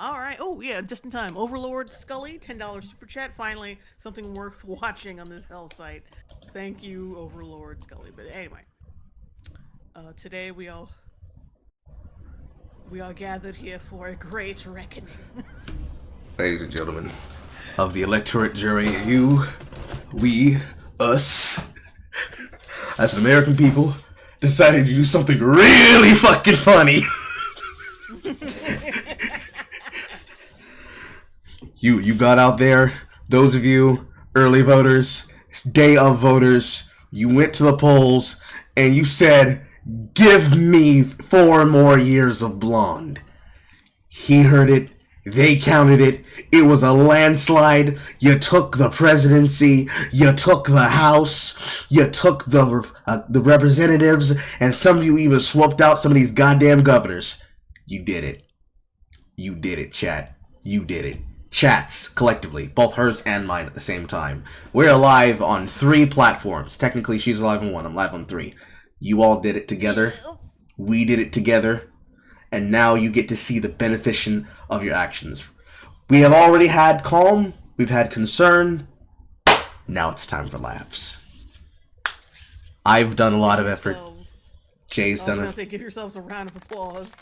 All right. Oh, yeah, just in time. Overlord Scully, $10 super chat. Finally, something worth watching on this hell site. Thank you, Overlord Scully. But anyway, today we all gathered here for a great reckoning. Ladies and gentlemen of the electorate jury, you, we, us, as an American people, decided to do something really fucking funny. You got out there, those of you early voters, day of voters, you went to the polls and you said, "Give me 4 more years of blonde." He heard it. They counted it. It was a landslide. You took the presidency. You took the House. You took the representatives, and some of you even swapped out some of these goddamn governors. You did it. You did it, chat. You did it. Chats, collectively. Both hers and mine at the same time. We're live on 3 platforms. Technically, she's live on 1. I'm live on 3. You all did it together. We did it together. And now you get to see the benefiction of your actions. We have already had calm. We've had concern. Now it's time for laughs. I've done a lot of effort. Jay's done it. Give yourselves a round of applause.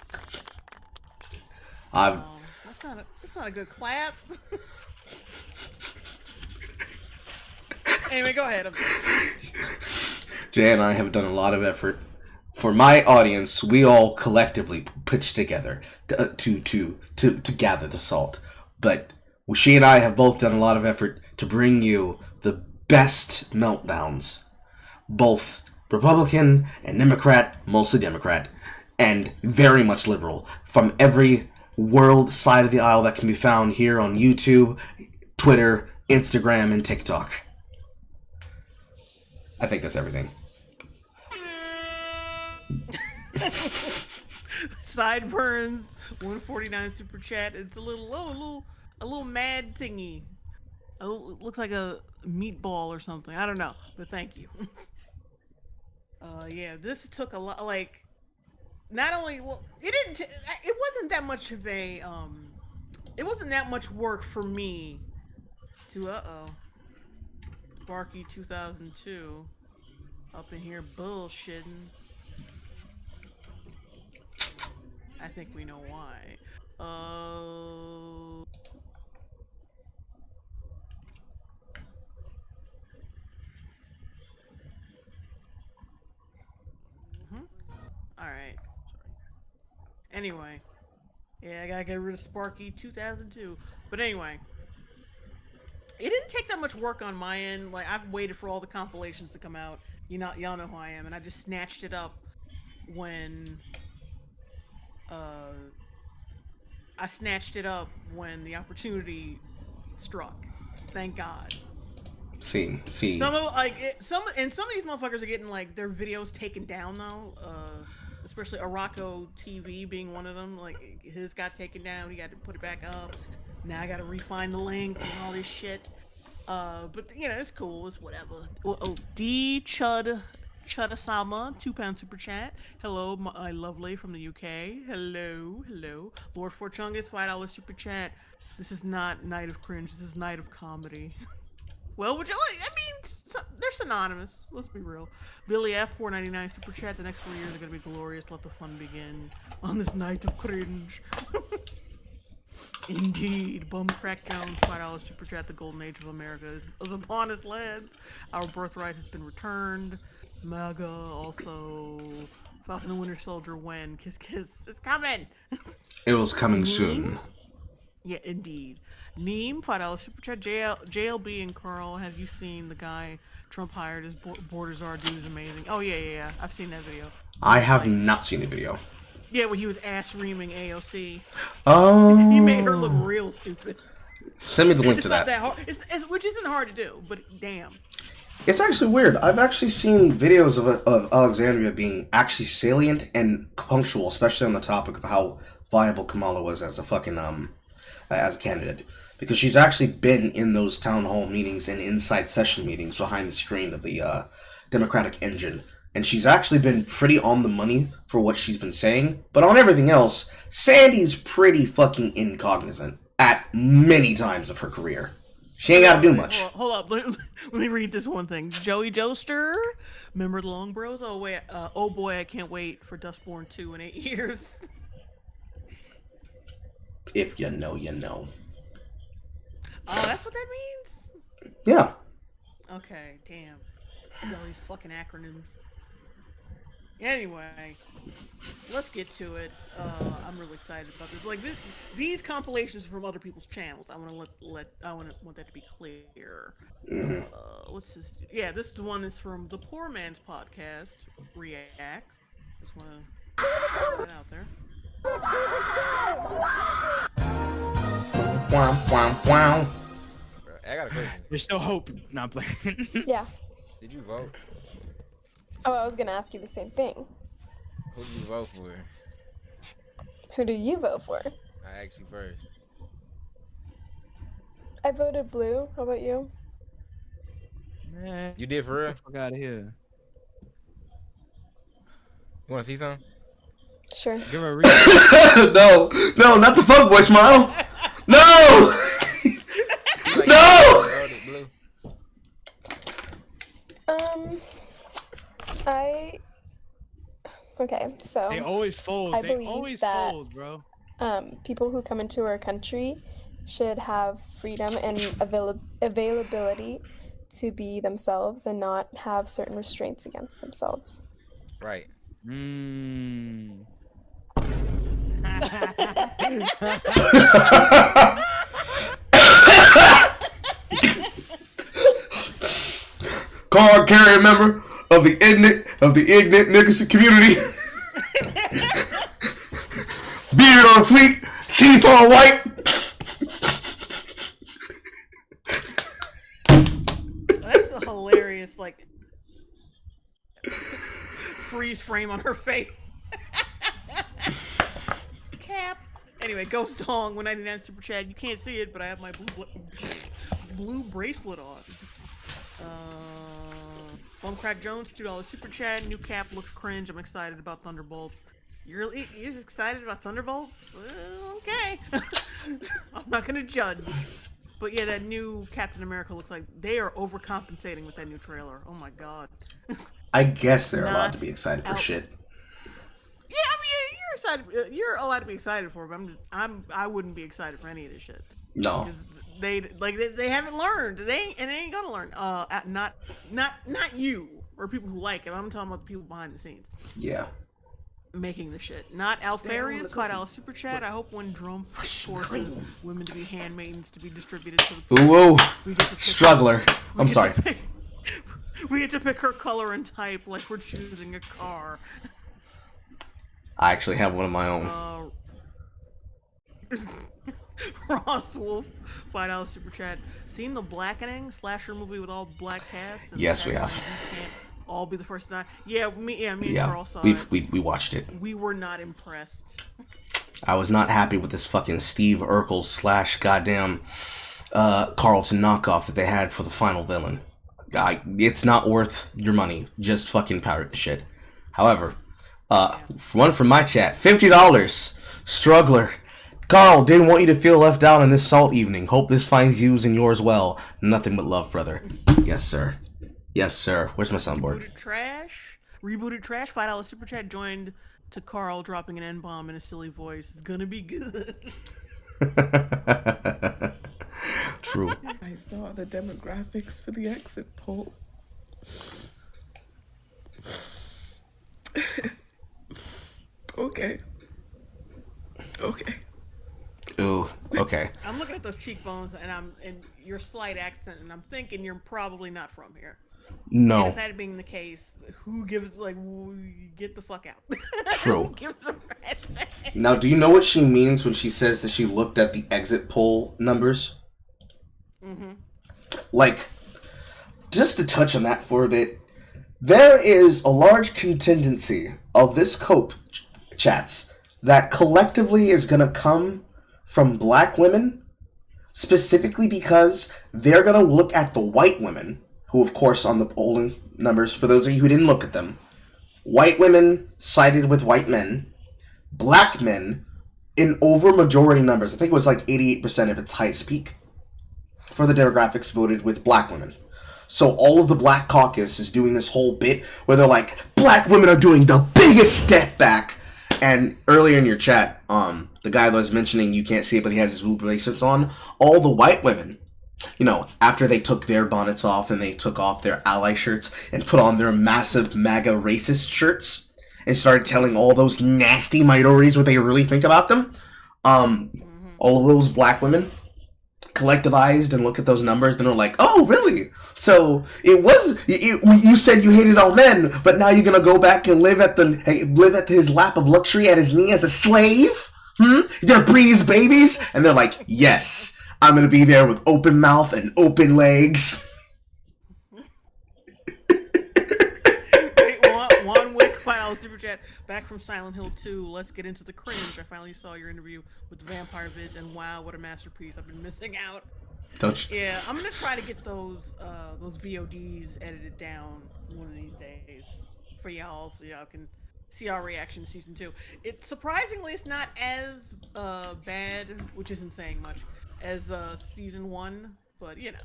That's not a good clap. Anyway, go ahead. Jay and I have done a lot of effort. For my audience, we all collectively pitched together to gather the salt. But she and I have both done a lot of effort to bring you the best meltdowns, both Republican and Democrat, mostly Democrat, and very much liberal, from every world side of the aisle that can be found here on YouTube, Twitter, Instagram, and TikTok. I think that's everything. Sideburns, 149 super chat. It's a little mad thingy. It looks like a meatball or something. I don't know, but thank you. Yeah, this took a lot. Like, not only it wasn't that much of a it wasn't that much work for me to Sparky 2002 up in here bullshitting. I think we know why. Alright. Anyway. Yeah, I gotta get rid of Sparky 2002. But anyway. It didn't take that much work on my end. Like, I've waited for all the compilations to come out. Y'all know who I am. And I just snatched it up when... I snatched it up when the opportunity struck. Thank God. See. Some of some of these motherfuckers are getting like their videos taken down though. Especially Araco TV being one of them. Like his got taken down. He got to put it back up. Now I got to refine the link and all this shit. But you know it's cool. It's whatever. Oh, D Chud. Chudasama, £2 super chat. Hello, my lovely from the UK. Hello. Lord Forchungus, $5 super chat. This is not Night of Cringe. This is Night of Comedy. Well, I mean, they're synonymous. Let's be real. Billy F, $4.99 super chat. The next 4 years are gonna be glorious. Let the fun begin on this Night of Cringe. Indeed. Bum Crack Jones, $5 super chat. The golden age of America is upon us, lads. Our birthright has been returned. MAGA, also Falcon the Winter Soldier when Kiss Kiss is coming. It was coming soon. Yeah, indeed. Neem, $5 super chat. JLB and Carl, have you seen the guy Trump hired as border czar? Dude is amazing. Oh yeah. I've seen that video. I have not seen the video. Yeah, when he was ass reaming AOC. Oh. He made her look real stupid. Send me the link to that. Not that hard. Which isn't hard to do, but damn. It's actually weird. I've actually seen videos of Alexandria being actually salient and punctual, especially on the topic of how viable Kamala was as a fucking as a candidate, because she's actually been in those town hall meetings and inside session meetings behind the screen of the Democratic engine and she's actually been pretty on the money for what she's been saying. But on everything else, Sandy's pretty fucking incognizant at many times of her career. She ain't got to do much. Hold up. Let me read this one thing. Joey Joester, remember the Long Bros? Oh wait, oh boy, I can't wait for Dustborn 2 in 8 years. If you know, you know. Oh, that's what that means? Yeah. Okay, damn. All these fucking acronyms. Anyway, let's get to it. I'm really excited about this. Like these compilations from other people's channels. I want that to be clear. What's this? Yeah, this one is from the Poor Man's Podcast Reacts. Just want to put that out there. Wow, wow, wow. I got a question. There's still hope. Not playing. Yeah. Did you vote? Oh, I was gonna ask you the same thing. Who did you vote for? Who do you vote for? I asked you first. I voted blue. How about you? Man, You did for real? get the fuck out of here. You want to see something? Sure. Give her a reason. No, not the fuckboy smile. No! Like, No! you voted blue. Okay, so They always fold. I They believe always that- fold, bro. people who come into our country should have freedom and availability to be themselves and not have certain restraints against themselves. Right. Mmm. Card carrying member of the ignorant niggas community. Beard on fleek, teeth on white. That's a hilarious like freeze frame on her face. Cap. Anyway, Ghost Dong 199 super chat. You can't see it, but I have my blue bracelet on. Bumcrack Jones $2 super chat. New cap looks cringe. I'm excited about Thunderbolts. You're excited about Thunderbolts? Okay. I'm not gonna judge. But yeah, that new Captain America looks like they are overcompensating with that new trailer. Oh my god. I guess they're allowed Not to be excited for out- shit. Yeah, I mean, you're excited. You're allowed to be excited for it, but I wouldn't be excited for any of this shit. No. Because they haven't learned. They ain't gonna learn. Not you or people who like it. I'm talking about the people behind the scenes Yeah. making the shit. Not Alfarius, $5 super chat. I hope when Drum forces women to be handmaidens to be distributed to the people, Ooh, we get to pick struggler. we I'm get sorry. to pick- we get to pick her color and type like we're choosing a car. I actually have one of my own. Ross Wolf, $5 super chat. Seen the Blackening slasher movie with all black cast? And Yes, we have. You can't all be the first to die. Yeah, me and Yeah, Carl saw it. we watched it. We were not impressed. I was not happy with this fucking Steve Urkel / goddamn Carlton knockoff that they had for the final villain. It's not worth your money. Just fucking pirate the shit. However, one from my chat, $50. Struggler. Carl, didn't want you to feel left out on this salt evening. Hope this finds yous and yours well. Nothing but love, brother. Yes, sir. Yes, sir. Where's my soundboard? Rebooted Trash, $5 super chat. Joined to Carl dropping an N-bomb in a silly voice. It's gonna be good. True. I saw the demographics for the exit poll. Okay. Ooh, okay. I'm looking at those cheekbones and your slight accent, and I'm thinking you're probably not from here. And No. if that being the case, who gives get the fuck out? True. Who gives a rat's Now, do you know what she means when she says that she looked at the exit poll numbers? Mm-hmm. Like, just to touch on that for a bit, there is a large contingency of this cope chats that collectively is going to come from black women, specifically because they're going to look at the white women, who, of course, on the polling numbers, for those of you who didn't look at them, white women sided with white men, black men in over majority numbers. I think it was like 88% of its highest peak for the demographics voted with black women. So all of the black caucus is doing this whole bit where they're like, black women are doing the biggest step back. And earlier in your chat, the guy that was mentioning, you can't see it, but he has his blue bracelets on. All the white women, you know, after they took their bonnets off and they took off their ally shirts and put on their massive MAGA racist shirts and started telling all those nasty minorities what they really think about them, all of those black women collectivized and look at those numbers and they're like, oh, really? So you said you hated all men, but now you're gonna go back and live at his lap of luxury at his knee as a slave? You're gonna breed his babies? And they're like, yes, I'm gonna be there with open mouth and open legs. Wait, one wick final super chat back from Silent Hill 2. Let's get into the cringe. I finally saw your interview with the Vampire Vids, and wow, what a masterpiece! I've been missing out. Yeah, I'm gonna try to get those VODs edited down one of these days for y'all, so y'all can see our reaction to season 2. It surprisingly it's not as bad, which isn't saying much, as season 1, but you know,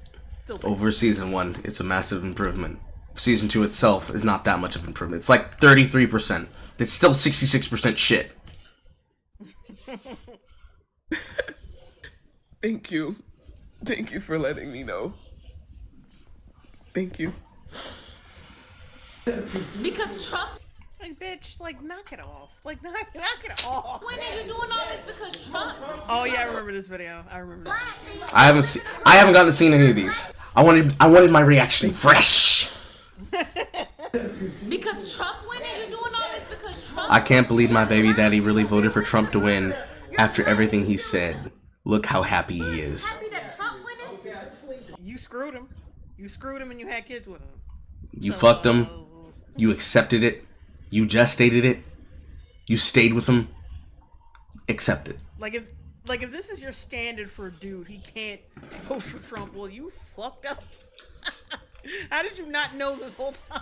still Over season 1, it's a massive improvement. Season 2 itself is not that much of an improvement. It's like 33%. It's still 66% shit. Thank you. Thank you for letting me know. Thank you. Because Trump like, bitch, like, knock it off. Like, knock it off. when are you doing all this because Trump? Oh yeah, I remember this video. I remember that. I haven't gotten to see any of these. I wanted my reaction fresh. Because Trump when are you doing all this because Trump? I can't believe my baby daddy really voted for Trump to win after everything he said. Look how happy he is. Happy that Trump winning? You screwed him. You screwed him and you had kids with him. You So, fucked him. You accepted it. You gestated it. You stayed with him. Accept it. Like if this is your standard for a dude, he can't vote for Trump. Well, you fucked up. How did you not know this whole time?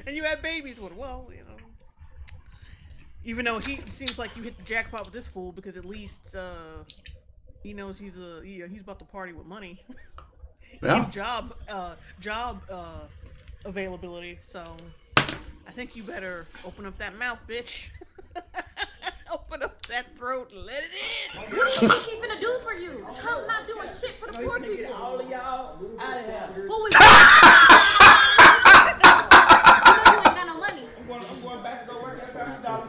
And you had babies with him. Well, you know. Even though he seems like you hit the jackpot with this fool, because at least he knows he's about to party with money. Yeah. And job availability. So I think you better open up that mouth, bitch. Open up that throat and let it in. What do you think he's gonna do for you? Trump not doing shit for the poor people. All of y'all out of here. Who is that? You ain't got no money. I'm going back to go work at Family Dollar.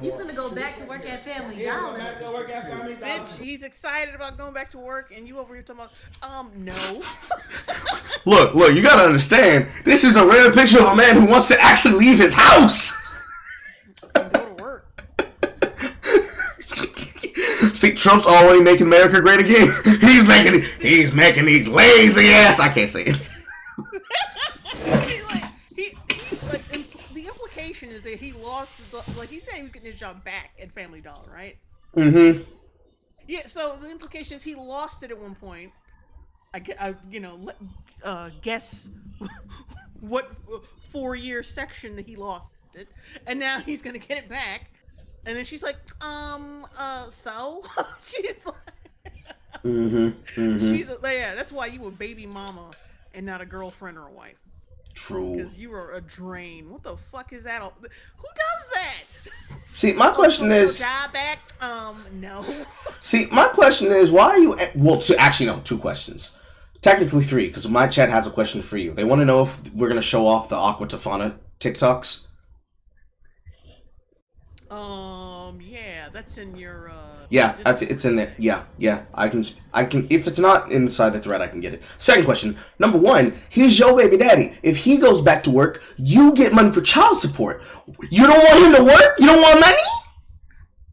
You finna go back to work at Family Dollar. Back to go work at Family Dollar. Bitch, he's excited about going back to work, and you over here talking about, no. Look, you gotta understand, this is a rare picture of a man who wants to actually leave his house. And go to work. See, Trump's already making America great again. He's making these lazy ass. I can't say it. The implication is that he lost, he's saying he's getting his job back at Family Dollar, right? Mm-hmm. Yeah, so the implication is he lost it at one point. Guess what 4-year section that he lost it, and now he's gonna get it back. And then she's like, so? She's like, yeah, that's why you a baby mama and not a girlfriend or a wife. True. Because you are a drain. What the fuck is that? Who does that? See, my question is... job back? No. See, my question is, why are you... Well, actually, no, 2 questions. Technically 3, because my chat has a question for you. They want to know if we're going to show off the Aqua Tofana TikToks. Yeah, that's in your, Yeah, it's in there. Yeah. I can. If it's not inside the thread, I can get it. Second question. Number 1, he's your baby daddy. If he goes back to work, you get money for child support. You don't want him to work? You don't want money?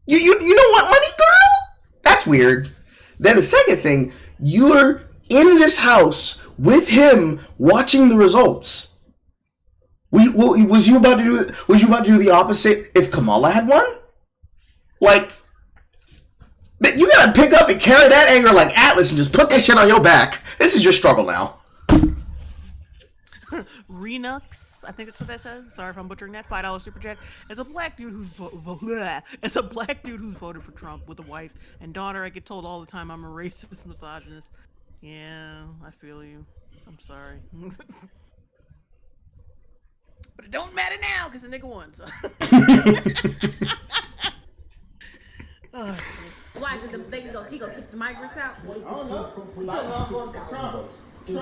You don't want money, girl? That's weird. Then the second thing, you're in this house with him watching the results. Was you about to do the opposite if Kamala had won? Like, you gotta pick up and carry that anger like Atlas and just put that shit on your back. This is your struggle now. Renux, I think that's what that says. Sorry if I'm butchering that. $5 super chat. As a black dude who's voted for Trump with a wife and daughter, I get told all the time I'm a racist misogynist. Yeah, I feel you. I'm sorry. But it don't matter now because the nigga won. So. Why? Because he gonna kick the migrants out? I don't know. Trump. You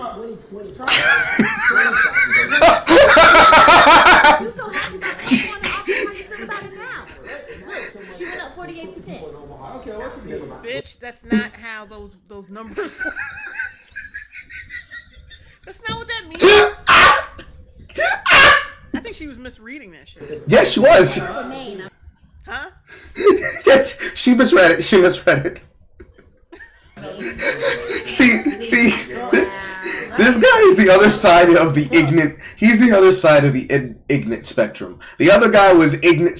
so happy about Trump going to office? How you feel about it now? Look, she went up 48%. I don't care what she did. Bitch, that's not how those numbers. That's not what that means. I think she was misreading that shit. Yes, she was. Her name. Huh? Yes, she misread it. She misread it. See, this guy is the other side of the ignorant. He's the other side of the ignorant spectrum. The other guy was ignorant.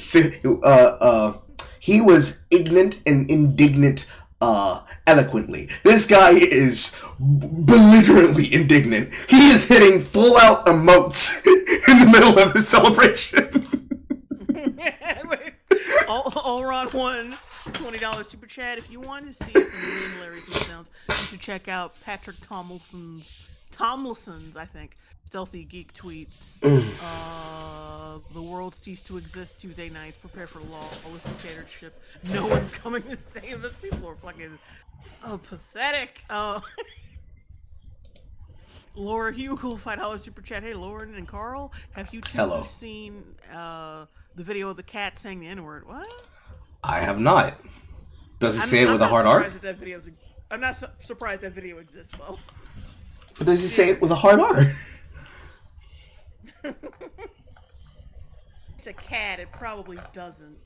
He was ignorant and indignant. Eloquently. This guy is belligerently indignant. He is hitting full out emotes in the middle of his celebration. Allron won $20 super chat. If you want to see some really hilarious meltdowns, you should check out Patrick Tomlinson's, I think, Stealthy Geek tweets. The world ceased to exist Tuesday nights. Prepare for lawless dictatorship. No one's coming to save us. People are fucking pathetic. Laura Hugel, $5 super chat. Hey, Lauren and Carl, have you two seen the video of the cat saying the N-word? What? I have not. Does it say it with a hard R? I'm not surprised that video exists, though. But does he say it with a hard R? It's a cat. It probably doesn't.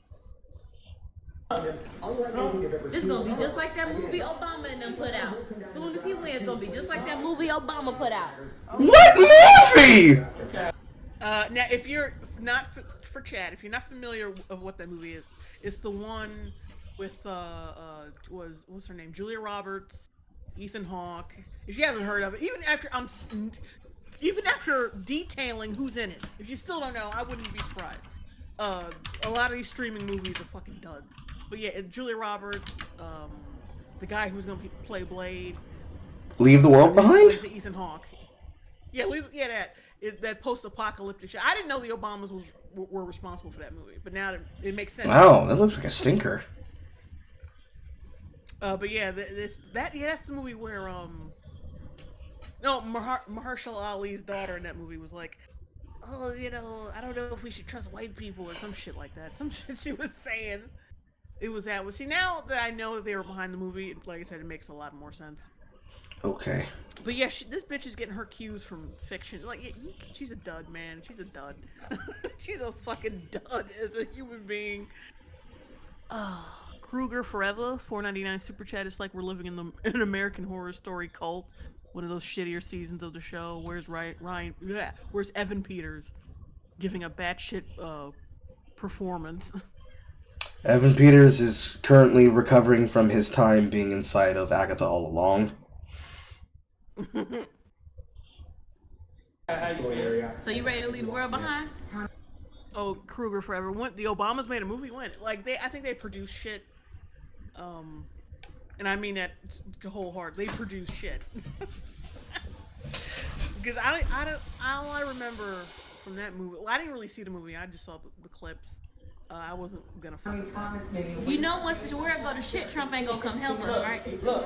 This is gonna be just like that movie Obama and them put out. As soon as he wins, it's gonna be just like that movie Obama put out. What movie? Now, if you're not for Chad, if you're not familiar of what that movie is, it's the one with what's her name? Julia Roberts, Ethan Hawke. If you haven't heard of it, even after detailing who's in it, if you still don't know, I wouldn't be surprised. A lot of these streaming movies are fucking duds. But yeah, Julia Roberts, the guy who's gonna play Blade. Leave the World Behind? Plays Ethan Hawke. Yeah, that post-apocalyptic shit. I didn't know the Obamas were responsible for that movie, but now it makes sense. Wow, that looks like a stinker. But yeah, that's the movie where Mahershala Ali's daughter in that movie was like, oh, I don't know if we should trust white people or some shit like that. Some shit she was saying. It was that. Well, see, now that I know that they were behind the movie, like I said, it makes a lot more sense. Okay. But yeah, this bitch is getting her cues from fiction. Like, she's a dud, man. She's a dud. She's a fucking dud as a human being. Kruger Forever, $4.99 super chat. It's like we're living in an American Horror Story cult. One of those shittier seasons of the show. Where's Evan Peters giving a batshit performance? Evan Peters is currently recovering from his time being inside of Agatha All Along. So you ready to leave the world behind? Oh, Kruger Forever. The Obamas made a movie. When? Like I think they produce shit. And I mean that wholeheartedly. They produce shit. Because all I remember from that movie. Well, I didn't really see the movie. I just saw the clips. I wasn't gonna fuck with that. You know, once the world go to shit, Trump ain't gonna come help us, right? Look.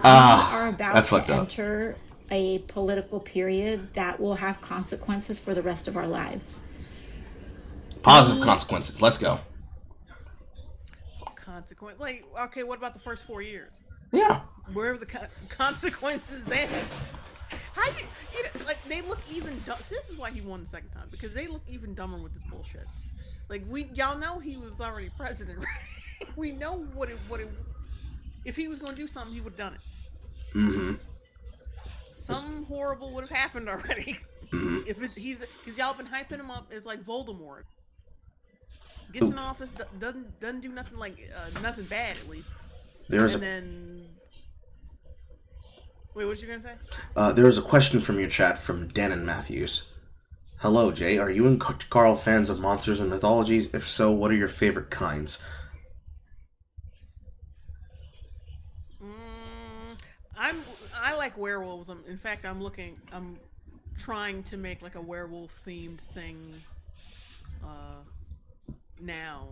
Are about that's to fucked up. enter a political period that will have consequences for the rest of our lives. Positive consequences. Let's go. Consequence. Like, okay, what about the first 4 years? Yeah. Where are the consequences then? How like they look even dumb. So this is why he won the second time, because they look even dumber with this bullshit. Like y'all know he was already president, right? We know what it if he was going to do something, he would have done it. Mm-hmm. Something horrible would have happened already. Mm-hmm. Because y'all been hyping him up as like Voldemort. Gets in office, doesn't do nothing like nothing bad at least. And then Wait, what you gonna say? There was a question from your chat from Dannon Matthews. Hello, Jay. Are you and Carl fans of monsters and mythologies? If so, what are your favorite kinds? I like werewolves. In fact, I'm trying to make like a werewolf themed thing. Now,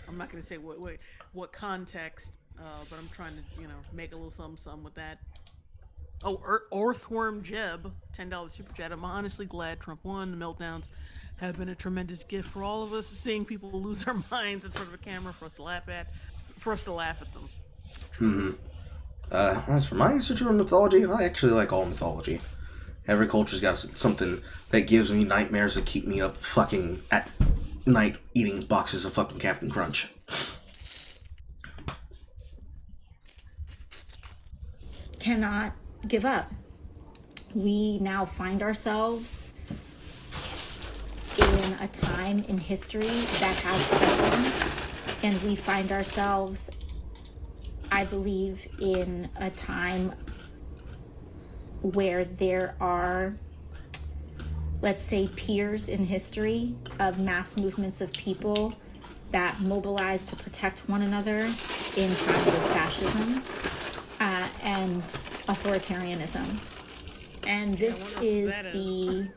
I'm not gonna say what context, but I'm trying to make a little something with that. Oh, Earthworm Jeb, $10 super chat. I'm honestly glad Trump won. The meltdowns have been a tremendous gift for all of us. Seeing people lose their minds in front of a camera for us to laugh at them. Hmm. As for my answer to mythology, I actually like all mythology. Every culture's got something that gives me nightmares that keep me up fucking at night eating boxes of fucking Captain Crunch. Cannot give up. We now find ourselves in a time in history that has precedent, and we find ourselves, I believe, in a time where there are, let's say, peers in history of mass movements of people that mobilize to protect one another in times of fascism and authoritarianism. And this is the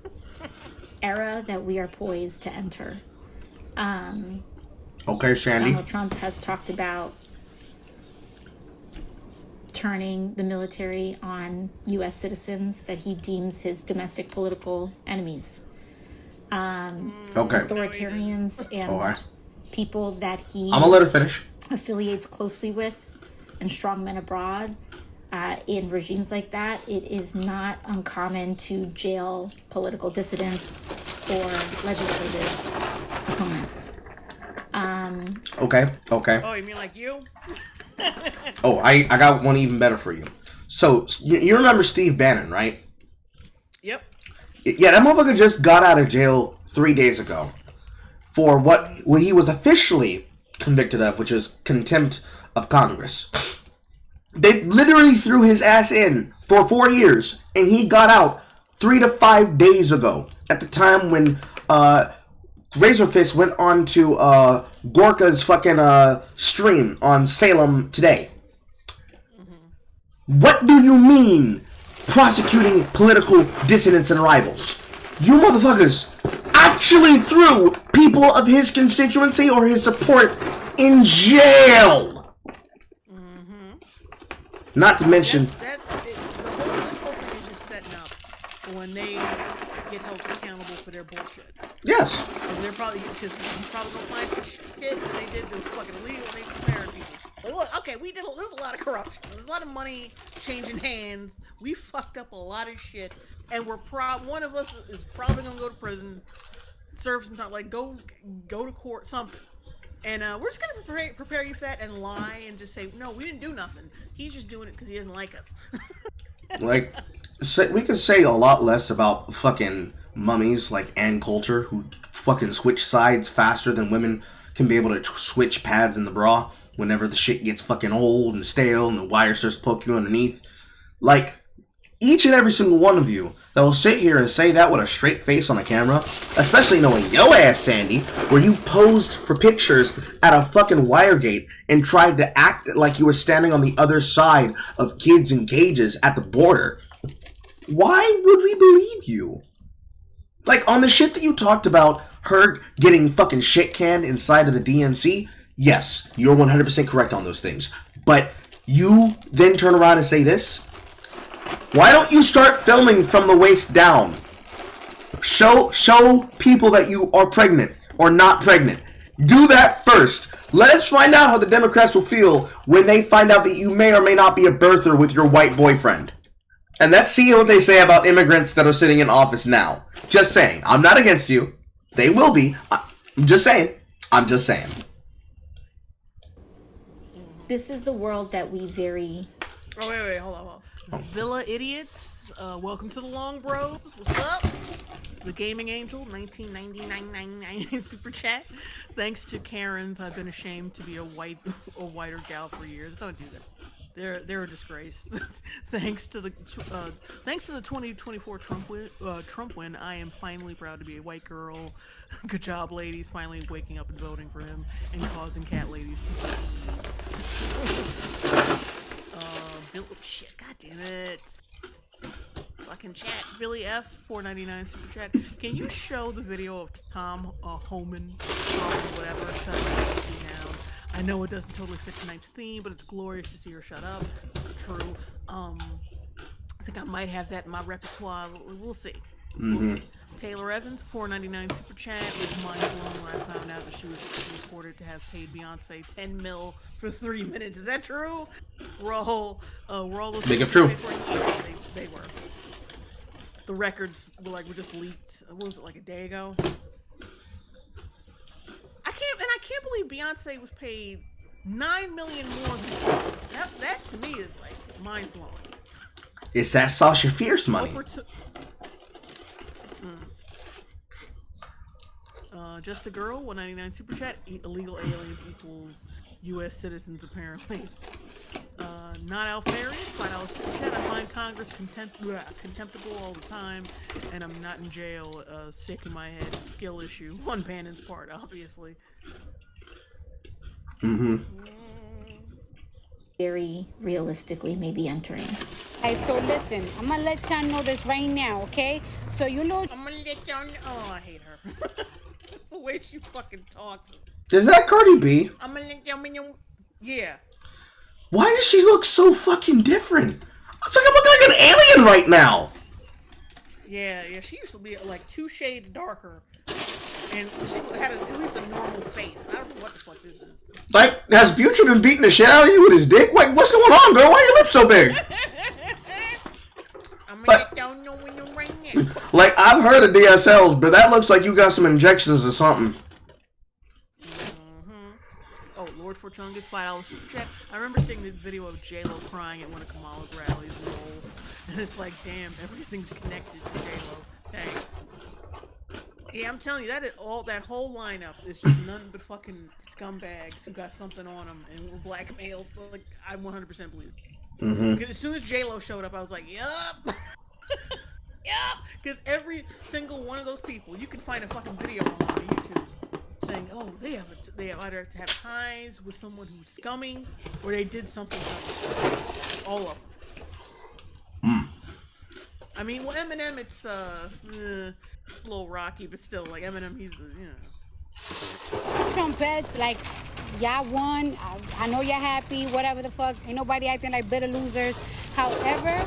era that we are poised to enter. Okay, Sandy. Donald Trump has talked about turning the military on U.S. citizens that he deems his domestic political enemies. Authoritarians and people that he I'm gonna let her finish. Affiliates closely with and strongmen abroad. In regimes like that, it is not uncommon to jail political dissidents or legislative opponents. Okay. Oh, you mean like you? Oh, I got one even better for you. So, you remember Steve Bannon, right? Yep. Yeah, that motherfucker just got out of jail 3 days ago for what he was officially convicted of, which is contempt of Congress. They literally threw his ass in for 4 years, and he got out 3 to 5 days ago. At the time when Razorfist went on to Gorka's fucking stream on Salem Today. What do you mean prosecuting political dissidents and rivals? You motherfuckers actually threw people of his constituency or his support in jail. Not to mention... That's it. This whole thing is just setting up for when they get held accountable for their bullshit. Yes. They're probably, because you probably don't find some shit that they did that was fucking illegal and they prepared people. But look, okay, there was a lot of corruption. There's a lot of money changing hands. We fucked up a lot of shit. And one of us is probably gonna go to prison, serve some time, like go to court, something. And we're just gonna prepare you for that and lie and just say, no, we didn't do nothing. He's just doing it because he doesn't like us. Like, we could say a lot less about fucking mummies like Ann Coulter, who fucking switch sides faster than women can be able to switch pads in the bra whenever the shit gets fucking old and stale and the wire starts poking you underneath. Like, each and every single one of you that will sit here and say that with a straight face on the camera, especially knowing yo ass Sandy, where you posed for pictures at a fucking Wiregate and tried to act like you were standing on the other side of kids in cages at the border. Why would we believe you? Like, on the shit that you talked about, her getting fucking shit canned inside of the DNC, yes, you're 100% correct on those things. But you then turn around and say this? Why don't you start filming from the waist down? Show people that you are pregnant or not pregnant. Do that first. Let us find out how the Democrats will feel when they find out that you may or may not be a birther with your white boyfriend. And let's see what they say about immigrants that are sitting in office now. Just saying. I'm not against you. They will be. I'm just saying. This is the world that we very... Oh, wait, hold on. Villa Idiots, welcome to the Long Bros. What's up? The Gaming Angel, 1999 super chat. Thanks to Karens, I've been ashamed to be a whiter gal for years. Don't do that. They're a disgrace. thanks to the 2024 Trump win, I am finally proud to be a white girl. Good job, ladies, finally waking up and voting for him and causing cat ladies to see. Shit, god damn it. Fucking chat, Billy F, $4.99 super chat. Can you show the video of Tom Homan, whatever, shut up, down? I know it doesn't totally fit tonight's theme, but it's glorious to see her shut up. True. I think I might have that in my repertoire. We'll see. We'll see. Taylor Evans, $4.99 super chat. Was mind blown when I found out that she was reported to have paid Beyonce $10 million for 3 minutes. Is that true? We're all those. Big if true. They were. The records were just leaked. What was it, like a day ago? I can't believe Beyonce was paid $9 million more. That to me is like mind blowing. It's that Sasha Fierce money. Just a girl, $1.99 super chat. Illegal aliens equals U.S. citizens apparently. Not Alfarius, $5 super chat. I find Congress contemptible all the time, and I'm not in jail. Sick in my head. Skill issue on Bannon's part, obviously. Very realistically, maybe entering. Hey, so listen, I'm gonna let y'all know this right now, okay? So you know. I'm gonna let y'all know. Oh, I hate her. That's the way she fucking talks. Is that Cardi B? I'm gonna let y'all know. Yeah. Why does she look so fucking different? It's like I'm looking like an alien right now. Yeah, she used to be like 2 shades darker. And she had at least a normal face. I don't know what the fuck this is. Like, has Future been beating the shit out of you with his dick? Like, what's going on, girl? Why are your lips so big? I'm gonna let y'all know when you're right now. Like, I've heard of DSLs, but that looks like you got some injections or something. Oh, Lord Forchungus, $5 super chat. I remember seeing the video of J-Lo crying at one of Kamala's rallies. And it's like, damn, everything's connected to J-Lo. Thanks. Yeah, I'm telling you, that whole lineup is just nothing but fucking scumbags who got something on them and were blackmailed. Like, I 100% believe it. Because as soon as J-Lo showed up, I was like, yup. Yup. Because every single one of those people, you can find a fucking video on YouTube saying, oh, they either have ties with someone who's scummy or they did something scummy. All of them. I mean, well, Eminem, it's a little rocky, but still, like, Eminem, he's, Trumpets, like, y'all won. I know y'all happy, whatever the fuck. Ain't nobody acting like bitter losers. However,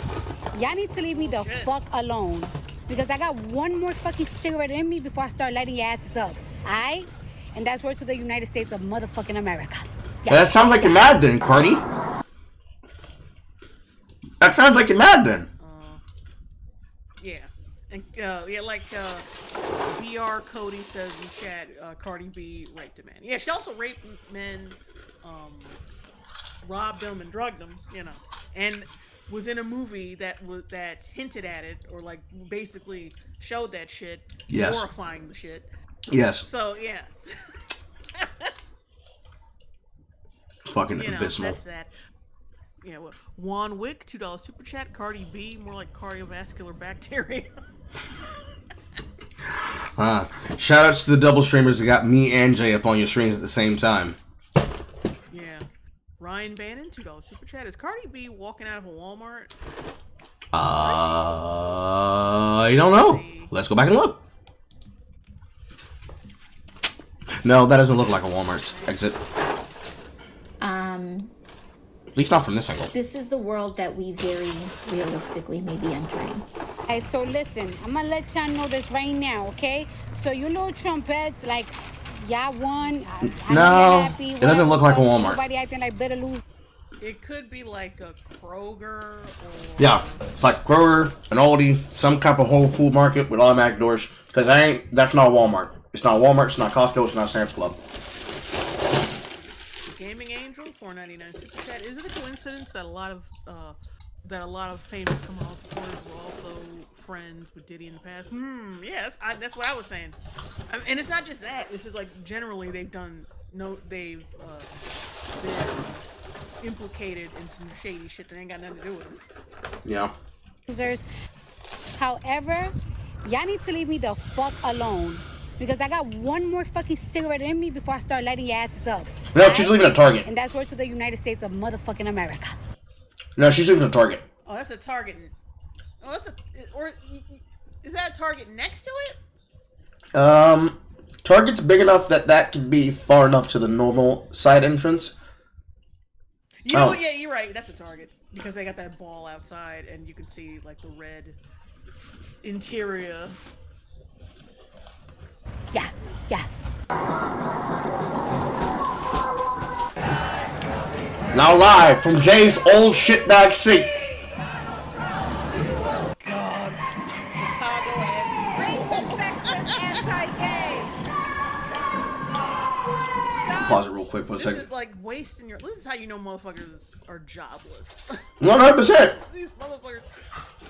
y'all need to leave me the fuck alone. Because I got one more fucking cigarette in me before I start lighting your asses up. Alright? And that's word to the United States of motherfucking America. Yeah. That sounds like you're mad then, Cardi. That sounds like you're mad then. Yeah. And, like, BR Cody says in chat, Cardi B raped a man. Yeah, she also raped men, robbed them and drugged them, and was in a movie that hinted at it, or, like, basically showed that shit, glorifying the shit. Yes. So, yeah. Fucking abysmal. That's that. Yeah, well, Juan Wick, $2 super chat. Cardi B, more like cardiovascular bacteria. Shout outs to the double streamers that got me and Jay up on your screens at the same time. Yeah. Ryan Bannon, $2 super chat. Is Cardi B walking out of a Walmart? I don't know. Let's go back and look. No, that doesn't look like a Walmart exit. At least not from this angle. This is the world that we very realistically may be entering. Hey, so listen, I'm gonna let y'all know this right now, okay? So you little Trumpets, like, y'all won. I know y'all happy, it doesn't look like a Walmart. Nobody acting like bitter losers. It could be like a Kroger or... Yeah, it's like Kroger, an Aldi, some type of Whole Food market with automatic doors. Because that's not Walmart. It's not Walmart, it's not Costco, it's not Sam's Club. Gaming Angel, $4.99 super chat. Is it a coincidence that a lot of famous Kamala supporters were also friends with Diddy in the past? Yeah, that's what I was saying. And it's not just that. It's just like generally they've done implicated in some shady shit that ain't got nothing to do with them. Yeah. Losers. However, y'all need to leave me the fuck alone. Because I got one more fucking cigarette in me before I start lighting your asses up. No, she's leaving a Target. And that's word to the United States of motherfucking America. No, she's leaving a Target. Oh, that's a Target. Oh, that's a... Or... Is that a Target next to it? Target's big enough that could be far enough to the normal side entrance. You know what? Yeah, you're right. That's a Target. Because they got that ball outside and you can see, like, the red interior. Yeah, yeah. Now live from Jay's old shitbag seat. God. Chicago ass. Racist, sexist, anti-gay. Pause it real quick for a This second. is like wasting your... This is how you know motherfuckers are jobless. 100%. These motherfuckers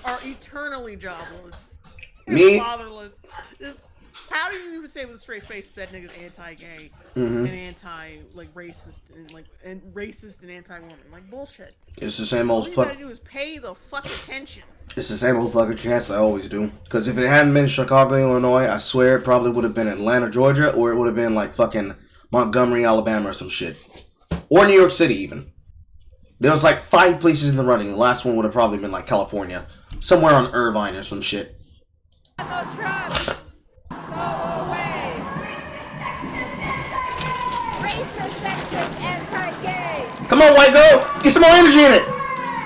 are eternally jobless. Me? Fatherless. How do you even say with a straight face that nigga's anti-gay Mm-hmm. and racist and anti-woman? Like, bullshit. It's the same old All you fuck. gotta do is pay the fuck attention. It's the same old fucking chance I always do. Because if it hadn't been Chicago, Illinois, I swear it probably would have been Atlanta, Georgia, or it would have been like fucking Montgomery, Alabama, or some shit, or New York City even. There was like 5 places in the running. The last one would have probably been like California, somewhere on Irvine or some shit. Donald Trump, go away. Racist, sexist, anti-gay. Come on, white girl, get some more energy in it.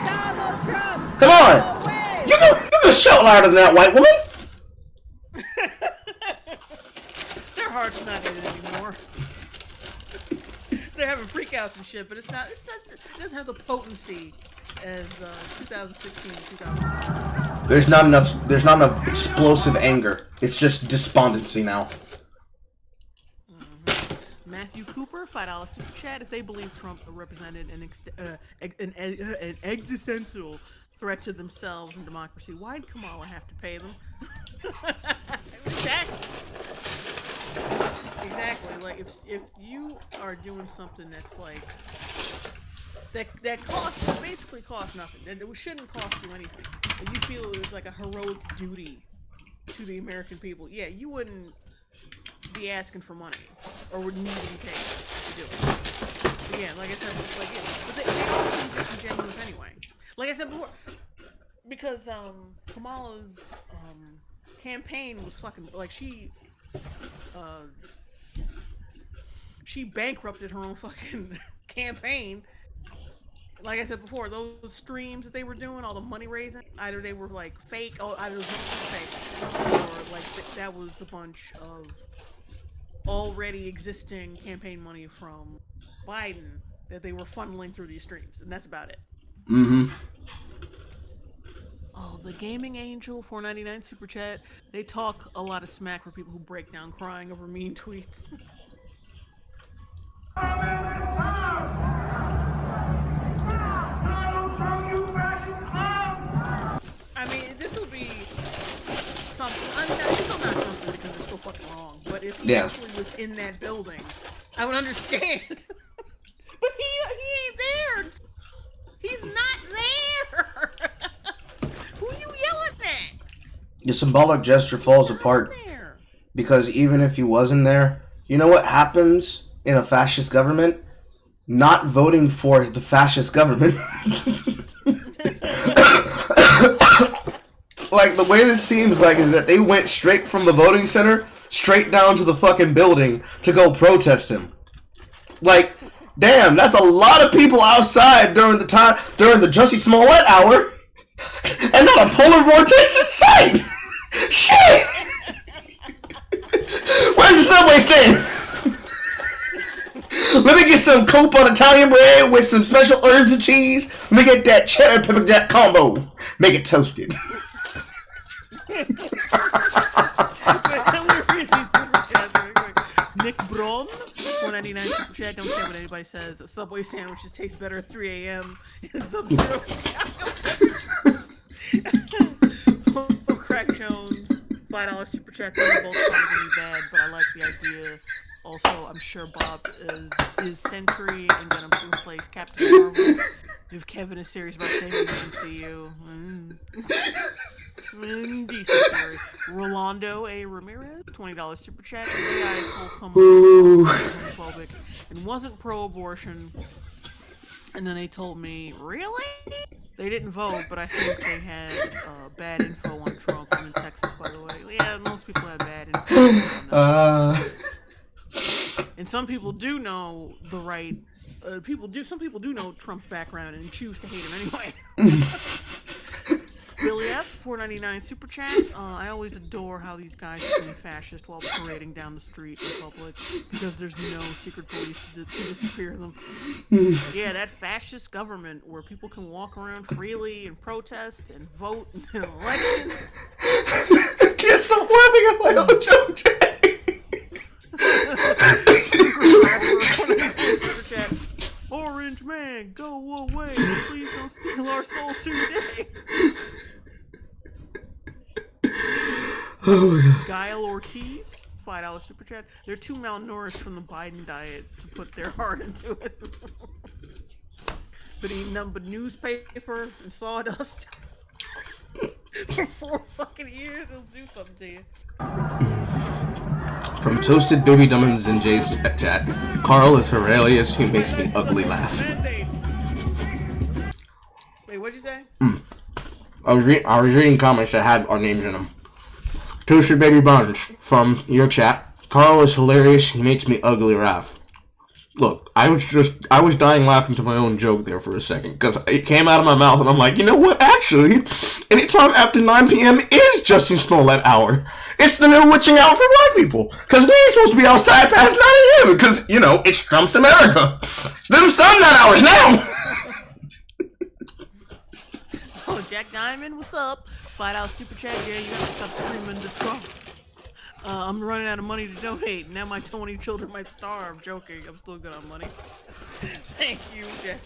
Donald Trump, Come on, go away. you can shout louder than that, white woman. Their heart's not in it anymore. They're having freakouts and shit, but it doesn't have the potency as 2016 and 2000. There's not enough explosive anger. It's just despondency now. Matthew Cooper, $5 super chat. If they believe Trump represented an existential threat to themselves and democracy, why'd Kamala have to pay them? Exactly. Like if you are doing something that's like that basically costs nothing, that it shouldn't cost you anything, and you feel it was like a heroic duty to the American people, yeah, you wouldn't be asking for money or would need to be paid to do it. But yeah, like I said, but they don't seem disingenuous anyway. Like I said before, because Kamala's campaign was fucking like she bankrupted her own fucking campaign. Like I said before, those streams that they were doing, all the money raising, either they were like fake, or either it was fake, or like that was a bunch of already existing campaign money from Biden that they were funneling through these streams, and that's about it. Mm-hmm. Oh, the Gaming Angel, $4.99 super chat. They talk a lot of smack for people who break down crying over mean tweets. I mean, this would be something. I mean, it's still not something because it's still fucking wrong. But if he actually was in that building, I would understand. But he ain't there. He's not there. Who are you yelling at? The symbolic gesture falls apart because even if he wasn't there, you know what happens in a fascist government? Not voting for the fascist government. Like, the way this seems like is that they went straight from the voting center straight down to the fucking building to go protest him. Like, damn, that's a lot of people outside during the Jussie Smollett hour, and not a polar vortex in sight. Shit! Where's the subway stand? Let me get some cope on Italian bread with some special herbs and cheese. Let me get that cheddar pepper jack combo. Make it toasted. Nick Braun, $1.99 super chat. Don't care what anybody says. Subway sandwiches taste better at 3 a.m. in Sub-Zero. Crack Jones, $5 super chat. They're both probably bad, but I like the idea Also, I'm sure Bob is Sentry and gonna replace Captain Marvel if Kevin is serious about saving the MCU. Decent theory. Rolando A. Ramirez, $20 super chat. Today I told someone homophobic and wasn't pro-abortion, and then they told me, really? They didn't vote, but I think they had bad info on Trump. I'm in Texas, by the way. Yeah, most people have bad info. And some people do know the right. Some people do know Trump's background and choose to hate him anyway. Billy F, $4.99 super chat. I always adore how these guys scream fascist while parading down the street in public because there's no secret police to disappear them. Yeah, that fascist government where people can walk around freely and protest and vote in elections. I can't stop laughing at my own joke, Orange man, go away. Please don't steal our souls today. Oh my god. Guile Ortiz, $5 super chat. They're too malnourished from the Biden diet to put their heart into it. But eating nothing but newspaper and sawdust for 4 fucking years, it'll do something to you. From Toasted Baby Dummins in Jay's chat, Carl is hilarious, he makes me ugly laugh. Wait, what'd you say? I was reading comments that had our names in them. Toasted Baby Buns from your chat, Carl is hilarious, he makes me ugly laugh. Look, I was dying laughing to my own joke there for a second, because it came out of my mouth and I'm like, you know what, actually, anytime after 9 p.m. is Justin Smollett hour. It's the new witching hour for black people, because we ain't supposed to be outside past 9 a.m., because, you know, it's Trump's America. It's them sundown hours now! Oh, Jack Diamond, what's up? $5 super chat, yeah, you gotta stop screaming to Trump. I'm running out of money to donate. Now my 20 children might starve. Joking. I'm still good on money. Thank you, Jack.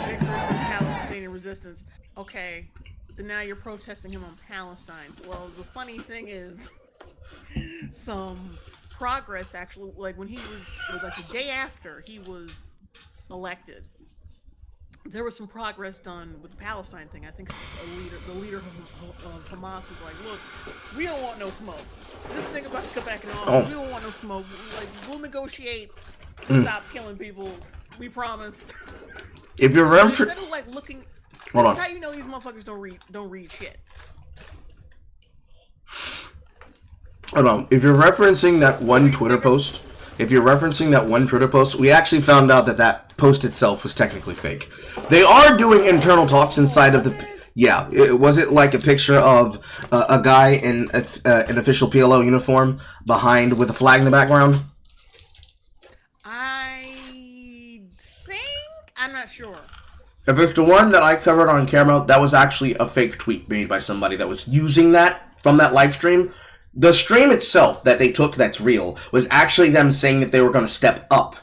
Victors in Palestinian resistance. Okay, so now you're protesting him on Palestine. Well, the funny thing is, some progress actually, like when it was like the day after he was elected, there was some progress done with the Palestine thing. I think the leader of Hamas was like, look, we don't want no smoke. This thing about to come back in office, we don't want no smoke. Like, we'll negotiate to stop killing people. We promise. If you're instead of like looking, hold on. That's how you know these motherfuckers don't read shit. Hold on. If you're referencing that one Twitter post, we actually found out that post itself was technically fake. They are doing internal talks inside of the... Yeah, was it like a picture of a guy in an official PLO uniform behind with a flag in the background? I'm not sure. If it's the one that I covered on camera, that was actually a fake tweet made by somebody that was using that from that live stream. The stream itself that they took that's real was actually them saying that they were going to step up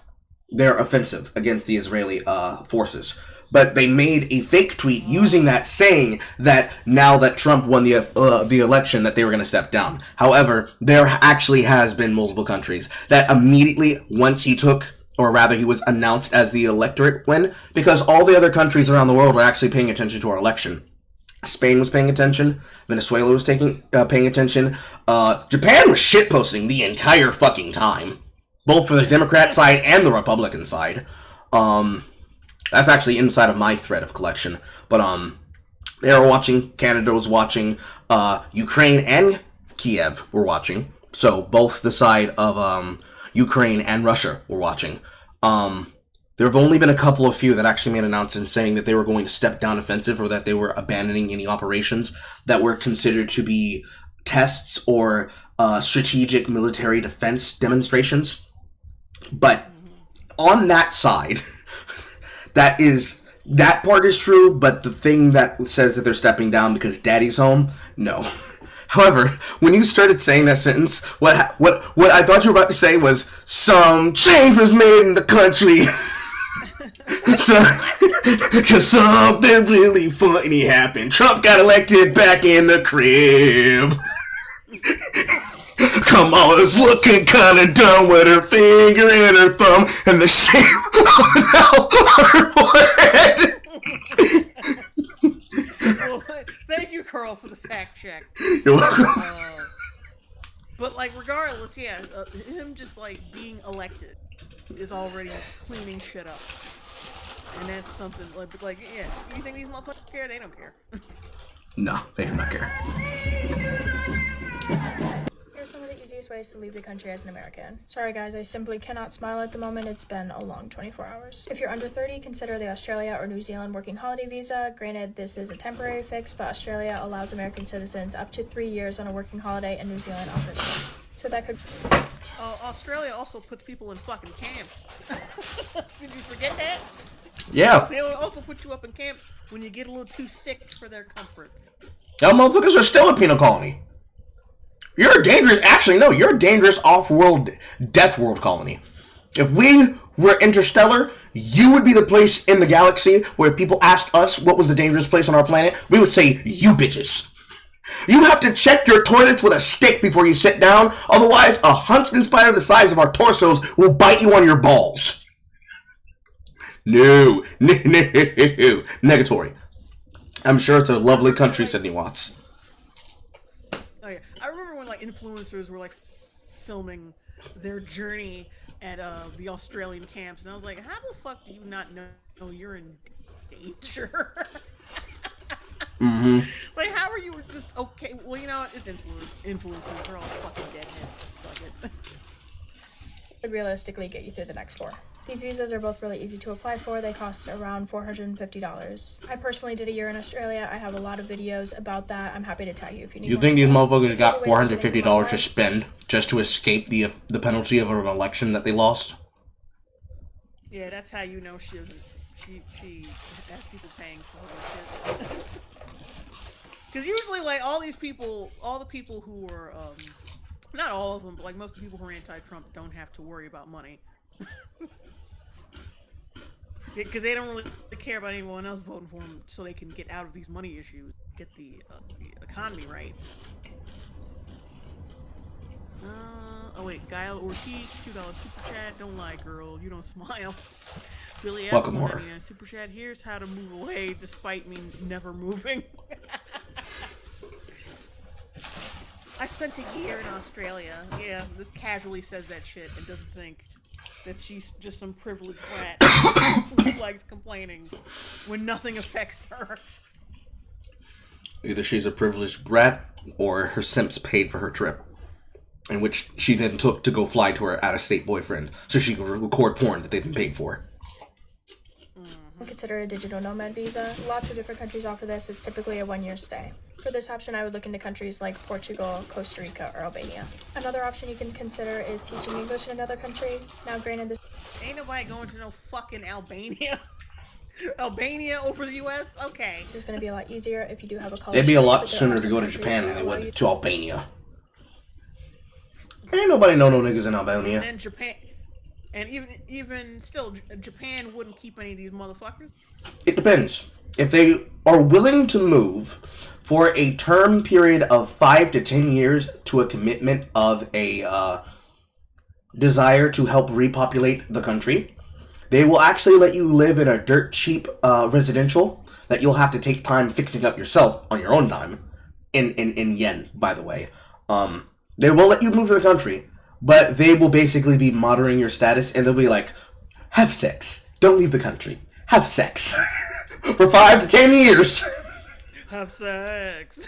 their offensive against the Israeli forces. But they made a fake tweet using that, saying that now that Trump won the election, that they were going to step down. However, there actually has been multiple countries that immediately, once he took, or rather he was announced as the electorate win, because all the other countries around the world were actually paying attention to our election. Spain was paying attention. Venezuela was paying attention. Japan was shitposting the entire fucking time, both for the Democrat side and the Republican side. That's actually inside of my thread of collection. But they were watching. Canada was watching. Ukraine and Kiev were watching. So both the side of Ukraine and Russia were watching. There have only been a couple of few that actually made announcements saying that they were going to step down offensive or that they were abandoning any operations that were considered to be tests or strategic military defense demonstrations. But on that side, that part is true, but the thing that says that they're stepping down because daddy's home, no. However, when you started saying that sentence, what I thought you were about to say was, some change was made in the country. So, cause something really funny happened. Trump got elected back in the crib. Kamala's looking kinda dumb with her finger and her thumb and the shape on her forehead. Well, thank you, Carl, for the fact check. You're welcome. But like, regardless, yeah, him just like being elected is already cleaning shit up, and that's something like yeah. You think these motherfuckers care? They don't care. No, they do not care. Here are some of the easiest ways to leave the country as an American. Sorry guys, I simply cannot smile at the moment. It's been a long 24 hours. If you're under 30, consider the Australia or New Zealand working holiday visa. Granted, this is a temporary fix, but Australia allows American citizens up to 3 years on a working holiday, and New Zealand offers this. So that could... Australia also puts people in fucking camps. Did you forget that? Yeah. They will also put you up in camps when you get a little too sick for their comfort. Y'all motherfuckers are still a penal colony. You're a dangerous, actually no, you're a dangerous off-world, death world colony. If we were interstellar, you would be the place in the galaxy where if people asked us what was the dangerous place on our planet, we would say, you bitches. You have to check your toilets with a stick before you sit down, otherwise a huntsman spider the size of our torsos will bite you on your balls. No, negatory. I'm sure it's a lovely country, Sydney Watts. Oh yeah, I remember when like influencers were like filming their journey at the Australian camps, and I was like, how the fuck do you not know you're in danger? Mm-hmm. Like, how are you just okay? Well, you know what? It's influencers. They're all fucking deadheads. Fuck it. Would realistically get you through the next 4. These visas are both really easy to apply for. They cost around $450. I personally did a year in Australia. I have a lot of videos about that. I'm happy to tag you if you need. You think these motherfuckers got $450 to spend just to escape the penalty of an election that they lost? Yeah, that's how you know she doesn't. She has people paying for her shit. Because usually, like, all the people who are, not all of them, but like most of the people who are anti-Trump don't have to worry about money. Because they don't really care about anyone else voting for them, so they can get out of these money issues, get the economy right. Oh wait, Guile Ortiz, $2 super chat. Don't lie, girl, you don't smile. Billy Welcome, Apple, Warner. super chat. Here's how to move away despite me never moving. I spent a year in Australia. Yeah, this casually says that shit and doesn't think that she's just some privileged brat who likes complaining when nothing affects her. Either she's a privileged brat or her simps paid for her trip, in which she then took to go fly to her out-of-state boyfriend so she could record porn that they've been paid for. Consider a digital nomad visa. Lots of different countries offer this. It's typically a 1-year stay. For this option, I would look into countries like Portugal, Costa Rica, or Albania. Another option you can consider is teaching English in another country. Now, granted, this ain't nobody going to no fucking Albania. Albania over the U.S. Okay. This is going to be a lot easier if you do have a college. It'd be a lot but there sooner are to some go to countries Japan that than they allow would you to Albania. Ain't nobody know no niggas in Albania. And then Japan, and even still, Japan wouldn't keep any of these motherfuckers. It depends. If they are willing to move for a term period of 5 to 10 years to a commitment of a desire to help repopulate the country, they will actually let you live in a dirt cheap residential that you'll have to take time fixing up yourself on your own dime. In yen, by the way. They will let you move to the country, but they will basically be monitoring your status, and they'll be like, have sex. Don't leave the country. Have sex. For 5 to 10 years. Have sex.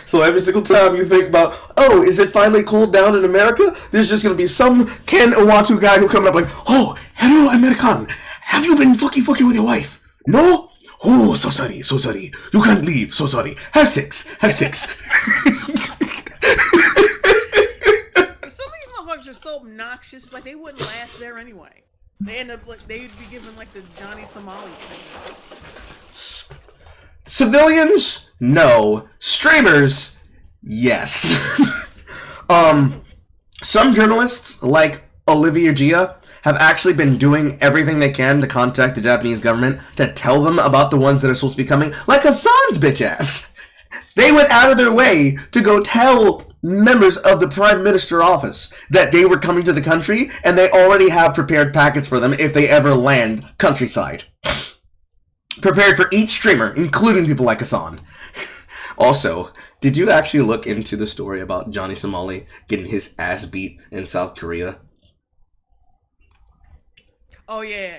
So every single time you think about, oh, is it finally cooled down in America? There's just going to be some Ken Owatu guy who coming up like, oh, hello, American. Have you been fucking with your wife? No? Oh, so sorry. You can't leave, so sorry. Have sex. Are so obnoxious, like they wouldn't last there anyway. They end up like they'd be given like the Johnny Somali thing. Civilians, no. Streamers, yes. Some journalists, like Olivia Gia, have actually been doing everything they can to contact the Japanese government to tell them about the ones that are supposed to be coming, like Hassan's bitch ass. They went out of their way to go tell members of the Prime Minister office that they were coming to the country, and they already have prepared packets for them if they ever land countryside. Prepared for each streamer, including people like Hassan. Also, did you actually look into the story about Johnny Somali getting his ass beat in South Korea? Oh yeah.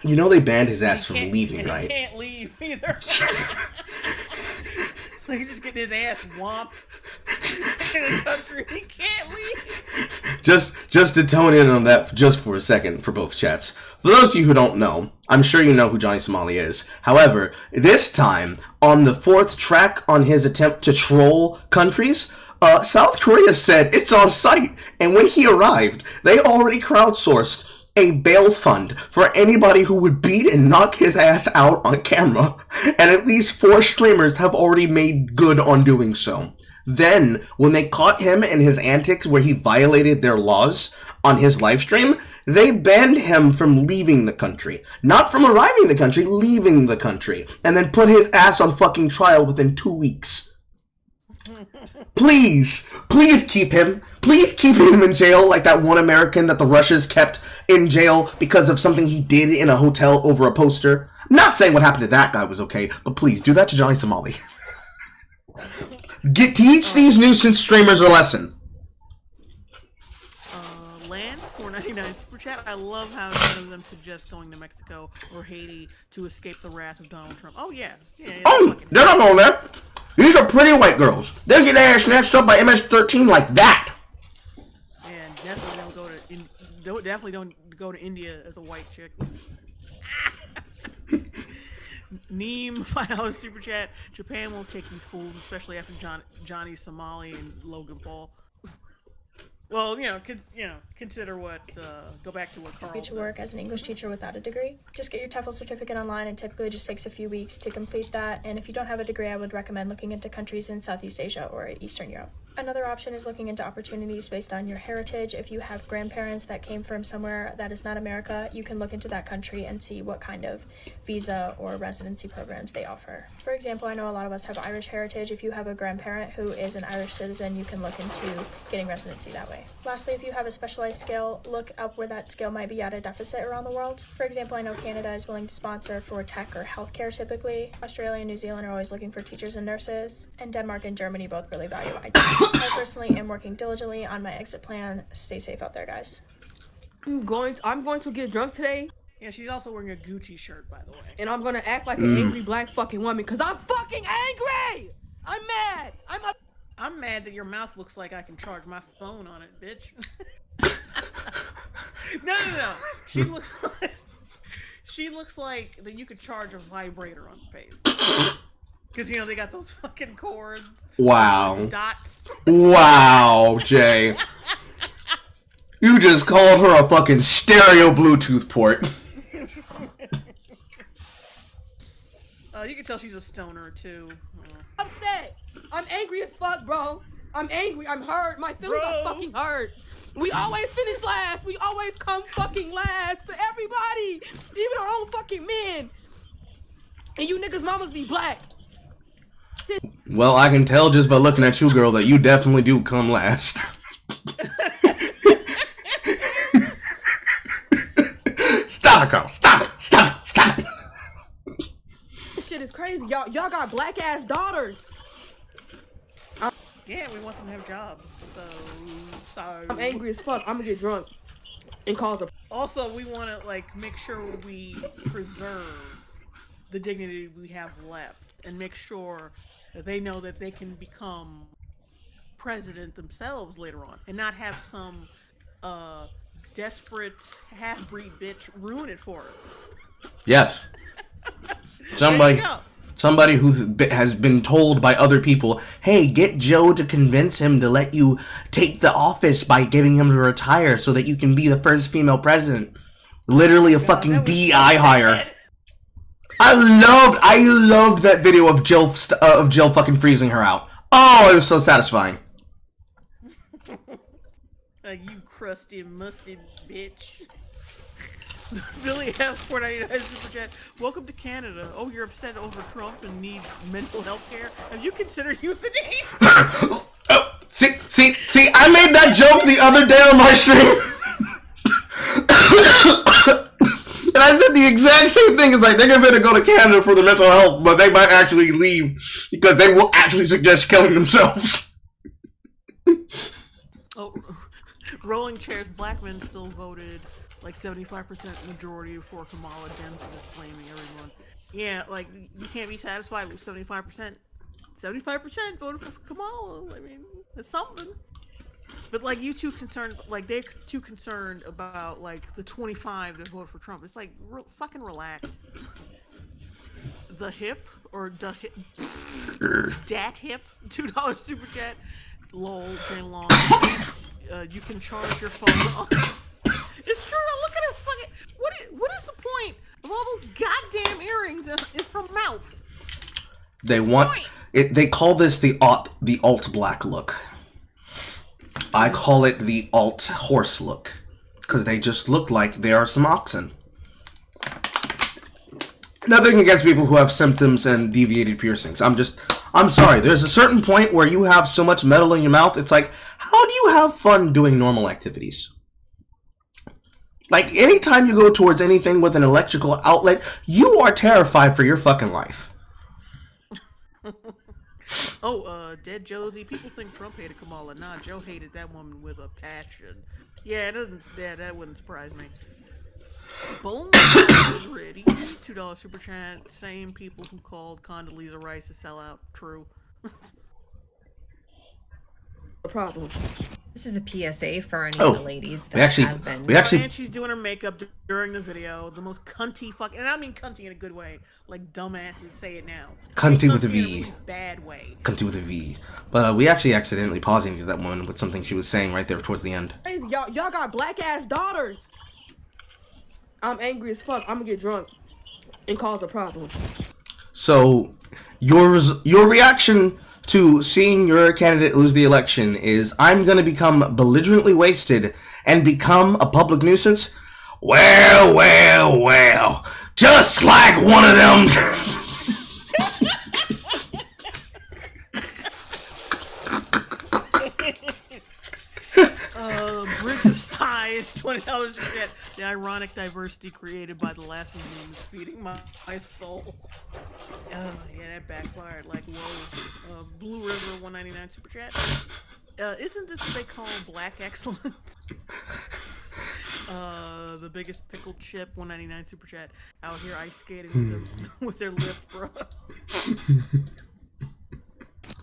You know they banned his ass He from can't- leaving, and right? He can't leave either. He's just getting his ass whomped in the country. He can't leave. Just to tone in on that just for a second for both chats. For those of you who don't know, I'm sure you know who Johnny Somali is. However, this time, on the 4th track on his attempt to troll countries, South Korea said it's on site. And when he arrived, they already crowdsourced a bail fund for anybody who would beat and knock his ass out on camera. And at least 4 streamers have already made good on doing so. Then, when they caught him in his antics where he violated their laws on his livestream, they banned him from leaving the country. Not from arriving in the country, leaving the country. And then put his ass on fucking trial within 2 weeks. Please keep him. Please keep him in jail like that one American that the Russians kept in jail because of something he did in a hotel over a poster. I'm not saying what happened to that guy was okay, but please do that to Johnny Somali. Teach these nuisance streamers a lesson. Lance, $4.99 super chat. I love how none of them suggest going to Mexico or Haiti to escape the wrath of Donald Trump. Oh yeah. Oh, they're not going there. These are pretty white girls. They'll get their ass snatched up by MS-13 like that. And definitely don't go to India as a white chick. Neem, $5 super chat. Japan won't take these fools, especially after Johnny Somali and Logan Paul. Well, consider what. Go back to what Carl To said. work as an English teacher without a degree. Just get your TEFL certificate online. It typically just takes a few weeks to complete that. And if you don't have a degree, I would recommend looking into countries in Southeast Asia or Eastern Europe. Another option is looking into opportunities based on your heritage. If you have grandparents that came from somewhere that is not America, you can look into that country and see what kind of visa or residency programs they offer. For example, I know a lot of us have Irish heritage. If you have a grandparent who is an Irish citizen, you can look into getting residency that way. Lastly, if you have a specialized skill, look up where that skill might be at a deficit around the world. For example, I know Canada is willing to sponsor for tech or healthcare typically. Australia and New Zealand are always looking for teachers and nurses. And Denmark and Germany both really value IT. I personally am working diligently on my exit plan. Stay safe out there, guys. I'm going to get drunk today. Yeah, she's also wearing a Gucci shirt, by the way. And I'm gonna act like an angry black fucking woman, because I'm fucking angry! I'm mad! I'm mad that your mouth looks like I can charge my phone on it, bitch. No. She looks like that you could charge a vibrator on her face. Because, they got those fucking cords. Wow. Dots. Wow, Jay. You just called her a fucking stereo Bluetooth port. You can tell she's a stoner, too. Upset! I'm angry as fuck, bro. I'm angry. I'm hurt. My feelings are fucking hurt. We always finish last. We always come fucking last to everybody. Even our own fucking men. And you niggas mamas be black. Well, I can tell just by looking at you, girl, that you definitely do come last. Stop it, Carl. Stop it. Stop it. Stop it. This shit is crazy. Y'all got black ass daughters. Yeah, we want them to have jobs. So. I'm angry as fuck. I'm gonna get drunk and cause a. Also, we want to make sure we preserve the dignity we have left, and make sure that they know that they can become president themselves later on, and not have some desperate half-breed bitch ruin it for us. Yes. Somebody who has been told by other people, hey, get Joe to convince him to let you take the office by getting him to retire so that you can be the first female president. Literally a fucking DI hire. I loved that video of Jill fucking freezing her out. Oh, it was so satisfying. You crusty, musty bitch. Billy F. 499 Super Chat. Welcome to Canada. Oh, you're upset over Trump and need mental health care? Have you considered euthanasia? See, I made that joke the other day on my stream. And I said the exact same thing. It's like, they're going to go to Canada for their mental health, but they might actually leave because they will actually suggest killing themselves. Oh, rolling chairs. Black men still voted like 75% majority for Kamala. Dems are just blaming everyone. Yeah, like, you can't be satisfied with 75%. 75% voted for Kamala. I mean, that's something. But like, you too concerned, like they're too concerned about like the 25 that voted for Trump. It's like, fucking relax. The hip or the hip, dat hip, $2 super chat. Lol, Jane Long. You can charge your phone. It's true. Look at her fucking. What is the point of all those goddamn earrings in her mouth? They want it. They call this the alt black look. I call it the alt horse look because they just look like they are some oxen. Nothing against people who have symptoms and deviated piercings. I'm sorry. There's a certain point where you have so much metal in your mouth. It's like, how do you have fun doing normal activities? Like, anytime you go towards anything with an electrical outlet, you are terrified for your fucking life. Dead Josie. People think Trump hated Kamala. Nah, Joe hated that woman with a passion. Yeah, that wouldn't surprise me. Bone is ready. $2 super chat. Same people who called Condoleezza Rice a sellout. True. A problem. This is a PSA for any of the ladies that have been. And she's doing her makeup during the video. The most cunty fucking, and I mean cunty in a good way. Like dumbasses say it now. Cunty with a V. In a really bad way. Cunty with a V. But we actually accidentally paused into that one with something she was saying right there towards the end. Y'all got black ass daughters. I'm angry as fuck. I'm gonna get drunk and cause a problem. So, your reaction to seeing your candidate lose the election is, I'm going to become belligerently wasted and become a public nuisance? Well, just like one of them. Bridge of Sighs, $20 to get. The ironic diversity created by the last one is feeding my soul. Oh, yeah, that backfired. Like, whoa. Blue River, $1.99 super chat. Isn't this what they call black excellence? The biggest pickle chip, $1.99 super chat. Out here ice skating with their lip, bro.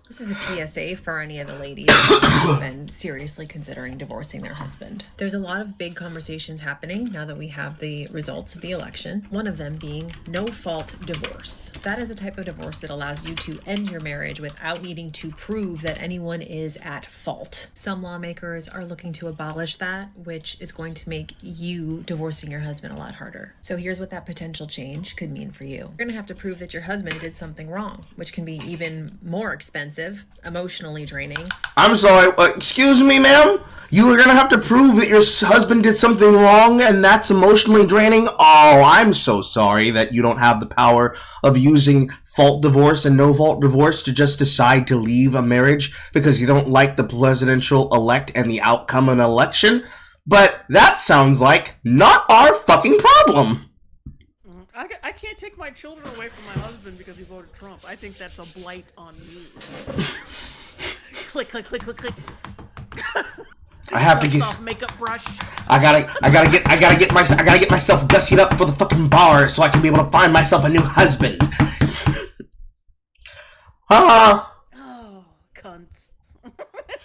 This is a PSA for any of the ladies who have been seriously considering divorcing their husband. There's a lot of big conversations happening now that we have the results of the election. One of them being no-fault divorce. That is a type of divorce that allows you to end your marriage without needing to prove that anyone is at fault. Some lawmakers are looking to abolish that, which is going to make you divorcing your husband a lot harder. So here's what that potential change could mean for you. You're going to have to prove that your husband did something wrong, which can be even more expensive, emotionally draining. I'm sorry, excuse me, ma'am? You are gonna have to prove that your husband did something wrong and that's emotionally draining? Oh, I'm so sorry that you don't have the power of using fault divorce and no fault divorce to just decide to leave a marriage because you don't like the presidential elect and the outcome of an election. But that sounds like not our fucking problem. I can't take my children away from my husband because he voted Trump. I think that's a blight on me. Click, click, click, click, click. I have to get makeup brush. I gotta get myself gussied up for the fucking bar so I can be able to find myself a new husband. Oh, cunts.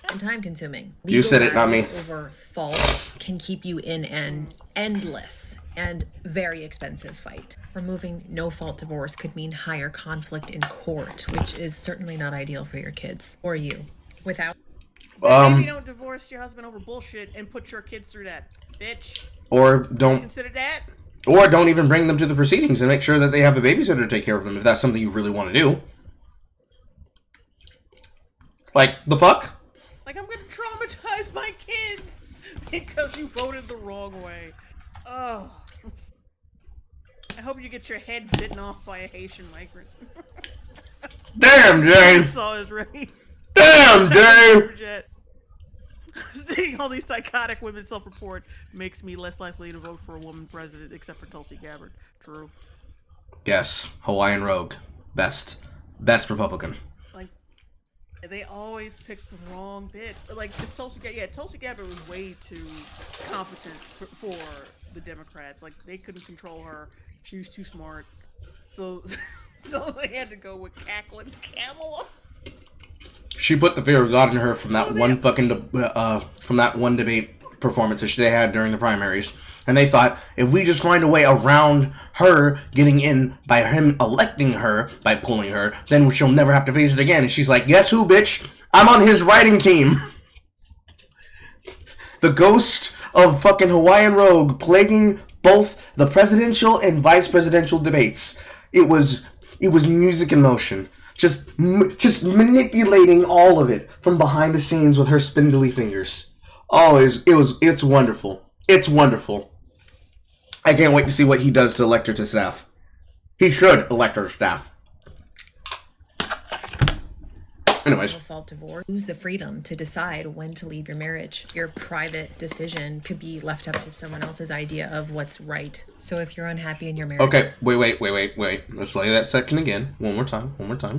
And time consuming. You said it, not me. Over fault can keep you in an endless and very expensive fight. Removing no-fault divorce could mean higher conflict in court, which is certainly not ideal for your kids or you. Without maybe don't divorce your husband over bullshit and put your kids through that, bitch. Or don't consider that. Or don't even bring them to the proceedings and make sure that they have a babysitter to take care of them if that's something you really want to do. Like, the fuck? Like, I'm gonna traumatize my kids because you voted the wrong way. Oh. I hope you get your head bitten off by a Haitian migrant. Damn, Jay. Saw is ready. Damn, Jay. Seeing all these psychotic women self-report makes me less likely to vote for a woman president, except for Tulsi Gabbard. True. Yes, Hawaiian Rogue, best Republican. Like, they always pick the wrong bit. Like this Tulsi Gabbard was way too competent for the Democrats. Like they couldn't control her. She was too smart. So they had to go with cackling Kamala. She put the fear of God in her from that one from that one debate performance that they had during the primaries. And they thought, if we just find a way around her getting in by him electing her, by pulling her, then she'll never have to face it again. And she's like, guess who, bitch? I'm on his writing team. The ghost of fucking Hawaiian Rogue plaguing both the presidential and vice presidential debates. It was music in motion. Just manipulating all of it from behind the scenes with her spindly fingers. Oh, it's wonderful. It's wonderful. I can't wait to see what he does to elect her to staff. He should elect her to staff. Anyways. Fault divorce. Lose the freedom to decide when to leave your marriage. Your private decision could be left up to someone else's idea of what's right. So if you're unhappy in your marriage. Okay, wait. Let's play that section again. One more time.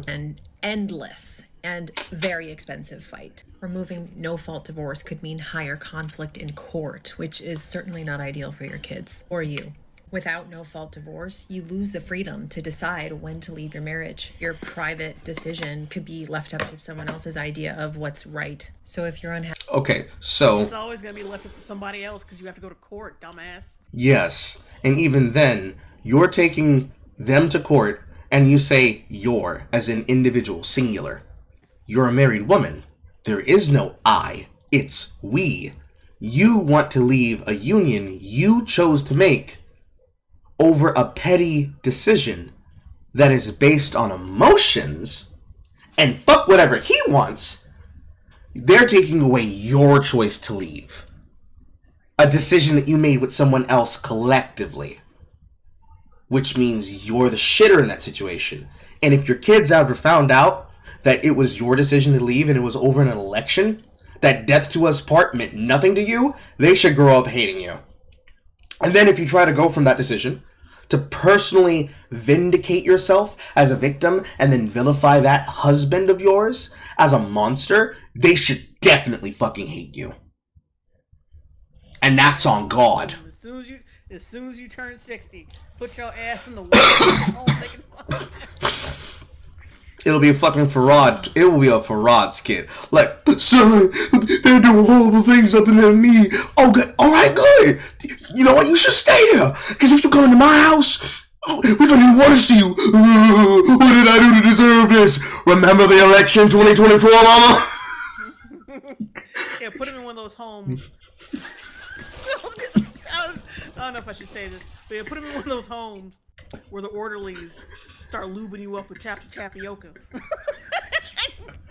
An endless and very expensive fight. Removing no-fault divorce could mean higher conflict in court, which is certainly not ideal for your kids or you. Without no-fault divorce, you lose the freedom to decide when to leave your marriage. Your private decision could be left up to someone else's idea of what's right. So if you're unhappy... Okay, so... It's always going to be left up to somebody else because you have to go to court, dumbass. Yes, and even then, you're taking them to court and you say you're, as an individual, singular. You're a married woman. There is no I, it's we. You want to leave a union you chose to make over a petty decision that is based on emotions, and fuck whatever he wants. They're taking away your choice to leave. A decision that you made with someone else collectively. Which means you're the shitter in that situation. And if your kids ever found out that it was your decision to leave and it was over an election, that death to us part meant nothing to you, they should grow up hating you. And then if you try to go from that decision to personally vindicate yourself as a victim and then vilify that husband of yours as a monster, they should definitely fucking hate you. And that's on God. As soon as you turn 60, put your ass in the wall. It'll be a fucking Farad. It will be a Farad's kid. Like, son, they're doing horrible things up in their knee. Oh, good. All right, good. You know what? You should stay there. Because if you come into my house, we're gonna do worse to you. What did I do to deserve this? Remember the election 2024, mama? Yeah, put him in one of those homes. I don't know if I should say this, but yeah, put him in one of those homes where the orderlies start lubing you up with tapioca.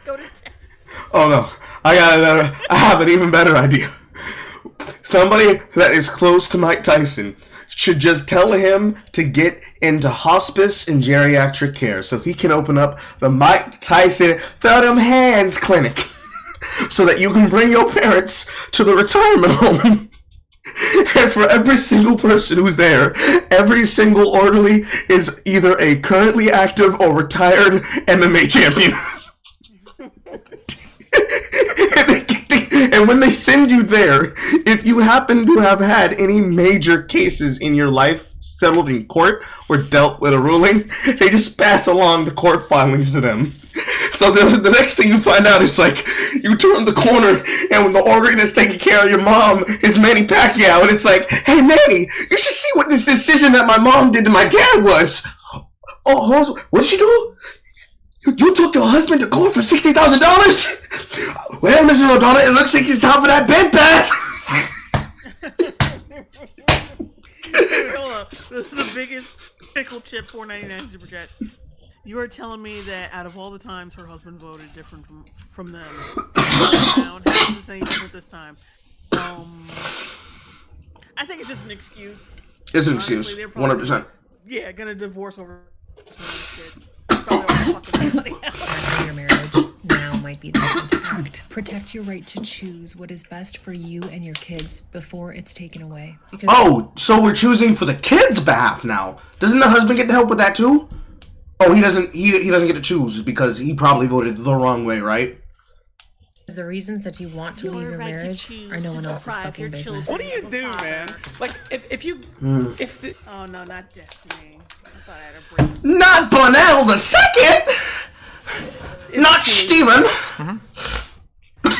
Go to Oh no, I have an even better idea. Somebody that is close to Mike Tyson should just tell him to get into hospice and geriatric care so he can open up the Mike Tyson Throw Them Hands clinic so that you can bring your parents to the retirement home. And for every single person who's there, every single orderly is either a currently active or retired MMA champion. And when they send you there, if you happen to have had any major cases in your life settled in court or dealt with a ruling, they just pass along the court filings to them. So the next thing you find out is like, you turn the corner and when the organ that's taking care of your mom is Manny Pacquiao, and it's like, hey Manny, you should see what this decision that my mom did to my dad was. Oh, what did she do? You took your husband to court for $60,000? Well, Mrs. O'Donnell, it looks like it's time for that bed bath. Hold up. This is the biggest pickle chip $4.99 super chat. You are telling me that out of all the times her husband voted different from them, found the same different this time. I think it's just an excuse. It's an Honestly, excuse. they're probably 100%. Yeah, gonna divorce over some of this shit. Probably all fucking money out. Your marriage now might be the time to act. Protect your right to choose what is best for you and your kids before it's taken away. Because Oh, so we're choosing for the kids' behalf now. Doesn't the husband get to help with that too? Oh, he doesn't. He doesn't get to choose because he probably voted the wrong way, right? the reasons that you want to leave your marriage are no one else's fucking business. What do you do, man? Like, if you, if the... Oh no, not Destiny. I thought I had a break. Not Bonnell the second. Not Steven.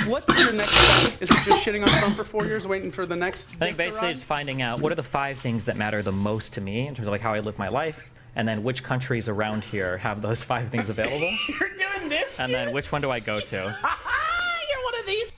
What's your next step? Is it just shitting on Trump for 4 years, waiting for the next? I think basically it's finding out what are the 5 things that matter the most to me in terms of like how I live my life, and then which countries around here have those 5 things available, You're doing this. and then which one do I go to? You're one of these.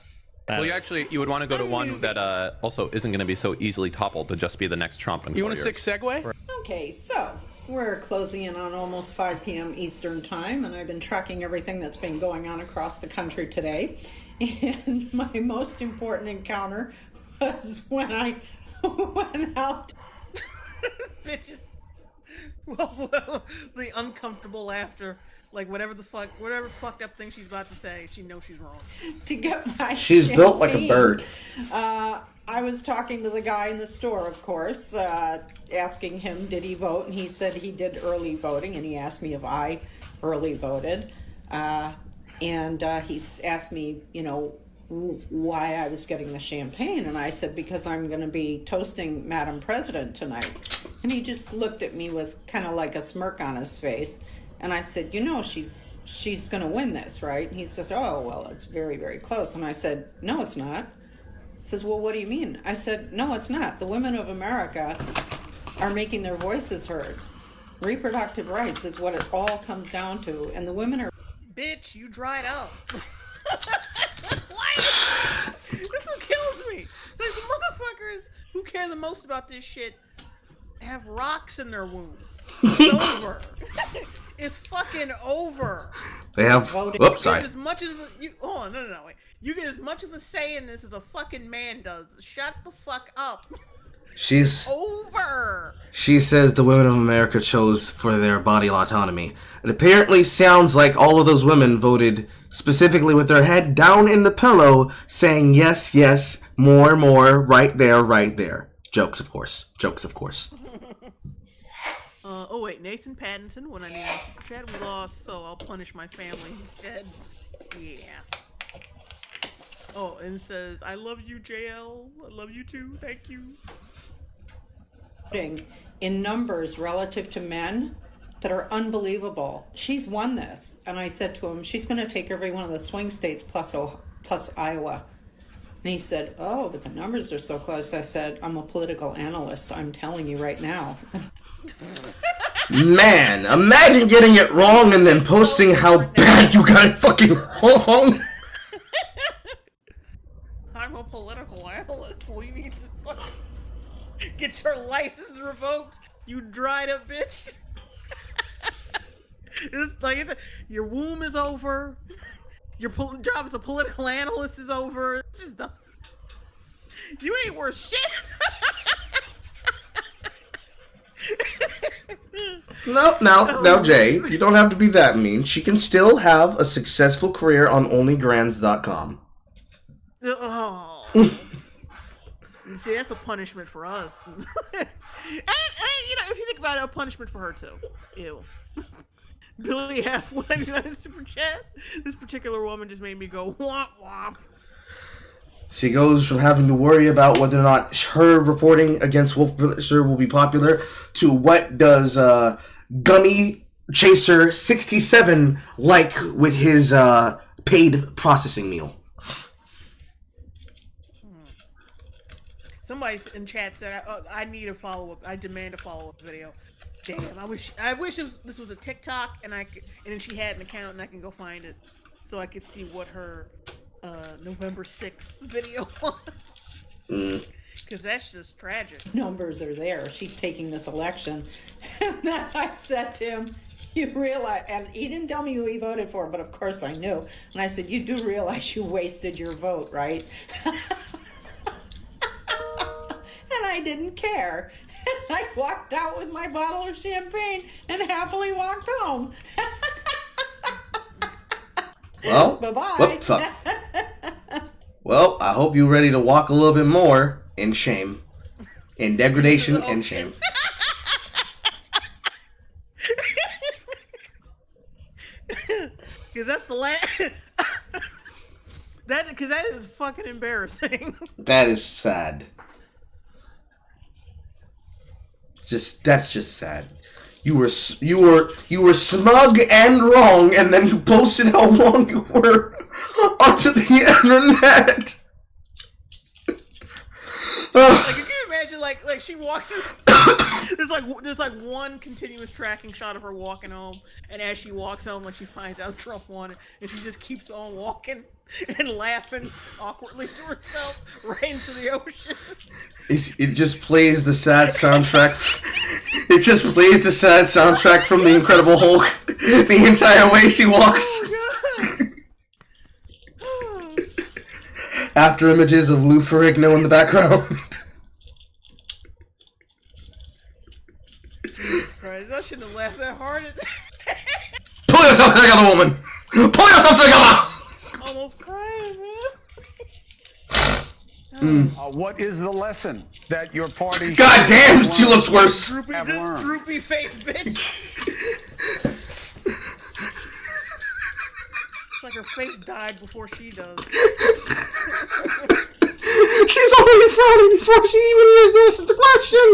Well, you would want to go to one that also isn't going to be so easily toppled to just be the next Trump. You want a 6 segue? Okay, so we're closing in on almost 5 p.m. Eastern time, and I've been tracking everything that's been going on across the country today. And my most important encounter was when I went out. Bitches. Well, the uncomfortable laughter. Like whatever fucked up thing she's about to say, she knows she's wrong. To get my She's built like a bird. I was talking to the guy in the store, of course, asking him did he vote, and he said he did early voting, and he asked me if I early voted, and he asked me, you know, why I was getting the champagne, and I said because I'm going to be toasting Madam President tonight, and he just looked at me with kind of like a smirk on his face. And I said, you know, she's going to win this, right? And he says, oh, well, it's very, very close. And I said, no, it's not. He says, well, what do you mean? I said, no, it's not. The women of America are making their voices heard. Reproductive rights is what it all comes down to. And the women are... Bitch, you dried up. Why? This what kills me. It's like the motherfuckers who care the most about this shit have rocks in their wounds. It's over. It's fucking over. They have. Oops, sorry. As much as you. Oh no, wait. You get as much of a say in this as a fucking man does. Shut the fuck up. She's over. She says the women of America chose for their body autonomy. It apparently sounds like all of those women voted specifically with their head down in the pillow, saying yes, yes, more, right there, right there. Jokes, of course. Jokes, of course. Oh wait, Nathan Pattinson, when I need on Super Chat, we lost, so I'll punish my family instead. Yeah. Oh, and it says, I love you, JL. I love you too. Thank you. In numbers relative to men that are unbelievable. She's won this. And I said to him, she's going to take every one of the swing states plus Iowa. And he said, oh, but the numbers are so close. I said, I'm a political analyst. I'm telling you right now. Man, imagine getting it wrong and then posting how bad you got it fucking wrong. I'm a political analyst. We need to fucking get your license revoked, you dried up bitch. It's like your womb is over. Your job as a political analyst is over. It's just dumb. You ain't worth shit. No, Jay. You don't have to be that mean. She can still have a successful career on onlygrands.com. Oh. See, that's a punishment for us. and, you know, if you think about it, a punishment for her too. Ew. Billy F. 199 super chat. This particular woman just made me go womp womp. She goes from having to worry about whether or not her reporting against Wolf Blitzer will be popular to what does Gummy Chaser 67 like with his paid processing meal. Somebody in chat said, I need a follow-up. I demand a follow-up video. Damn, I wish this was a TikTok and then she had an account and I can go find it so I could see what her November 6th video was. Because that's just tragic. Numbers are there. She's taking this election. And then I said to him, you realize, and he didn't tell me who he voted for, but of course I knew. And I said, you do realize you wasted your vote, right? I didn't care. And I walked out with my bottle of champagne and happily walked home. Well, bye-bye. whoop, fuck. Well, I hope you're ready to walk a little bit more in shame. In degradation and shame. Because that's the last... Because that is fucking embarrassing. That is sad. That's just sad. You were smug and wrong, and then you posted how wrong you were onto the internet. Like, if you imagine, like she walks in, there's like one continuous tracking shot of her walking home, and as she walks home, like she finds out Trump won, and she just keeps on walking and laughing awkwardly to herself right into the ocean. It just plays the sad soundtrack. It just plays the sad soundtrack from The Incredible Hulk the entire way she walks. After images of Lou Ferrigno in the background. Jesus Christ, I shouldn't have laughed that hard at that. Pull yourself together, woman! Pull yourself together! Almost crying, man. What is the lesson that your party... God damn, she looks worse! This droopy face bitch. It's like her face died before she does. She's already frowning before she even hears this is the question!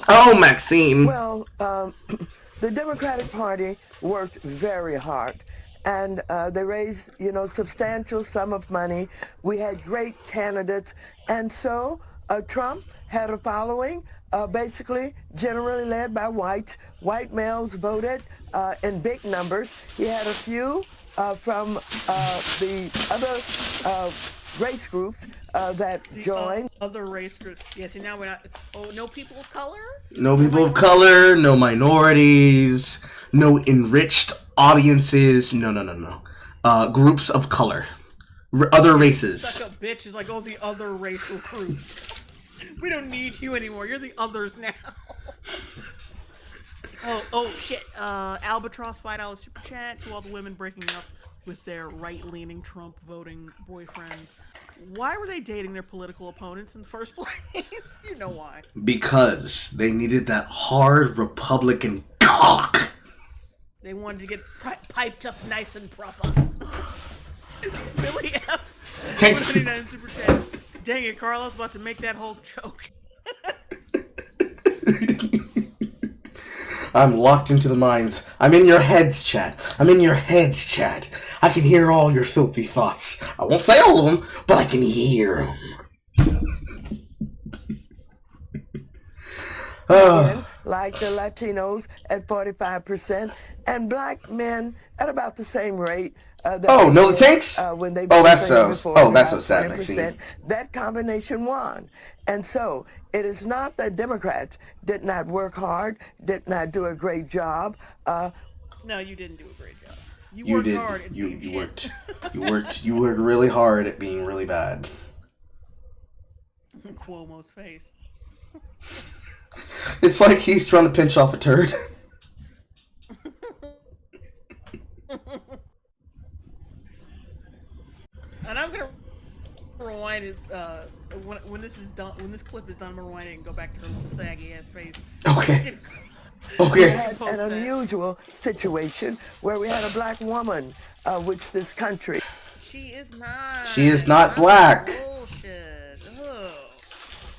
Oh, Maxine. Well, the Democratic Party worked very hard, and they raised, substantial sum of money. We had great candidates, and so Trump had a following, basically generally led by whites. White males voted in big numbers. He had a few from the other race groups that joined. Other race groups. Yeah, see, now we're not... Oh, no people of color? No people of color, no minorities, no enriched audiences. No. Groups of color. Other races. Stuck up bitch is like, oh, the other racial groups. We don't need you anymore. You're the others now. Oh, shit. Albatross $5 super chat to all the women breaking up with their right-leaning Trump voting boyfriends. Why were they dating their political opponents in the first place? You know why. Because they needed that hard Republican cock. They wanted to get piped up nice and proper. Billy F. 199 super chat. Dang it, Carlos, about to make that whole joke. I'm locked into the minds. I'm in your heads, chat. I'm in your heads, chat. I can hear all your filthy thoughts. I won't say all of them, but I can hear them. Like the Latinos at 45%, and black men at about the same rate. No, the tanks? When they that's so sad, Maxine. That combination won. And so, it is not that Democrats did not work hard, did not do a great job. No, you didn't do a great job. You worked did. hard at being You worked really hard at being really bad. Cuomo's face. It's like he's trying to pinch off a turd. And I'm gonna rewind it when this is done. When this clip is done, I'm gonna rewind it and go back to her little saggy ass face. Okay. We had an unusual situation where we had a black woman, which this country. She is not. She is not black. Bullshit. Ugh.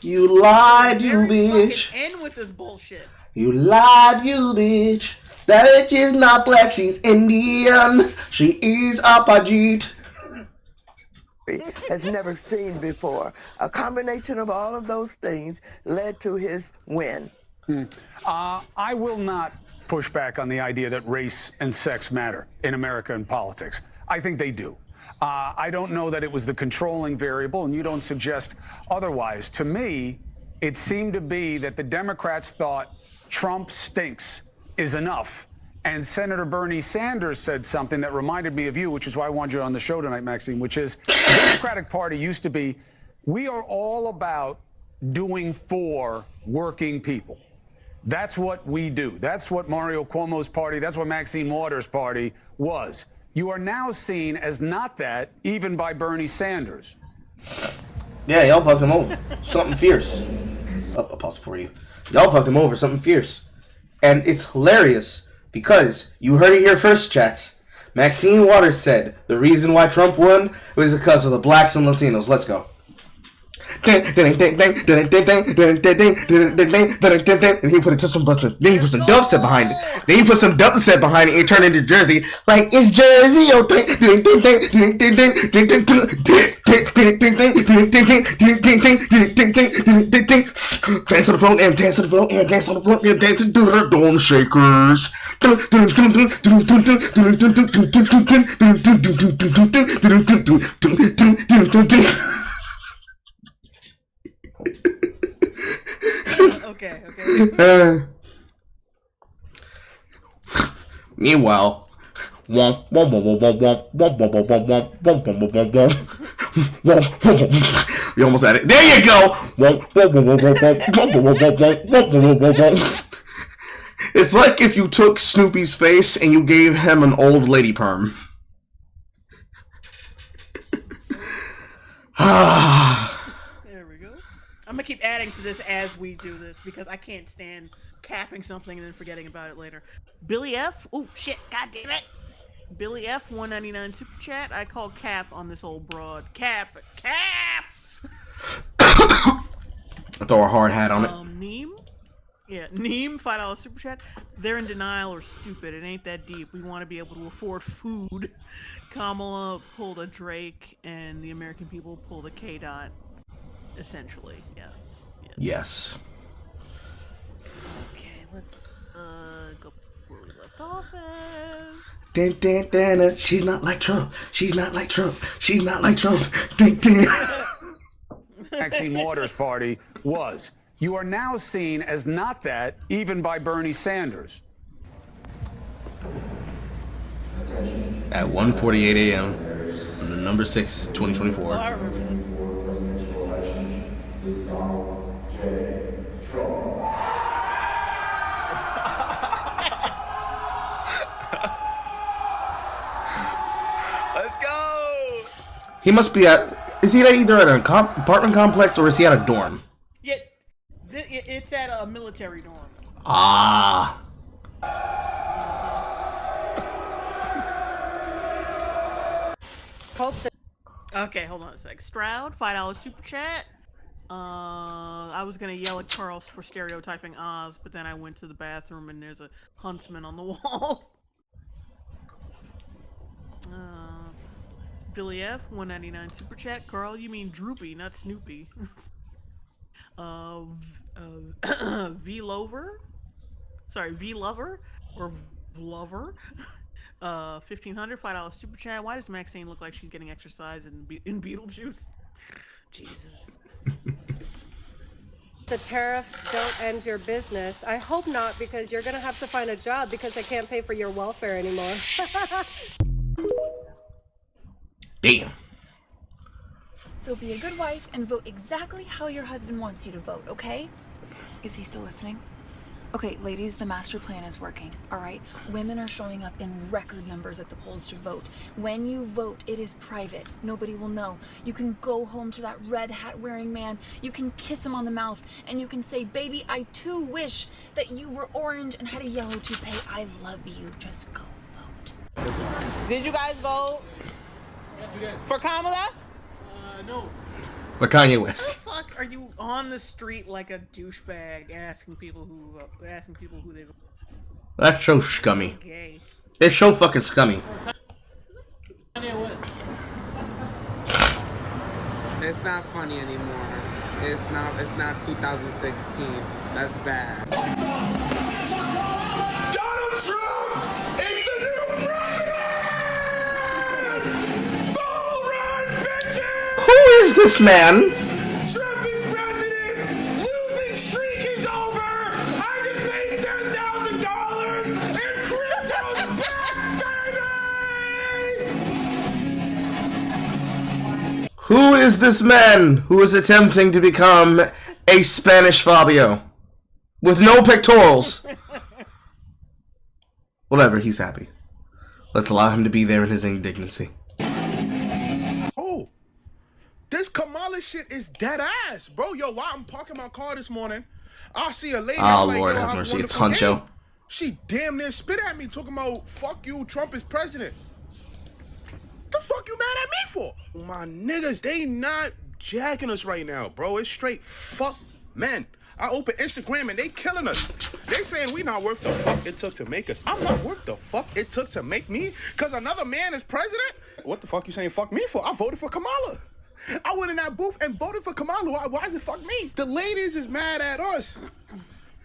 You lied, you bitch. End with this bullshit. You lied, you bitch. That bitch is not black. She's Indian. She is Apajit. Has never seen before. A combination of all of those things led to his win. I will not push back on the idea that race and sex matter in American politics. I think they do. I don't know that it was the controlling variable, and you don't suggest otherwise. To me, it seemed to be that the Democrats thought Trump stinks is enough, And Senator Bernie Sanders said something that reminded me of you, which is why I wanted you on the show tonight, Maxine, which is the Democratic Party used to be, we are all about doing for working people. That's what we do. That's what Mario Cuomo's party, that's what Maxine Waters' party was. You are now seen as not that, even by Bernie Sanders. Yeah, y'all fucked him over. Something fierce. I'll pause it for you. Y'all fucked him over. Something fierce. And it's hilarious because you heard it here first, chats. Maxine Waters said the reason why Trump won was because of the blacks and Latinos. Let's go. And he put it to some then he put some dubstep behind it. Then he put some dubstep behind it and turned it into Jersey. Like it's Jersey, yo. Dance on the floor and dance on the floor and dance on the floor and dance to the dawn shakers. Okay. Meanwhile, you almost had it. There you go. It's like if you took Snoopy's face and you gave him an old lady perm. There we go. I'm gonna keep adding to this as we do this because I can't stand capping something and then forgetting about it later. Billy F. Oh shit! God damn it! Billy F. 199 super chat. I call cap on this old broad. Cap. I throw a hard hat on it. Neem. Yeah, Neem, $5 super chat. They're in denial or stupid. It ain't that deep. We want to be able to afford food. Kamala pulled a Drake, and the American people pulled a K. Dot. Essentially, yes. Okay, let's go where we left off at. She's not like Trump. She's not like Trump. She's not like Trump. Maxine Waters' party was. You are now seen as not that, even by Bernie Sanders. At 1:48 a.m. on November 6, 2024. Oh, I remember this. Is Donald J. Trump. Let's go. He must be at. Is he either at an apartment complex or is he at a dorm? Yeah, it's at a military dorm. Ah. Okay, hold on a sec. Stroud, $5 super chat. I was gonna yell at Carlos for stereotyping Oz, but then I went to the bathroom and there's a huntsman on the wall. Billy F, 199 super chat. Carl, you mean Droopy, not Snoopy. V Lover, or Vlover. 1500, $5 super chat. Why does Maxine look like she's getting exercise in Beetlejuice? Jesus. The tariffs don't end your business. I hope not, because you're gonna have to find a job because I can't pay for your welfare anymore. Damn. So be a good wife and vote exactly how your husband wants you to vote, okay? Is he still listening? Okay, ladies, the master plan is working, all right? Women are showing up in record numbers at the polls to vote. When you vote, it is private. Nobody will know. You can go home to that red hat wearing man. You can kiss him on the mouth, and you can say, baby, I too wish that you were orange and had a yellow toupee. I love you. Just go vote. Did you guys vote? Yes, we did. For Kamala? No. But Kanye West. What the fuck are you on the street like a douchebag asking people who they vote? That's so scummy. Gay. It's so fucking scummy. Kanye West. It's not funny anymore. It's not 2016. That's bad. Donald Trump is the new president! Bull run, bitches! Who is this man? Trump is president! Losing streak is over! I just made $10,000 in crypto! Who is this man who is attempting to become a Spanish Fabio with no pectorals? Whatever, he's happy. Let's allow him to be there in his indignancy. Oh, this Kamala shit is dead ass, bro. Yo, while I'm parking my car this morning, I see a lady. Oh, like, Lord yo, have mercy. It's Huncho. Hey. She damn near spit at me talking about, fuck you, Trump is president. The fuck you mad at me for? My niggas, they not jacking us right now, bro. It's straight fuck men. I open Instagram and they killing us. They saying we not worth the fuck it took to make us. I'm not worth the fuck it took to make me because another man is president? What the fuck you saying fuck me for? I voted for Kamala. I went in that booth and voted for Kamala. Why is it fuck me? The ladies is mad at us.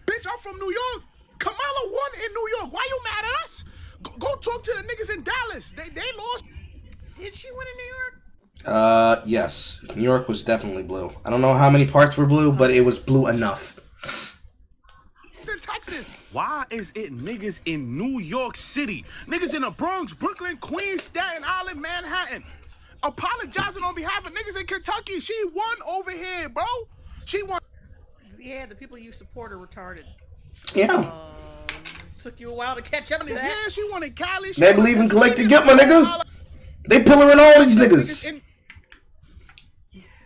Bitch, I'm from New York. Kamala won in New York. Why you mad at us? Go talk to the niggas in Dallas. They lost. Did she win in New York? Yes. New York was definitely blue. I don't know how many parts were blue, but it was blue enough. In Texas. Why is it niggas in New York City? Niggas in the Bronx, Brooklyn, Queens, Staten Island, Manhattan. Apologizing on behalf of niggas in Kentucky. She won over here, bro. She won. Yeah, the people you support are retarded. Yeah. Took you a while to catch up to that. Yeah, she won in Cali. They believe in collective guilt, my nigga. They pillaring all these niggas.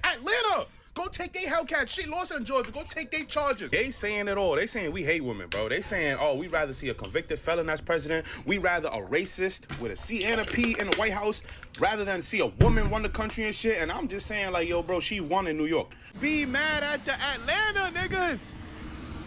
Atlanta. Go take their Hellcats. She lost in Georgia. Go take their charges. They saying it all. They saying we hate women, bro. They saying, oh, we'd rather see a convicted felon as president. We'd rather a racist with a C and a P in the White House rather than see a woman run the country and shit. And I'm just saying, like, yo, bro, she won in New York. Be mad at the Atlanta niggas.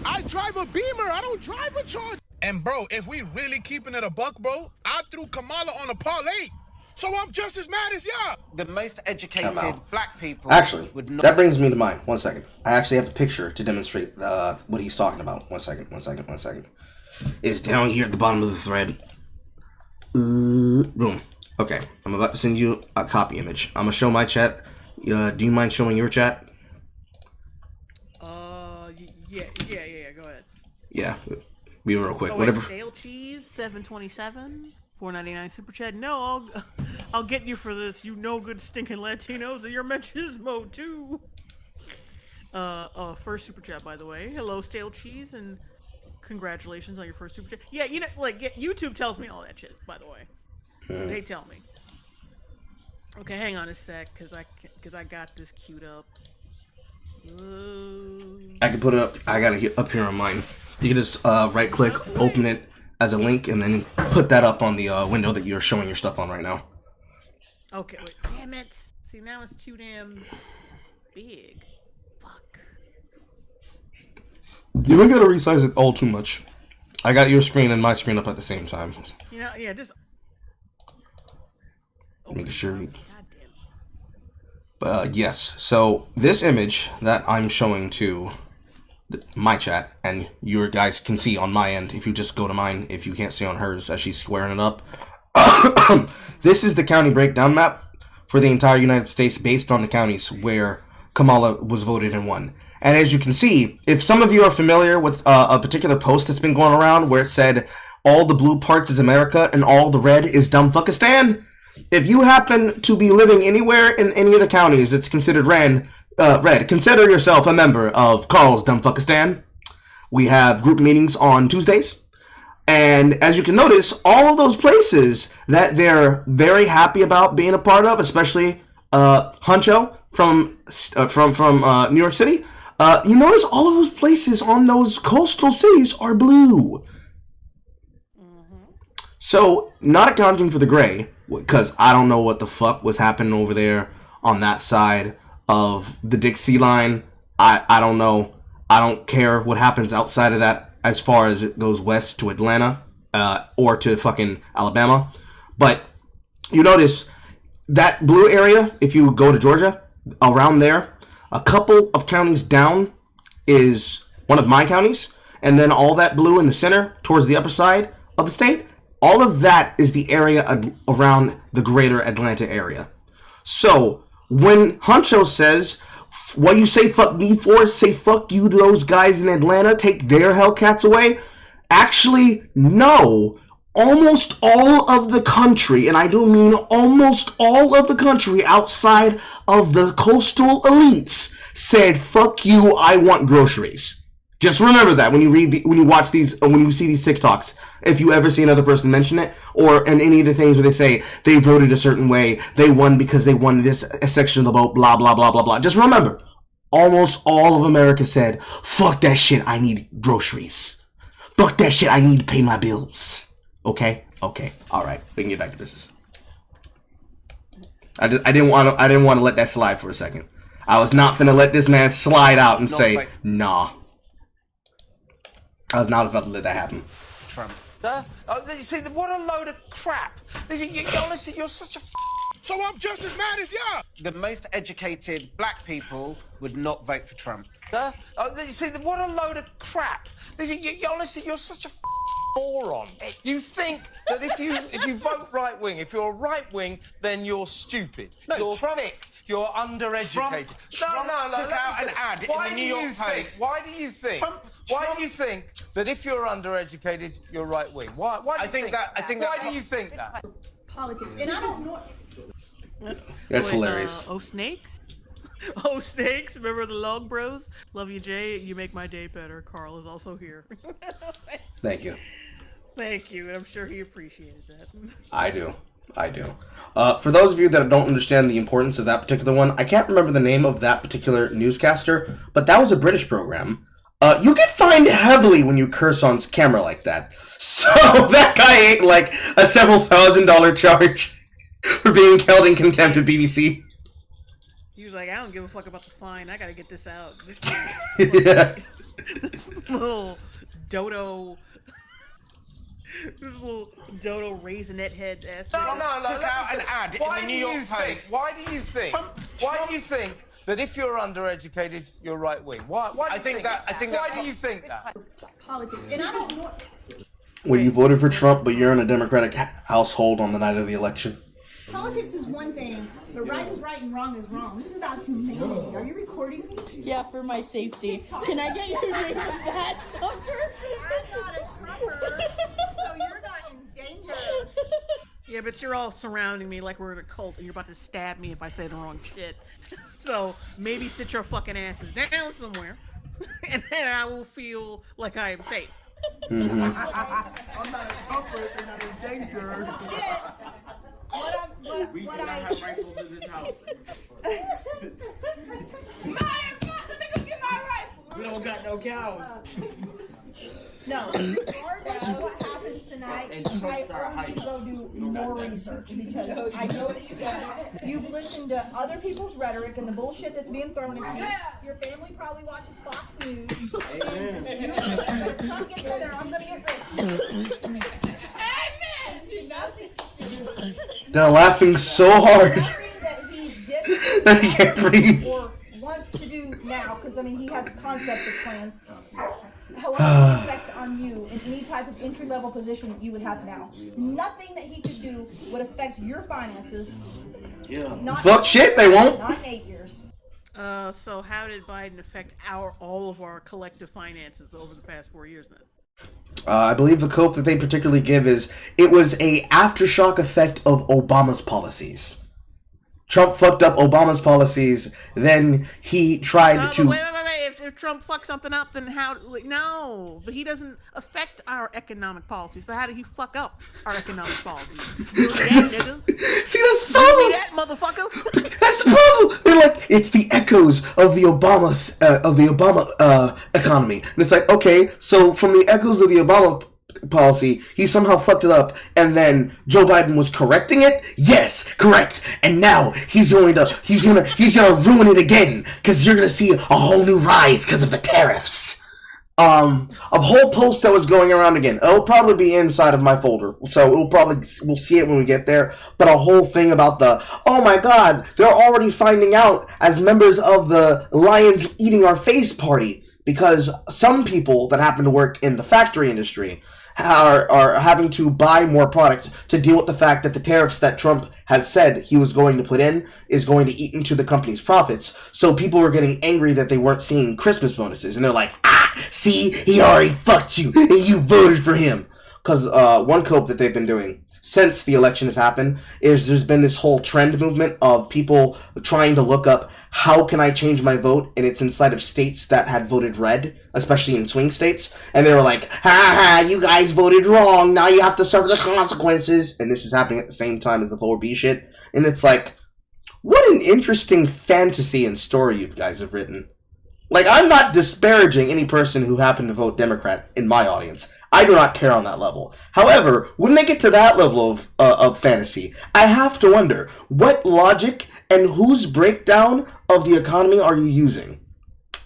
I drive a Beamer. I don't drive a Charger. And, bro, if we really keeping it a buck, bro, I threw Kamala on a parlay. So I'm just as mad as y'all. The most educated black people. Actually, would not. that brings me to mind. 1 second. I actually have a picture to demonstrate what he's talking about. 1 second. It's down here at the bottom of the thread. Boom. Okay, I'm about to send you a copy image. I'm gonna show my chat. Do you mind showing your chat? Yeah. Go ahead. Yeah, be real quick. Oh, Whatever. Stale cheese 727. $4.99 super chat. No, I'll get you for this. You no good stinking Latinos, and you're machismo too. First super chat, by the way. Hello, stale cheese, and congratulations on your first super chat. Yeah, you know, like YouTube tells me all that shit. By the way, they tell me. Okay, hang on a sec, cause I got this queued up. I can put it up. I got it up here on mine. You can just right click, open it as a link, and then put that up on the window that you're showing your stuff on right now. Okay, wait. Damn it. See, now it's too damn big. Fuck. You don't gotta resize it all too much. I got your screen and my screen up at the same time. You know, yeah, just... Make sure. Yes. So this image that I'm showing to my chat, and you guys can see on my end if you just go to mine, if you can't see on hers as she's squaring it up. This is the county breakdown map for the entire United States based on the counties where Kamala was voted and won. And as you can see, if some of you are familiar with a particular post that's been going around where it said all the blue parts is America and all the red is Dumbfuckistan, if you happen to be living anywhere in any of the counties that's considered red, consider yourself a member of Carl's Dumbfuckistan. We have group meetings on Tuesdays. And as you can notice, all of those places that they're very happy about being a part of, especially Huncho from New York City, you notice all of those places on those coastal cities are blue. So, not accounting for the gray, because I don't know what the fuck was happening over there on that side of the Dixie line. I don't know. I don't care what happens outside of that as far as it goes west to Atlanta or to fucking Alabama. But you notice that blue area, if you go to Georgia, around there, a couple of counties down is one of my counties. And then all that blue in the center towards the upper side of the state, all of that is the area around the greater Atlanta area. So when Huncho says, what you say fuck me for, say fuck you to those guys in Atlanta, take their Hellcats away. Actually, no. almost all of the country, and I do mean almost all of the country outside of the coastal elites, said, fuck you, I want groceries. Just remember that when you when you watch these, when you see these TikToks, if you ever see another person mention it, or in any of the things where they say they voted a certain way, they won because they won this section of the vote, blah, blah, blah, blah, blah. Just remember, almost all of America said, fuck that shit, I need groceries. Fuck that shit, I need to pay my bills. Okay, all right. We can get back to business. I didn't want to let that slide for a second. I was not finna let this man slide out and say nah. I was not about to let that happen. Trump. You see, what a load of crap. Honestly, you're such a. So I'm just as mad as y'all. The most educated black people would not vote for Trump. You see, what a load of crap. Honestly, you're such a moron. You think that if you vote right wing, if you're right wing, then you're stupid. No, you're thick. You're undereducated. Trump took out an ad in the New York Post. Why do you think that if you're undereducated, you're right wing? Why do you think that? Why do you think that? Politics, and I don't know. That's hilarious. Oh, snakes? Oh, snakes. Remember the Long Bros? Love you, Jay. You make my day better. Carl is also here. Thank you. Thank you. And I'm sure he appreciated that. I do. For those of you that don't understand the importance of that particular one, I can't remember the name of that particular newscaster, but that was a British program. You get fined heavily when you curse on camera like that. So that guy ate like a several $1,000 charge for being held in contempt of BBC. He was like, I don't give a fuck about the fine. I gotta get this out. This, Yeah. this little dodo... This little dodo raisinette head ass. Took out an ad in the New York Post. Why do you think that if you're undereducated, you're right wing? Why do you think that? Why do you think that? Politics, and I don't know. When you voted for Trump, but you're in a Democratic household on the night of the election. Politics is one thing, but right is right and wrong is wrong. This is about humanity. Are you recording me? Yeah, for my safety. Can I get your name and badge number? I'm not a Trumper, so you're not in danger. Yeah, but you're all surrounding me like we're in a cult and you're about to stab me if I say the wrong shit. So maybe sit your fucking asses down somewhere and then I will feel like I am safe. Mm-hmm. I'm not a Trumper, you're not in danger. Shit. We cannot have rifles in this house. We don't got no cows. No, regardless of what happens tonight, I urge you to go do more research because I know that you can. You've listened to other people's rhetoric and the bullshit that's being thrown at you. Your family probably watches Fox News. Amen. If Trump gets in there, I'm gonna get rich. Amen. They're laughing so hard That he's that he can't breathe. or wants to do now, because I mean he has concepts of plans. However, it affects on you in any type of entry-level position that you would have now. Nothing that he could do would affect your finances. Yeah. Not Fuck shit, they won't. Not in 8 years. So how did Biden affect all of our collective finances over the past 4 years then? I believe the quote that they particularly give is, it was a aftershock effect of Obama's policies. Trump fucked up Obama's policies, then he tried to... Wait. If Trump fucks something up, then how... No, but he doesn't affect our economic policies. So how did he fuck up our economic policies? See, that's the problem. See that, motherfucker? That's the problem. They're like, it's the echoes of the Obama economy, and it's like, okay, so from the echoes of the Obama policy, he somehow fucked it up, and then Joe Biden was correcting it. Yes, correct. And now he's gonna ruin it again because you're gonna see a whole new rise because of the tariffs. A whole post that was going around again. It'll probably be inside of my folder, so we'll see it when we get there. But a whole thing about oh my God, they're already finding out as members of the Lions Eating Our Face party, because some people that happen to work in the factory industry are having to buy more product to deal with the fact that the tariffs that Trump has said he was going to put in is going to eat into the company's profits. So people were getting angry that they weren't seeing Christmas bonuses, and they're like, see, he already fucked you, and you voted for him. because one cope that they've been doing since the election has happened is there's been this whole trend movement of people trying to look up how can I change my vote, and it's inside of states that had voted red, especially in swing states, and they were like, ha ha, you guys voted wrong, now you have to suffer the consequences, and this is happening at the same time as the 4B shit, and it's like, what an interesting fantasy and story you guys have written. Like, I'm not disparaging any person who happened to vote Democrat in my audience. I do not care on that level. However, when they get to that level of fantasy, I have to wonder, what logic and whose breakdown of the economy are you using?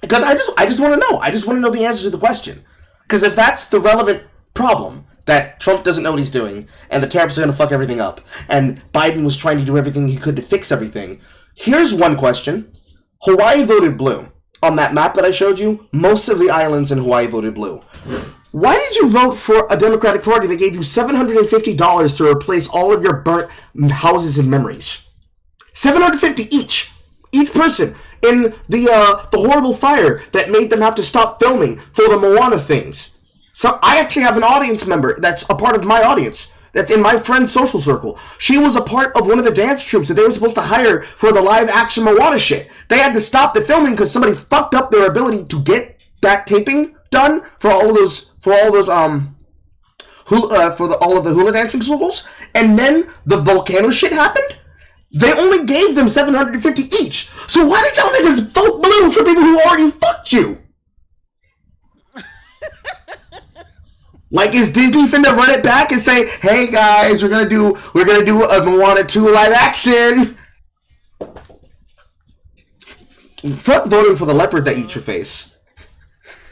Because I just want to know. I just want to know the answer to the question. Because if that's the relevant problem, that Trump doesn't know what he's doing, and the tariffs are going to fuck everything up, and Biden was trying to do everything he could to fix everything, here's one question. Hawaii voted blue. On that map that I showed you, most of the islands in Hawaii voted blue. Why did you vote for a Democratic Party that gave you $750 to replace all of your burnt houses and memories? $750 each. Each person in the horrible fire that made them have to stop filming for the Moana things. So I actually have an audience member that's a part of my audience. That's in my friend's social circle. She was a part of one of the dance troupes that they were supposed to hire for the live action Moana shit. They had to stop the filming because somebody fucked up their ability to get that taping done for all of those all of the hula dancing circles. And then the volcano shit happened. They only gave them $750 each. So why did y'all niggas vote blue for people who already fucked you? Like, is Disney finna run it back and say, "Hey guys, we're gonna do a Moana 2 live action"? Fuck voting for the leopard that eats your face.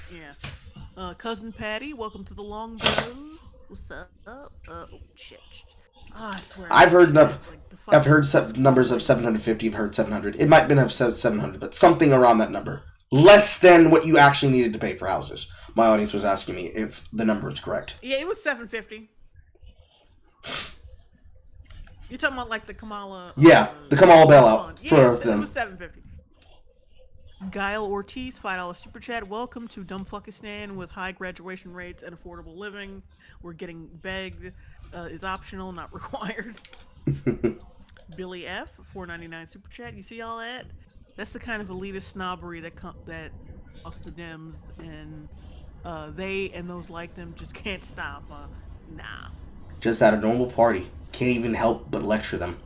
Yeah. Cousin Patty, welcome to the Long Bros. What's up? Oh shit. Oh, I swear. I've heard numbers of 750. I've heard 700. It might have been 700, but something around that number. Less than what you actually needed to pay for houses. My audience was asking me if the number is correct. Yeah, it was $750. You're talking about like the Kamala. Yeah, the Kamala bailout for them. It was $750. Guile Ortiz, $5 super chat. Welcome to Dumbfuckistan with high graduation rates and affordable living. We're getting begged. Is optional, not required. Billy F, $4.99 super chat. You see all that? That's the kind of elitist snobbery that us the Dems, and they and those like them just can't stop. Nah. Just at a normal party. Can't even help but lecture them.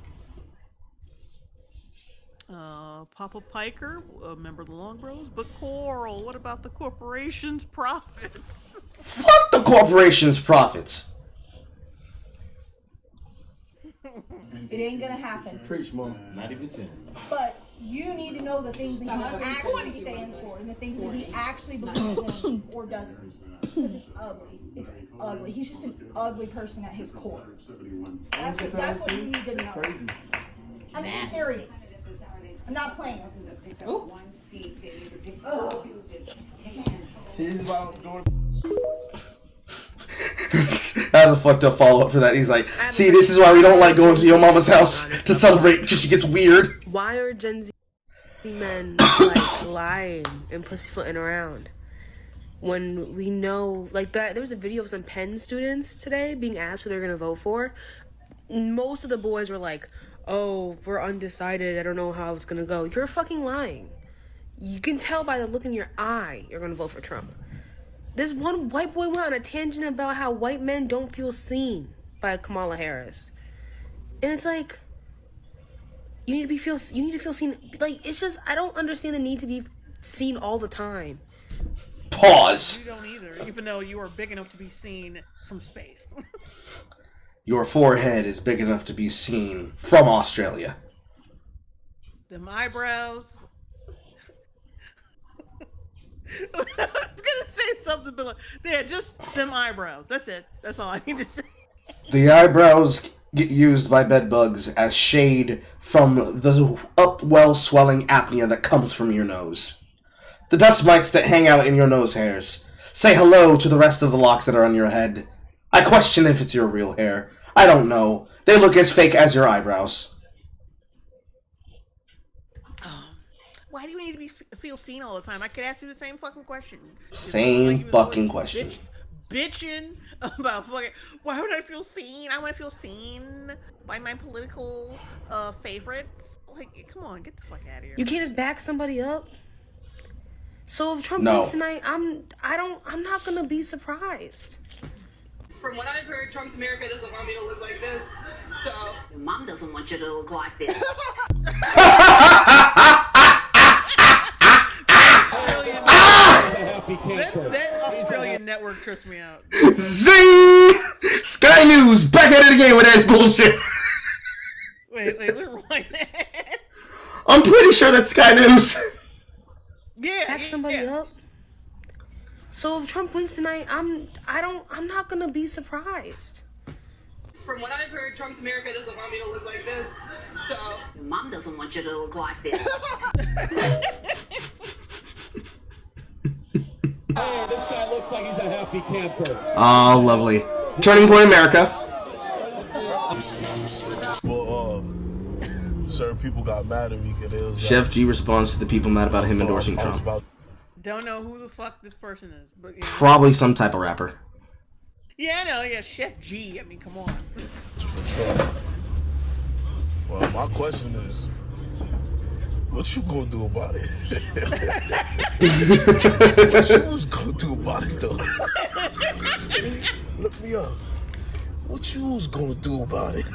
Papa Piker, a member of the Long Bros. But Coral, what about the corporation's profits? Fuck the corporation's profits. It ain't gonna happen. Preach, Mom. Not even 10. But you need to know the things that he actually stands for and the things that he actually believes in or doesn't. Because it's ugly. It's ugly. He's just an ugly person at his core. That's what you need to know. I'm being serious. I'm not playing. Oh. See, this is why I'm going. That was a fucked up follow up for that. He's like, see, this is why we don't like going to your mama's house to celebrate because she gets weird. Why are Gen Z men like lying and pussyfooting around when we know like that? There was a video of some Penn students today being asked who they're gonna vote for. Most of the boys were like, "Oh, we're undecided. I don't know how it's gonna go." You're fucking lying. You can tell by the look in your eye you're gonna vote for Trump. This one white boy went on a tangent about how white men don't feel seen by Kamala Harris, and it's like you need to feel seen. Like, it's just, I don't understand the need to be seen all the time. Pause. You don't either, even though you are big enough to be seen from space. Your forehead is big enough to be seen from Australia. Them eyebrows. I was gonna say something, but yeah, just them eyebrows. That's it. That's all I need to say. The eyebrows get used by bedbugs as shade from the upwell swelling apnea that comes from your nose. The dust mites that hang out in your nose hairs. Say hello to the rest of the locks that are on your head. I question if it's your real hair. I don't know. They look as fake as your eyebrows. Why do you need to feel seen all the time? I could ask you the same fucking question. Same fucking question. bitching about fucking. Why would I feel seen? I want to feel seen by my political favorites. Like, come on, get the fuck out of here. You can't just back somebody up. So if Trump No. wins tonight, I'm not gonna be surprised. From what I've heard, Trump's America doesn't want me to look like this, so... Your mom doesn't want you to look like this. That Australian network trips me out. Zing! Sky News back at it again with that bullshit. Wait, rewind that. I'm pretty sure that's Sky News. Yeah, back somebody up. So if Trump wins tonight, I'm not gonna be surprised. From what I've heard, Trump's America doesn't want me to look like this, so... Your mom doesn't want you to look like this. Hey, this guy looks like he's a happy camper. Oh, lovely. Turning Point America. Well, certain people got mad at me because it was Chef G responds to the people mad about him endorsing Trump. Don't know who the fuck this person is, but yeah. Probably some type of rapper. Yeah, I know. Yeah, Chef G. I mean, come on. For Trump. Well, my question is, what you gonna do about it? What you was gonna do about it, though? Look me up. What you was gonna do about it?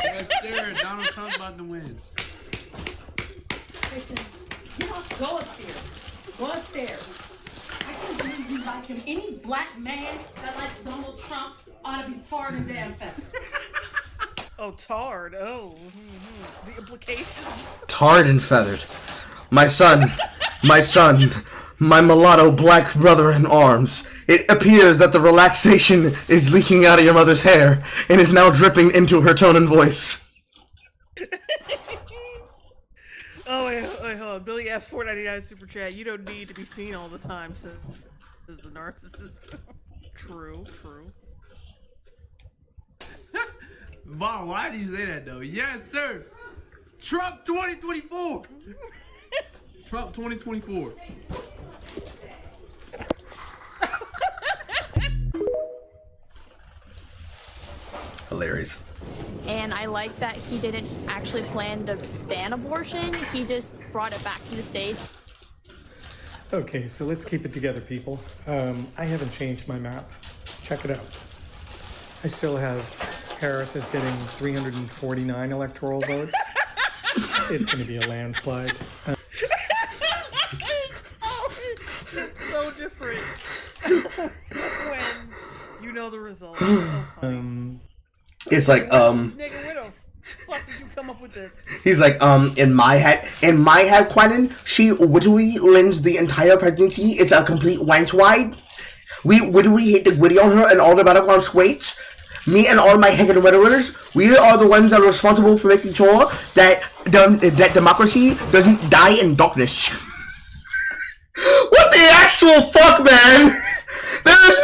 Yes, sir. Donald Trump's about to win. Go upstairs. Go upstairs. I can't believe you like him. Any black man that likes Donald Trump ought to be tarred and damn feathered. Oh, tarred. Oh, the implications. Tarred and feathered. My son, my mulatto black brother in arms. It appears that the relaxation is leaking out of your mother's hair and is now dripping into her tone and voice. Oh, wait, hold on. Billy F. 499 Super Chat. You don't need to be seen all the time, says the narcissist. True. Bob, why do you say that, though? Yes, sir. Trump 2024. Trump 2024. Hilarious. And I like that he didn't actually plan to ban abortion. He just brought it back to the States. Okay, so let's keep it together, people. I haven't changed my map. Check it out. I still have Harris is getting 349 electoral votes. It's going to be a landslide. It's so different when you know the results. So It's like, nigga, where the fuck did you come up with this? He's like, in my head, Quentin, she literally lends the entire presidency. It's a complete wench wide. We literally hit the gritty on her and all the battleground swaits. Me and all my heckin' Redditors, we are the ones that are responsible for making sure that that democracy doesn't die in darkness. What the actual fuck, man? There's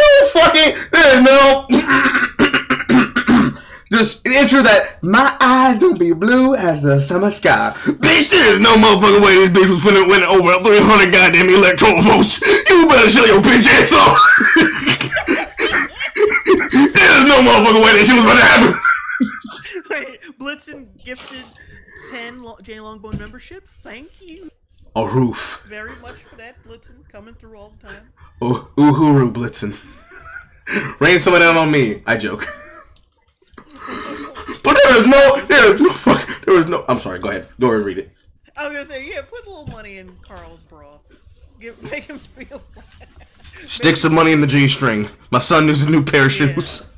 no just ensure that my eyes gonna be blue as the summer sky. Bitch, there's no motherfucking way this bitch was finna win over 300 goddamn electoral votes. You better shut your bitch ass up. There's no motherfucking way that shit was about to happen. Wait, Blitzen gifted 10 Jay Longbone memberships. Thank you A roof. very much for that, Blitzen, coming through all the time. Uhuru Blitzen. Rain some of that on me. I joke. But there was no. I'm sorry. Go ahead and read it. I was gonna say, yeah, put a little money in Carl's bra. Make him feel. Stick some money in the G-string. My son needs a new pair of shoes.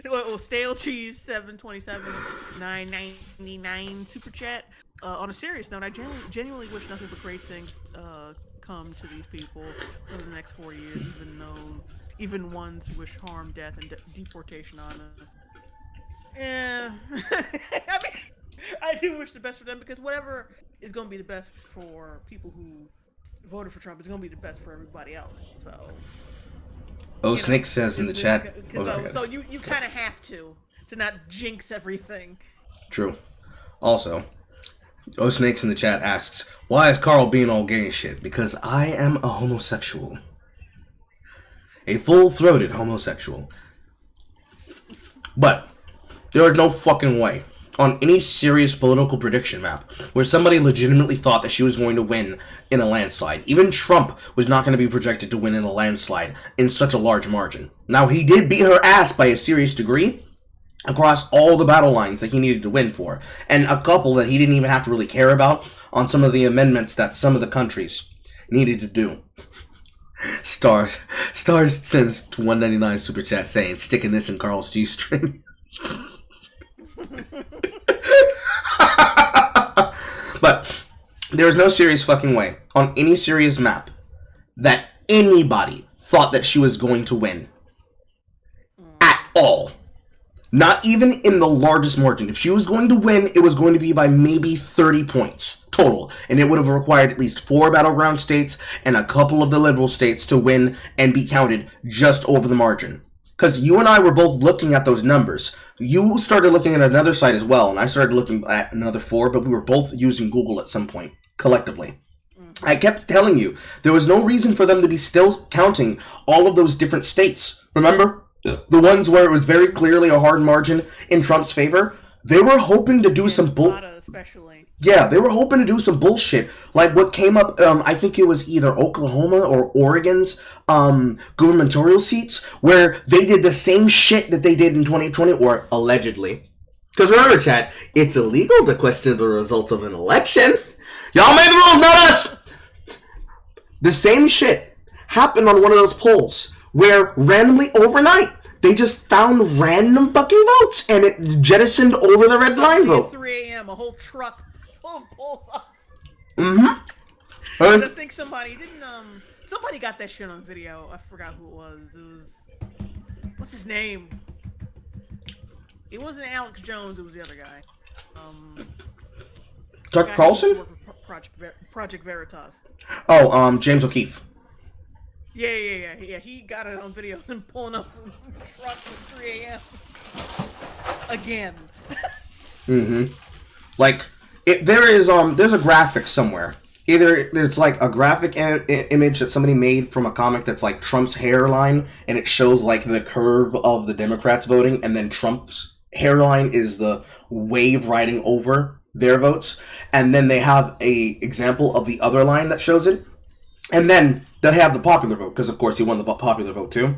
Well, stale cheese 727 999 super chat. On a serious note, I genuinely wish nothing but great things come to these people for the next 4 years, even ones who wish harm, death, and deportation on us. Yeah, I mean, I do wish the best for them, because whatever is going to be the best for people who voted for Trump is going to be the best for everybody else. So. Snake says in the chat. So you kind of have to not jinx everything. True. Also, Snakes in the chat asks, why is Carl being all gay and shit? Because I am a homosexual. A full-throated homosexual. But there is no fucking way on any serious political prediction map where somebody legitimately thought that she was going to win in a landslide. Even Trump was not going to be projected to win in a landslide in such a large margin. Now, he did beat her ass by a serious degree across all the battle lines that he needed to win for, and a couple that he didn't even have to really care about on some of the amendments that some of the countries needed to do. Stars sends 199 super chat saying, sticking this in Carl's G-string. But there is no serious fucking way on any serious map that anybody thought that she was going to win at all. Not even in the largest margin. If she was going to win, it was going to be by maybe 30 points total, and it would have required at least 4 battleground states and a couple of the liberal states to win and be counted just over the margin. Because you and I were both looking at those numbers. You started looking at another site as well, and I started looking at another 4, but we were both using Google at some point, collectively. I kept telling you, there was no reason for them to be still counting all of those different states. Remember? The ones where it was very clearly a hard margin in Trump's favor? They were hoping to do some especially. Yeah, they were hoping to do some bullshit, like what came up, I think it was either Oklahoma or Oregon's gubernatorial seats, where they did the same shit that they did in 2020, or allegedly. Because remember, chat, it's illegal to question the results of an election. Y'all made the rules, not us! The same shit happened on one of those polls, where randomly overnight, they just found random fucking votes, and it jettisoned over the red line vote. At 3 a.m., a whole truck pulls up. Mm-hmm. I think somebody got that shit on video. I forgot who it was. It was, what's his name? It wasn't Alex Jones. It was the other guy. Tucker Carlson? Project Veritas. Oh, James O'Keefe. Yeah. He got it on video and pulling up truck at 3 a.m. Again. Mm-hmm. Like, there's a graphic somewhere. Either it's like a graphic image that somebody made from a comic that's like Trump's hairline, and it shows like the curve of the Democrats voting, and then Trump's hairline is the wave riding over their votes, and then they have a example of the other line that shows it, and then they have the popular vote, because of course he won the popular vote too.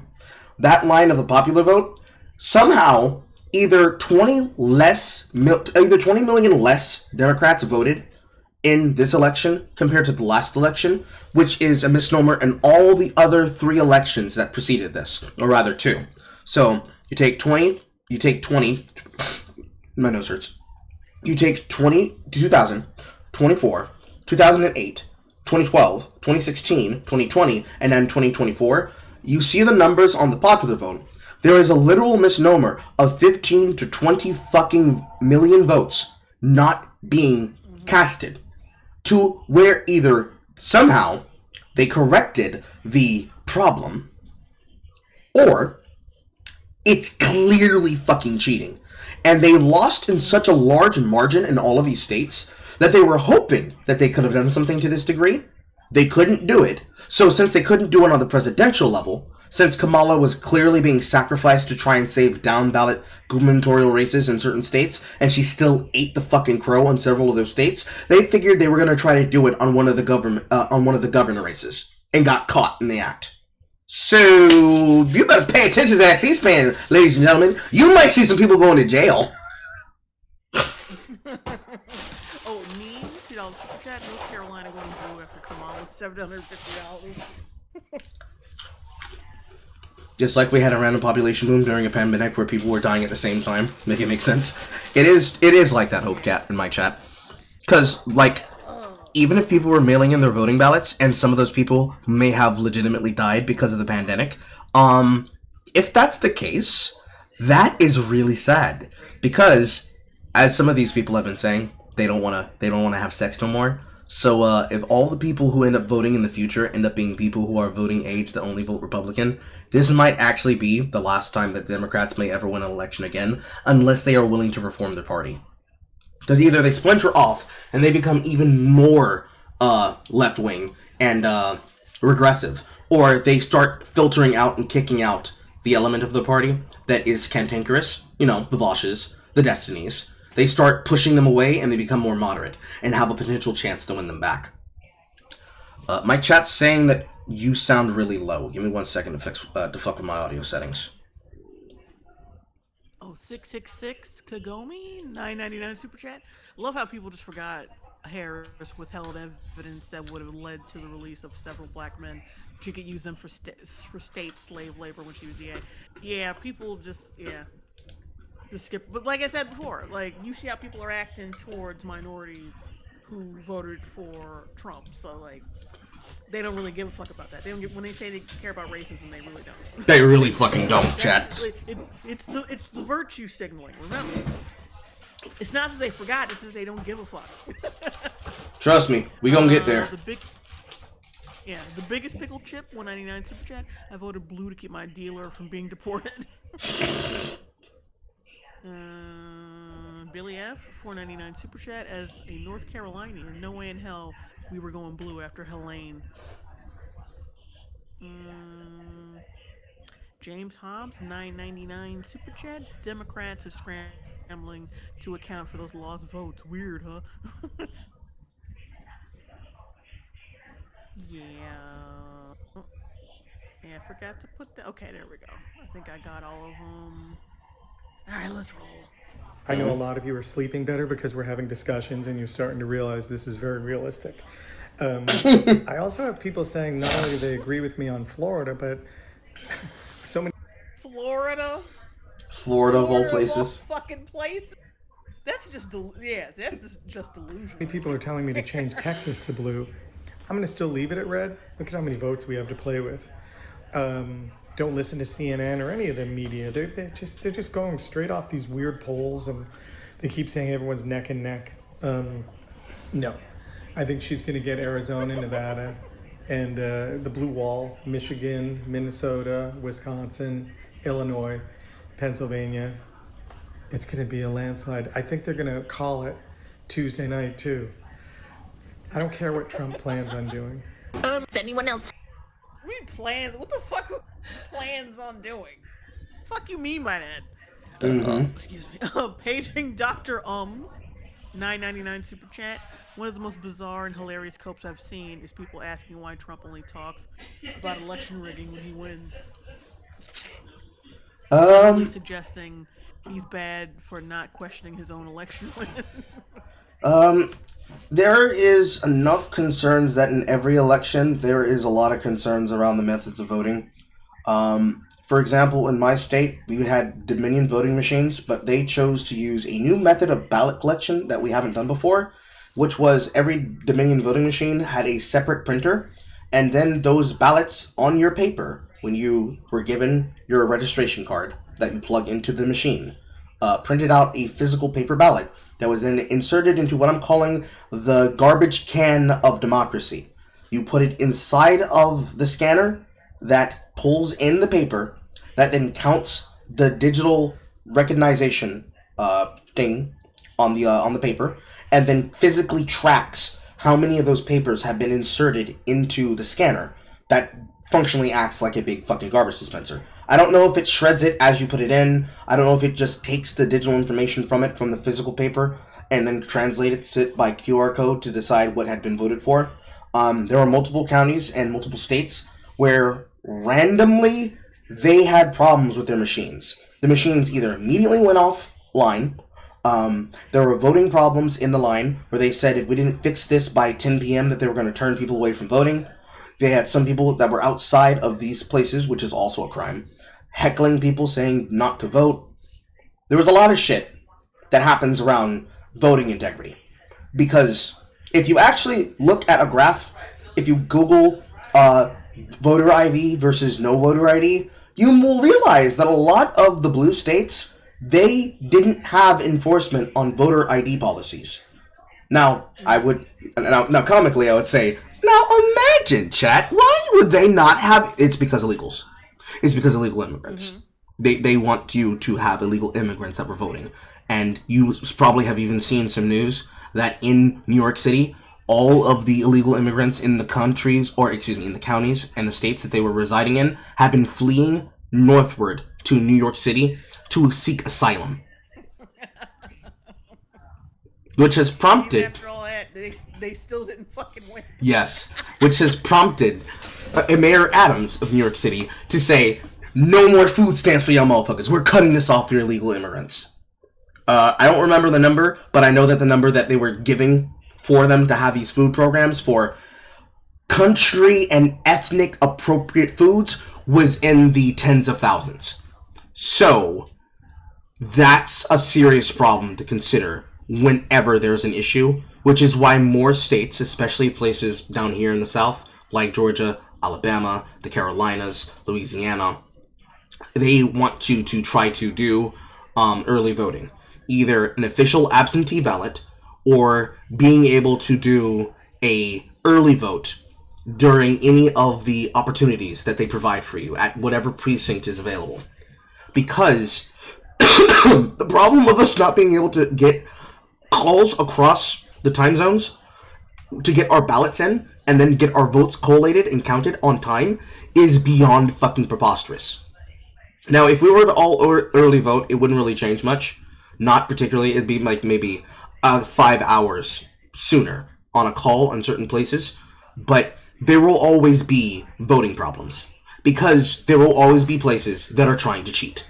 That line of the popular vote, somehow either 20 million less Democrats voted in this election compared to the last election, which is a misnomer in all the other 3 elections that preceded this, or rather 2. So you take 20, my nose hurts. You take 2000, 24, 2008, 2012, 2016, 2020, and then 2024. You see the numbers on the popular vote. There is a literal misnomer of 15 to 20 fucking million votes not being casted, to where either somehow they corrected the problem, or it's clearly fucking cheating. And they lost in such a large margin in all of these states that they were hoping that they could have done something to this degree. They couldn't do it. So since they couldn't do it on the presidential level, since Kamala was clearly being sacrificed to try and save down-ballot gubernatorial races in certain states, and she still ate the fucking crow on several of those states, they figured they were going to try to do it on one of the governor races, and got caught in the act. So you better pay attention to that C-SPAN, ladies and gentlemen. You might see some people going to jail. Oh, me? $2 chat. North Carolina going blue after Kamala. $750. Just like we had a random population boom during a pandemic where people were dying at the same time. Make it make sense? It is like that, Hope Cat, in my chat. Because, like, even if people were mailing in their voting ballots, and some of those people may have legitimately died because of the pandemic, if that's the case, that is really sad. Because, as some of these people have been saying, they don't want to have sex no more. So if all the people who end up voting in the future end up being people who are voting age that only vote Republican, this might actually be the last time that Democrats may ever win an election again, unless they are willing to reform their party. Because either they splinter off and they become even more left-wing and regressive, or they start filtering out and kicking out the element of the party that is cantankerous, the Voshes, the Destinies. They start pushing them away and they become more moderate and have a potential chance to win them back. My chat's saying that you sound really low. Give me 1 second to fuck with my audio settings. Oh, 666 Kagome, $9.99 super chat. Love how people just forgot Harris withheld evidence that would have led to the release of several black men. She could use them for state slave labor when she was DA. Yeah, people just skip. But like I said before, like you see how people are acting towards minorities who voted for Trump. So like, they don't really give a fuck about that. They don't when they say they care about racism, they really don't. They really fucking don't, chat. It's the virtue signaling. Remember, it's not that they forgot; it's that they don't give a fuck. Trust me, we gonna get there. The biggest pickle chip, $1.99 super chat. I voted blue to keep my dealer from being deported. Billy F, $4.99 super chat. As a North Carolinian, no way in hell we were going blue after Helene. James Hobbs, $9.99 super chat. Democrats are scrambling to account for those lost votes. Weird, huh? Yeah, I forgot to put that. Okay, there we go. I think I got all of them. All right, let's roll. I know a lot of you are sleeping better because we're having discussions and you're starting to realize this is very realistic. I also have people saying not only do they agree with me on Florida, but so many... Florida of all places. Fucking places. That's just just delusional. Many people are telling me to change Texas to blue. I'm going to still leave it at red. Look at how many votes we have to play with. Don't listen to CNN or any of the media. They're just going straight off these weird polls, and they keep saying everyone's neck and neck. No, I think she's going to get Arizona, Nevada, and the blue wall, Michigan, Minnesota, Wisconsin, Illinois, Pennsylvania. It's going to be a landslide. I think they're going to call it Tuesday night too. I don't care what Trump plans on doing. Does anyone else? We plans? What the fuck plans on doing? Fuck you mean by that? Excuse me. Paging Dr. $9.99 super chat. One of the most bizarre and hilarious copes I've seen is people asking why Trump only talks about election rigging when he wins. Really suggesting he's bad for not questioning his own election win. There is enough concerns that in every election, there is a lot of concerns around the methods of voting. For example, in my state, we had Dominion voting machines, but they chose to use a new method of ballot collection that we haven't done before, which was every Dominion voting machine had a separate printer, and then those ballots on your paper, when you were given your registration card that you plug into the machine, printed out a physical paper ballot that was then inserted into what I'm calling the garbage can of democracy. You put it inside of the scanner that pulls in the paper, that then counts the digital recognition thing on the paper, and then physically tracks how many of those papers have been inserted into the scanner. That functionally acts like a big fucking garbage dispenser. I don't know if it shreds it as you put it in. I don't know if it just takes the digital information from it, from the physical paper, and then translates it by QR code to decide what had been voted for. There are multiple counties and multiple states where randomly they had problems with their machines. The machines either immediately went offline. There were voting problems in the line where they said if we didn't fix this by 10 p.m. that they were going to turn people away from voting. They had some people that were outside of these places, which is also a crime, heckling people saying not to vote. There was a lot of shit that happens around voting integrity. Because if you actually look at a graph, if you Google voter ID versus no voter ID, you will realize that a lot of the blue states, they didn't have enforcement on voter ID policies. Now, now comically, I would say, now imagine, chat, why would they not have... It's because illegals. It's because illegal immigrants. They want you to have illegal immigrants that were voting. And you probably have even seen some news that in New York City, all of the illegal immigrants in the countries, or excuse me, in the counties and the states that they were residing in have been fleeing northward to New York City to seek asylum. Which has prompted... Even after all that, they still didn't fucking win. Yes. Which has prompted Mayor Adams of New York City to say, no more food stamps for y'all motherfuckers. We're cutting this off for illegal immigrants. I don't remember the number, but I know that the number that they were giving for them to have these food programs for country and ethnic appropriate foods was in the tens of thousands. So, that's a serious problem to consider whenever there's an issue, which is why more states, especially places down here in the South, like Georgia, Alabama, the Carolinas, Louisiana, they want to try to do early voting. Either an official absentee ballot or being able to do a early vote during any of the opportunities that they provide for you at whatever precinct is available. Because the problem of us not being able to get calls across the time zones to get our ballots in and then get our votes collated and counted on time is beyond fucking preposterous. Now, if we were to all early vote, it wouldn't really change much. Not particularly. It'd be like maybe 5 hours sooner on a call in certain places. But there will always be voting problems. Because there will always be places that are trying to cheat.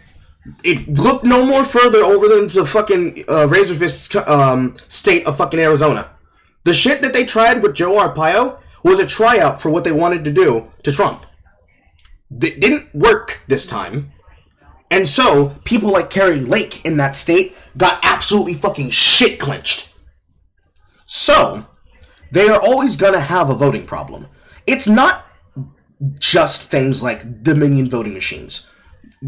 It looked no more further over than the fucking Razor Fist state of fucking Arizona. The shit that they tried with Joe Arpaio was a tryout for what they wanted to do to Trump. It didn't work this time. And so, people like Carrie Lake in that state got absolutely fucking shit clinched. So, they are always gonna have a voting problem. It's not just things like Dominion voting machines.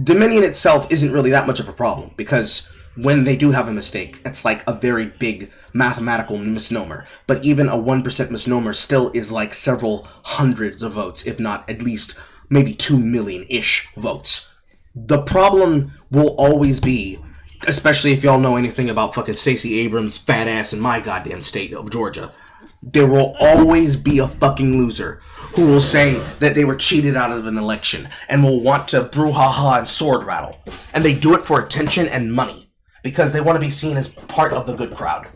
Dominion itself isn't really that much of a problem, because when they do have a mistake, it's like a very big mathematical misnomer. But even a 1% misnomer still is like several hundreds of votes, if not at least maybe 2 million-ish votes. The problem will always be, especially if y'all know anything about fucking Stacey Abrams' fat ass in my goddamn state of Georgia, there will always be a fucking loser who will say that they were cheated out of an election and will want to brouhaha and sword rattle. And they do it for attention and money because they want to be seen as part of the good crowd.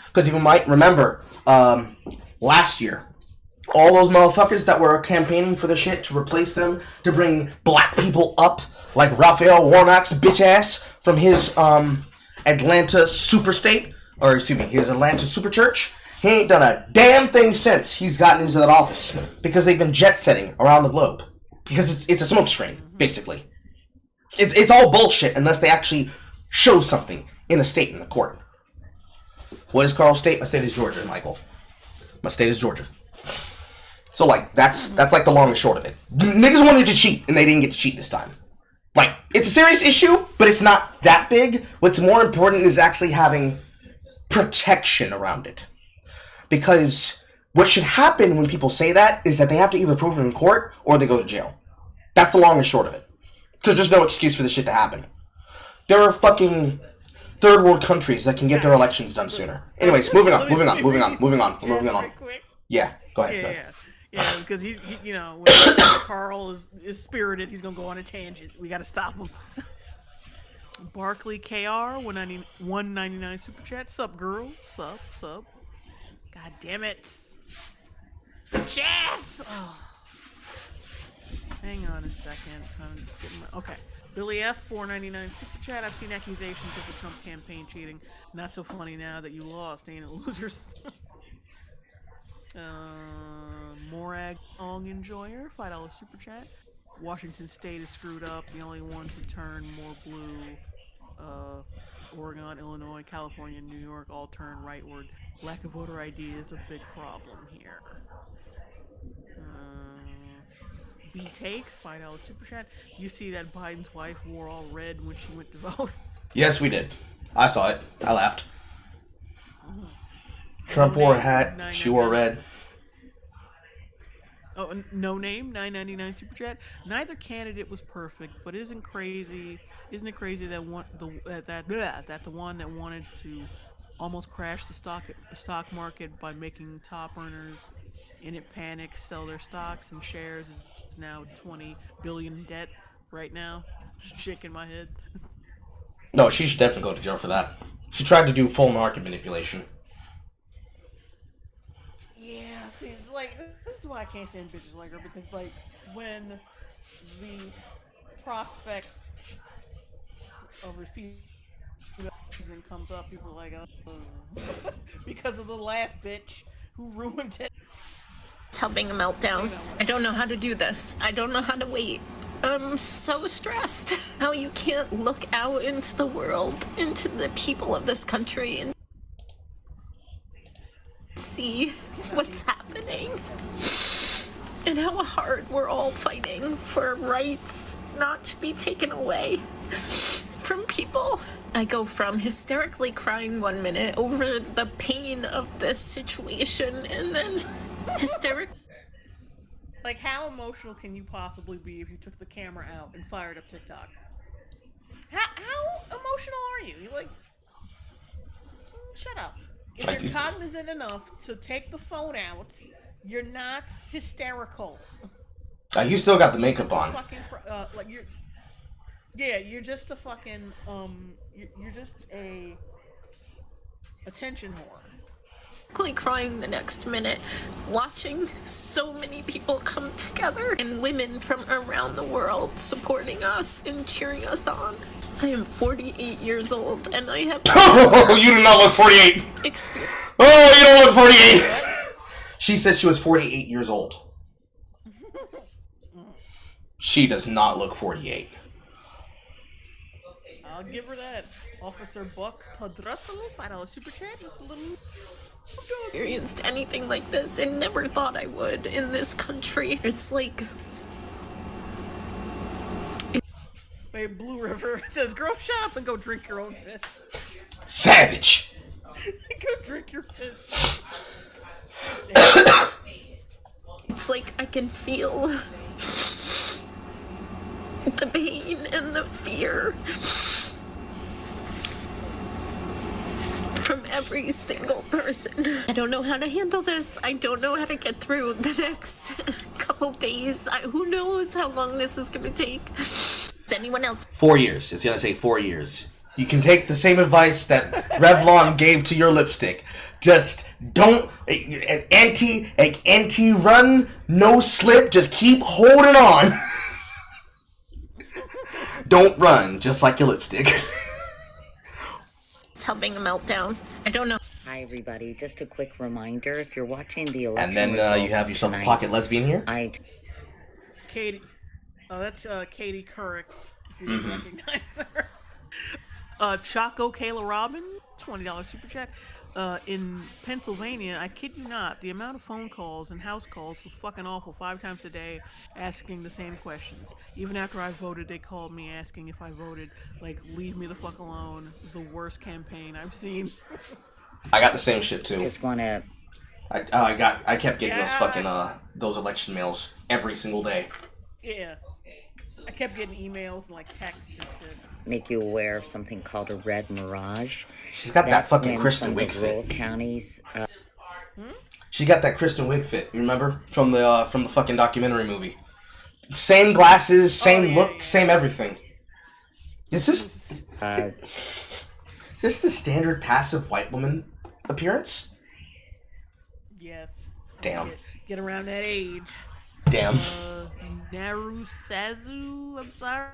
Because you might remember, last year, all those motherfuckers that were campaigning for the shit to replace them, to bring black people up, like Raphael Warnock's bitch ass from his Atlanta super state, or excuse me, his Atlanta super church. He ain't done a damn thing since he's gotten into that office because they've been jet setting around the globe because it's a smokescreen, basically. It's all bullshit unless they actually show something in a state in the court. What is Carl's state? My state is Georgia, Michael. My state is Georgia. So like that's like the long and short of it. Niggas wanted to cheat and they didn't get to cheat this time. Like, it's a serious issue, but it's not that big. What's more important is actually having protection around it. Because what should happen when people say that is that they have to either prove it in court or they go to jail. That's the long and short of it. Because there's no excuse for this shit to happen. There are fucking third world countries that can get their elections done sooner. Anyways, moving on. Yeah, go ahead. Yeah, because he you know, when Carl is spirited, he's gonna go on a tangent. We gotta stop him. Barkley KR, 199 super chat. Sup, girl? Sup? God damn it! Jazz. Oh. Hang on a second. Okay. Billy F, 499 super chat. I've seen accusations of the Trump campaign cheating. Not so funny now that you lost, ain't it, losers? Morag Ong Enjoyer, $5 super chat. Washington State is screwed up. The only ones who turn more blue, Oregon, Illinois, California, and New York all turn rightward. Lack of voter ID is a big problem here. B Takes, $5 super chat. You see that Biden's wife wore all red when she went to vote? Yes, we did. I saw it. I laughed. Trump wore a hat. She wore red. Oh, no name, $9.99 super chat. Neither candidate was perfect, but isn't it crazy that the one that wanted to almost crashed the stock market by making top earners in it panic, sell their stocks and shares. Is now 20 billion in debt right now. Just shaking my head. No, she should definitely go to jail for that. She tried to do full market manipulation. Yeah, see, it's like this is why I can't stand bitches like her, because like when the prospect of a female president comes up, people are like, because of the last bitch who ruined it. It's having a meltdown. I don't know how to do this. I don't know how to wait. I'm so stressed. How you can't look out into the world, into the people of this country, and see what's happening. And how hard we're all fighting for rights not to be taken away from people. I go from hysterically crying 1 minute over the pain of this situation, and then hysterical. Like, how emotional can you possibly be if you took the camera out and fired up TikTok? How emotional are you? You're like, shut up. If you're cognizant enough to take the phone out, you're not hysterical. You still got the makeup on. Like you're just a fucking you're just a attention whore. Crying the next minute, watching so many people come together and women from around the world supporting us and cheering us on. I am 48 years old and I have Oh, you do not look 48. Experience. Oh, you don't look 48. She said she was 48 years old. She does not look 48. I'll give her that. Officer Buck Todrasalo, $5 super chat with a little. Experienced anything like this and never thought I would in this country. It's like. Wait, Blue River says, "Girl, shut up and go drink your own piss." Savage. Go drink your piss. It's like I can feel the pain and the fear from every single person. I don't know how to handle this. I don't know how to get through the next couple days. Who knows how long this is going to take. Is anyone else? 4 years. It's gonna say 4 years. You can take the same advice that Revlon gave to your lipstick. Just don't anti-run, no slip. Just keep holding on. Don't run, just like your lipstick. It's having a meltdown. I don't know. Hi, everybody. Just a quick reminder: if you're watching the election, And then you have yourself a pocket lesbian here. Katie. Oh, that's Katie Couric, if you didn't recognize her. Choco Kayla Robin, $20 super chat. In Pennsylvania, I kid you not, the amount of phone calls and house calls was fucking awful 5 times a day asking the same questions. Even after I voted, they called me asking if I voted. Like, leave me the fuck alone. The worst campaign I've seen. I got the same shit too. Just wanna. I kept getting those fucking those election mails every single day. Yeah. I kept getting emails and like texts and shit. Make you aware of something called a red mirage. She's got that fucking Kristen Wiig rural fit. Counties. She got that Kristen Wiig fit. You remember from the fucking documentary movie? Same glasses, same look, same everything. Is this just the standard passive white woman appearance? Yes. Damn. Get around that age. Damn. Naru Sazu, I'm sorry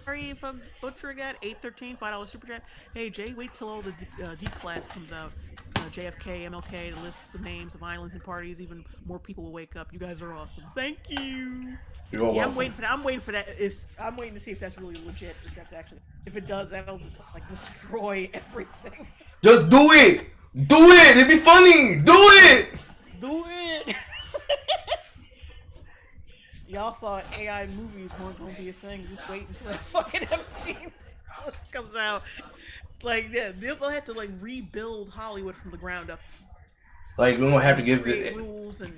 if I'm butchering that. 813, $5 super chat. Hey Jay, wait till all the D class comes out. JFK, MLK, the lists of names of islands and parties. Even more people will wake up. You guys are awesome. Thank you. You're welcome. I'm waiting for that. I'm waiting to see if that's really legit. If it does, that'll just like destroy everything. Just do it. Do it. It'd be funny. Do it. Do it. Y'all thought AI movies weren't gonna be a thing. Just wait until that fucking Epstein list comes out. Like, yeah, they'll have to like rebuild Hollywood from the ground up. Like, we're gonna have to give it rules and.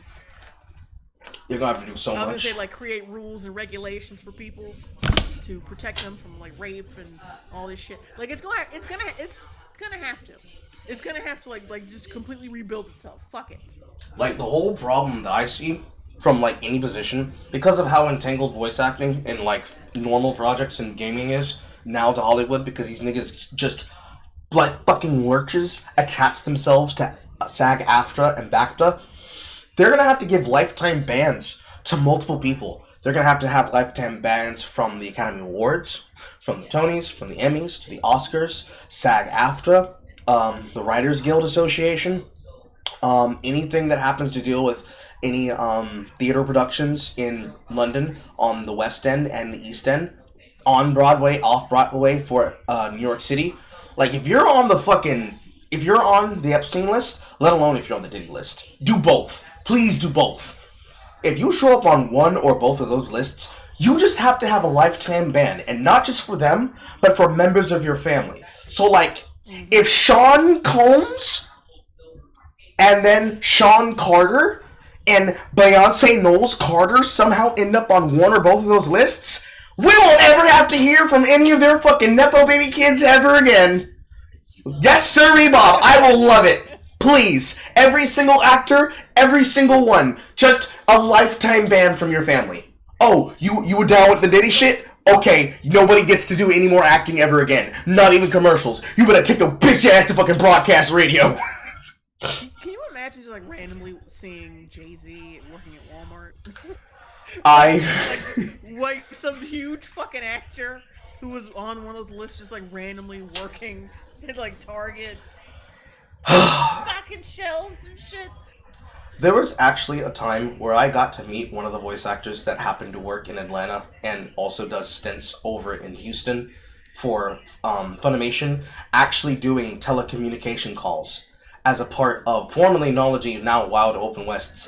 You're gonna have to do so much. I was gonna say like create rules and regulations for people. to protect them from like rape and all this shit. Like it's gonna have to. It's gonna have to like just completely rebuild itself. Fuck it. Like the whole problem that I see from like any position, because of how entangled voice acting and like normal projects and gaming is now to Hollywood, because these niggas just like fucking lurches attach themselves to SAG-AFTRA and BAFTA. They're gonna have to give lifetime bans to multiple people. They're gonna have lifetime bans from the Academy Awards, from the Tonys, from the Emmys, to the Oscars, SAG-AFTRA, the Writers Guild Association, anything that happens to deal with any theater productions in London on the West End and the East End, on Broadway, off Broadway for New York City. Like if you're on the Epstein list, let alone if you're on the Diddy list, do both. Please do both. If you show up on one or both of those lists, you just have to have a lifetime ban, and not just for them, but for members of your family. So like, if Sean Combs and then Sean Carter and Beyonce Knowles Carter somehow end up on one or both of those lists, we won't ever have to hear from any of their fucking Nepo baby kids ever again. Yes, sir, Bob. I will love it. Please. Every single actor, every single one. Just a lifetime ban from your family. Oh, you were down with the Diddy shit? Okay, nobody gets to do any more acting ever again. Not even commercials. You better take a bitch ass to fucking broadcast radio. Can you imagine just like randomly seeing Jay-Z working at Walmart? like some huge fucking actor who was on one of those lists just like randomly working at like Target, stocking shelves and shit. There was actually a time where I got to meet one of the voice actors that happened to work in Atlanta and also does stints over in Houston for Funimation, actually doing telecommunication calls as a part of formerly Knology, now Wild Open West's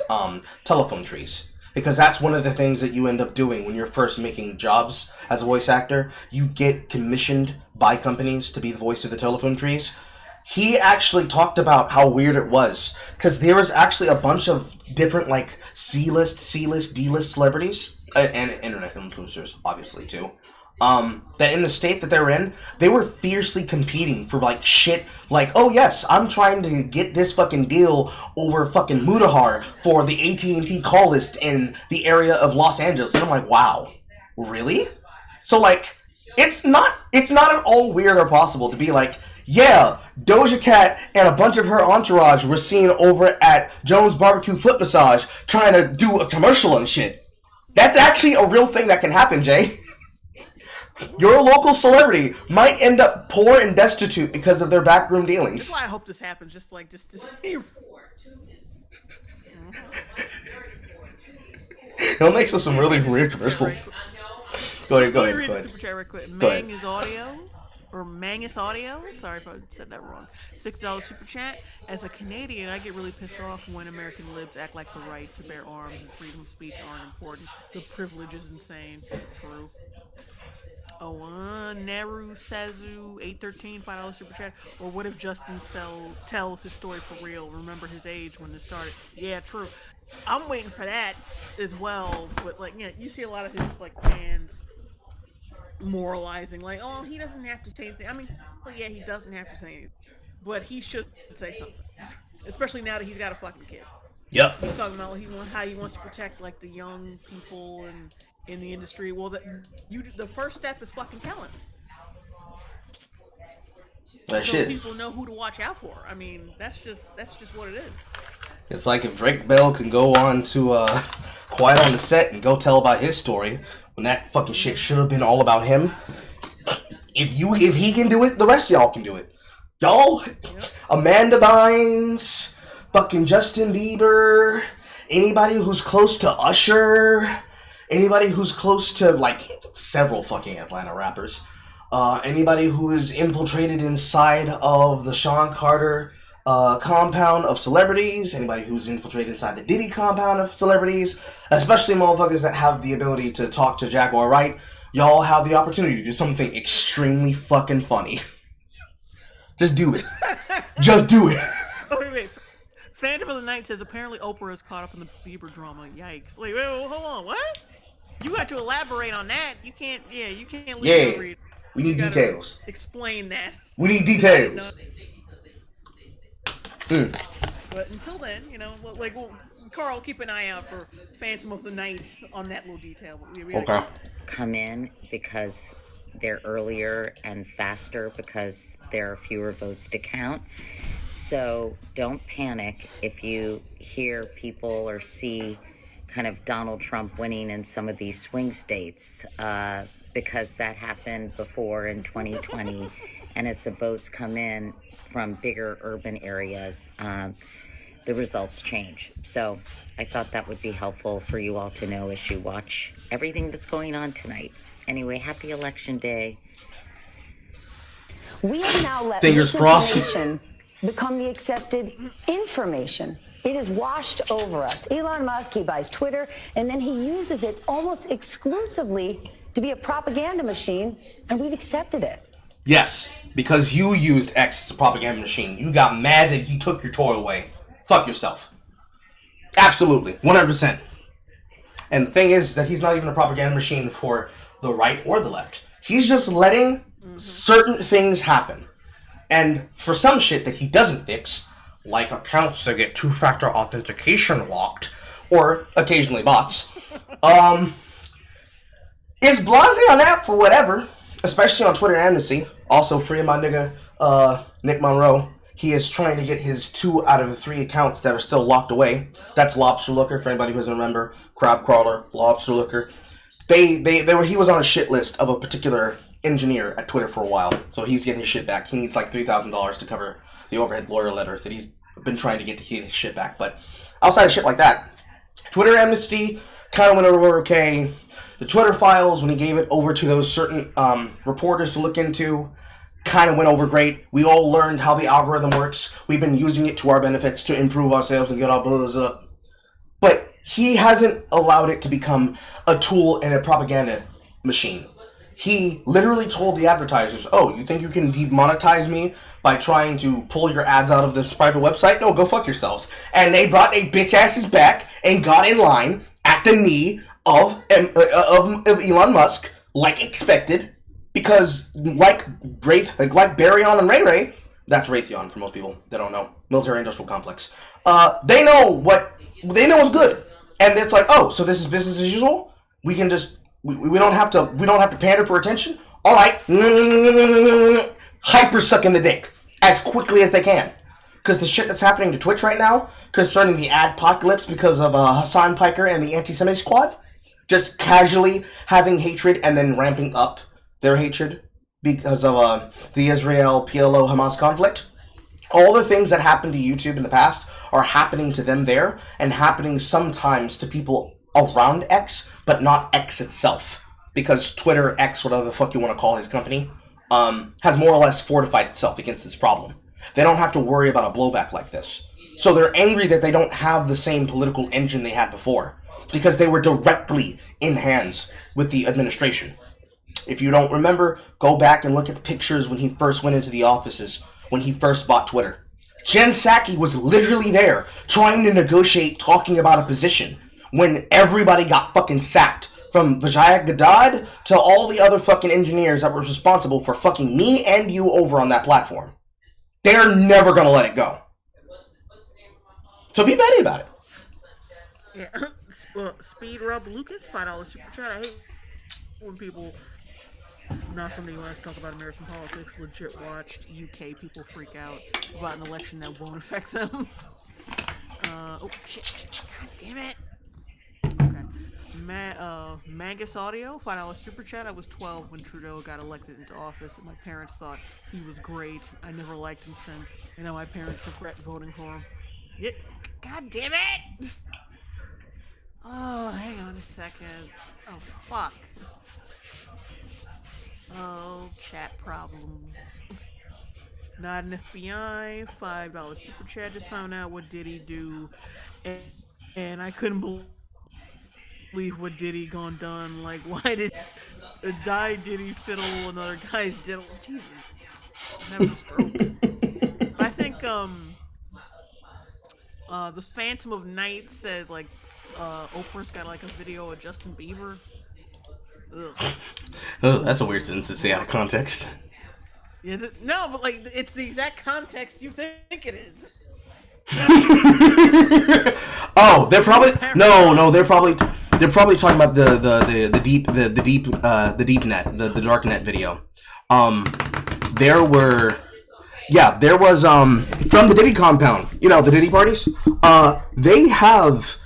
telephone trees. Because that's one of the things that you end up doing when you're first making jobs as a voice actor. You get commissioned by companies to be the voice of the telephone trees. He actually talked about how weird it was, because there was actually a bunch of different like C-list, D-list celebrities, and internet influencers, obviously, too, that in the state that they're in, they were fiercely competing for like shit like, oh yes, I'm trying to get this fucking deal over fucking Mudahar for the AT&T call list in the area of Los Angeles. And I'm like, wow, really? So like, it's not at all weird or possible to be like, yeah, Doja Cat and a bunch of her entourage were seen over at Jones Barbecue Foot Massage trying to do a commercial and shit. That's actually a real thing that can happen, Jay. Your local celebrity might end up poor and destitute because of their backroom dealings. That's why I hope this happens, just to see. He'll make some really weird commercials. Go ahead. Read the super chat right quick. Mangus Audio, or Mangus Audio. Sorry if I said that wrong. $6 super chat. As a Canadian, I get really pissed off when American libs act like the right to bear arms and freedom of speech aren't important. The privilege is insane. True. Neru Sazu 813 $5 super chat. Or what if Justin tells his story for real? Remember his age when this started. Yeah, true. I'm waiting for that as well. But like, yeah, you see a lot of his like fans moralizing, like, oh, he doesn't have to say anything. I mean, well, yeah, he doesn't have to say anything, but he should say something, especially now that he's got a fucking kid. Yep. He's talking about how he wants to protect like the young people and in the industry. Well, the first step is fucking telling. That so shit. People know who to watch out for. I mean, that's just what it is. It's like if Drake Bell can go on to Quiet on the Set and go tell about his story when that fucking shit should have been all about him. If he can do it, the rest of y'all can do it. Y'all, Amanda Bynes, fucking Justin Bieber, anybody who's close to Usher, anybody who's close to like several fucking Atlanta rappers, anybody who is infiltrated inside of the Sean Carter compound of celebrities, anybody who's infiltrated inside the Diddy compound of celebrities, especially motherfuckers that have the ability to talk to Jaguar Wright, y'all have the opportunity to do something extremely fucking funny. Just do it. Just do it. Oh, wait. Phantom of the Night says apparently Oprah is caught up in the Bieber drama. Yikes. Wait, hold on. What? You got to elaborate on that. You can't. Yeah, you can't leave Yeah, the reader. we need details. Explain that. We need details. But until then, Carl, keep an eye out for Phantom of the Night on that little detail. Okay. Come in because they're earlier and faster because there are fewer votes to count. So don't panic if you hear people or see kind of Donald Trump winning in some of these swing states, because that happened before in 2020. And as the votes come in from bigger urban areas, the results change. So I thought that would be helpful for you all to know as you watch everything that's going on tonight. Anyway, happy election day. We have now let Fingers crossed. misinformation become the accepted information. It has washed over us. Elon Musk, he buys Twitter, and then he uses it almost exclusively to be a propaganda machine, and we've accepted it. Yes, because you used X as a propaganda machine. You got mad that he took your toy away. Fuck yourself. Absolutely. 100%. And the thing is that he's not even a propaganda machine for the right or the left. He's just letting certain things happen. And for some shit that he doesn't fix, like accounts that get two-factor authentication locked, or occasionally bots, is blasé on that for whatever, especially on Twitter Amnesty. Also, free my nigga, Nick Monroe. He is trying to get his 2 out of the 3 accounts that are still locked away. That's Lobster Looker, for anybody who doesn't remember. Crab Crawler, Lobster Looker. He was on a shit list of a particular engineer at Twitter for a while, so he's getting his shit back. He needs like $3,000 to cover the overhead lawyer letter that he's been trying to get his shit back. But outside of shit like that, Twitter Amnesty kind of went over okay. The Twitter files, when he gave it over to those certain reporters to look into, kind of went over great. We all learned how the algorithm works. We've been using it to our benefits to improve ourselves and get our buzz up. But he hasn't allowed it to become a tool and a propaganda machine. He literally told the advertisers, oh, you think you can demonetize me by trying to pull your ads out of this private website? No, go fuck yourselves. And they brought their bitch asses back and got in line at the knee of Elon Musk, like expected, because like Baryon and Ray Ray, that's Raytheon for most people that don't know, military industrial complex. They know what's good, and it's like, oh, so this is business as usual. We can just we don't have to pander for attention. All right, hyper sucking the dick as quickly as they can, because the shit that's happening to Twitch right now concerning the adpocalypse because of Hassan Piker and the anti-Semitic squad, just casually having hatred and then ramping up their hatred because of the Israel PLO Hamas conflict. All the things that happened to YouTube in the past are happening to them there, and happening sometimes to people around X, but not X itself, because Twitter, X, whatever the fuck you want to call his company, has more or less fortified itself against this problem. They don't have to worry about a blowback like this. So they're angry that they don't have the same political engine they had before, because they were directly in hands with the administration. If you don't remember, go back and look at the pictures when he first went into the offices, when he first bought Twitter. Jen Psaki was literally there, trying to negotiate, talking about a position, when everybody got fucking sacked. From Vijay Gadad to all the other fucking engineers that were responsible for fucking me and you over on that platform. They're never gonna let it go. So be petty about it. Yeah. Well, Speed Rub Lucas, $5 super chat. I hate when people not from the US talk about American politics. Legit watched UK people freak out about an election that won't affect them. Oh shit! God damn it! Okay. Magus Audio, $5 super chat. I was 12 when Trudeau got elected into office, and my parents thought he was great. I never liked him since, and now my parents regret voting for him. Yeah. God damn it! Oh, hang on a second. Oh, fuck. Oh, chat problems. Not an FBI, $5 super chat. Just found out what Diddy do, and I couldn't believe what Diddy gone done. Like, why did Diddy fiddle another guy's diddle? Jesus, I'm having a stroke. I think the Phantom of Night said like Oprah's got like a video of Justin Bieber Ugh. Oh, that's a weird sentence to say out of context. Yeah, no, but like it's the exact context you think it is. Oh, they're probably no. They're probably talking about the deep net, the dark net video. There was from the Diddy compound. You know, the Diddy parties. They have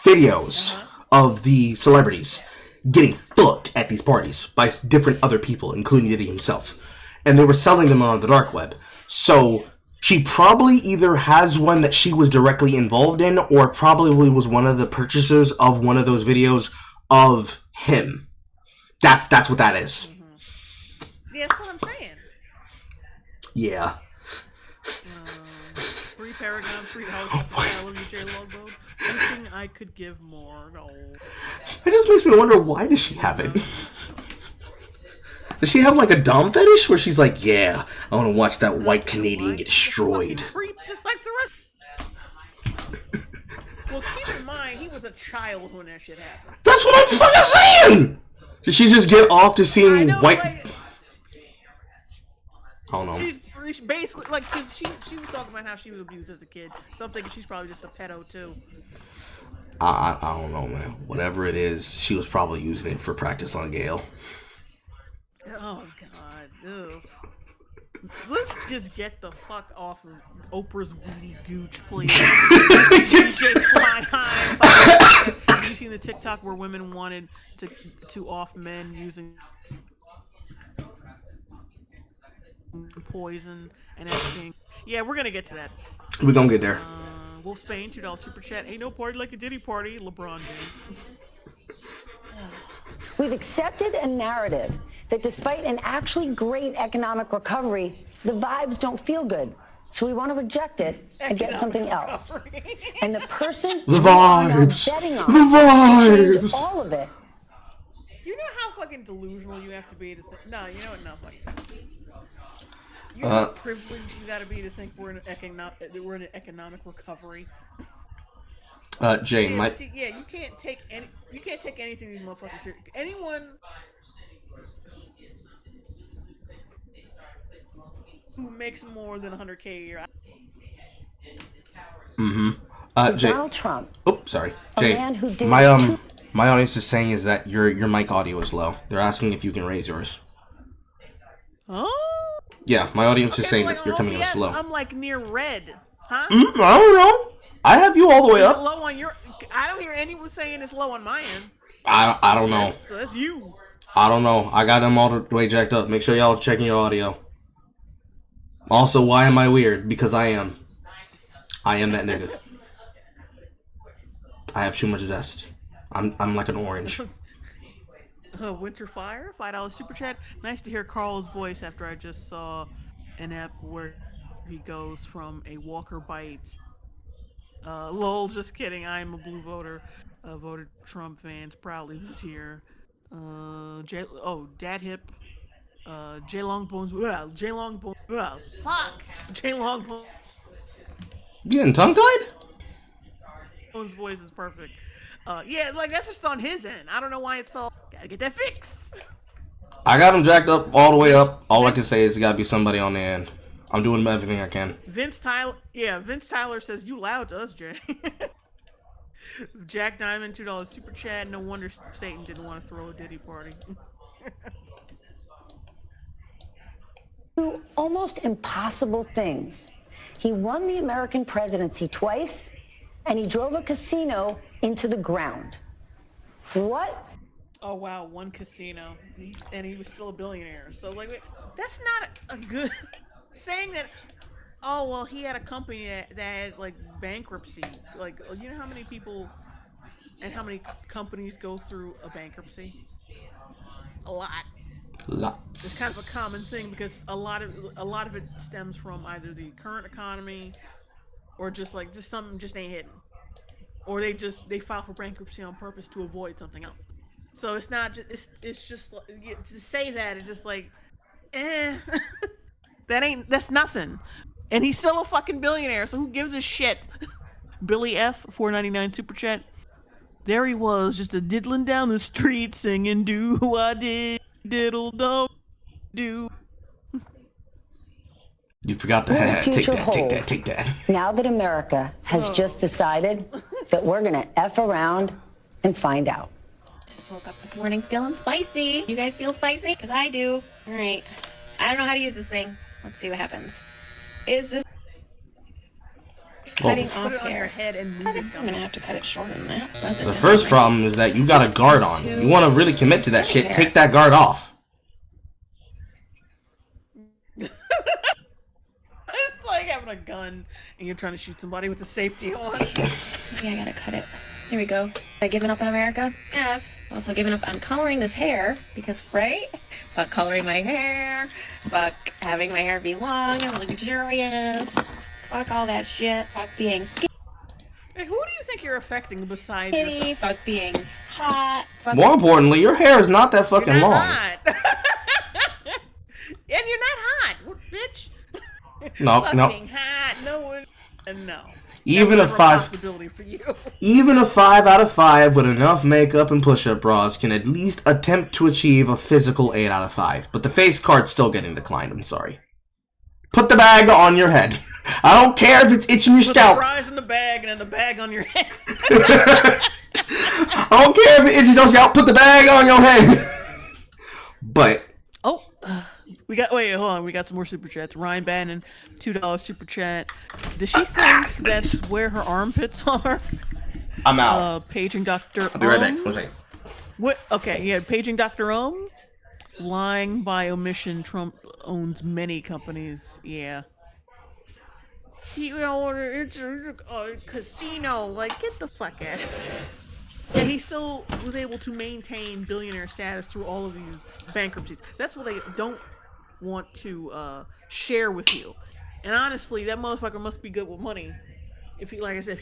videos of the celebrities getting fucked at these parties by different other people, including Diddy himself, and they were selling them on the dark web. So she probably either has one that she was directly involved in, or probably was one of the purchasers of one of those videos of him. That's what that is. Yeah, that's what I'm saying. Yeah. Free Paragon, free House. I love you, J Logbo. Anything I could give more. No. It just makes me wonder, why does she have it? Does she have like a dom fetish where she's like, yeah, I want to watch that white Canadian get destroyed? Creep, just like the rest. Well, keep in mind, he was a child when that shit happened. That's what I'm fucking saying! Did she just get off to seeing white... Like, I don't know. She's basically, like, because she was talking about how she was abused as a kid. So I'm thinking she's probably just a pedo, too. I don't know, man. Whatever it is, she was probably using it for practice on Gale. Oh, God. Ugh. Let's just get the fuck off of Oprah's weedy gooch, please. DJ Fly High. Have you seen the TikTok where women wanted to off men using poison and everything? Yeah, we're gonna get to that. We're gonna get there. Wolf Spain, $2 super chat. Ain't no party like a Diddy party. LeBron James. We've accepted a narrative that despite an actually great economic recovery, the vibes don't feel good. So we want to reject it and get something else. And the person the we are now vibes. betting on The vibes. to change all of it. You know how fucking delusional you have to be to think? No, you know what? No, fuck. You know how privileged you gotta be to think we're in an economic recovery. Jay, yeah, my... see, yeah, you can't take anything these motherfuckers serious. Anyone who makes more than $100K a year. Jay. Donald Trump. Oh, sorry, Jay. A man who did my audience is saying is that your mic audio is low. They're asking if you can raise yours. Oh. Yeah, my audience is saying like that you're coming in OBS, slow. I'm like near red, huh? I don't know. I have you all the way Is up. it low on your? I don't hear anyone saying it's low on my end. I don't know. That's you. I don't know. I got them all the way jacked up. Make sure y'all checking your audio. Also, why am I weird? Because I am. I am that nigga. I have too much zest. I'm like an orange. Winter Fire, $5 super chat. Nice to hear Carl's voice after I just saw an app where he goes from a Walker bite. Lol, just kidding. I am a blue voter. Voted Trump fans proudly this year. Dad Hip. J Long Bones. J Long Bones. Fuck. J Long Bones. Getting tongue tied? His voice is perfect. Yeah, like that's just on his end. I don't know why it's all. Gotta get that fixed. I got him jacked up all the way up. All I can say is it gotta be somebody on the end. I'm doing everything I can. Vince Tyler says you loud to us, Jay. Jack Diamond, $2 super chat. No wonder Satan didn't want to throw a Diddy party. Do almost impossible things. He won the American presidency twice, and he drove a casino into the ground. What? Oh wow, one casino, and he was still a billionaire. So like, that's not a good saying that. Oh well, he had a company that had like bankruptcy. Like, you know how many people and how many companies go through a bankruptcy? A lot. Lots. It's kind of a common thing because a lot of it stems from either the current economy or just something just ain't hitting, or they file for bankruptcy on purpose to avoid something else. So it's not just it's just to say that it's just like, that's nothing, and he's still a fucking billionaire. So who gives a shit? Billy F $4.99 super chat. There he was, just a diddling down the street singing do I did diddle do do. You forgot to Will the take future that, take hold that, take that. now that America has just decided that we're going to F around and find out? Just woke up this morning feeling spicy. You guys feel spicy? Because I do. All right. I don't know how to use this thing. Let's see what happens. Is this cutting Put off it on your hair? head and move it. I'm gonna have to cut it shorter than that. Does it The down first there? problem is that you got a guard on. You want to really commit to that shit, take that guard off. It's like having a gun and you're trying to shoot somebody with the safety on. Maybe I gotta cut it. Here we go. Have I given up on America? Yeah. I've also given up on coloring this hair because, right? Fuck coloring my hair. Fuck having my hair be long and luxurious. Fuck all that shit. Fuck being skinny. Hey, who do you think you're affecting besides yourself? Fuck being hot. Fuck More importantly, your hair is not that fucking You're not long. hot. And you're not hot, bitch. No, Fuck no. being hot. No one. No. Even That was a never 5 possibility for you. Even a 5 out of 5 with enough makeup and push-up bras can at least attempt to achieve a physical 8 out of 5. But the face card's still getting declined, I'm sorry. Put the bag on your head. I don't care if it's itching your Put scalp. the fries in the bag and then the bag on your head. I don't care if it itches your scalp. Put the bag on your head. But We got hold on. We got some more super chats. Ryan Bannon, $2 super chat. Does she think that's where her armpits are? I'm out. Paging Dr. I'll be right back. One second. What? Okay, yeah, paging Dr. Lying by omission. Trump owns many companies. Yeah. You know, it's a casino. Like, get the fuck out of here. Yeah, he still was able to maintain billionaire status through all of these bankruptcies. That's what they don't want to share with you. And honestly, that motherfucker must be good with money. If he, like I said,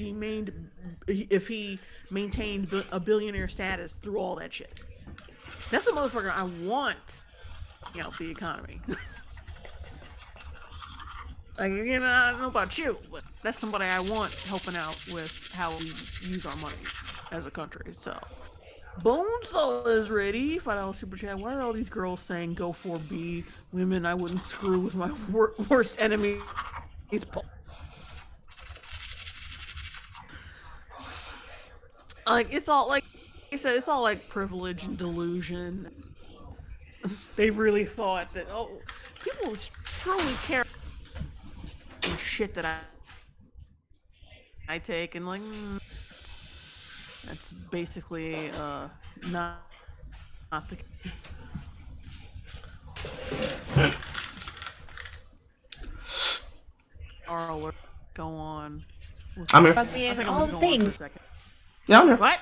if he maintained a billionaire status through all that shit. That's the motherfucker I want. The economy. Like, I don't know about you, but that's somebody I want helping out with how we use our money as a country. So, Bonesaw is ready. $5 super chat. Why are all these girls saying go for B? Women I wouldn't screw with my worst enemy. Like, it's all like I said, it's all like privilege and delusion. They really thought that people truly care the shit that I take, and like that's basically not the alert go on. I'm here. I think I'm all just the going on for a things. second. Yeah, I'm here. What?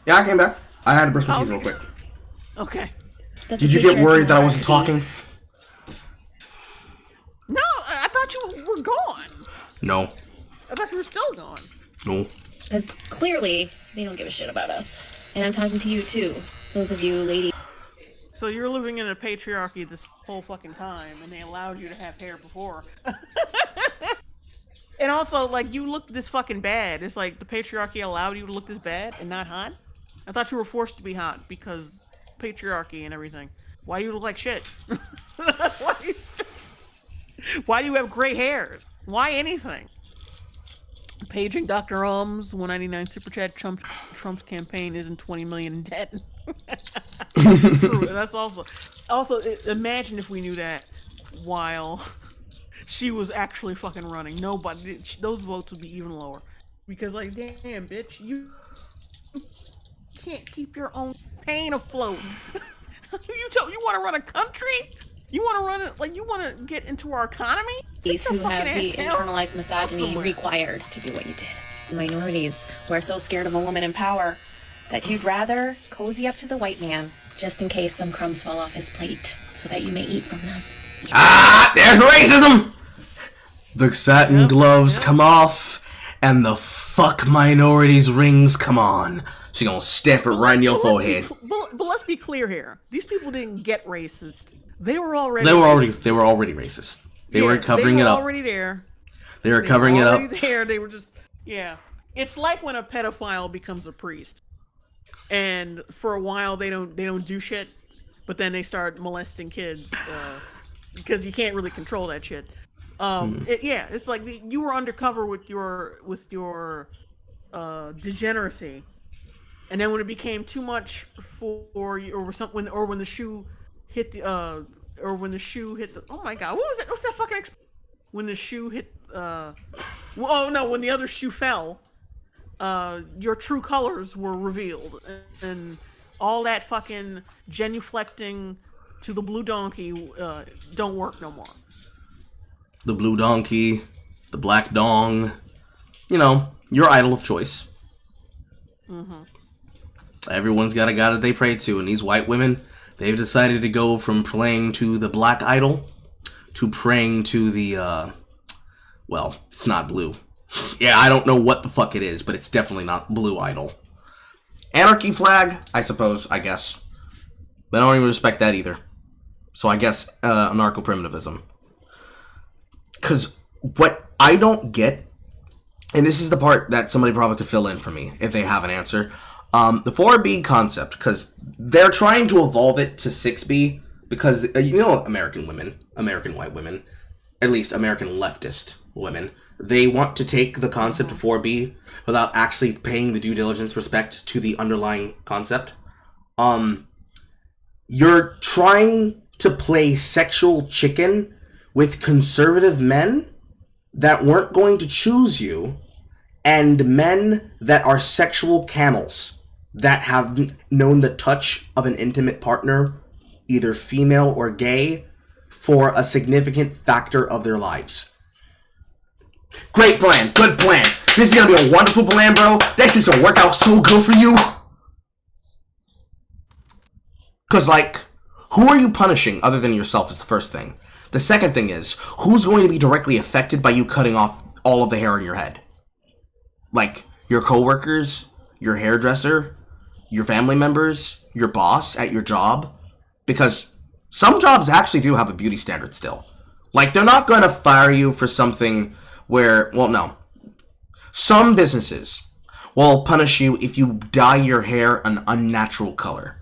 Yeah, I came back. I had to brush my teeth real quick. Okay. Did you get worried that I wasn't talking? No, I thought you were gone. No. I thought you were still gone. No. Because clearly they don't give a shit about us. And I'm talking to you too. Those of you ladies. So you're living in a patriarchy this whole fucking time, and they allowed you to have hair before. And also, like, you look this fucking bad. It's like the patriarchy allowed you to look this bad and not hot? I thought you were forced to be hot because patriarchy and everything. Why do you look like shit? Why do you have gray hairs? Why anything? Paging Dr. 199 super chat. Trump's campaign isn't 20 million in debt. True. That's also imagine if we knew that while she was actually fucking running. Nobody, those votes would be even lower. Because, like, damn, bitch, you can't keep your own pain afloat. You want to run a country? You want to run it, like, you want to get into our economy? These who have the internalized misogyny required to do what you did. Minorities who are so scared of a woman in power that you'd rather cozy up to the white man just in case some crumbs fall off his plate so that you may eat from them. Ah, there's racism! The satin gloves come off, and the fuck minorities rings come on. She gonna stamp it right in your forehead. But let's be clear here. These people didn't get racist. They were already racist. They were covering it up. Already there. They were covering it up. There. They were just, yeah. It's like when a pedophile becomes a priest. and for a while they don't do shit, but then they start molesting kids because you can't really control that shit. It's like you were undercover with your degeneracy, and then when it became too much for you, or when the shoe hit the oh my god, what was that? What's that fucking when the shoe hit when the other shoe fell, your true colors were revealed, and all that fucking genuflecting to the blue donkey don't work no more. The blue donkey, the black dong, your idol of choice. Mm-hmm. Everyone's got a god that they pray to, and these white women, they've decided to go from praying to the black idol to praying to the, it's not blue. Yeah, I don't know what the fuck it is, but it's definitely not blue idol. Anarchy flag, I suppose, I guess. But I don't even respect that either. So I guess anarcho-primitivism. Because what I don't get, and this is the part that somebody probably could fill in for me if they have an answer, the 4B concept, because they're trying to evolve it to 6B, because, American women, American white women, at least American leftist women, they want to take the concept of 4B without actually paying the due diligence respect to the underlying concept. You're trying to play sexual chicken with conservative men that weren't going to choose you, and men that are sexual camels that have known the touch of an intimate partner, either female or gay, for a significant factor of their lives. Great plan, good plan. This is gonna be a wonderful plan, bro. This is gonna work out so good for you. Cause who are you punishing other than yourself is the first thing. The second thing is, who's going to be directly affected by you cutting off all of the hair on your head? Your coworkers, your hairdresser, your family members, your boss at your job? Because some jobs actually do have a beauty standard still. They're not going to fire you for something where, no. Some businesses will punish you if you dye your hair an unnatural color.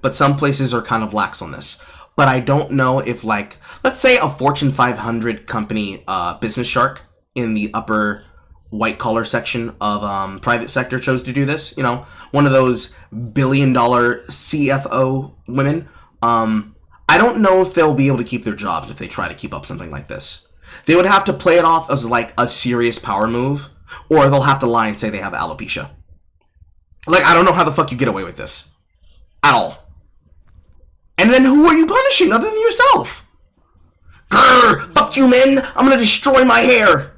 But some places are kind of lax on this. But I don't know if, let's say a Fortune 500 company, Business Shark, in the upper white-collar section of private sector chose to do this. One of those billion-dollar CFO women. I don't know if they'll be able to keep their jobs if they try to keep up something like this. They would have to play it off as, a serious power move, or they'll have to lie and say they have alopecia. I don't know how the fuck you get away with this. At all. And then who are you punishing other than yourself? Grr! Fuck you, men! I'm gonna destroy my hair!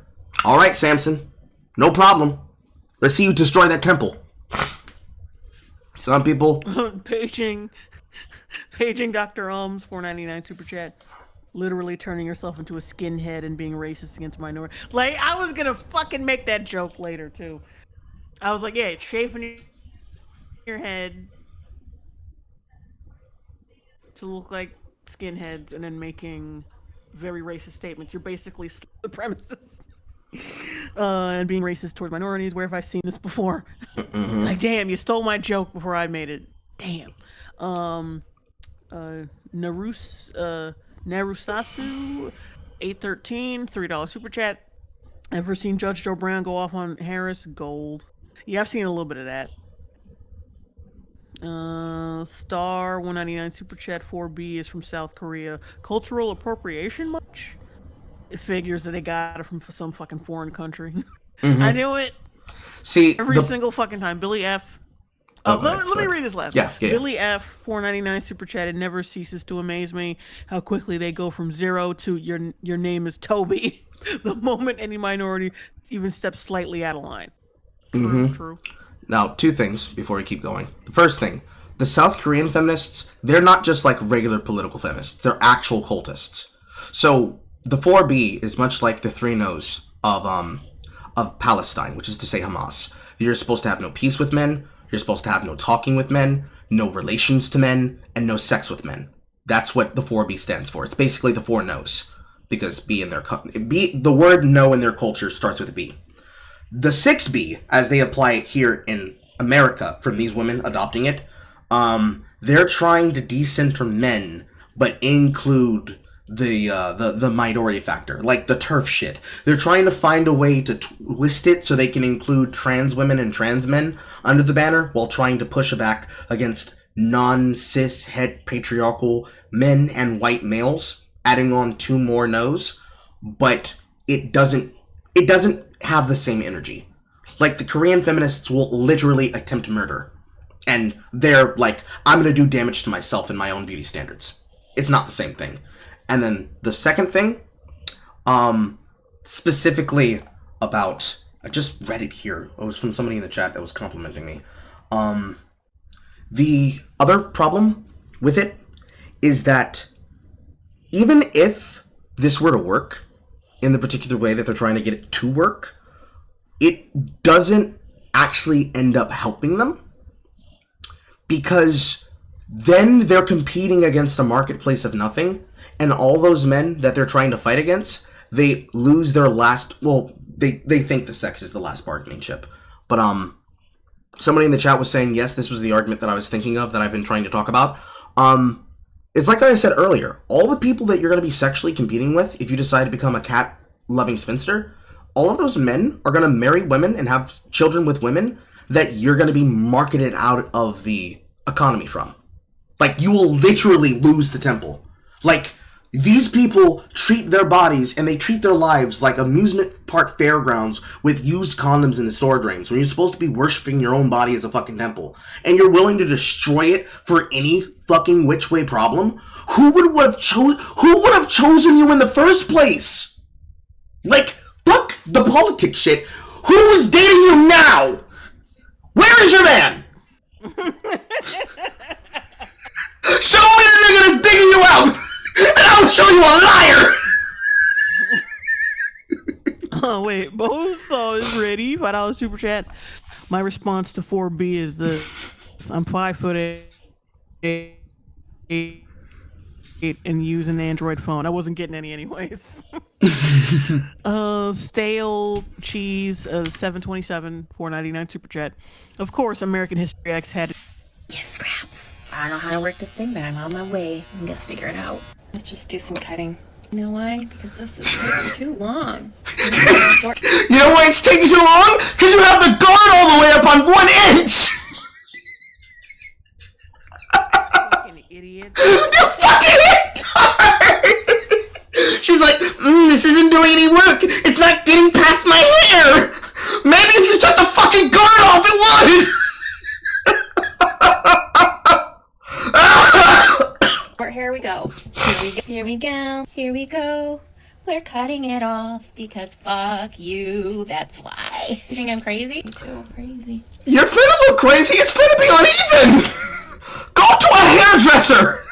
Alright, Samson. No problem. Let's see you destroy that temple. Some people... Paging Dr. $4.99 super chat. Literally turning yourself into a skinhead and being racist against minorities. I was gonna fucking make that joke later, too. I was like, yeah, shaving your head to look like skinheads and then making very racist statements. You're basically supremacist. And being racist towards minorities. Where have I seen this before? Mm-hmm. Damn, you stole my joke before I made it. Damn. Narusasu 813 $3 super chat. Ever seen Judge Joe Brown go off on Harris? Gold. Yeah, I've seen a little bit of that. Star 199 super chat 4B is from South Korea. Cultural appropriation much? It figures that they got it from some fucking foreign country. Mm-hmm. I knew it. See, every single fucking time. Billy F. Let me read this last. Yeah. Billy F. 4.99 super chat. It never ceases to amaze me how quickly they go from 0 to your name is Toby the moment any minority even steps slightly out of line. True. Now, two things before we keep going. The first thing, the South Korean feminists, they're not just regular political feminists. They're actual cultists. So the 4B is much like the 3 no's of Palestine, which is to say Hamas. You're supposed to have no peace with men. You're supposed to have no talking with men, no relations to men, and no sex with men. That's what the 4B stands for. It's basically the 4 no's, because the word no in their culture starts with a B. The 6B, as they apply it here in America from these women adopting it, they're trying to decenter men, but include the minority factor, like the TERF shit. They're trying to find a way to twist it so they can include trans women and trans men under the banner, while trying to push back against non-cis het patriarchal men and white males, adding on 2 more no's, but it doesn't have the same energy. Like, the Korean feminists will literally attempt murder, and they're like, I'm gonna do damage to myself and my own beauty standards. It's not the same thing. And then the second thing, specifically about, I just read it here, it was from somebody in the chat that was complimenting me. The other problem with it is that even if this were to work in the particular way that they're trying to get it to work, it doesn't actually end up helping them, because then they're competing against a marketplace of nothing, and all those men that they're trying to fight against, they lose their last, well, they think the sex is the last bargaining chip. But somebody in the chat was saying, yes, this was the argument that I was thinking of, that I've been trying to talk about. It's like I said earlier, all the people that you're going to be sexually competing with, if you decide to become a cat-loving spinster, all of those men are going to marry women and have children with women that you're going to be marketed out of the economy from. Like, you will literally lose the temple. Like, these people treat their bodies and they treat their lives like amusement park fairgrounds with used condoms in the store drains, when you're supposed to be worshiping your own body as a fucking temple. And you're willing to destroy it for any fucking which way problem? Who would have chosen you in the first place? Like, fuck the politics shit. Who is dating you now? Where is your man? Show me the nigga that's digging you out, and I'll show you a liar. Oh wait, Bonesaw is ready. $5 super chat. My response to 4B is this: I'm 5'8" and use an Android phone. I wasn't getting any anyways. Stale cheese, 727, $4.99 super chat. Of course, American History X had. Yes, Scraps. I don't know how to work this thing, but I'm on my way. I'm gonna figure it out. Let's just do some cutting. You know why? Because this is taking too long. You know why it's taking so long? Because you have the guard all the way up on 1 inch! Fucking idiot. You fucking retard! She's like, this isn't doing any work. It's not getting past my hair. Maybe if you shut the fucking guard off, it would! Here we go. Here we go. Here we go. We're cutting it off because fuck you. That's why. You think I'm crazy? Me too. Crazy. You're finna look crazy. It's finna be uneven. Go to a hairdresser.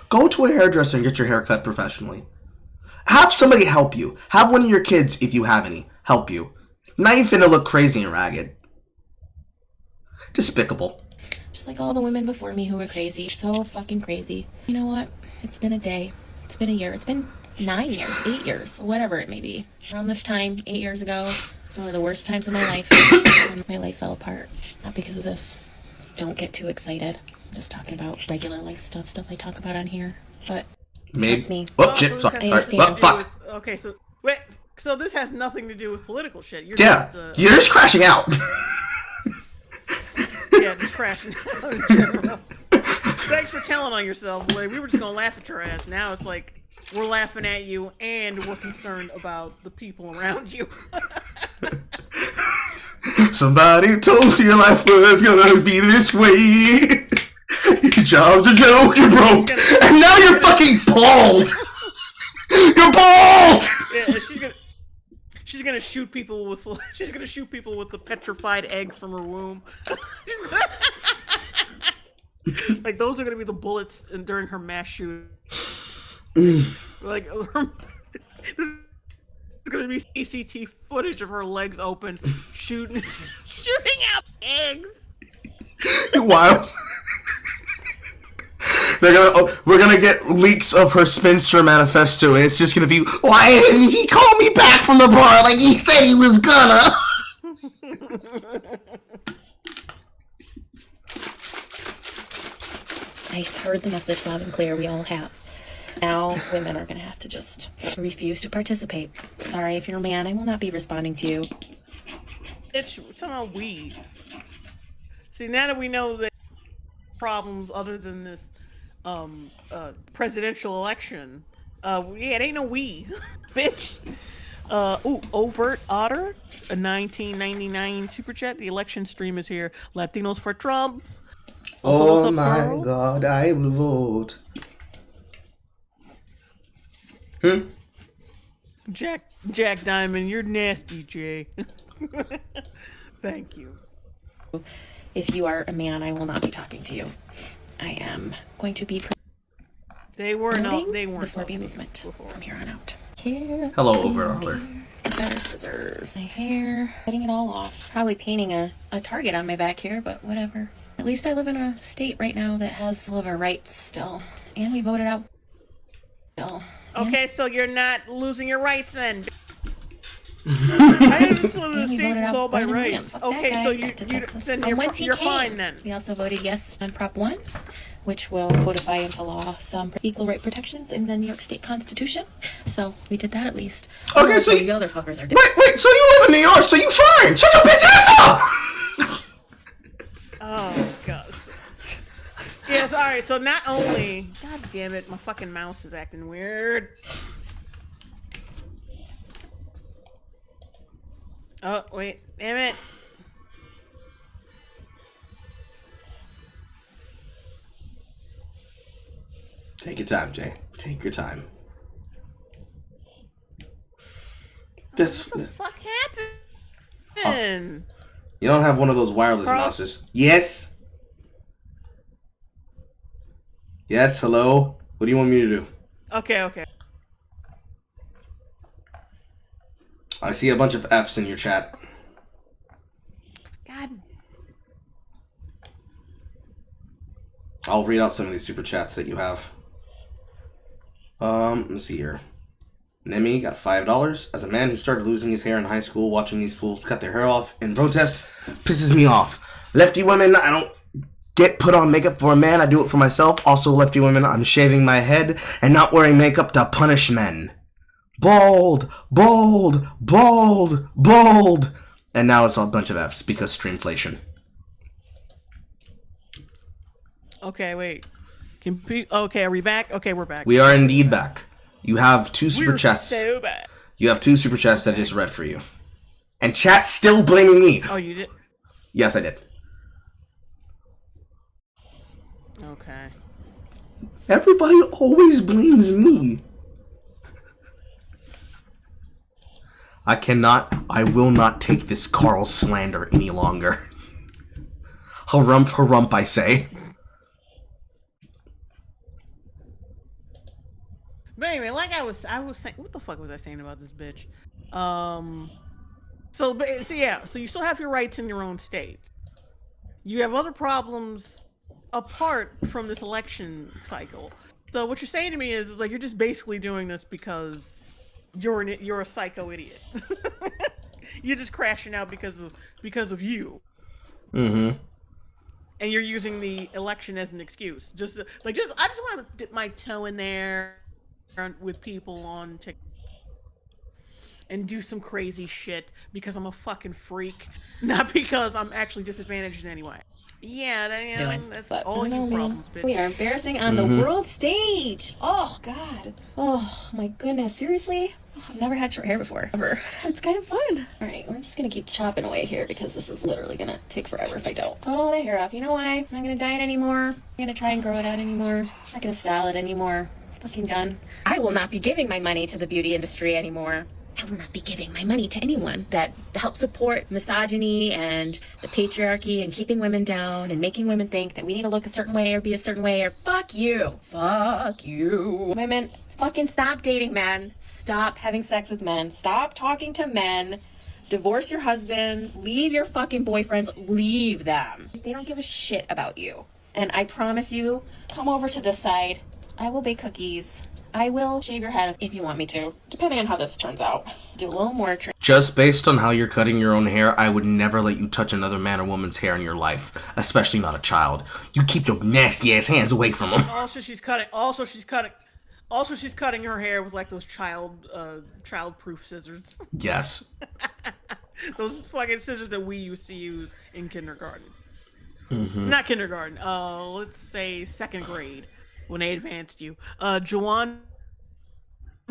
Go to a hairdresser and get your hair cut professionally. Have somebody help you. Have one of your kids, if you have any, help you. Now you finna look crazy and ragged. Despicable. Just like all the women before me who were crazy. So fucking crazy. You know what? It's been a day. It's been a year. It's been 9 years, 8 years, whatever it may be. Around this time, 8 years ago, it's one of the worst times of my life. My life fell apart. Not because of this. Don't get too excited. I'm just talking about regular life stuff I talk about on here. But trust me. Oh, shit. Sorry. I understand. Right. Fuck. Okay, so wait. So this has nothing to do with political shit. You're You're just crashing out. Yeah, just crashing out in general. Thanks for telling on yourself, boy. We were just gonna laugh at your ass. Now it's like we're laughing at you and we're concerned about the people around you. Somebody told you your life was gonna be this way. Your job's a joke, you're broke. And now you're fucking bald. You're bald! Yeah, she's gonna shoot people with the petrified eggs from her womb. Like those are gonna be the bullets during her mass shooting. Like there's gonna be CCTV footage of her legs open, shooting out eggs. Wow. We're gonna get leaks of her spinster manifesto, and it's just gonna be, why didn't he call me back from the bar like he said he was gonna? I heard the message loud and clear. We all have. Now women are gonna have to just refuse to participate. Sorry, if you're a man, I will not be responding to you. It's somehow we. See, now that we know that problems other than this presidential election, yeah, it ain't no we, bitch. Ooh, Overt Otter, a 1999 super chat. The election stream is here. Latinos for Trump. Also, what's Oh up, my girl? God, I will vote. Jack Diamond, you're nasty, Jay. Thank you. If you are a man, I will not be talking to you. I am going to be They weren't the 4B movement from here on out. Here. Hello, Overlord. Better scissors. My hair. Cutting it all off. Probably painting a target on my back here, but whatever. At least I live in a state right now that has all of our rights still. And we voted out still. Okay, so you're not losing your rights then. I haven't live in a state with all my rights. Okay, so you're fine then. We also voted yes on Prop 1, which will codify into law some equal right protections in the New York State Constitution. So we did that at least. Okay, so the other fuckers are different. Wait, so you live in New York, so you fine. Shut your bitch ass up! Oh, God. Yes, alright, so not only... God damn it, my fucking mouse is acting weird. Oh, wait, damn it. Take your time, Jay. Take your time. What the fuck happened? You don't have one of those wireless Carl? mouses. Yes? Yes, hello? What do you want me to do? Okay. I see a bunch of F's in your chat. God. I'll read out some of these super chats that you have. Let's see here. Nemi got $5. As a man who started losing his hair in high school, watching these fools cut their hair off in protest pisses me off. Lefty women, I don't get put on makeup for a man, I do it for myself. Also, lefty women, I'm shaving my head and not wearing makeup to punish men. Bold, bold, bold, bold. And now it's a bunch of F's because streamflation. Okay, wait. Okay, are we back? Okay, we're back. We are indeed back. You have two super chats. So bad. You have two super chats that I just read for you. And chat's still blaming me. Oh, you did? Yes, I did. Okay. Everybody always blames me. I will not take this Carl slander any longer. Harump, I say. But anyway, like I was saying, what the fuck was I saying about this bitch? So you still have your rights in your own state. You have other problems apart from this election cycle. So what you're saying to me is like you're just basically doing this because you're a psycho idiot. You're just crashing out because of you. Mm-hmm. And you're using the election as an excuse. I just want to dip my toe in there with people on TikTok and do some crazy shit because I'm a fucking freak, not because I'm actually disadvantaged in any way. Yeah, that's all your problems, bitch. We are embarrassing on the world stage. Oh, God. Oh, my goodness. Seriously? Oh, I've never had short hair before. Ever. It's kind of fun. All right, we're just going to keep chopping away here because this is literally going to take forever if I don't. Cut all the hair off. You know why? I'm not going to dye it anymore. I'm going to try and grow it out anymore. I'm not going to style it anymore. Fucking done. I will not be giving my money to the beauty industry anymore. I will not be giving my money to anyone that helps support misogyny and the patriarchy and keeping women down and making women think that we need to look a certain way or be a certain way or fuck you. Fuck you. Women, fucking stop dating men. Stop having sex with men. Stop talking to men. Divorce your husbands. Leave your fucking boyfriends. Leave them. They don't give a shit about you. And I promise you, come over to this side. I will bake cookies. I will shave your head if you want me to, depending on how this turns out. Do a little more Just based on how you're cutting your own hair, I would never let you touch another man or woman's hair in your life, especially not a child. You keep your nasty ass hands away from them. Also, she's cutting her hair with like those child-proof scissors. Yes. Those fucking scissors that we used to use in kindergarten. Mm-hmm. Not kindergarten. Let's say second grade when they advanced you. Jawan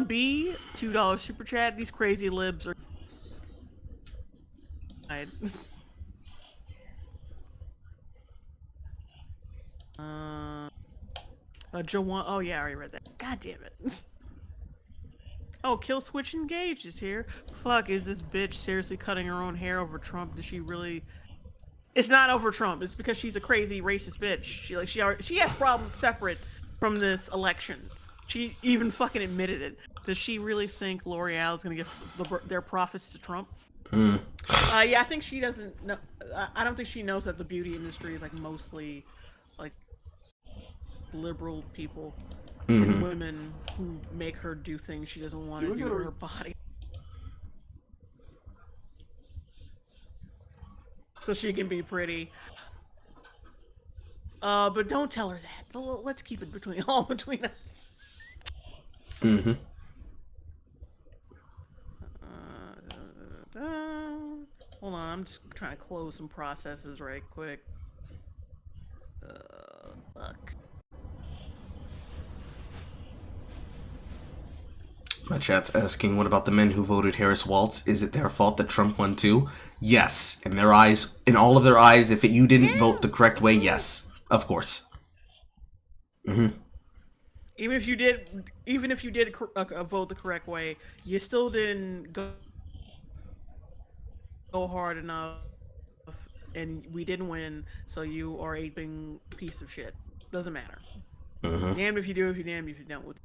B, $2 super chat. These crazy libs are. Jawan. Oh yeah, I already read that. God damn it. Oh, Kill Switch Engaged is here. Fuck, is this bitch seriously cutting her own hair over Trump? Does she really? It's not over Trump. It's because she's a crazy racist bitch. She has problems separate from this election. She even fucking admitted it. Does she really think L'Oreal is gonna give their profits to Trump? Mm. Yeah, I think she doesn't know. I don't think she knows that the beauty industry is like mostly like liberal people and women who make her do things she doesn't want to do to her body. So she can be pretty. But don't tell her that. Let's keep it between us. Mm-hmm. Hold on, I'm just trying to close some processes right quick. Fuck. My chat's asking, what about the men who voted Harris Waltz? Is it their fault that Trump won too? Yes. In their eyes, in all of their eyes, if you didn't vote the correct way, yes. Of course. Mm-hmm. Even if you did vote the correct way, you still didn't go hard enough, and we didn't win, so you are a big piece of shit. Doesn't matter. Damned if you do, if you damned if you don't.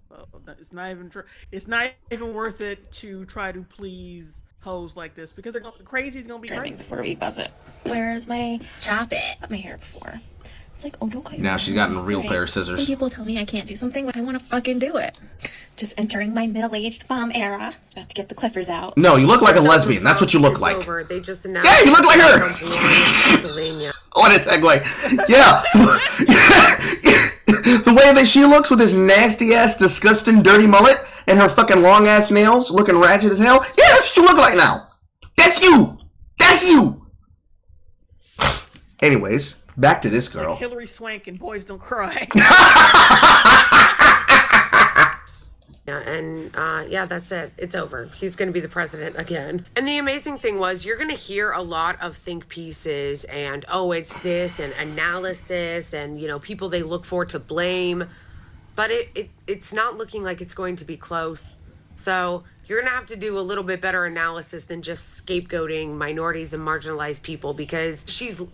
So it's not even true. It's not even worth it to try to please hoes like this because crazy's gonna be crazy. before we buzz it. Where's my chop it? Cut my hair before. It's like, oh, don't cut your Now hair. she's gotten a real Right. pair of scissors. When people tell me I can't do something, I want to fucking do it. Just entering my middle-aged mom era. About to get the clippers out. No, you look like a lesbian. That's what you look like. Over. They just announced. Yeah, you look like her. Pennsylvania. What a segue. Yeah. The way that she looks with this nasty ass, disgusting, dirty mullet and her fucking long ass nails looking ratchet as hell. Yeah, that's what you look like now. That's you. That's you. Anyways, back to this girl. Like Hillary Swank and Boys Don't Cry. Yeah, and yeah, that's it. It's over. He's going to be the president again. And the amazing thing was, you're going to hear a lot of think pieces and, oh, it's this, and analysis, and, you know, people they look for to blame. But it's not looking like it's going to be close. So you're going to have to do a little bit better analysis than just scapegoating minorities and marginalized people, because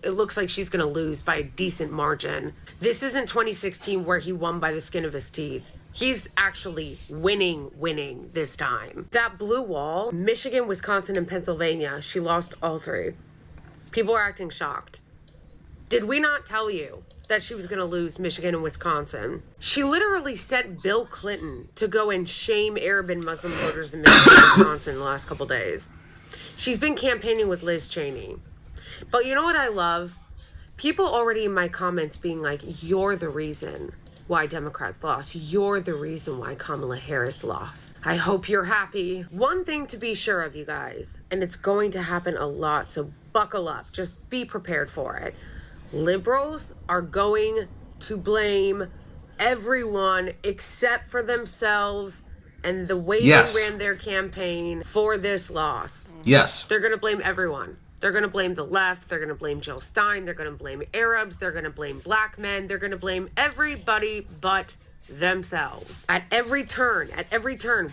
it looks like she's going to lose by a decent margin. This isn't 2016 where he won by the skin of his teeth. He's actually winning this time. That blue wall, Michigan, Wisconsin, and Pennsylvania, she lost all three. People are acting shocked. Did we not tell you that she was going to lose Michigan and Wisconsin? She literally sent Bill Clinton to go and shame Arab and Muslim voters in Michigan and Wisconsin the last couple days. She's been campaigning with Liz Cheney. But you know what I love? People already in my comments being like, you're the reason why Democrats lost. You're the reason why Kamala Harris lost. I hope you're happy. One thing to be sure of, you guys, and it's going to happen a lot, so buckle up. Just be prepared for it. Liberals are going to blame everyone except for themselves and the way they ran their campaign for this loss. Yes. They're going to blame everyone. They're going to blame the left. They're going to blame Jill Stein. They're going to blame Arabs. They're going to blame black men. They're going to blame everybody but themselves. At every turn,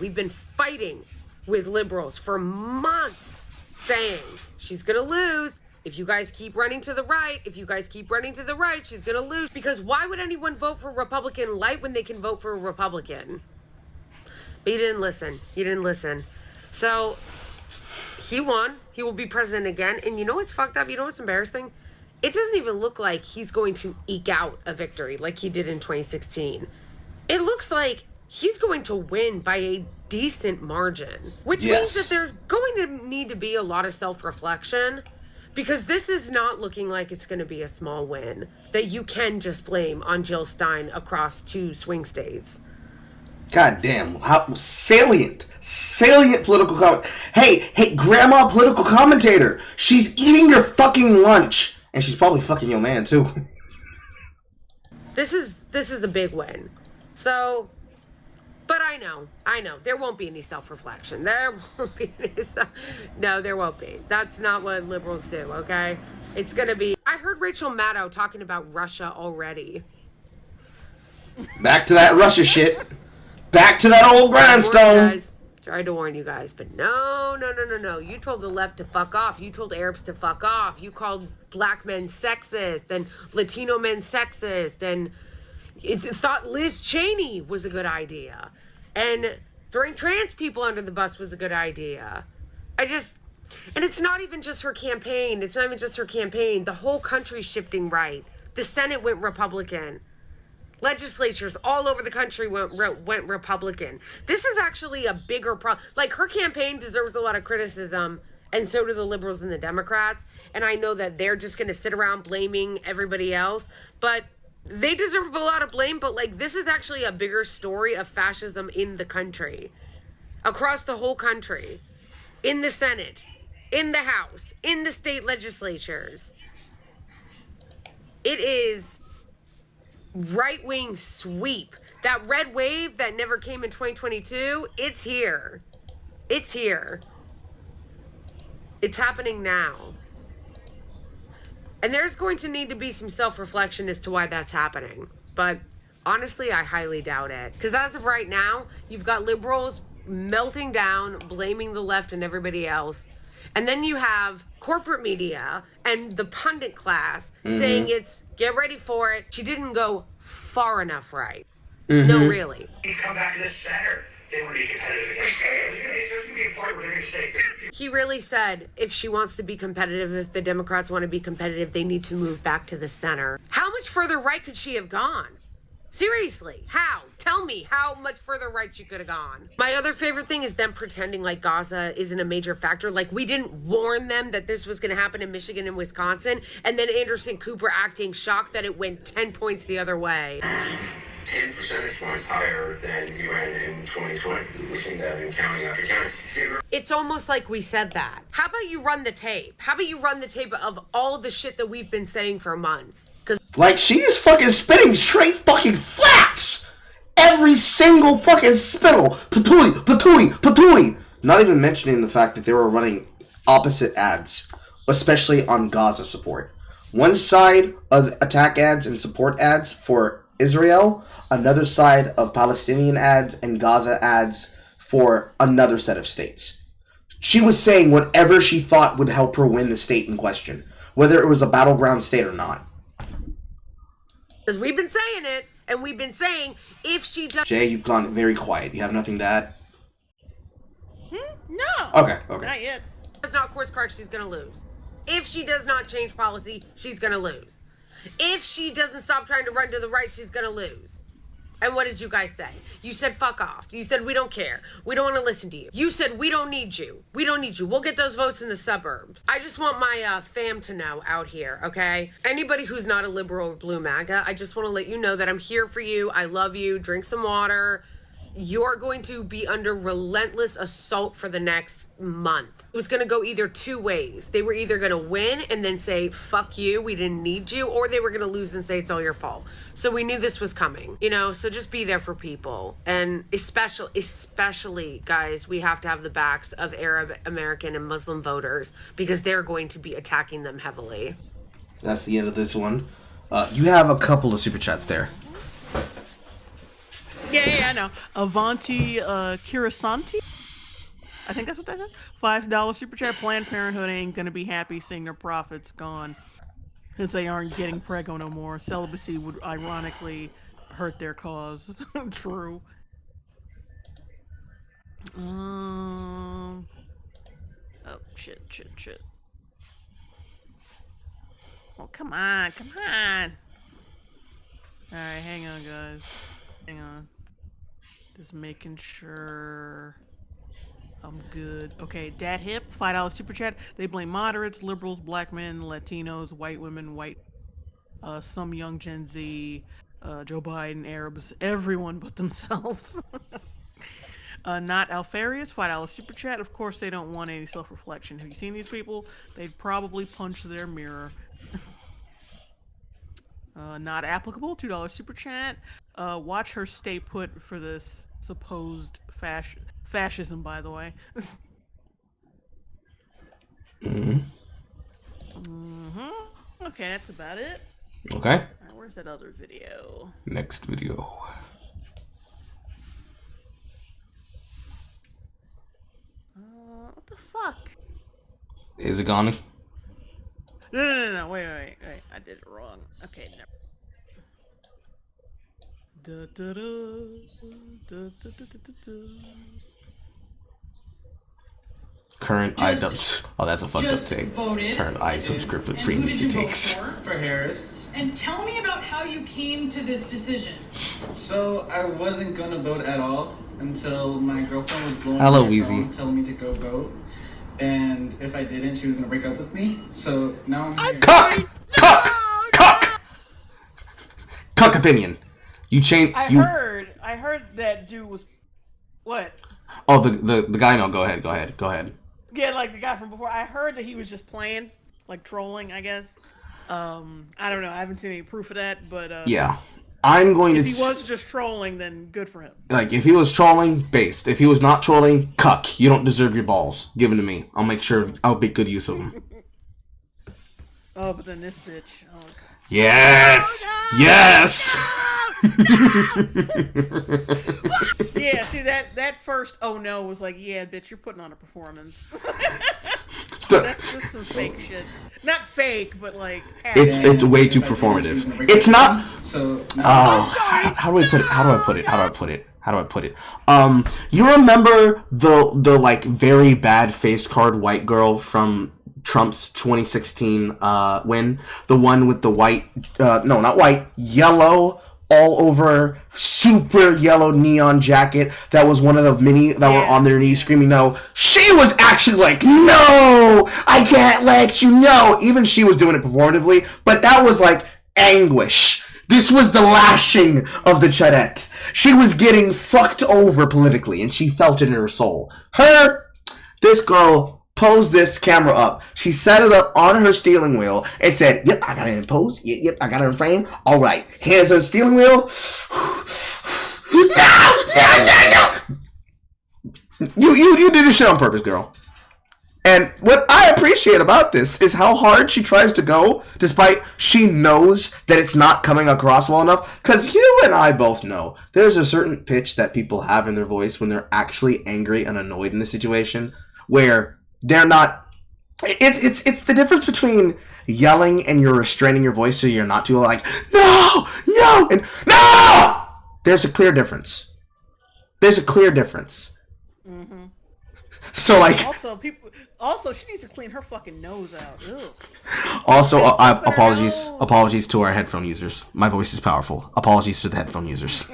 we've been fighting with liberals for months saying she's going to lose. If you guys keep running to the right, she's going to lose. Because why would anyone vote for Republican light when they can vote for a Republican? But you didn't listen. So he won. He will be president again. And you know what's fucked up? You know what's embarrassing? It doesn't even look like he's going to eke out a victory like he did in 2016. it looks like he's going to win by a decent margin, which Yes. means that there's going to need to be a lot of self-reflection, because this is not looking like it's going to be a small win that you can just blame on Jill Stein across 2 swing states. God damn, how salient political comment. Hey, grandma political commentator. She's eating your fucking lunch, and she's probably fucking your man too. This is a big win. So, but I know there won't be any self-reflection. There won't be any no, there won't be. That's not what liberals do, okay? It's gonna be. I heard Rachel Maddow talking about Russia already. Back to that Russia shit. Back to that old grindstone. Tried to warn you guys, but no. You told the left to fuck off. You told Arabs to fuck off. You called black men sexist and Latino men sexist, and thought Liz Cheney was a good idea, and throwing trans people under the bus was a good idea. And it's not even just her campaign. The whole country's shifting right. The Senate went Republican. Legislatures all over the country went Republican. This is actually a bigger problem. Like, her campaign deserves a lot of criticism, and so do the liberals and the Democrats. And I know that they're just going to sit around blaming everybody else, but they deserve a lot of blame. But, like, this is actually a bigger story of fascism in the country, across the whole country, in the Senate, in the House, in the state legislatures. It is right-wing sweep. That red wave that never came in 2022, it's here. It's here. It's happening now. And there's going to need to be some self-reflection as to why that's happening. But honestly, I highly doubt it. Because as of right now, you've got liberals melting down, blaming the left and everybody else. And then you have corporate media and the pundit class saying it's, get ready for it. She didn't go far enough right. No, really. He's come back to the center. They want to be competitive against He really said if she wants to be competitive, if the Democrats want to be competitive, they need to move back to the center. How much further right could she have gone? Seriously, how? Tell me how much further right she could have gone. My other favorite thing is them pretending like Gaza isn't a major factor. Like, we didn't warn them that this was going to happen in Michigan and Wisconsin. And then Anderson Cooper acting shocked that it went 10 points the other way. 10 percentage points higher than you ran in 2020. We've seen that in county after county. It's almost like we said that. How about you run the tape? How about you run the tape of all the shit that we've been saying for months? Like, she's fucking spitting straight fucking facts. Every single fucking spittle. Patooey. Not even mentioning the fact that they were running opposite ads, especially on Gaza support. One side of attack ads and support ads for Israel, another side of Palestinian ads and Gaza ads for another set of states. She was saying whatever she thought would help her win the state in question, whether it was a battleground state or not. Because we've been saying it, and we've been saying if she does... Jay, you've gone very quiet. You have nothing to add? No. Okay. Not yet. Does not course correct, she's going to lose. If she does not change policy, she's going to lose. If she doesn't stop trying to run to the right, she's going to lose. And what did you guys say? You said fuck off. You said we don't care. We don't want to listen to you. You said we don't need you. We don't need you. We'll get those votes in the suburbs. I just want my fam to know out here, okay? Anybody who's not a liberal or blue MAGA, I just want to let you know that I'm here for you. I love you. Drink some water. You're going to be under relentless assault for the next month. It was going to go either two ways. They were either going to win and then say, fuck you, we didn't need you, or they were going to lose and say it's all your fault. So we knew this was coming, you know, so just be there for people. And especially, guys, we have to have the backs of Arab, American, and Muslim voters because they're going to be attacking them heavily. That's the end of this one. You have a couple of super chats there. Yeah, I know. Avanti Kirasanti? I think that's what that says. $5 super chat. Planned Parenthood ain't gonna be happy seeing their profits gone. Since they aren't getting prego no more. Celibacy would ironically hurt their cause. True. Oh, shit. Oh, come on. Alright, hang on, guys. Hang on. Just making sure I'm good. Okay, Dad Hip, $5 super chat. They blame moderates, liberals, black men, Latinos, white women, some young Gen Z, Joe Biden, Arabs, everyone but themselves. Not Alfarius, $5 super chat. Of course, they don't want any self-reflection. Have you seen these people? They'd probably punch their mirror. Not applicable, $2 super chat. Watch her stay put for this supposed fascism, by the way. Okay, that's about it. Okay. All right, where's that other video? Next video. What the fuck? Is it gone? No. Wait. I did it wrong. Okay, never. Current iDubbbz. Oh, that's a fucked up take. Current iSubscript with previous takes. For Harris. And tell me about how you came to this decision. So I wasn't gonna vote at all until my girlfriend was blowing Hello, my Weezy. phone, telling me to go vote. And if I didn't, she was gonna break up with me. So now I'm here. Cuck opinion. You change. I heard that dude was what? Oh, the guy. No, go ahead. Yeah, like the guy from before. I heard that he was just playing, like trolling, I guess. I don't know. I haven't seen any proof of that, but Yeah, I'm going if to. he was just trolling, then good for him. Like, if he was trolling, based. If he was not trolling, cuck. You don't deserve your balls. Give them to me. I'll make sure I'll make good use of them. Oh, but then this bitch. Oh. Yes. Yes. Yeah, see that first oh no was like, yeah, bitch, you're putting on a performance. That's just some fake shit. Not fake, but like It's way too performative. It's not. How do I put it? You remember the like very bad face card white girl from Trump's 2016 win? The one with the white, no, not white, yellow all over, super yellow neon jacket that was one of the many that were on their knees screaming no. She was actually like, no, I can't let you know. Even she was doing it performatively, but that was like anguish. This was the lashing of the Chadette. She was getting fucked over politically, and she felt it in her soul. This girl posed this camera up. She set it up on her steering wheel and said, yep, I got it in pose. Yep, I got it in frame. All right. Hands on the steering wheel. No. You did this shit on purpose, girl. And what I appreciate about this is how hard she tries to go, despite she knows that it's not coming across well enough. Because you and I both know there's a certain pitch that people have in their voice when they're actually angry and annoyed in a situation where they're not. It's the difference between yelling and you're restraining your voice so you're not too like no, and no. There's a clear difference. Mm-hmm. So like. Also, she needs to clean her fucking nose out. Ugh. Also, apologies to our headphone users. My voice is powerful. Apologies to the headphone users.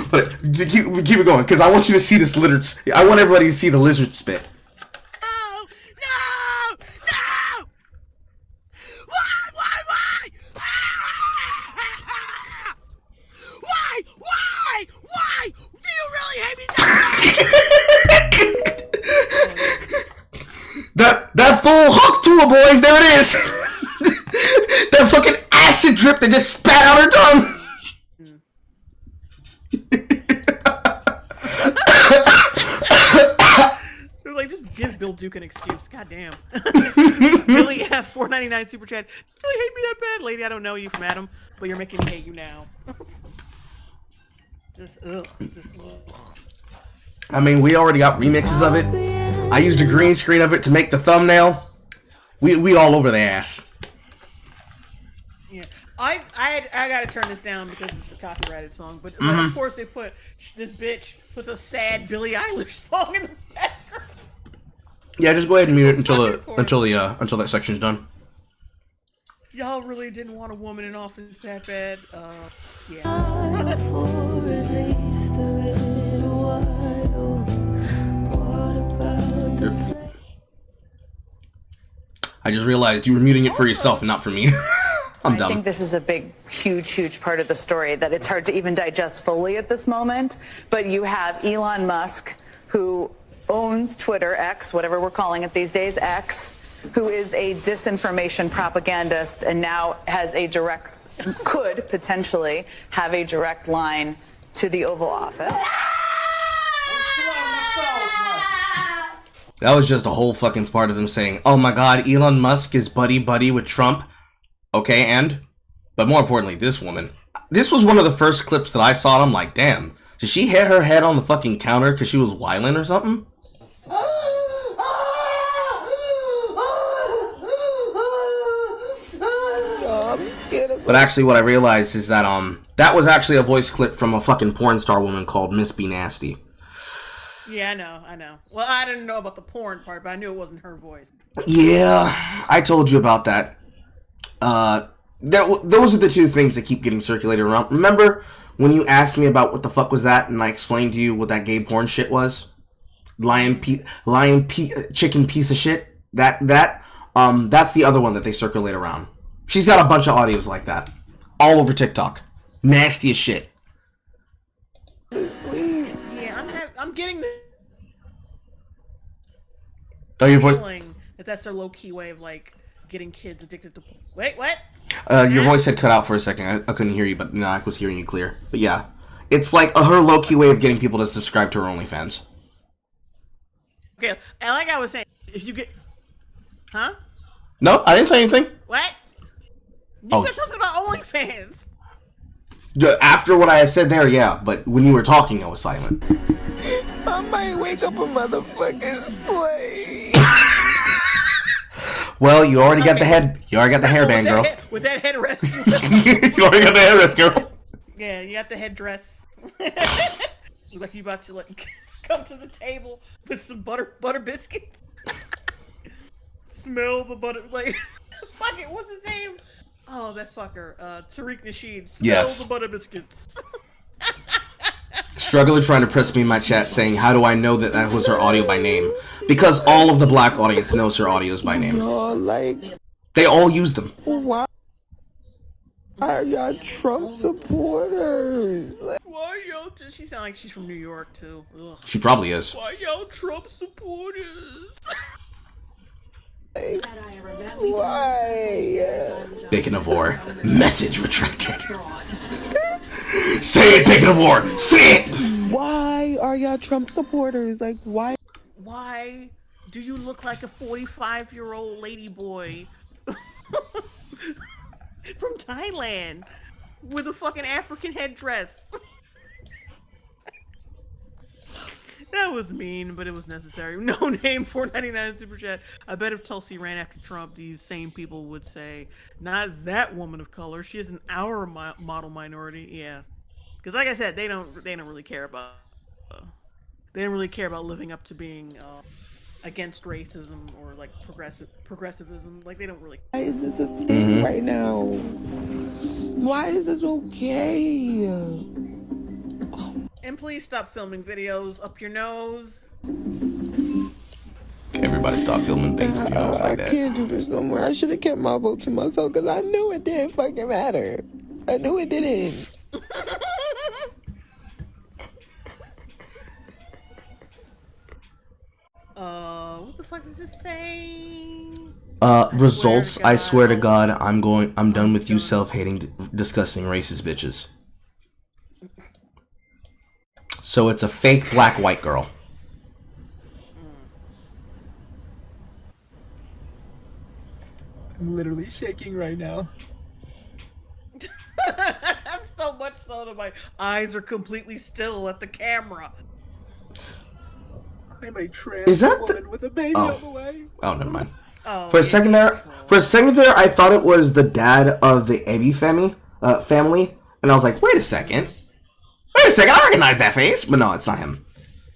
But keep it going, because I want you to see this lizard. I want everybody to see the lizard spit. No! Why? Do you really hate me that full hook tool, boys. There it is. That fucking acid drip that just spat out her tongue. They're like, just give Bill Duke an excuse. God damn. Really have $4.99 super chat. You really hate me that bad, lady? I don't know you from Adam, but you're making me hate you now. Just ugh. I mean, we already got remixes of it. I used a green screen of it to make the thumbnail. We all over the ass. Yeah, I gotta turn this down because it's a copyrighted song. But of course they put this bitch puts a sad Billie Eilish song in the background. Yeah, just go ahead and mute it until that section's done. Y'all really didn't want a woman in office that bad. Yeah. For at least a little while. What about the I just realized you were muting it for yourself and not for me. I'm I dumb. think this is a big, huge part of the story that it's hard to even digest fully at this moment. But you have Elon Musk, who owns Twitter, X, whatever we're calling it these days, X, who is a disinformation propagandist and now has a direct, could potentially have a direct line to the Oval Office. That was just a whole fucking part of them saying, oh my god, Elon Musk is buddy with Trump. Okay, and? But more importantly, this woman. This was one of the first clips that I saw, and I'm like, damn. Did she hit her head on the fucking counter because she was whiling or something? But actually what I realized is that that was actually a voice clip from a fucking porn star woman called Miss Be Nasty. Yeah, I know. Well, I didn't know about the porn part, but I knew it wasn't her voice. Yeah, I told you about that. Those are the two things that keep getting circulated around. Remember when you asked me about what the fuck was that, and I explained to you what that gay porn shit was? Chicken piece of shit. That's the other one that they circulate around. She's got a bunch of audios like that all over TikTok. Nasty as shit. Yeah, I'm getting the feeling that that's their low-key way of like getting kids addicted to. Wait, what? Your voice had cut out for a second. I couldn't hear you, but no, I was hearing you clear. But yeah, it's like her low-key way of getting people to subscribe to her OnlyFans. Okay, and like I was saying, if you get, huh? No, I didn't say anything. What? You said something about OnlyFans. After what I said there, yeah, but when you were talking, I was silent. I might wake up a motherfucking slave. Well, you already got the head. You already got the hairband, girl. With that headdress. You already got the headdress, girl. Yeah, you got the headdress. Looks like you about to like come to the table with some butter biscuits. Smell the butter, like fuck it. What's his name? Oh, that fucker, Tariq Nasheed. Smell the butter biscuits. Struggler trying to press me in my chat saying, how do I know that was her audio by name? Because all of the black audience knows her audios by name. They all use them. Why are y'all Trump supporters? Why y'all? She sounds like she's from New York too. Ugh. She probably is. Why y'all Trump supporters? Why? Bacon of War. Message retracted. Say it, Bacon of War. Say it. Why are y'all Trump supporters? Like, why? Why do you look like a 45-year-old lady boy from Thailand with a fucking African headdress? That was mean, but it was necessary. No name, $4.99 super chat. I bet if Tulsi ran after Trump, these same people would say, "Not that woman of color. She is an our model minority." Yeah, because like I said, they don't really care about. They don't really care about living up to being against racism or like progressivism. Like they don't really. Why is this a thing right now? Why is this okay? And please stop filming videos up your nose. Everybody stop filming things up your nose like that. I can't do this no more. I should have kept my vote to myself because I knew it didn't fucking matter. I knew it didn't. What the fuck does this say? Results. I swear to God, I'm done with you self-hating, disgusting, racist bitches. So it's a fake black white girl. I'm literally shaking right now. So much so that my eyes are completely still at the camera. I'm a trans woman with a baby on the way. Oh, never mind. For a second there, I thought it was the dad of the Ebi family, and I was like, wait a second, I recognize that face, but no, it's not him.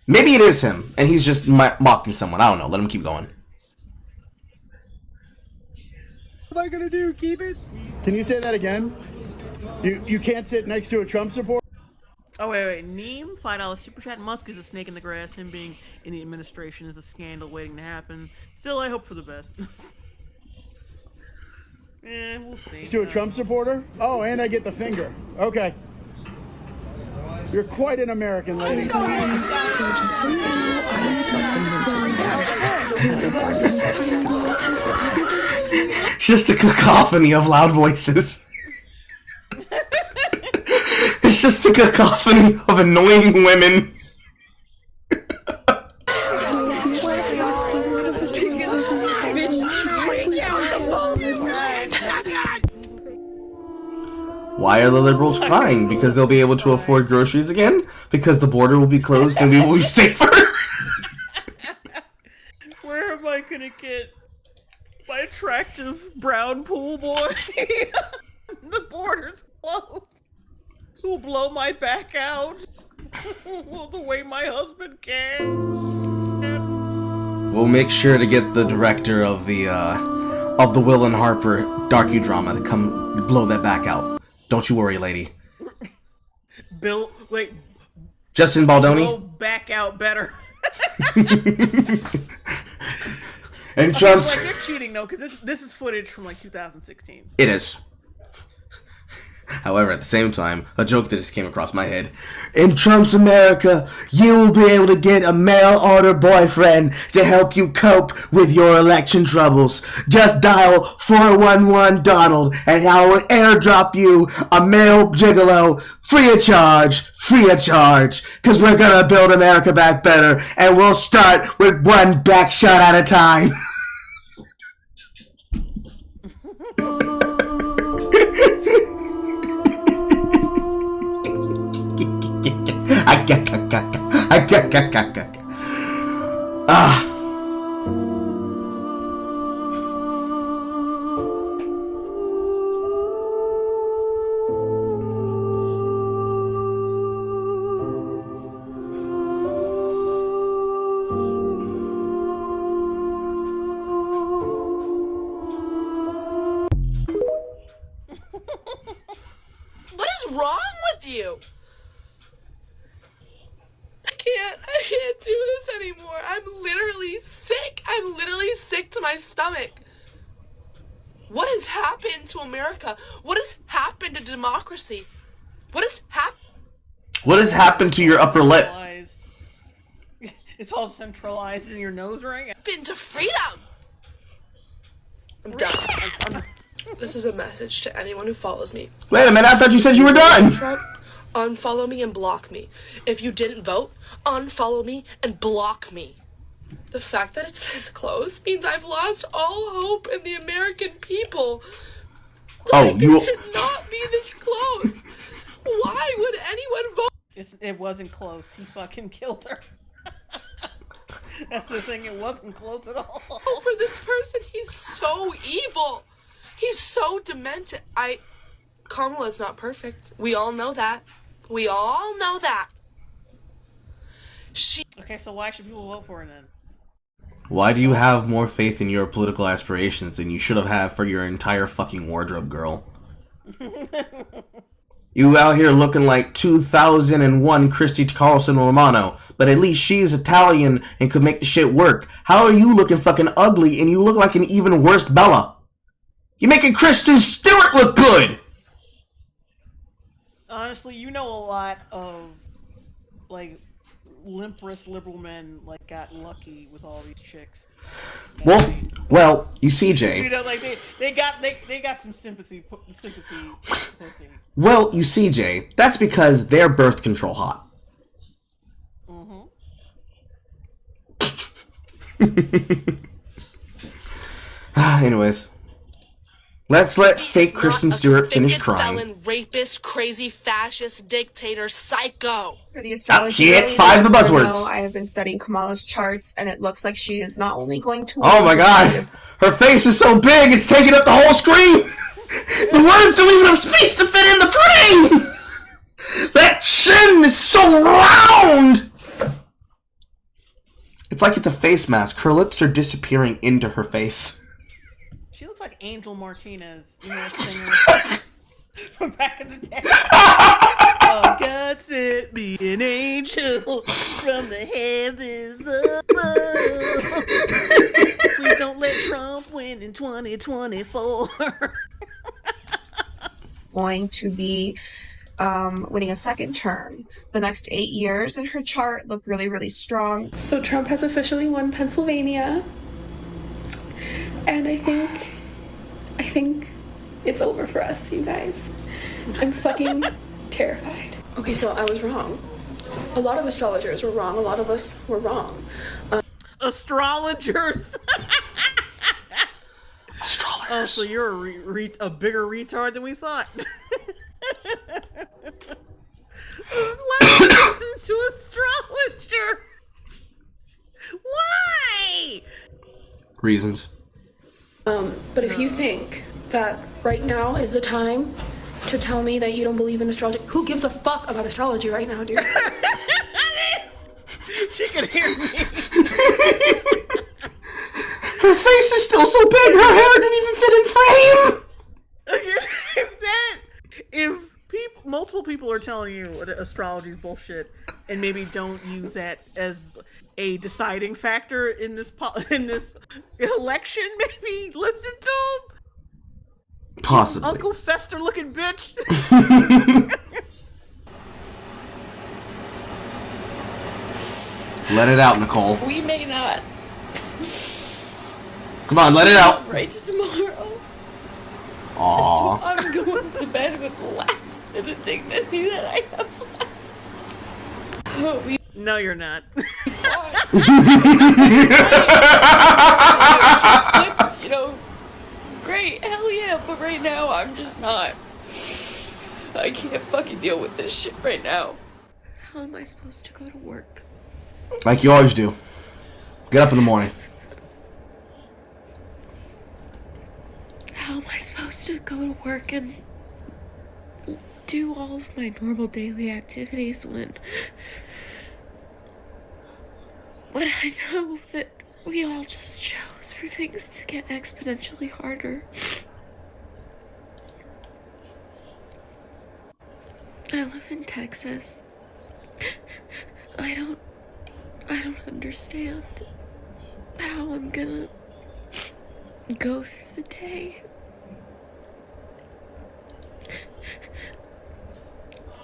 Maybe it is him, and he's just mocking someone. I don't know. Let him keep going. am I gonna do? Keep it? Can you say that again? You can't sit next to a Trump supporter? Oh, wait. Neem, $5 super chat. Musk is a snake in the grass. Him being in the administration is a scandal waiting to happen. Still, I hope for the best. We'll see. Next to a Trump supporter? Oh, and I get the finger. Okay. You're quite an American lady. Just a cacophony of loud voices. It's just a cacophony of annoying women. Why are the liberals crying? Because they'll be able to afford groceries again? Because the border will be closed and we will be safer? Where am I gonna get my attractive brown pool boy? The border's closed. Who'll blow my back out? The way my husband can. We'll make sure to get the director of the Will and Harper docudrama to come blow that back out. Don't you worry, lady. Justin Justin Baldoni? Blow back out better. And Trump's... Like, they're cheating, though, because this is footage from, 2016. It is. However, at the same time, a joke that just came across my head. In Trump's America, you will be able to get a mail-order boyfriend to help you cope with your election troubles. Just dial 411 Donald and I will airdrop you a male gigolo free of charge. Because we're gonna build America back better and we'll start with one back shot at a time. What is wrong with you? I can't do this anymore. I'm literally sick. I'm literally sick to my stomach. What has happened to America? What has happened to democracy? What has happened? What has happened to your upper lip? It's all centralized in your nose ring. Been to freedom. I'm done. This is a message to anyone who follows me. Wait a minute, I thought you said you were done. Trump, unfollow me and block me. If you didn't vote, unfollow me and block me. The fact that it's this close means I've lost all hope in the American people. It should not be this close. Why would anyone vote? It wasn't close. He fucking killed her. That's the thing. It wasn't close at all. For this person, he's so evil. He's so demented. Kamala's not perfect. We all know that. We all know that. Okay, so why should people vote for her then? Why do you have more faith in your political aspirations than you should have had for your entire fucking wardrobe, girl? You out here looking like 2001 Christy Carlson Romano, but at least she's Italian and could make the shit work. How are you looking fucking ugly and you look like an even worse Bella? You're making Kristen Stewart look good! Honestly, you know a lot of, limp-wrist liberal men, got lucky with all these chicks. Well, you see, Jay. You know, they got some sympathy pussy. Well, you see, Jay, that's because they're birth control hot. Anyways. Let's let fake Kristen Stewart finish crying. Felon, rapist, crazy, fascist, dictator, psycho. For the astrology, she hit 5 of the buzzwords. I have been studying Kamala's charts, and it looks like she is not only going to. Oh my god! Her face is so big, it's taking up the whole screen! The words don't even have space to fit in the frame! That chin is so round! It's like it's a face mask. Her lips are disappearing into her face. She looks like Angel Martinez, you know, that singer from back in the day. Oh, God sent me an angel from the heavens above. Please don't let Trump win in 2024. Going to be winning a second term. The next 8 years in her chart look really, really strong. So Trump has officially won Pennsylvania. And I think it's over for us, you guys. I'm fucking terrified. Okay, so I was wrong. A lot of astrologers were wrong. A lot of us were wrong. Astrologers? Astrologers. Oh, so you're a bigger retard than we thought. Why would you listen to astrologer? Why? Reasons. But if you think that right now is the time to tell me that you don't believe in astrology, who gives a fuck about astrology right now, dude? She can hear me. Her face is still so big, her hair didn't even fit in frame. If multiple people are telling you that astrology is bullshit, and maybe don't use that as a deciding factor in this election, maybe listen to him. Possibly. Uncle Fester looking bitch. Let it out, Nicole. We may not. Come on, let it out. Rights tomorrow. Aww. I'm going to bed with the last bit of dignity that I have left. No, you're not. Flips, you know, great, hell yeah, but right now I'm just not. I can't fucking deal with this shit right now. How am I supposed to go to work? Like you always do. Get up in the morning. How am I supposed to go to work and do all of my normal daily activities when I know that we all just chose for things to get exponentially harder? I live in Texas. I don't understand how I'm gonna go through the day.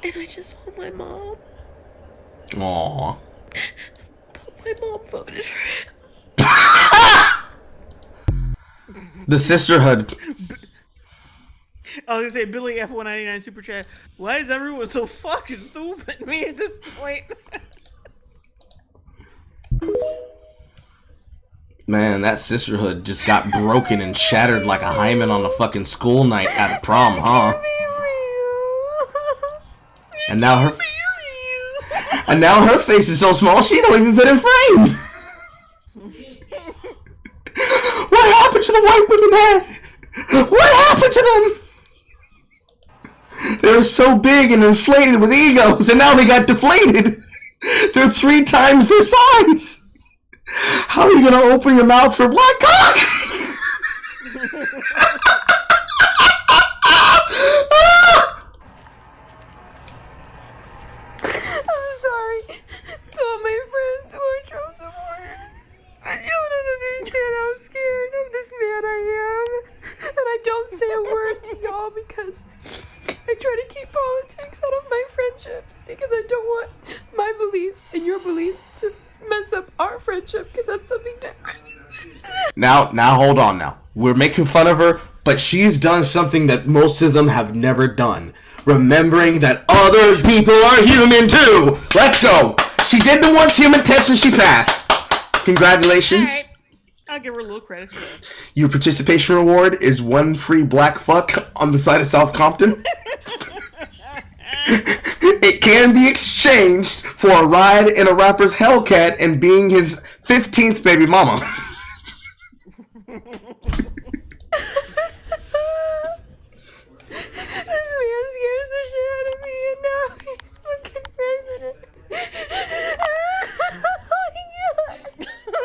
And I just want my mom. Aww. But my mom voted for him. The sisterhood. I was gonna say, Billy F199 Super Chat. Why is everyone so fucking stupid? Me at this point. Man, that sisterhood just got broken and shattered like a hymen on a fucking school night at a prom, huh? And now her face is so small she don't even fit in frame. What happened to the white women head? What happened to them? They were so big and inflated with egos, and now they got deflated. They're 3 times their size. How are you gonna open your mouth for black cock? I'm sorry to all my friends who are Trump supporters. But you don't understand how scared of this man I am. And I don't say a word to y'all because I try to keep politics out of my friendships because I don't want my beliefs and your beliefs to mess up our friendship because that's something different. Now hold on now. We're making fun of her, but she's done something that most of them have never done. Remembering that other people are human too. Let's go. She did the once human test and she passed. Congratulations. Right. I'll give her a little credit for that. Your participation reward is 1 free black fuck on the side of South Compton. It can be exchanged for a ride in a rapper's Hellcat and being his 15th baby mama. This man scares the shit out of me and now he's fucking president.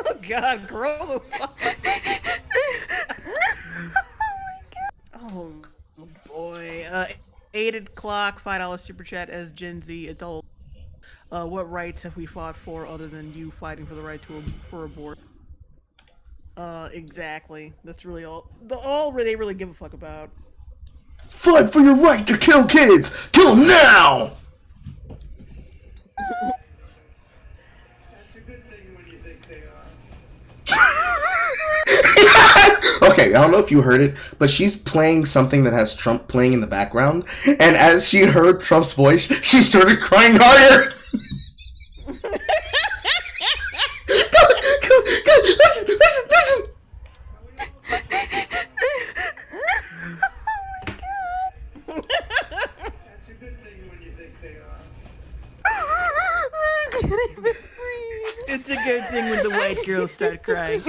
Oh God, grow the fuck up. 8 o'clock, $5 super chat as Gen Z adult. What rights have we fought for other than you fighting for the right for abortion? Exactly. That's really all they really give a fuck about. Fight for your right to kill kids! Kill them now! Okay, I don't know if you heard it, but she's playing something that has Trump playing in the background, and as she heard Trump's voice, she started crying higher. Listen. It's a good thing when the white girls start crying.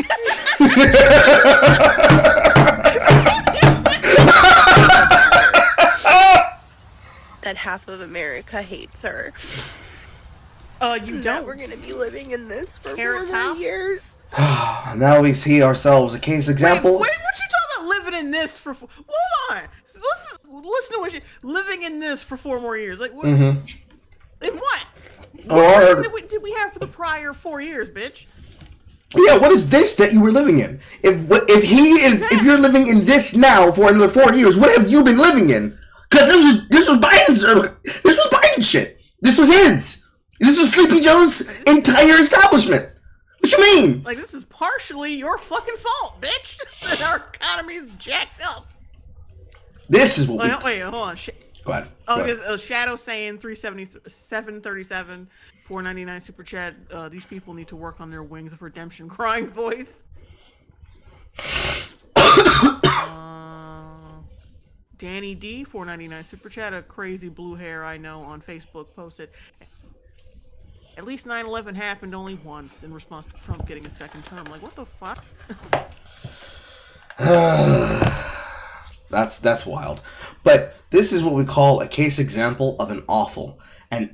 That half of America hates her. You don't. We're gonna be living in this for Carrot 4 more Top? years. Now we see ourselves a case example. Wait, what you talking about living in this for? Hold on. Listen to what you living in this for 4 more years. Like what? In what? What did we have for the prior 4 years, bitch? Yeah, what is this that you were living in? If you're living in this now for another 4 years, what have you been living in? Because this was Biden's shit. This was his. This was Sleepy Joe's entire establishment. What you mean? Like, this is partially your fucking fault, bitch. That our economy's jacked up. This is what Wait, hold on. Go ahead. There's Shadow saying 737, $4.99 super chat. These people need to work on their Wings of Redemption crying voice. Danny D, $4.99 super chat. A crazy blue hair I know on Facebook posted. At least 9/11 happened only once in response to Trump getting a second term. Like, what the fuck? That's wild. But this is what we call a case example of an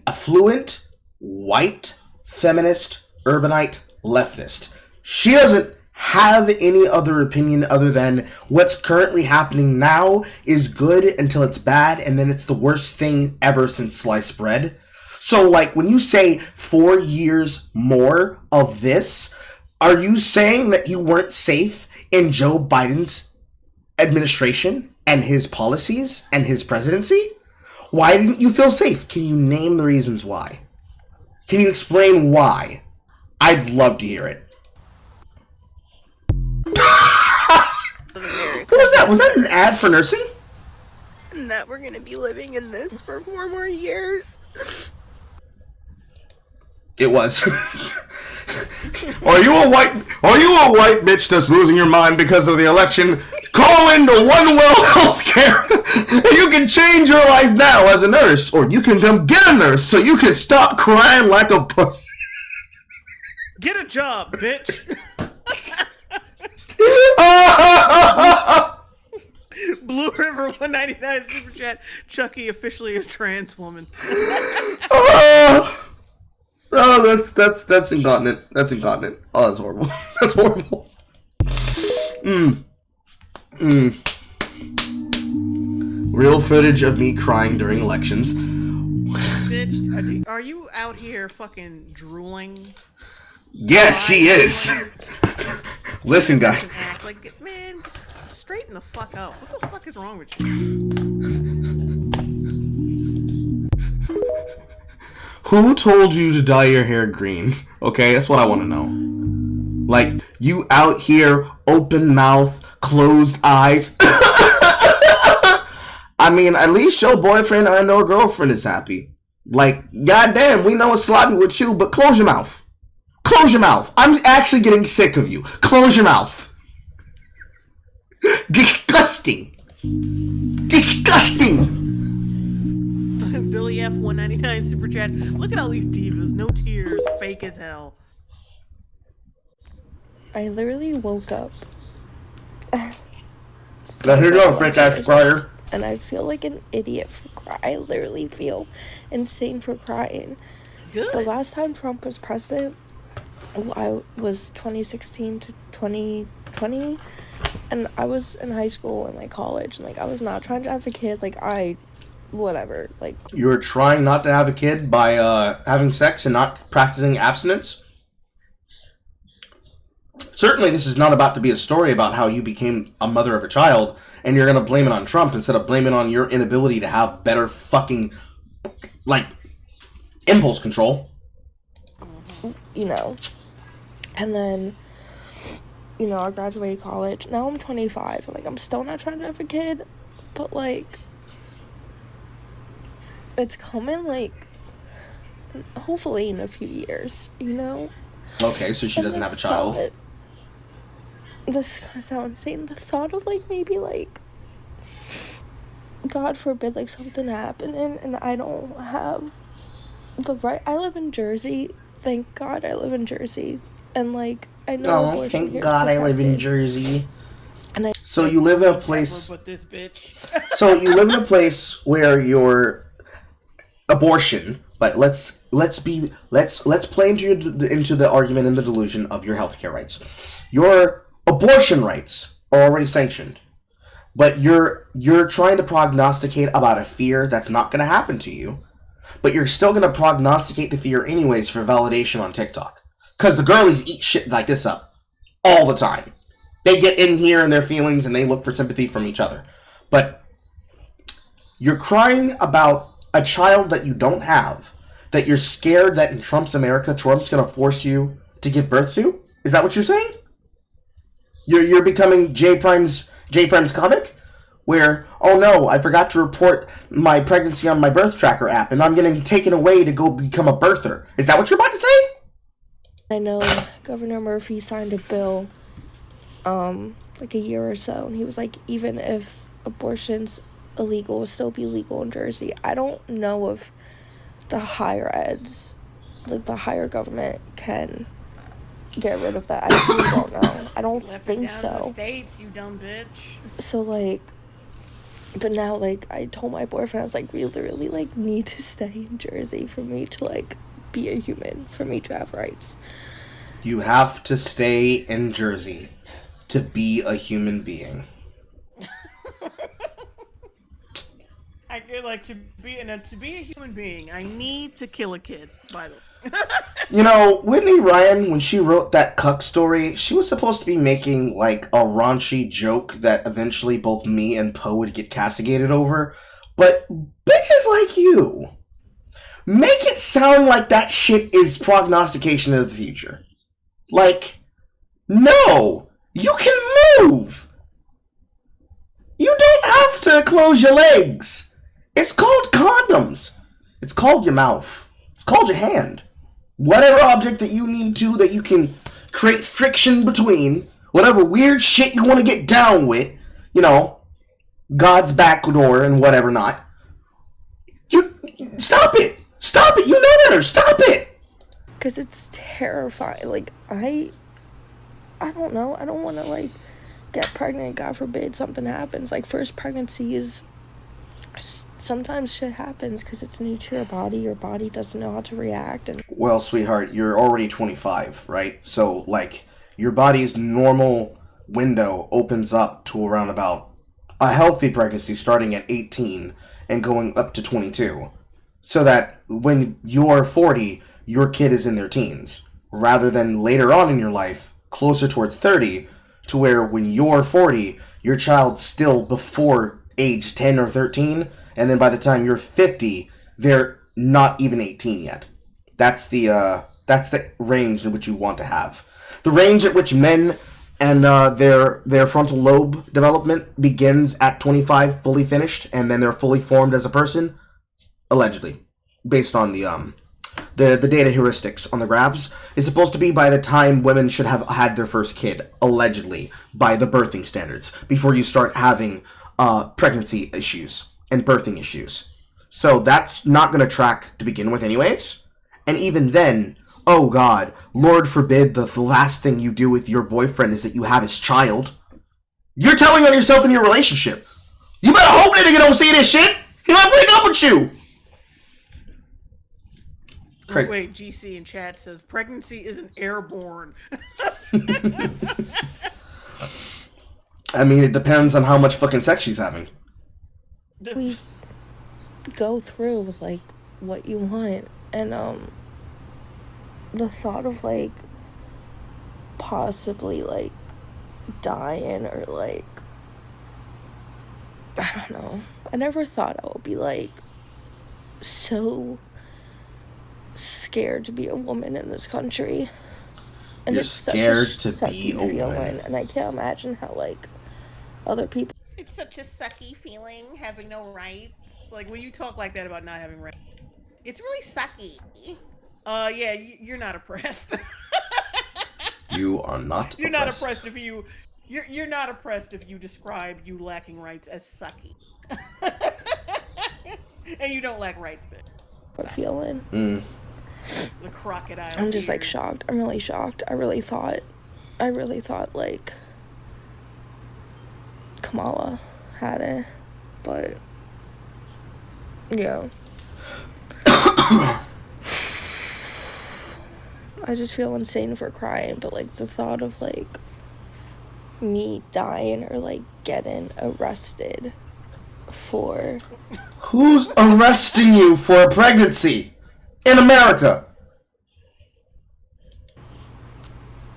affluent, white, feminist, urbanite, leftist. She doesn't have any other opinion other than what's currently happening now is good until it's bad, and then it's the worst thing ever since sliced bread. So, like, when you say 4 years more of this, are you saying that you weren't safe in Joe Biden's administration and his policies and his presidency? Why didn't you feel safe? Can you name the reasons why? Can you explain why? I'd love to hear it. What was that? Was that an ad for nursing? And that we're gonna be living in this for 4 more years. It was. Are you a white bitch that's losing your mind because of the election? Call into One Well Healthcare. You can change your life now as a nurse, or you can come get a nurse so you can stop crying like a pussy. Get a job, bitch. Blue River 199 super chat. Chucky officially a trans woman. Oh, that's incontinent. That's incontinent. Oh, that's horrible. That's horrible. Real footage of me crying during elections. Bitch, are you out here fucking drooling? Yes, she is. Listen, guys. Like, man, straighten the fuck up. What the fuck is wrong with you? Who told you to dye your hair green? Okay, that's what I want to know. Like, you out here, open mouth, closed eyes. I mean, at least your boyfriend or no girlfriend is happy. Like, goddamn, we know it's sloppy with you, but close your mouth. Close your mouth. I'm actually getting sick of you. Close your mouth. Disgusting. Disgusting. Billy F 199 super chat. Look at all these divas. No tears. Fake as hell. I literally woke up. Now here you go, fake ass crier. And I feel like an idiot for crying. I literally feel insane for crying. Good. The last time Trump was president, I was 2016 to 2020, and I was in high school and like college, and like I was not trying to have a kid. Like I whatever. Like, you're trying not to have a kid by having sex and not practicing abstinence. Certainly, this is not about to be a story about how you became a mother of a child and you're going to blame it on Trump instead of blaming it on your inability to have better fucking, like, impulse control. you know. And then, you know, I graduated college. Now I'm 25. Like, I'm still not trying to have a kid. But, like, it's coming, like, hopefully in a few years, you know? Okay, so she doesn't have a child. This is gonna sound insane. The thought of, like, maybe, like, God forbid, like, something happening and I don't have the right. I live in Jersey. Thank God I live in Jersey. And, like, I know abortion thank here is God I live in protected. Jersey. And So you live in a place. But this bitch. So you live in a place where your abortion. But let's play into the argument and the delusion of your healthcare rights. Your abortion rights are already sanctioned, but you're trying to prognosticate about a fear that's not going to happen to you, but you're still going to prognosticate the fear anyways for validation on TikTok, because the girlies eat shit like this up all the time. They get in here in their feelings and they look for sympathy from each other, but you're crying about a child that you don't have, that you're scared that in Trump's America, Trump's going to force you to give birth to? Is that what you're saying? You're becoming J Prime's comic? Where, oh no, I forgot to report my pregnancy on my birth tracker app, and I'm getting taken away to go become a birther. Is that what you're about to say? I know Governor Murphy signed a bill, like a year or so, and he was like, even if abortion's illegal, it'll still be legal in Jersey. I don't know if the higher eds, like the higher government, can get rid of that. I really don't know. I don't think Down so. in the States, you dumb bitch. So, like, but now, like, I told my boyfriend, I was like, we literally, like, need to stay in Jersey for me to, like, be a human, for me to have rights. You have to stay in Jersey to be a human being. I feel like to be a human being, I need to kill a kid, by the way. You know, Whitney Ryan, when she wrote that cuck story, she was supposed to be making, like, a raunchy joke that eventually both me and Poe would get castigated over. But bitches like you make it sound like that shit is prognostication of the future. Like, no! You can move! You don't have to close your legs! It's called condoms! It's called your mouth. It's called your hand. Whatever object that you need to, that you can create friction between, whatever weird shit you want to get down with, you know, God's back door and whatever not. You stop it! Stop it! You know better! Stop it! Because it's terrifying. Like, I don't know. I don't want to, like, get pregnant. God forbid something happens. Like, first pregnancies, sometimes shit happens because it's new to your body. Your body doesn't know how to react. And well, sweetheart, you're already 25, right? So, like, your body's normal window opens up to around about a healthy pregnancy starting at 18 and going up to 22. So that when you're 40, your kid is in their teens. Rather than later on in your life, closer towards 30, to where when you're 40, your child's still before age 10 or 13, and then by the time you're 50, they're not even 18 yet. That's the range in which you want to have. The range at which men and their frontal lobe development begins at 25, fully finished, and then they're fully formed as a person, allegedly, based on the data heuristics on the graphs, is supposed to be by the time women should have had their first kid, allegedly, by the birthing standards, before you start having pregnancy issues and birthing issues. So that's not going to track to begin with anyways. And even then, oh God, Lord forbid the last thing you do with your boyfriend is that you have his child. You're telling on yourself in your relationship. You better hope that nigga don't see this shit. He might break up with you. Oh, wait, GC in chat says pregnancy isn't airborne. I mean, it depends on how much fucking sex she's having. go through with like what you want. And the thought of like possibly like dying or like, I don't know, I never thought I would be like so scared to be a woman in this country. And You're it's scared such a to be sucky a feeling, woman. and I can't imagine how like other people. It's such a sucky feeling having no rights. Like when you talk like that about not having rights, it's really sucky. Yeah, you're not oppressed. You are not You're oppressed. not oppressed if you're not oppressed if you describe you lacking rights as sucky. And you don't lack rights, bitch. Feeling. The crocodile. I'm just like tears. shocked. I'm really shocked. I really thought like Kamala had it, but yeah. I just feel insane for crying, but like the thought of like me dying or like getting arrested for. Who's arresting you for a pregnancy in America?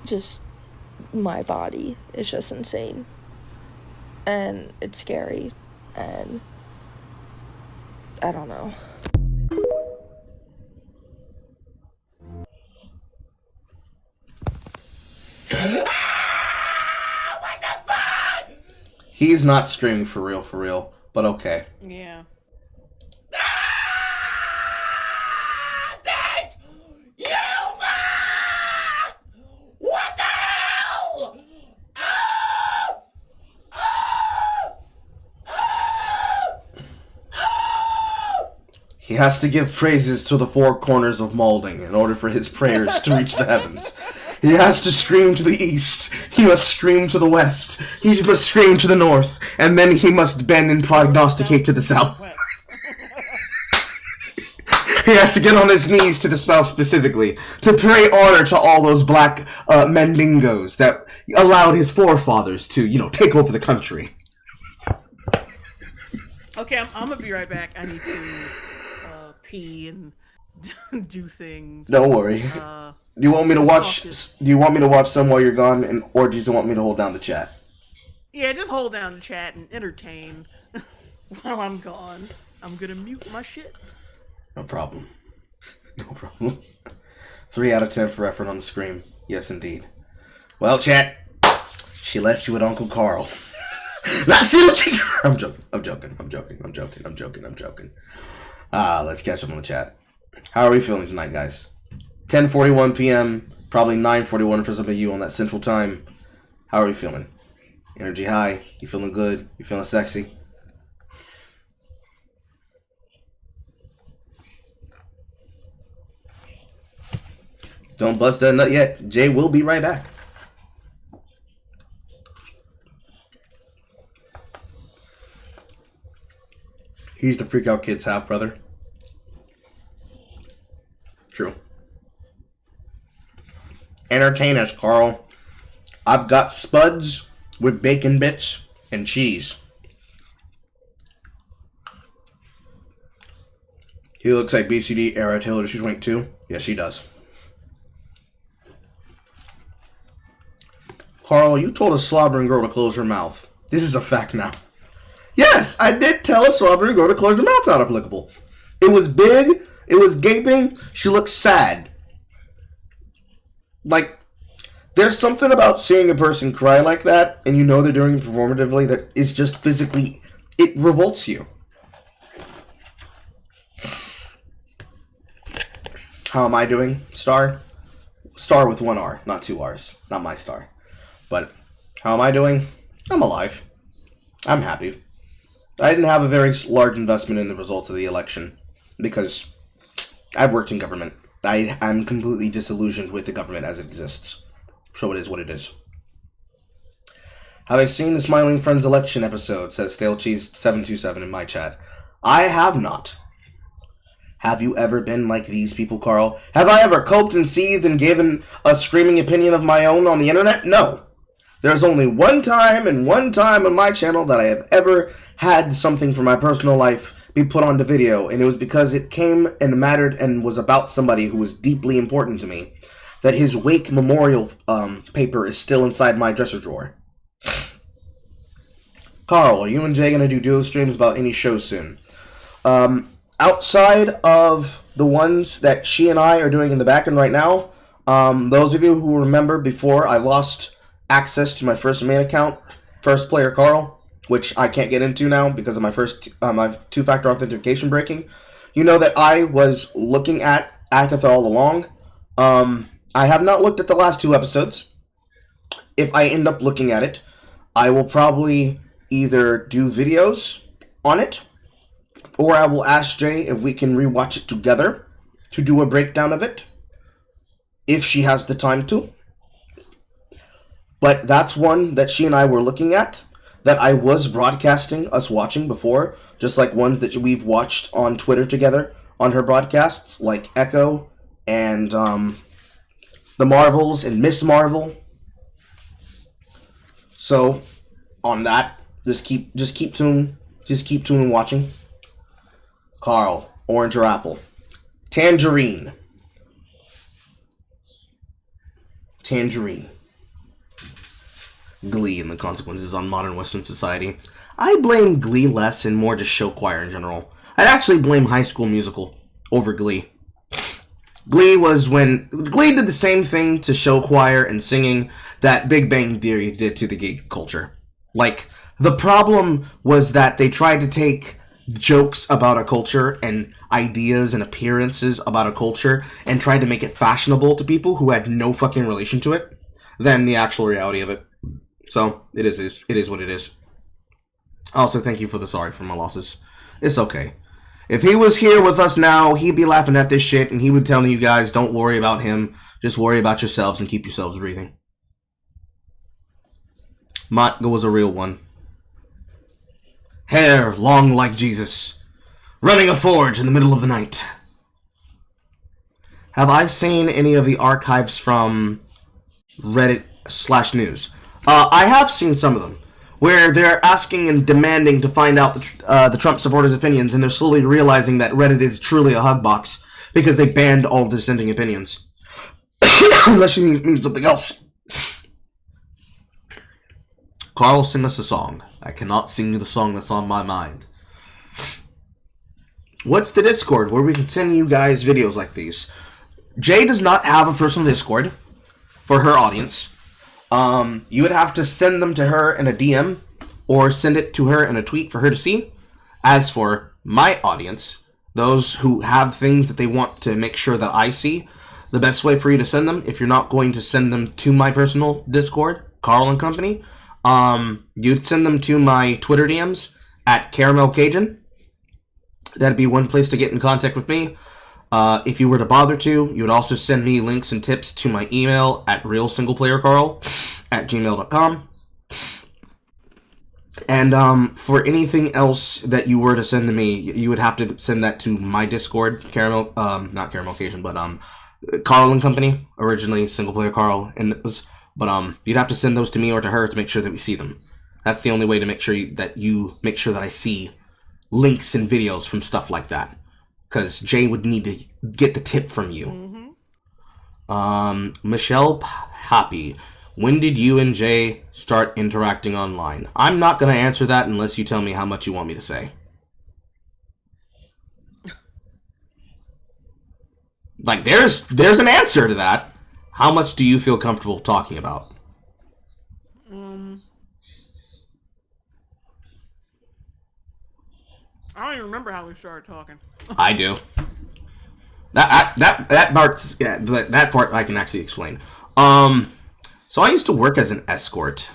Just my body is just insane, and it's scary, and I don't know. He's not screaming for real, but okay. Yeah. What the hell? He has to give praises to the four corners of Maulding in order for his prayers to reach the heavens. He has to scream to the east. He must scream to the west. He must scream to the north. And then he must bend and prognosticate to the south. He has to get on his knees to the south specifically to pay honor to all those black Mandingos that allowed his forefathers to, take over the country. Okay, I'm gonna be right back. I need to pee and do things. Don't worry. Do you want me to watch? Do you want me to watch some while you're gone, or do you just want me to hold down the chat? Yeah, just hold down the chat and entertain while I'm gone. I'm gonna mute my shit. No problem. No problem. 3 out of 10 for effort on the screen. Yes, indeed. Well, chat, she left you with Uncle Carl. I'm joking. Let's catch up on the chat. How are we feeling tonight, guys? 10:41 p.m., probably 9:41 for some of you on that central time. How are we feeling? Energy high? You feeling good? You feeling sexy? Don't bust that nut yet. Jay will be right back. He's the freak out kid's half brother. True. Entertain us, Carl. I've got spuds with bacon bits and cheese. He looks like BCD era Taylor Swift too. Yes, he does. Carl, you told a slobbering girl to close her mouth. This is a fact now. Yes, I did tell a slobbering girl to close her mouth. Not applicable. It was big. It was gaping. She looked sad. Like, there's something about seeing a person cry like that, and you know they're doing it performatively, that is just physically, it revolts you. How am I doing, Star? Star with 1 R, not 2 R's. Not my Star. But how am I doing? I'm alive. I'm happy. I didn't have a very large investment in the results of the election because I've worked in government. I'm completely disillusioned with the government as it exists. So it is what it is. Have I seen the Smiling Friends election episode, says StaleCheese727 in my chat. I have not. Have you ever been like these people, Carl? Have I ever coped and seethed and given a screaming opinion of my own on the internet? No. There's only one time on my channel that I have ever had something from my personal life be put onto video, and it was because it came and mattered and was about somebody who was deeply important to me, that his wake memorial paper is still inside my dresser drawer. Carl, are you and Jay going to do duo streams about any shows soon? Outside of the ones that she and I are doing in the backend right now, those of you who remember before I lost access to my first main account, First Player Carl, which I can't get into now because of my two-factor authentication breaking, you know that I was looking at Agatha all along. I have not looked at the last 2 episodes. If I end up looking at it, I will probably either do videos on it, or I will ask Jay if we can rewatch it together to do a breakdown of it, if she has the time to. But that's one that she and I were looking at, that I was broadcasting us watching before, just like ones that we've watched on Twitter together on her broadcasts, like Echo and The Marvels and Miss Marvel. So, on that, just keep tuning and watching. Carl, orange or apple? Tangerine. Tangerine. Glee and the consequences on modern Western society. I blame Glee less and more just show choir in general. I'd actually blame High School Musical over Glee. Glee did the same thing to show choir and singing that Big Bang Theory did to the geek culture. Like, the problem was that they tried to take jokes about a culture and ideas and appearances about a culture and tried to make it fashionable to people who had no fucking relation to it than the actual reality of it. So, it is what it is. Also, thank you for the sorry for my losses. It's okay. If he was here with us now, he'd be laughing at this shit, and he would tell you guys, don't worry about him, just worry about yourselves and keep yourselves breathing. Matka was a real one. Hair long like Jesus, running a forge in the middle of the night. Have I seen any of the archives from Reddit/news? I have seen some of them, where they're asking and demanding to find out the Trump supporters' opinions, and they're slowly realizing that Reddit is truly a hug box because they banned all dissenting opinions. Unless you mean something else. Carl, sing us a song. I cannot sing you the song that's on my mind. What's the Discord where we can send you guys videos like these? Jay does not have a personal Discord for her audience. You would have to send them to her in a DM or send it to her in a tweet for her to see. As for my audience, those who have things that they want to make sure that I see, the best way for you to send them, if you're not going to send them to my personal Discord, Carl and Company, you'd send them to my Twitter DMs at Caramel Cajun. That'd be one place to get in contact with me. If you were to bother to, you would also send me links and tips to my email at realsingleplayercarl@gmail.com. And for anything else that you were to send to me, you would have to send that to my Discord, not Caramel Cajun, but Carl and Company, originally Single Player Carl, but you'd have to send those to me or to her to make sure that we see them. That's the only way to make sure that I see links and videos from stuff like that. Because Jay would need to get the tip from you. Michelle Happy, when did you and Jay start interacting online? I'm not going to answer that unless you tell me how much you want me to say. Like, there's an answer to that. How much do you feel comfortable talking about? I don't even remember how we started talking. I do. That part I can actually explain. So I used to work as an escort,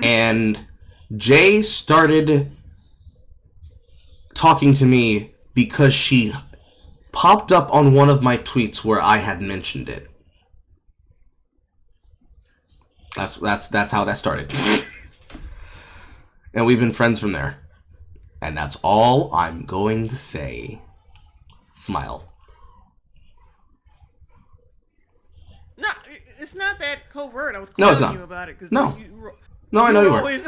and Jay started talking to me because she popped up on one of my tweets where I had mentioned it. That's how that started. And we've been friends from there. And that's all I'm going to say. Smile. No, it's not that covert. I was No, it's calling not. you about it. Cause No. You I know you were. always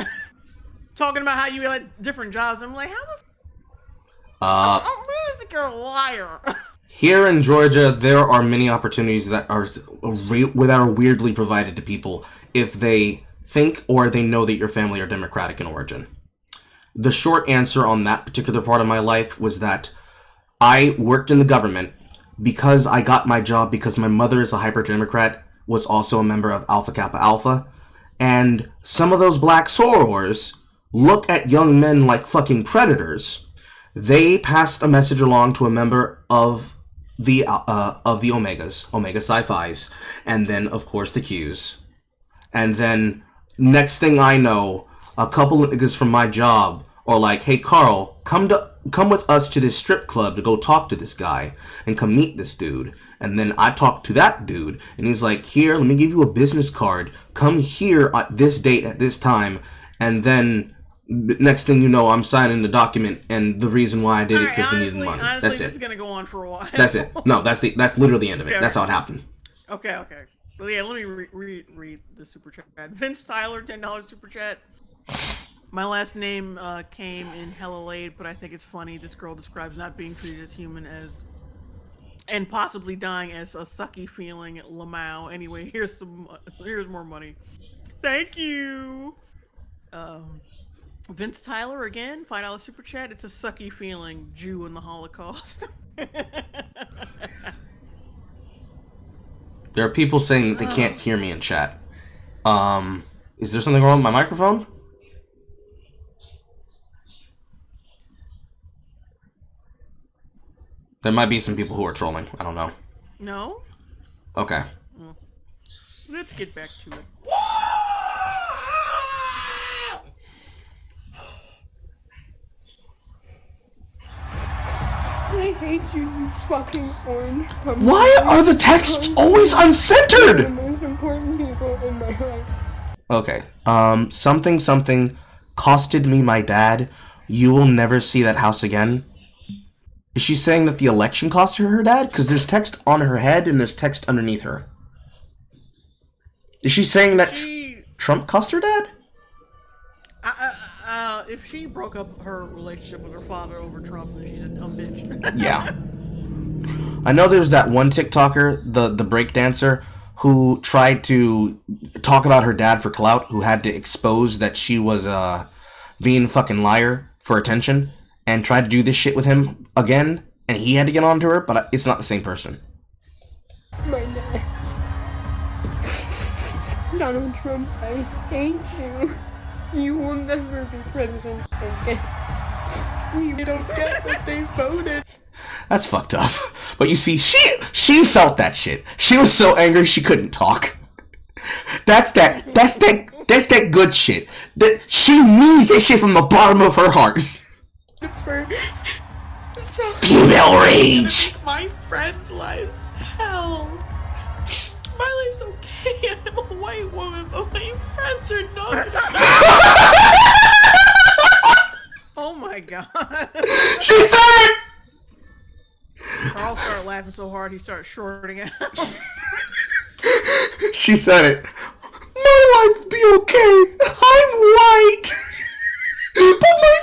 talking about how you had different jobs. I'm like, how the I really think you're a liar. Here in Georgia, there are many opportunities that are weirdly provided to people if they think or they know that your family are Democratic in origin. The short answer on that particular part of my life was that I worked in the government because I got my job because my mother is a hyper-Democrat, was also a member of Alpha Kappa Alpha, and some of those black sorors look at young men like fucking predators. They passed a message along to a member of the Omegas, Omega Psi-Phis, and then, of course, the Qs. And then, next thing I know, a couple of niggas from my job are like, hey, Carl, come with us to this strip club to go talk to this guy and come meet this dude. And then I talk to that dude, and he's like, here, let me give you a business card. Come here at this date at this time. And then next thing you know, I'm signing the document, and the reason why I did it because we needed money. Honestly, that's it. This is gonna go on for a while. That's it. No, that's literally the end of it. Okay, That's how it happened. Okay. Well, yeah, let me read the super chat. Vince Tyler, $10 super chat. My last name came in hella late, but I think it's funny. This girl describes not being treated as human and possibly dying as a sucky feeling at Lamau. Anyway, here's more money. Thank you. Vince Tyler again, $5 super chat. It's a sucky feeling, Jew in the Holocaust. There are people saying that they can't hear me in chat. Is there something wrong with my microphone? There might be some people who are trolling. I don't know. No? Okay. Well, let's get back to it. I hate you, you fucking orange pumpkin. Why are the texts always uncentered? The most important people in my life. Okay. Something costed me my dad. You will never see that house again. Is she saying that the election cost her dad? Because there's text on her head and there's text underneath her. Is she saying that Trump cost her dad? If she broke up her relationship with her father over Trump, then she's a dumb bitch. Yeah. I know there's that one TikToker, the breakdancer, who tried to talk about her dad for clout, who had to expose that she was being a fucking liar for attention, and tried to do this shit with him again, and he had to get on to her, but it's not the same person. My dad. Donald Trump, I hate you. You will never be president again. You don't get that they voted. That's fucked up. But you see, she felt that shit. She was so angry she couldn't talk. That's that good shit. That she means that shit from the bottom of her heart. Female rage. My friends' lives hell. My life's okay. I'm a white woman, but my friends are not. Oh my god. She said it! Carl started laughing so hard he started shorting out. She said it. My life will be okay. I'm white. But my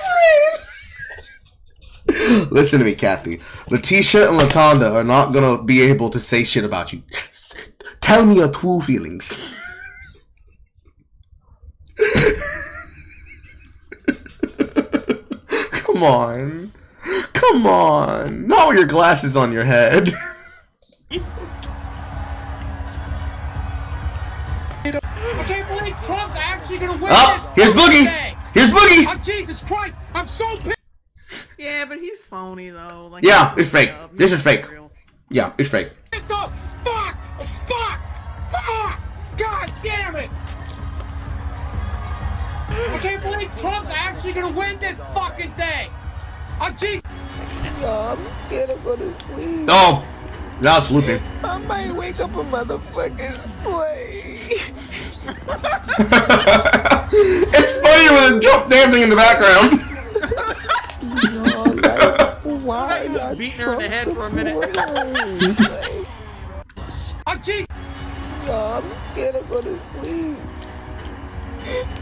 friend. Listen to me, Kathy. Letitia and Latonda are not gonna be able to say shit about you. Tell me your true feelings. Come on. Come on. Not with your glasses on your head. I can't believe Trump's actually gonna win Oh, this. here's Boogie. Here's Boogie. Oh, Jesus Christ. I'm so pissed. Yeah, but he's phony though. Like, Yeah, it's fake. This is fake. Yeah, it's fake. Pissed off. Fuck. God damn it. I can't believe Trump's actually gonna win this fucking thing. Oh, Jesus. Yo, I'm scared to go to sleep. Oh, now it's looping. I might wake up a motherfucking slave. It's funny with jump dancing in the background. Yo, like, why not beating her in the head for a minute? Oh, Jesus. Yo, I'm scared to go to sleep.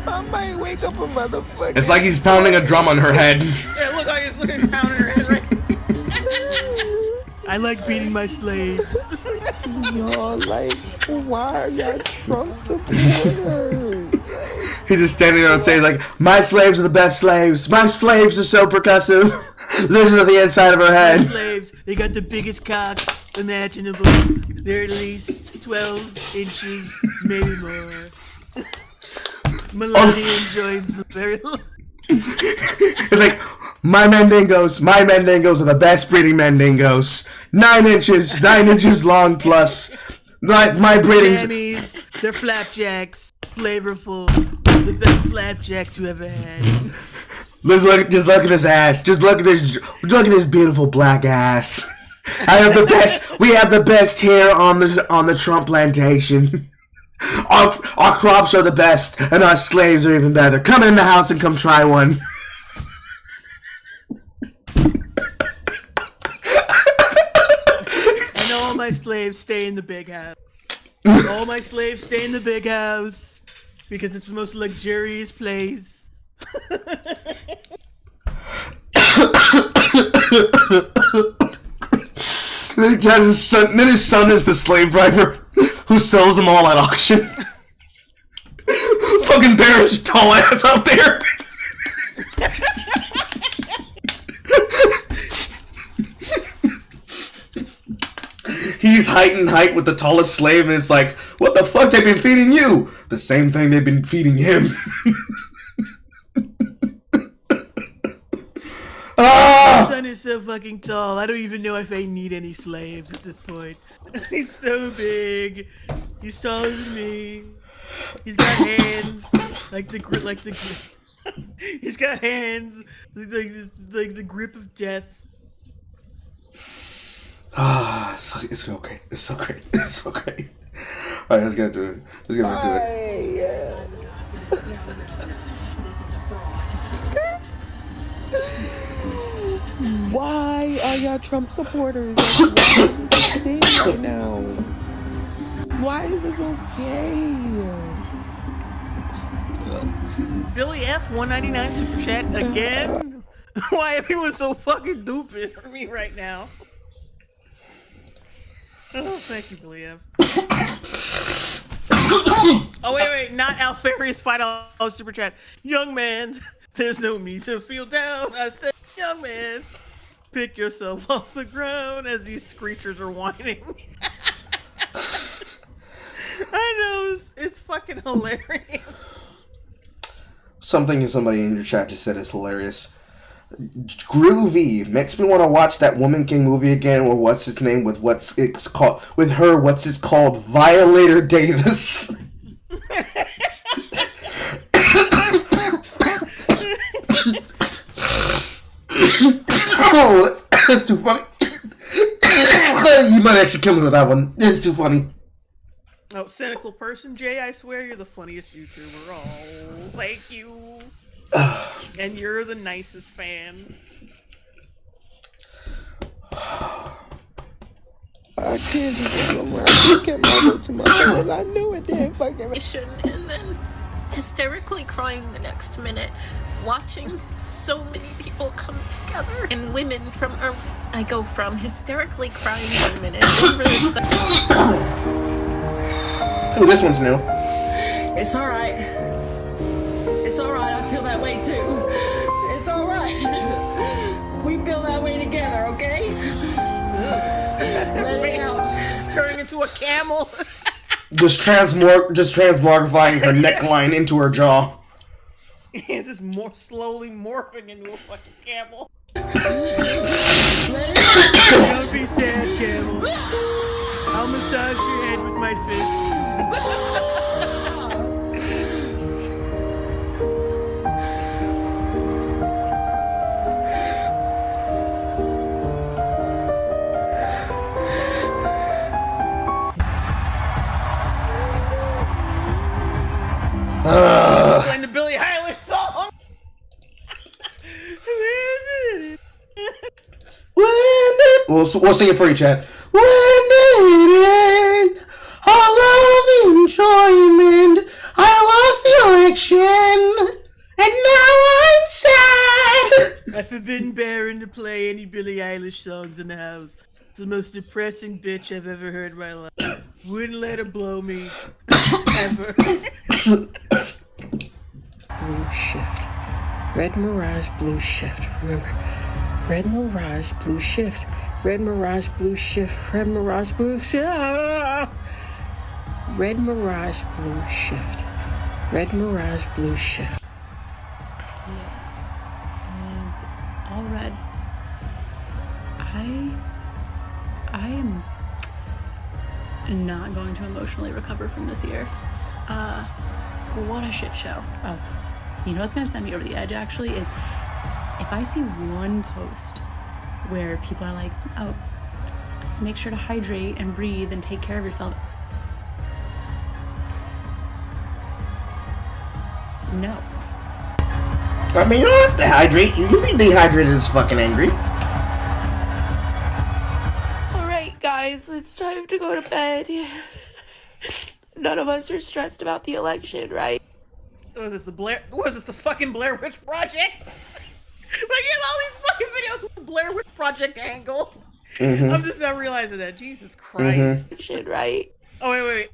I might wake up a motherfucker. It's like he's pounding a drum on her head. Yeah, look like it's looking pounding her head right I like beating my slaves. Y'all, like, why are y'all Trump supporters? He's just standing there and saying, like, my slaves are the best slaves. My slaves are so percussive. Listen to the inside of her My head. slaves, they got the biggest cock imaginable. They're at least 12 inches, maybe more. Melania enjoys them very long. It's like, my mandingos are the best breeding mandingos. 9 inches long plus. My breeding's... Mammies, they're flapjacks, flavorful, the best flapjacks you ever had. Just look at this ass. Look at this beautiful black ass. We have the best hair on the Trump plantation. Our crops are the best, and our slaves are even better. Come in the house and come try one. And all my slaves stay in the big house. All my slaves stay in the big house because it's the most luxurious place. Then his son is the slave driver who sells them all at auction. Fucking Bear's tall ass out there. He's height and height with the tallest slave, and it's like, what the fuck they've been feeding you? The same thing they've been feeding him. My son is so fucking tall. I don't even know if I need any slaves at this point. He's so big. He's taller than me. He's got hands like the He's got hands like the grip of death. Ah, it's okay. It's so great. It's so great. All right, let's get into it. Let's get back to it. Why are y'all Trump supporters? Like, why is this a thing right now? Why is this okay? Billy F 199 super chat again. Why everyone's so fucking stupid for me right now? Oh, thank you, Billy F. Oh wait, not Alfarius $5 super chat. Young man, there's no need to feel down. I said, young man, pick yourself off the ground as these screechers are whining. I know, it's fucking hilarious. Something somebody in your chat just said is hilarious. Groovy makes me want to watch that Woman King movie again, or what's its name with what's it's called with her. What's it called? Violator Davis. Oh, that's too funny. You might actually kill me with that one. It's too funny. Oh, cynical person, Jay, I swear you're the funniest YouTuber. Oh, thank you. And you're the nicest fan. I can't just get somewhere. I just kept my vote to myself. I knew it didn't fucking And then hysterically crying the next minute, watching so many people come together and women from I go from hysterically crying 1 minute over this. Oh, this one's new. It's alright. It's alright, I feel that way too. It's alright. We feel that way together, okay? Let it out. It's turning into a camel. Just transmogrifying her neckline into her jaw. And just more slowly morphing into a fucking camel. Don't be sad, camel. I'll massage your head with my fist. Playing the Billie Eilish song. We'll sing it for you, Chad. When did it end? All of the enjoyment. I lost the election, and now I'm sad. I forbidden Baron to play any Billie Eilish songs in the house. the most depressing bitch I've ever heard in my life. Wouldn't let her blow me. Ever. Blue shift. Red Mirage blue shift. Remember. Red Mirage blue shift. Red Mirage blue shift. Red Mirage blue shift. Red Mirage blue shift. Red Mirage blue shift. Yeah. Is all red. I am not going to emotionally recover from this year. What a shit show. Oh, you know what's gonna send me over the edge actually is if I see one post where people are like, oh, make sure to hydrate and breathe and take care of yourself. No. I mean, you don't have to hydrate. You can be dehydrated as fucking angry. Alright, guys, it's time to go to bed. None of us are stressed about the election, right? Was this the fucking Blair Witch Project? Like, you have all these fucking videos with the Blair Witch Project angle. Mm-hmm. I'm just now realizing that. Jesus Christ. Shit, right? Oh, wait.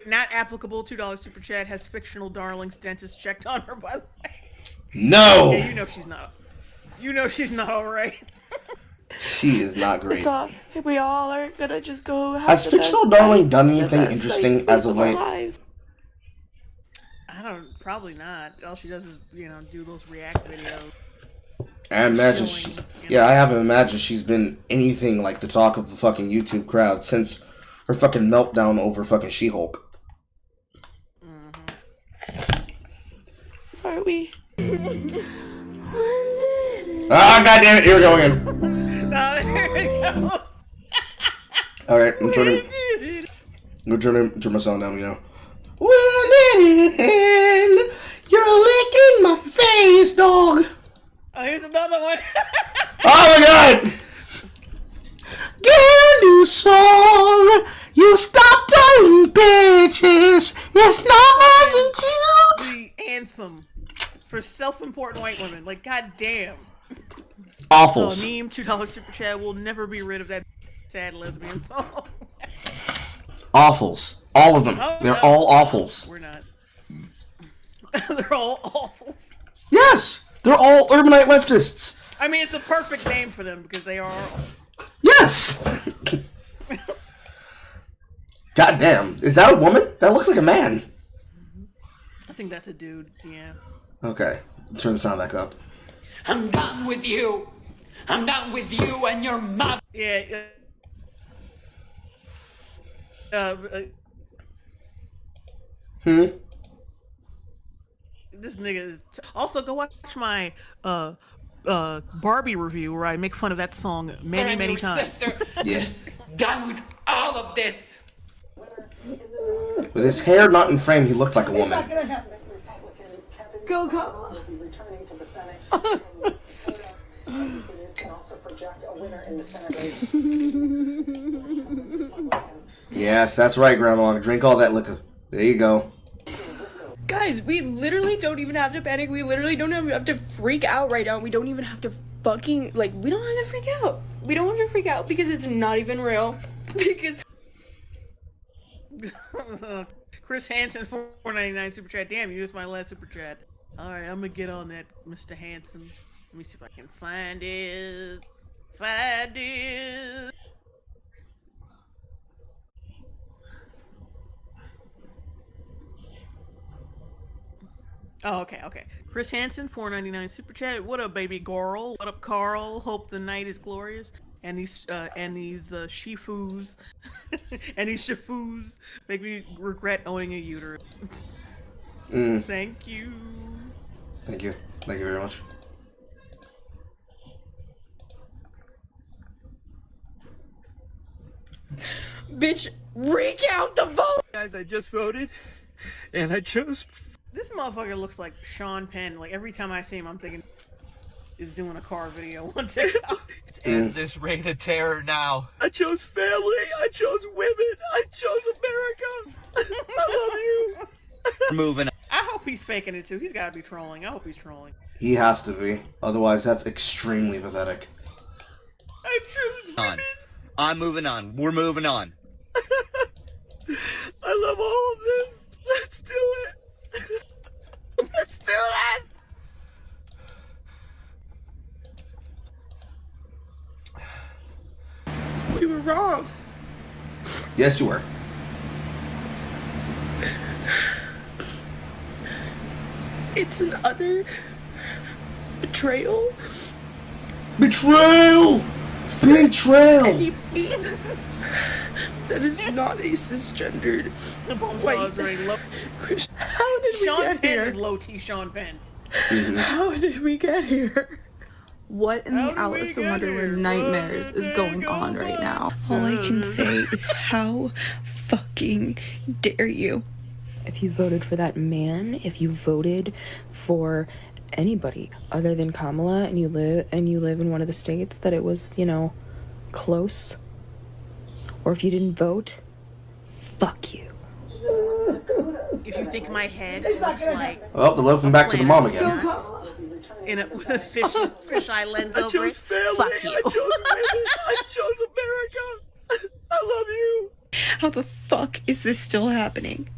Not applicable. $2 super chat. Has fictional darlings dentist checked on her, by the way. No! Yeah, you know she's not. You know she's not alright. She is not great. It's all, we all are gonna just go have Has the fictional best darling night, done the anything best interesting night's as sleep of our late? lives. Probably not. All she does is, do those react videos. I imagine Showing, yeah, I haven't imagined she's been anything like the talk of the fucking YouTube crowd since her fucking meltdown over fucking She-Hulk. Sorry, we. Ah, goddammit, here we go again. No, there we go. Alright, I'm turn my sound down, When it end, you're licking my face, dog. Oh, here's another one. Oh my god! Get a new song! You stop telling bitches! It's not fucking cute! The anthem for self-important white women. Like, goddamn. Awfuls. Meme, $2 super chat. Will never be rid of that sad lesbian song. Awfuls. All of them. Oh, They're no. all awfuls. We're not. They're all awfuls. Yes! They're all urbanite leftists. I mean, it's a perfect name for them because they are awful. Yes! Goddamn. Is that a woman? That looks like a man. I think that's a dude, yeah. Okay. Turn the sound back up. I'm done with you. I'm done with you and your mother. Yeah. This nigga is. Also, go watch my Barbie review where I make fun of that song many times. Sister, Yes. done with all of this. With his hair not in frame, he looked like a woman. Go, Kamala. Yes, that's right, Grandma. Drink all that liquor. There you go. Guys, we literally don't even have to panic. We literally don't even have to freak out right now. We don't even have to fucking, we don't have to freak out. We don't have to freak out because it's not even real. Because... Chris Hansen, $4.99 super chat. Damn, you used my last super chat. Alright, I'm gonna get on that, Mr. Hansen. Let me see if I can find it. Oh, okay. Chris Hansen, $4.99 super chat. What up, baby girl? What up, Carl? Hope the night is glorious. And these shifus, and these shifus make me regret owning a uterus. Thank you. Thank you. Thank you very much. Bitch, recount the vote! Guys, I just voted, and I chose... This motherfucker looks like Sean Penn. Like, every time I see him, I'm thinking is doing a car video on TikTok. End this reign of terror now. I chose family. I chose women. I chose America. I love you. Moving. I hope he's faking it too. He's got to be trolling. I hope he's trolling. He has to be. Otherwise, that's extremely pathetic. I choose women. I'm moving on. We're moving on. I love all of this. Let's do it. Let's do this. We were wrong. Yes, you were. It's an utter betrayal. Betrayal! Betrayal! That is not a cisgendered white Christian. How did we Sean get Penn here? is low T Sean Penn. How did we get here? What in the Alice in Wonderland nightmares is going on right now? All I can say is how fucking dare you. If you voted for that man, if you voted for anybody other than Kamala, and you live in one of the states that it was, you know, close, or if you didn't vote, fuck you. If you think my head looks like Oh, the welcome back to the mom again. with a fish-eye lens over it, family. fuck you. I chose women. I chose America. I love you. How the fuck is this still happening?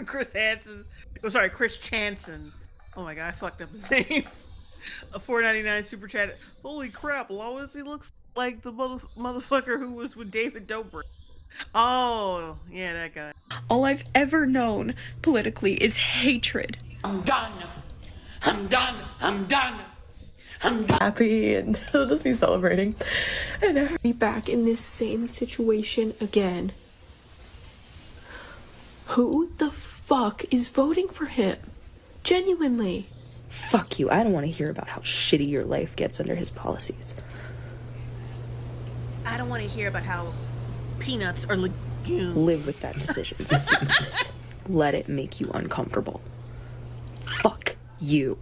Chris Hansen. Oh, sorry, Chris Chanson. Oh my god, I fucked up his name. A $4.99 super chat. Holy crap, Lois, he looks like the motherfucker who was with David Dobrik. Oh, yeah, that guy. All I've ever known politically is hatred. I'm done. I'm done. I'm done. I'm done. Happy, and he'll just be celebrating. And never be back in this same situation again. Who the fuck is voting for him? Genuinely. Fuck you. I don't want to hear about how shitty your life gets under his policies. I don't want to hear about how peanuts are legumes. Live with that decision. Let it make you uncomfortable. Fuck you.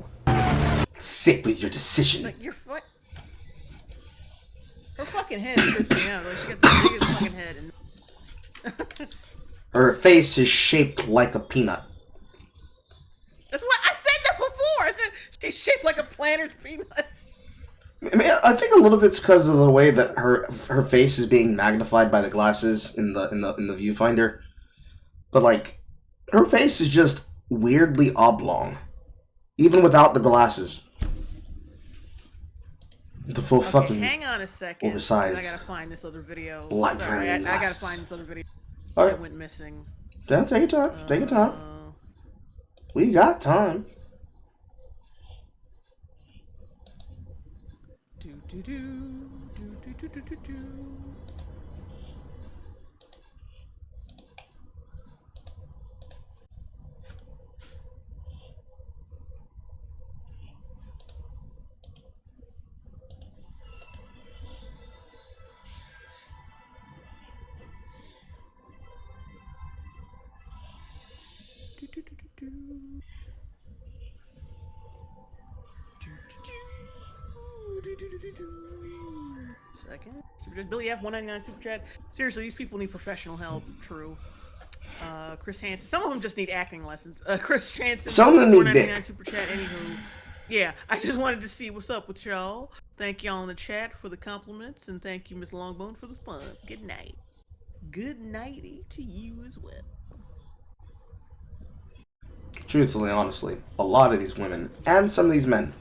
Sit with your decision. Like, your foot. Her fucking head trips me out. Like, she got the biggest fucking head. And... Her face is shaped like a peanut. That's what I said that before. I said she's shaped like a planter's peanut. I mean, I think a little bit's because of the way that her face is being magnified by the glasses in the viewfinder. But like, her face is just weirdly oblong, even without the glasses. The full fucking hang on a second. oversized. I gotta find this other video. Library I gotta glasses. find this other video. Alright. That went missing. Yeah, take your time. Take your time. We got time. Second. Billy F. 199 super chat. Seriously, these people need professional help. True. Chris Hansen. Some of them just need acting lessons. Chris Hansen. Some of them need dick. Super chat. Anywho, yeah, I just wanted to see what's up with y'all. Thank y'all in the chat for the compliments, and thank you, Miss Longbone, for the fun. Good night. Good nighty to you as well. Truthfully, honestly, a lot of these women and some of these men,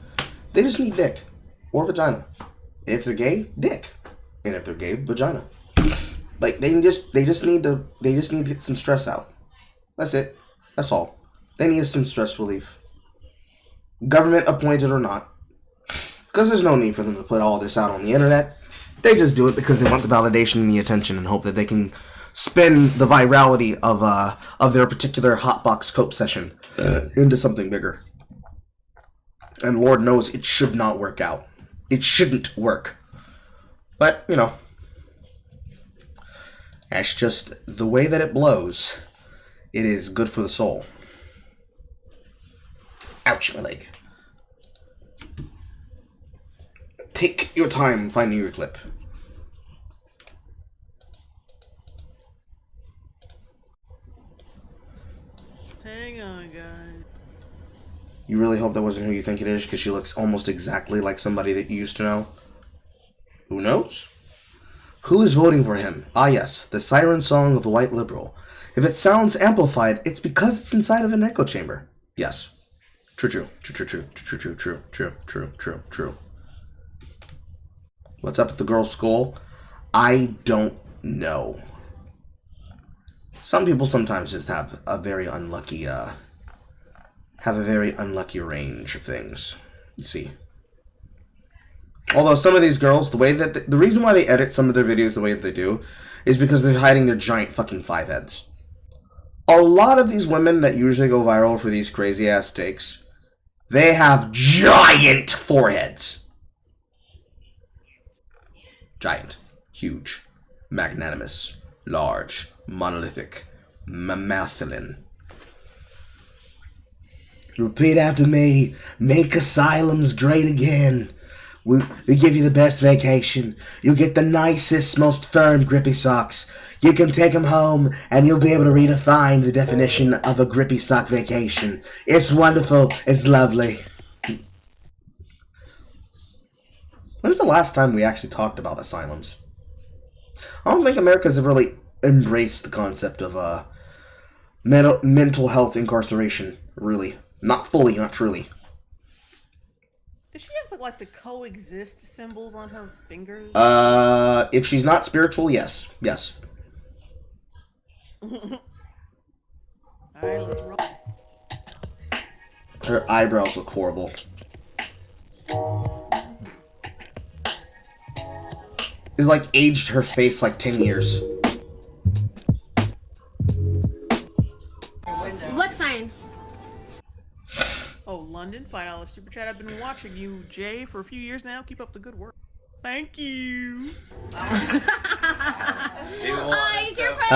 they just need dick or vagina. If they're gay, dick, and if they're gay, vagina. Like they just need to get some stress out. That's it. That's all. They need some stress relief. Government appointed or not, because there's no need for them to put all this out on the internet. They just do it because they want the validation and the attention, and hope that they can spin the virality of their particular hotbox cope session into something bigger. And Lord knows it should not work out. It shouldn't work. But, you know, that's just the way that it blows. It is good for the soul. Ouch, my leg. Take your time finding your clip. Hang on, guys. You really hope that wasn't who you think it is, because she looks almost exactly like somebody that you used to know? Who knows? Who is voting for him? Ah yes, the siren song of the white liberal. If it sounds amplified, it's because it's inside of an echo chamber. Yes. True. What's up with the girl's skull? I don't know. Some people sometimes just have a very unlucky, range of things. You see. Although some of these girls, the reason why they edit some of their videos the way that they do is because they're hiding their giant fucking 5 heads. A lot of these women that usually go viral for these crazy ass takes, they have giant foreheads. Giant. Huge. Magnanimous. Large. Monolithic. Mammalian. Repeat after me. Make asylums great again. We give you the best vacation. You'll get the nicest, most firm, grippy socks. You can take them home, and you'll be able to redefine the definition of a grippy sock vacation. It's wonderful. It's lovely. When's the last time we actually talked about asylums? I don't think America's really embraced the concept of mental health incarceration, really. Not fully, not truly. Does she have like the coexist symbols on her fingers? If she's not spiritual, yes. Yes. Alright, let's roll. Her eyebrows look horrible. It like aged her face like 10 years. What sign? Oh, London, $5 super chat. I've been watching you, Jay, for a few years now. Keep up the good work. Thank you. Have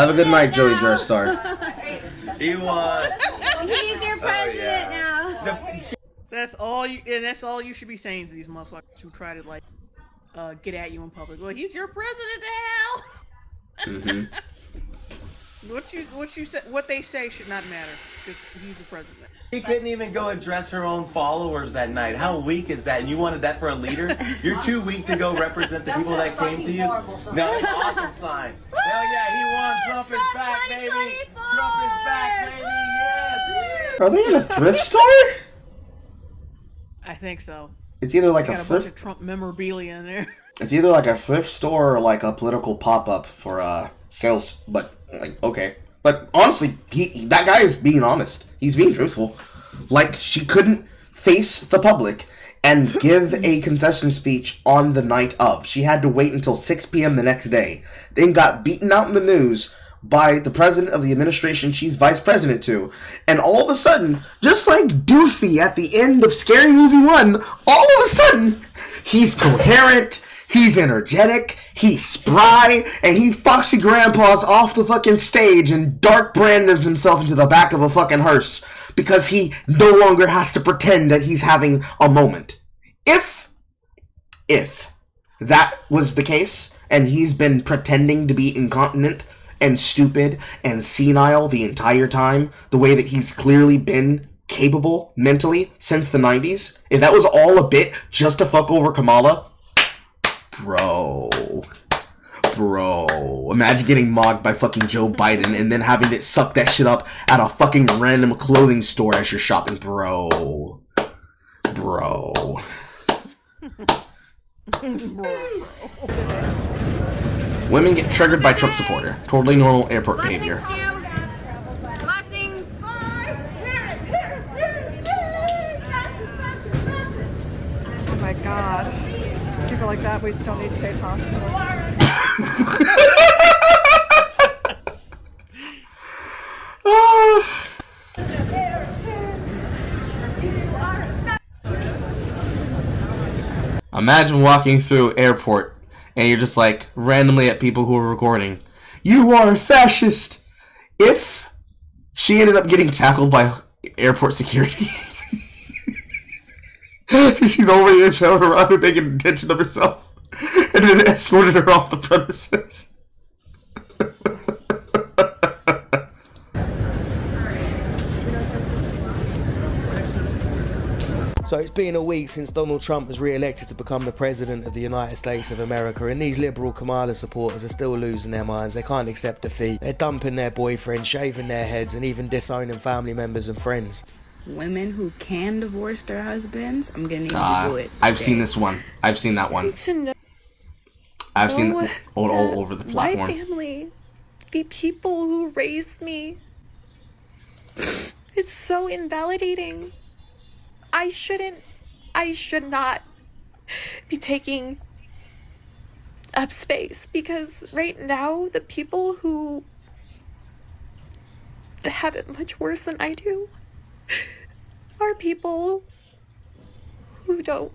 a good night, Joey Jarstar. He won. He's your president now. That's all you should be saying to these motherfuckers who try to like get at you in public. Well, he's your president now. What they say should not matter because he's the president. He couldn't even go address her own followers that night. How weak is that? And you wanted that for a leader? You're too weak to go represent the people that came to you? No, that's an awesome sign. Hell yeah, he won. Trump is back, baby. Trump is back, baby. Yes. Are they in a thrift store? I think so. It's either like They a got a thrift. bunch of Trump memorabilia in there. It's either like a thrift store or like a political pop-up for sales. But like, okay. But honestly, that guy is being honest. He's being truthful. Like, she couldn't face the public and give a concession speech on the night of. She had to wait until 6 p.m. the next day. Then got beaten out in the news by the president of the administration she's vice president to. And all of a sudden, just like Doofy at the end of Scary Movie 1, all of a sudden, he's coherent, he's energetic, he's spry, and he Foxy Grandpa's off the fucking stage and Dark Brandons himself into the back of a fucking hearse because he no longer has to pretend that he's having a moment. If that was the case, and he's been pretending to be incontinent and stupid and senile the entire time, the way that he's clearly been capable mentally since the 90s, if that was all a bit just to fuck over Kamala, Bro, imagine getting mocked by fucking Joe Biden and then having to suck that shit up at a fucking random clothing store as you're shopping, bro. Women get triggered by Trump supporter. Totally normal airport behavior. Oh my god. People like that, we still need state hospitals. Imagine walking through airport and you're just like randomly at people who are recording. You are a fascist! If she ended up getting tackled by airport security. She's over here showing around and making attention of herself. And then escorted her off the premises. So it's been a week since Donald Trump was re-elected to become the President of the United States of America, and these liberal Kamala supporters are still losing their minds. They can't accept defeat. They're dumping their boyfriends, shaving their heads, and even disowning family members and friends. Women who can divorce their husbands, I'm gonna need to do it. I've seen this one. I've seen that one. I've seen it all over the platform. My family, the people who raised me, it's so invalidating. I should not be taking up space, because right now the people who have it much worse than I do are people who don't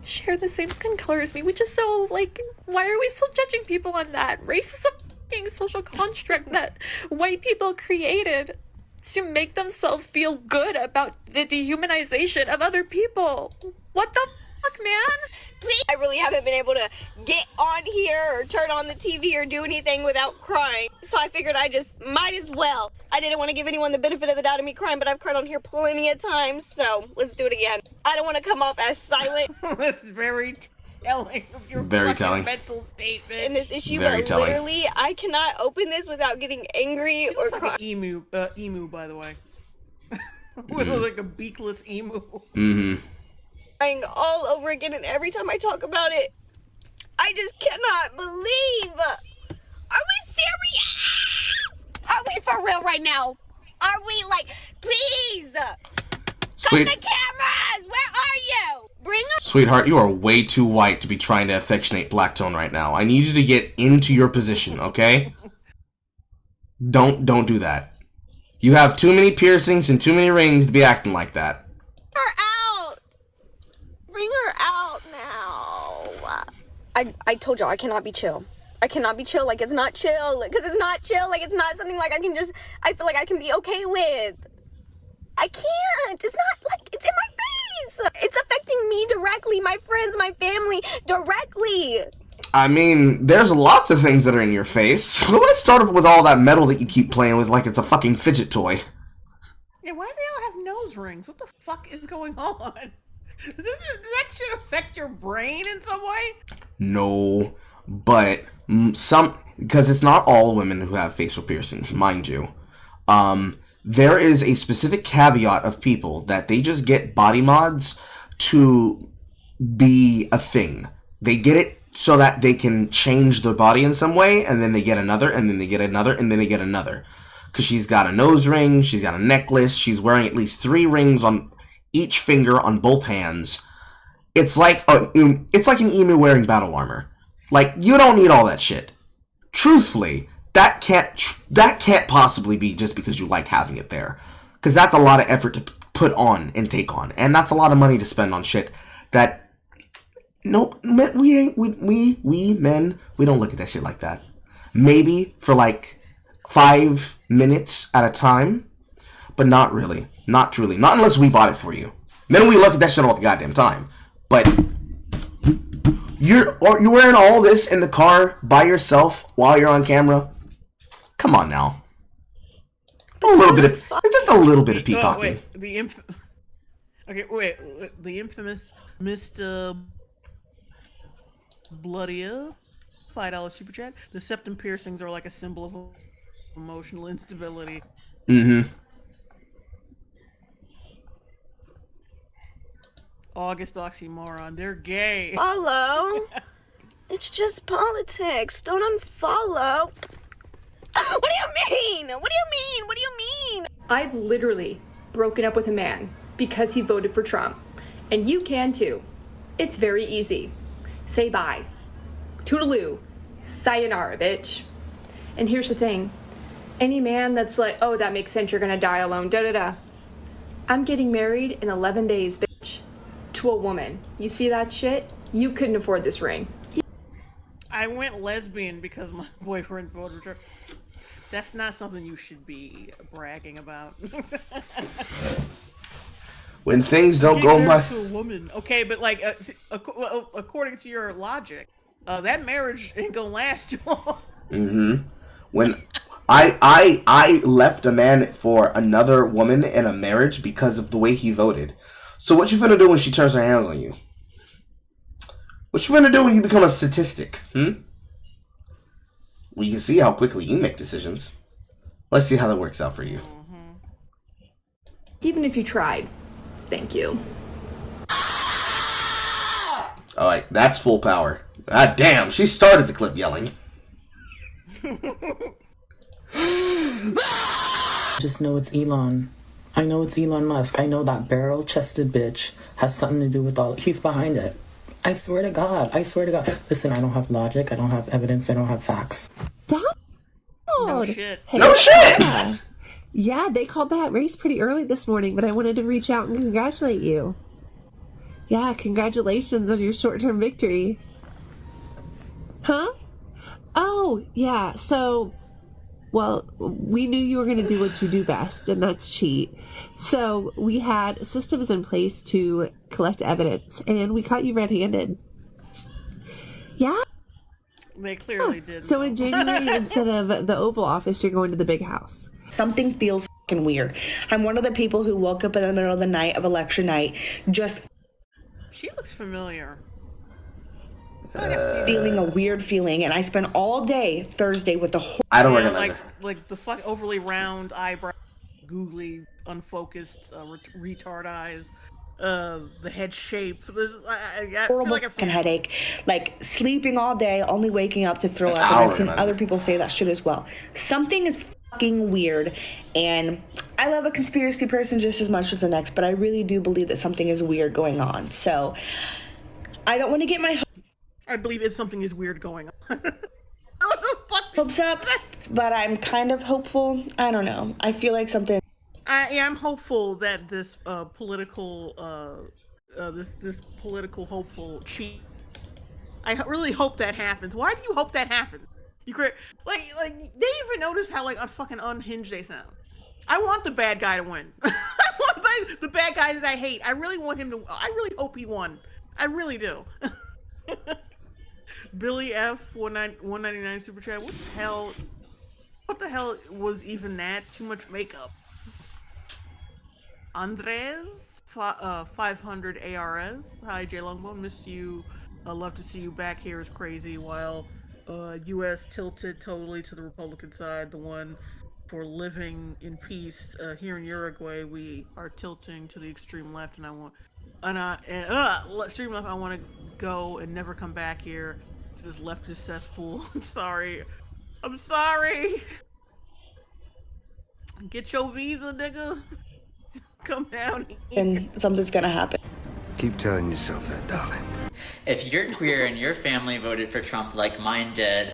share the same skin color as me, which is so, like, why are we still judging people on that? Race is a fucking social construct that white people created to make themselves feel good about the dehumanization of other people. What the fuck, man? Please. I really haven't been able to get on here or turn on the TV or do anything without crying. So I figured I just might as well. I didn't want to give anyone the benefit of the doubt of me crying, but I've cried on here plenty of times, so let's do it again. I don't want to come off as silent. That's very telling of your mental state, bitch. In this issue, Very but telling. literally, I cannot open this without getting angry or Like crying. an emu, by the way. With like a beakless emu. Mm-hmm. Crying all over again, and every time I talk about it, I just cannot believe. Are we serious? Are we for real right now? Are we, like, please? Sweet. Cut the cameras! Where are you? Bring them. Sweetheart, you are way too white to be trying to affectionate Blacktone right now. I need you to get into your position, okay? Don't do that. You have too many piercings and too many rings to be acting like that. Her out. Bring her out now. I told y'all I cannot be chill. I cannot be chill. Like, it's not chill. Because it's not chill. Like, it's not something like I feel like I can be okay with. I can't. It's not like, it's in my face. It's affecting me directly, my friends, my family directly. I mean, there's lots of things that are in your face. Let's start up with all that metal that you keep playing with like it's a fucking fidget toy. Yeah, why do they all have nose rings? What the fuck is going on? Does that shit affect your brain in some way? No, but some, because it's not all women who have facial piercings, mind you. There is a specific caveat of people that they just get body mods to be a thing. They get it so that they can change their body in some way, and then they get another, and then they get another, and then they get another. Because she's got a nose ring, she's got a necklace, she's wearing at least 3 rings on each finger on both hands. It's like an emu wearing battle armor. Like, you don't need all that shit. Truthfully, that can't possibly be just because you like having it there. Because that's a lot of effort to put on and take on. And that's a lot of money to spend on shit that... Nope, we men, we don't look at that shit like that. Maybe for like 5 minutes at a time, but not really. Not truly. Not unless we bought it for you. Then we look at that shit all the goddamn time. But... You're wearing all this in the car by yourself while you're on camera? Come on now. Just a little bit of peacocking. The infamous Mr. Bloodia, $5 super chat. The septum piercings are like a symbol of emotional instability. Mm-hmm. August oxymoron. They're gay. Follow. It's just politics. Don't unfollow. What do you mean? What do you mean? What do you mean? I've literally broken up with a man because he voted for Trump. And you can too. It's very easy. Say bye. Toodaloo. Sayonara, bitch. And here's the thing. Any man that's like, oh, that makes sense, you're gonna die alone, da-da-da. I'm getting married in 11 days, bitch. To a woman. You see that shit? You couldn't afford this ring. I went lesbian because my boyfriend voted for. That's not something you should be bragging about. When things don't go my... to a woman. Okay, but like, according to your logic, that marriage ain't gonna last too long. Mm-hmm. When I left a man for another woman in a marriage because of the way he voted. So what you finna do when she turns her hands on you? What you finna do when you become a statistic? We can see how quickly you make decisions. Let's see how that works out for you. Even if you tried. Thank you. Alright, that's full power. God damn, she started the clip yelling. Just know it's Elon. I know it's Elon Musk. I know that barrel-chested bitch has something to do with all... He's behind it. I swear to God. I swear to God. Listen, I don't have logic. I don't have evidence. I don't have facts. No shit. No shit! Yeah, they called that race pretty early this morning, but I wanted to reach out and congratulate you. Yeah, congratulations on your short-term victory. Huh? Oh, yeah, so... Well, we knew you were going to do what you do best, and that's cheat. So we had systems in place to collect evidence, and we caught you red-handed. Yeah. They clearly did. So in January, instead of the Oval Office, you're going to the big house. Something feels fucking weird. I'm one of the people who woke up in the middle of the night of election night just... She looks familiar. feeling a weird feeling, and I spent all day Thursday with the whole... I don't recognize her. Like the fuck overly round eyebrow, googly, unfocused, retard eyes, the head shape. I horrible feel like fucking headache, like sleeping all day, only waking up to throw up. And I've seen other people say that shit as well. Something is fucking weird, and I love a conspiracy person just as much as the next, but I really do believe that something is weird going on. So I don't want to get my I believe it's something is weird going on. hopes up, but I'm kind of hopeful. I don't know. I feel like something... I'm hopeful that this political hopeful cheat. I really hope that happens. Why do you hope that happens? You like they even notice how like fucking unhinged they sound. I want the bad guy to win. I want the bad guy that I hate. I really want him to. I really hope he won. I really do. Billy F 199 super chat. What the hell? What the hell was even that? Too much makeup. Andres 500 ARS. Hi J Longbone. Missed you. Love to see you back here is crazy. While U.S. tilted totally to the Republican side, the one for living in peace. Here in Uruguay, we are tilting to the extreme left, and I want. Extreme left. I want to go and never come back here to this leftist cesspool. I'm sorry. I'm sorry. Get your visa, nigga. Come down here. And something's gonna happen. Keep telling yourself that, darling. If you're queer and your family voted for Trump like mine did.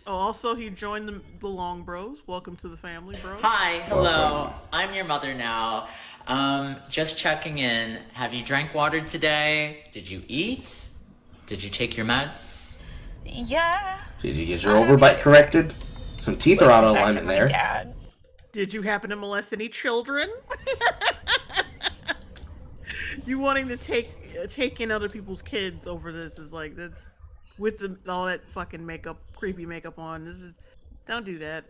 Oh, also he joined the Long Bros. Welcome to the family, bro. Hi, hello. I'm your mother now. Just checking in. Have you drank water today? Did you eat? Did you take your meds? Yeah. Did you get your overbite corrected? Some teeth are out of alignment there. Dad. Did you happen to molest any children? You wanting to take in other people's kids over this is like that's with all that fucking makeup, creepy makeup on. This is don't do that.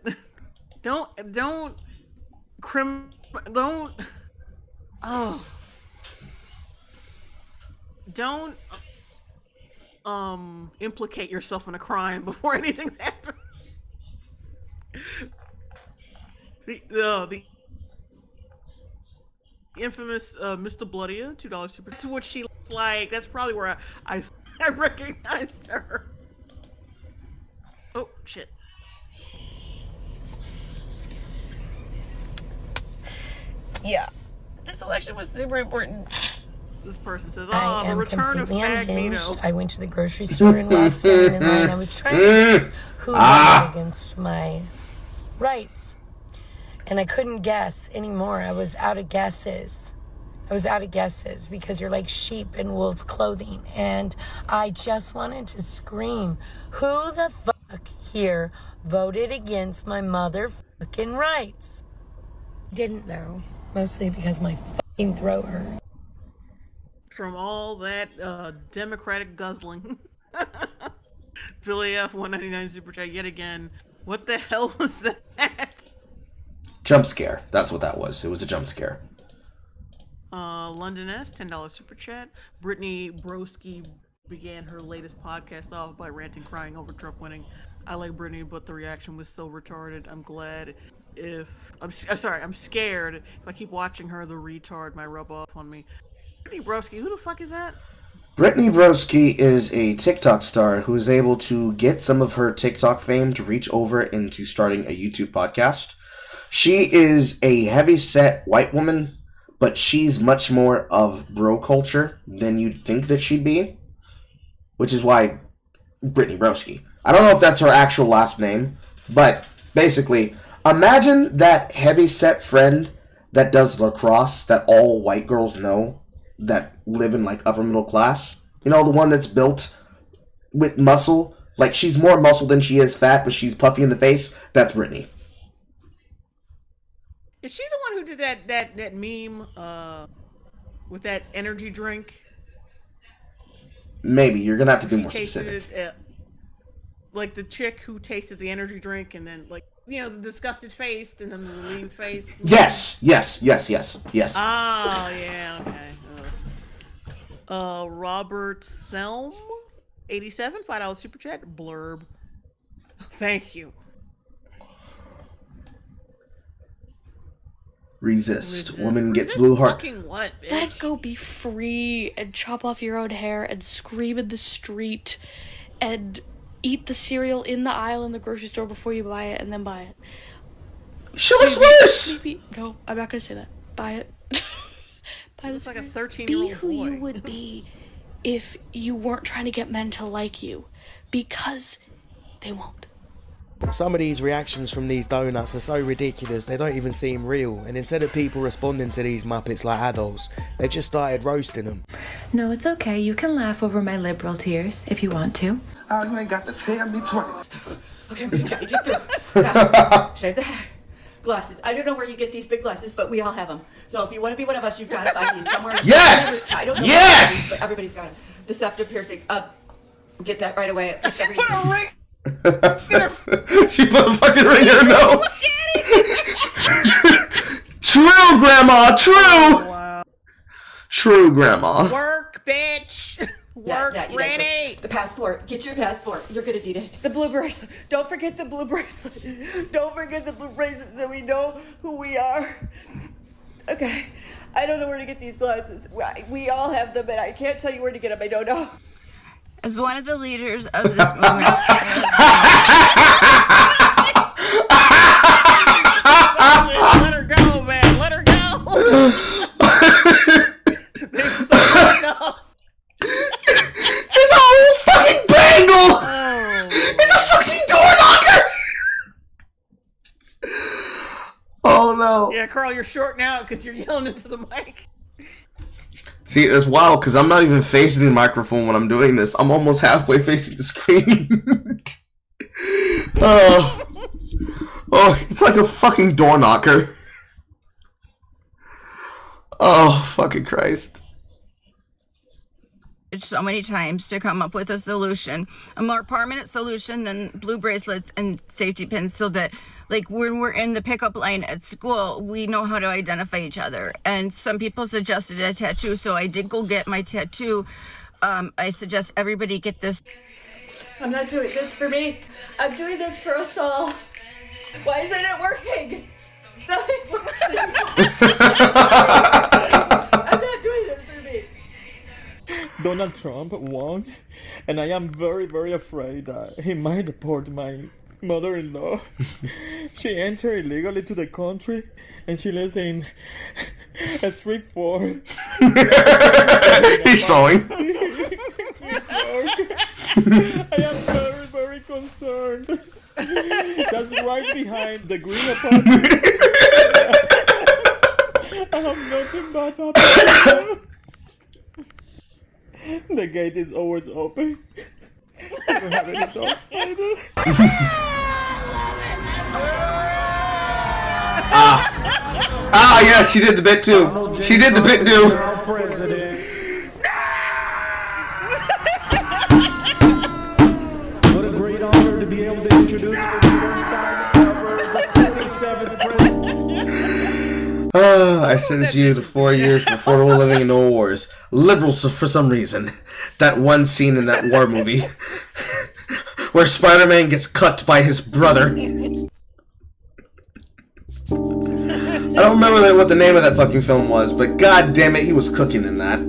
don't implicate yourself in a crime before anything's happened. The infamous Mr. Bloodia, $2 super. That's what she looks like. That's probably where I recognized her. Oh shit. Yeah. This election was super important. This person says, I the am return of completely Fag unhinged. Nito. I went to the grocery store and while standing in line, I was trying to guess who voted against my rights. And I couldn't guess anymore. I was out of guesses. Because you're like sheep in wolf's clothing. And I just wanted to scream, who the fuck here voted against my motherfucking rights? Didn't though. Mostly because my fucking throat hurt. From all that Democratic guzzling. Billy F 199 super chat yet again. What the hell was that? Jump scare. That's what that was. It was a jump scare. London S, $10 super chat. Brittany Broski began her latest podcast off by ranting, crying over Trump winning. I like Brittany, but the reaction was so retarded. I'm glad if I'm scared if I keep watching her, the retard might rub off on me. Brittany Broski, who the fuck is that? Brittany Broski is a TikTok star who is able to get some of her TikTok fame to reach over into starting a YouTube podcast. She is a heavy-set white woman, but she's much more of bro culture than you'd think that she'd be, which is why Brittany Broski. I don't know if that's her actual last name, but basically, imagine that heavy-set friend that does lacrosse that all white girls know that live in, like, upper middle class. You know, the one that's built with muscle. Like, she's more muscle than she is fat, but she's puffy in the face. That's Brittany. Is she the one who did that meme with that energy drink? Maybe. You're going to have to be more specific. Like the chick who tasted the energy drink and then, like, you know, the disgusted face and then the relieved face. Yes. Oh, yeah, okay. Robert Thelm, 87, $5 super chat. Blurb. Thank you. Resist. Woman gets blue heart. Fucking what, bitch? Let go be free and chop off your own hair and scream in the street and eat the cereal in the aisle in the grocery store before you buy it and then buy it. She looks worse! No, I'm not gonna say that. Buy it. Buy this like a 13-year-old boy. Be who you would be if you weren't trying to get men to like you. Because they won't. Some of these reactions from these donuts are so ridiculous they don't even seem real, and instead of people responding to these muppets like adults, they just started roasting them. No, it's okay. You can laugh over my liberal tears if you want to. Oh, you ain't got to tell me twice. Okay, you get through. Now, shave the hair. Glasses. I don't know where you get these big glasses, but we all have them. So if you want to be one of us, you've got to find these somewhere. Yes! I don't know. Yes! But everybody's got them. Deceptive piercing. Get that right away. She put a ring. She put a fucking ring in her nose. True, Grandma. True. Oh, wow. True, Grandma. Work, bitch. Work, Granny. The passport. Get your passport. You're gonna need it. The blue bracelet. Don't forget the blue bracelet. Don't forget the blue bracelet so we know who we are. Okay. I don't know where to get these glasses. We all have them, and I can't tell you where to get them. I don't know. As one of the leaders of this movement. Let her go, man. Let her go. It's a whole fucking bangle! Oh. It's a fucking door knocker! Oh no. Yeah, Carl, you're shorting out because you're yelling into the mic. See, it's wild because I'm not even facing the microphone when I'm doing this. I'm almost halfway facing the screen. Oh, it's like a fucking door knocker. Oh, fucking Christ. So many times to come up with a solution, a more permanent solution than blue bracelets and safety pins, so that like when we're in the pickup line at school, we know how to identify each other. And some people suggested a tattoo, so I did go get my tattoo. I suggest everybody get this. I'm not doing this for me. I'm doing this for us all. Why isn't it working? Nothing works anymore. I'm not doing this for me. Donald Trump won, and I am very, very afraid that he might deport my mother-in-law. She entered illegally to the country, and she lives in a street 4. He's throwing. I am very, very concerned. That's right behind the green apartment. I have nothing but up. The gate is always open. I don't have any dogs either. Yes, she did the bit too. She did the bit too. What a great honor to be able to introduce for the first time ever the 47th president. I sentenced you to 4 years for affordable living and no wars. Liberals, for some reason. That one scene in that war movie where Spider-Man gets cut by his brother. I don't remember what the name of that fucking film was, but god damn it, he was cooking in that.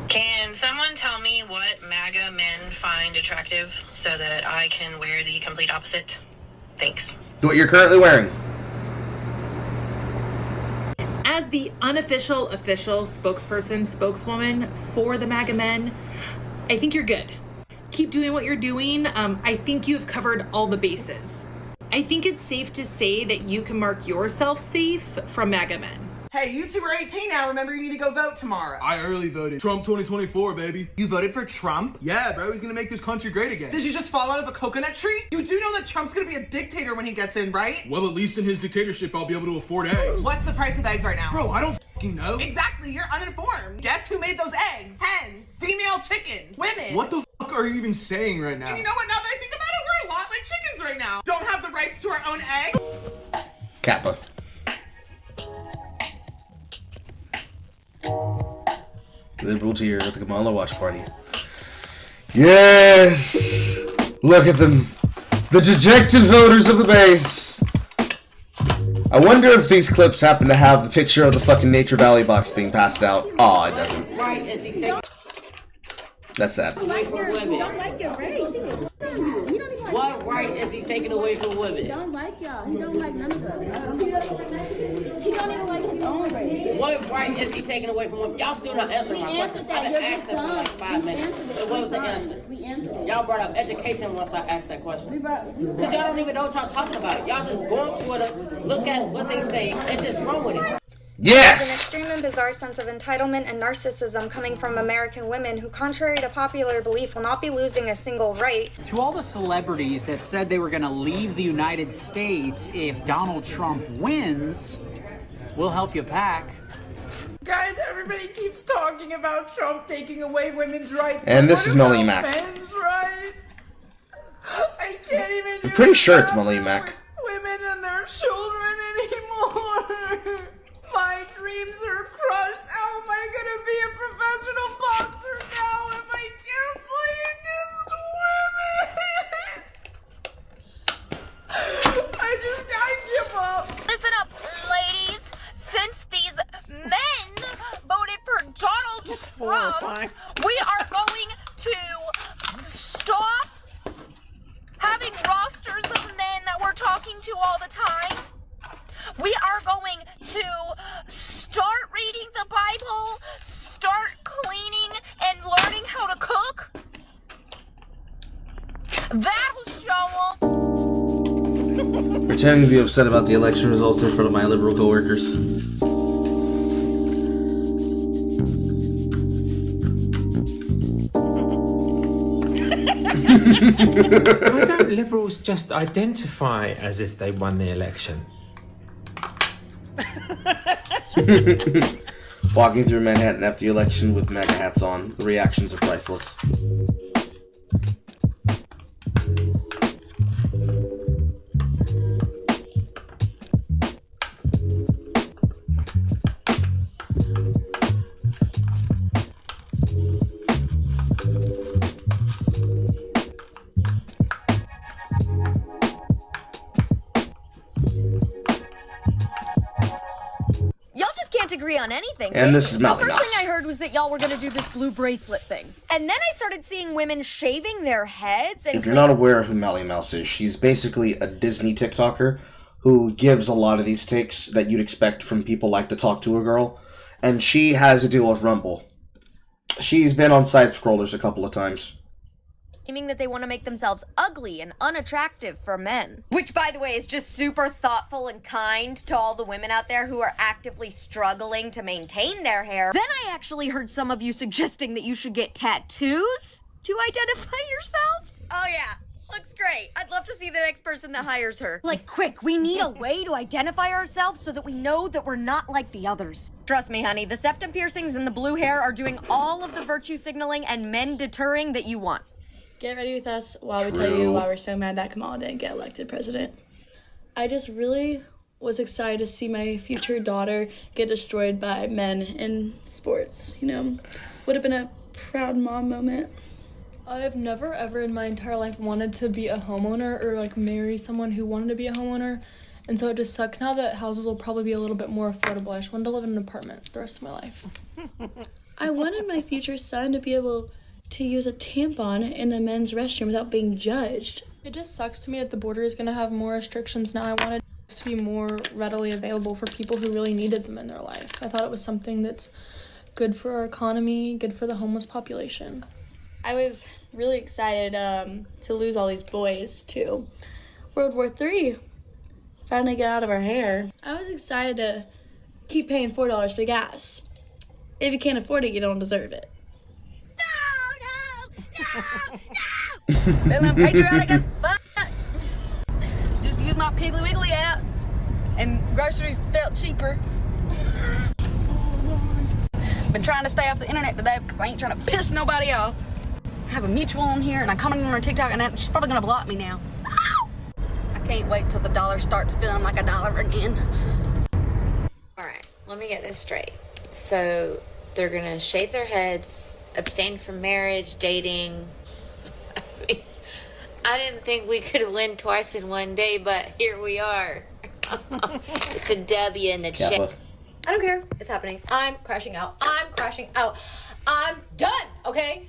Can someone tell me what MAGA men find attractive so that I can wear the complete opposite? Thanks. What you're currently wearing. As the unofficial, official spokeswoman for the MAGA men, I think you're good. Keep doing what you're doing. I think you've covered all the bases. I think it's safe to say that you can mark yourself safe from MAGA men. Hey, you two are 18 now. Remember, you need to go vote tomorrow. I early voted. Trump 2024, baby. You voted for Trump? Yeah, bro. He's gonna make this country great again. Did you just fall out of a coconut tree? You do know that Trump's gonna be a dictator when he gets in, right? Well, at least in his dictatorship, I'll be able to afford eggs. What's the price of eggs right now? Bro, I don't fucking know. Exactly. You're uninformed. Guess who made those eggs? Hens. Female chickens. Women. What the fuck are you even saying right now? And you know what? Now that I think about it, we're a lot like chickens right now. Don't have the rights to our own eggs. Kappa. Liberal tears at the Kamala watch party. Yes! Look at them. The dejected voters of the base. I wonder if these clips happen to have the picture of the fucking Nature Valley box being passed out. Aw, it doesn't. Right, is he taking That's sad. away from women? Don't like your race. He was you. He don't even like What right is he taking away from He women? don't like y'all. He don't like none of us. He don't even like his own race. What right is he taking away from women? Y'all still not answering my question. answered that. I've You're been just asking for like dumb. 5 We minutes. answered it. So what was the Sorry. answer? We answered it. Y'all brought up education once I asked that question. Because y'all don't even know what y'all talking about. Y'all just go on Twitter, look at what they say, and just run with it. Yes! An extreme and bizarre sense of entitlement and narcissism coming from American women who, contrary to popular belief, will not be losing a single right. To all the celebrities that said they were going to leave the United States if Donald Trump wins, we'll help you pack. Guys, everybody keeps talking about Trump taking away women's rights. And this What is Melanie about Mack. men's rights? I can't even I'm pretty sure it's Melanie Mack. women and their children anymore. My dreams are crushed. How am I gonna be a professional boxer now if I can't play against women? I give up. Listen up, ladies. Since these men voted for Donald Trump, we are going to stop having rosters of men that we're talking to all the time. We are going to start reading the Bible, start cleaning and learning how to cook. That'll show them. Pretending to be upset about the election results in front of my liberal coworkers. Why don't liberals just identify as if they won the election? Walking through Manhattan after the election with MAGA hats on. The reactions are priceless. Y'all just can't agree on anything. And this is The Malcolm first Mouse. thing I heard was that y'all were gonna do this blue bracelet thing. And then I started seeing women shaving their heads and If you're not aware of who Melly Mouse is, she's basically a Disney TikToker who gives a lot of these takes that you'd expect from people like to talk to a girl. And she has a deal with Rumble. She's been on side scrollers a couple of times. claiming that they want to make themselves ugly and unattractive for men. Which, by the way, is just super thoughtful and kind to all the women out there who are actively struggling to maintain their hair. Then I actually heard some of you suggesting that you should get tattoos to identify yourselves. Oh yeah, Looks great. I'd love to see the next person that hires her. Like, quick, we need a way to identify ourselves so that we know that we're not like the others. Trust me, honey, the septum piercings and the blue hair are doing all of the virtue signaling and men deterring that you want. Get ready with us while we tell you why we're so mad that Kamala didn't get elected president. I just really was excited to see my future daughter get destroyed by men in sports, you know. Would have been a proud mom moment. I've never ever in my entire life wanted to be a homeowner or like marry someone who wanted to be a homeowner. And so it just sucks now that houses will probably be a little bit more affordable. I just wanted to live in an apartment the rest of my life. I wanted my future son to be able to use a tampon in a men's restroom without being judged. It just sucks to me that the border is going to have more restrictions now. I wanted to be more readily available for people who really needed them in their life. I thought it was something that's good for our economy, good for the homeless population. I was really excited to lose all these boys to World War III. Finally get out of our hair. I was excited to keep paying $4 for gas. If you can't afford it, you don't deserve it. Feeling patriotic as fuck. Just use my Piggly Wiggly app, and groceries felt cheaper. Been trying to stay off the internet today because I ain't trying to piss nobody off. I have a mutual on here, and I commented on her TikTok, and she's probably gonna block me now. I can't wait till the dollar starts feeling like a dollar again. All right, let me get this straight. So they're gonna shave their heads, abstain from marriage, dating. I didn't think we could win twice in one day, but here we are. It's a W in the chat. I don't care. It's happening. I'm crashing out. I'm crashing out. I'm done, okay?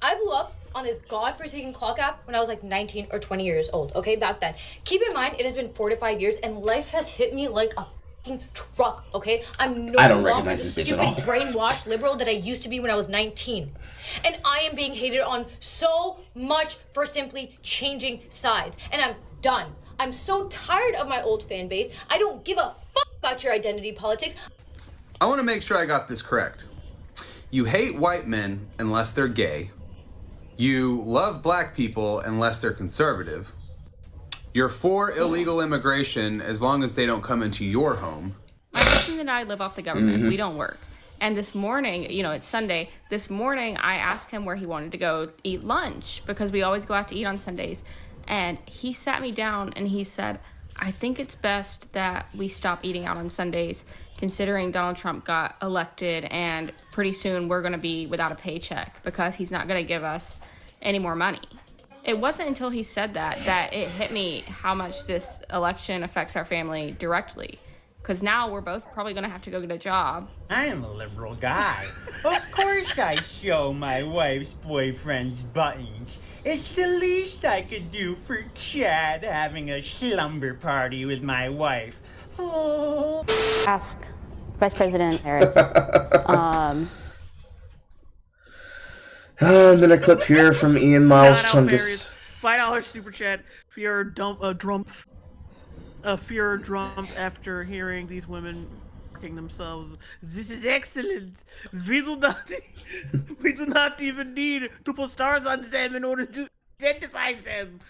I blew up on this godforsaken clock app when I was like 19 or 20 years old, okay? Back then. Keep in mind, it has been 4 to 5 years, and life has hit me like a fucking truck, okay? I'm no longer the stupid, brainwashed liberal that I used to be when I was 19. And I am being hated on so much for simply changing sides. And I'm done. I'm so tired of my old fan base. I don't give a fuck about your identity politics. I want to make sure I got this correct. You hate white men unless they're gay. You love black people unless they're conservative. You're for illegal immigration as long as they don't come into your home. My husband and I live off the government. We don't work. And this morning, you know, it's Sunday. This morning, I asked him where he wanted to go eat lunch because we always go out to eat on Sundays. And he sat me down and he said, I think it's best that we stop eating out on Sundays, considering Donald Trump got elected and pretty soon we're going to be without a paycheck because he's not going to give us any more money. It wasn't until he said that it hit me how much this election affects our family directly. Because now we're both probably going to have to go get a job. I am a liberal guy. Of course I show my wife's boyfriend's buttons. It's the least I could do for Chad having a slumber party with my wife. Oh. Ask Vice President Harris. And then a clip here from Ian Miles Chungus. $5 super chat for your Trump after hearing these women asking themselves, "This is excellent. We do not even need to put stars on them in order to identify them."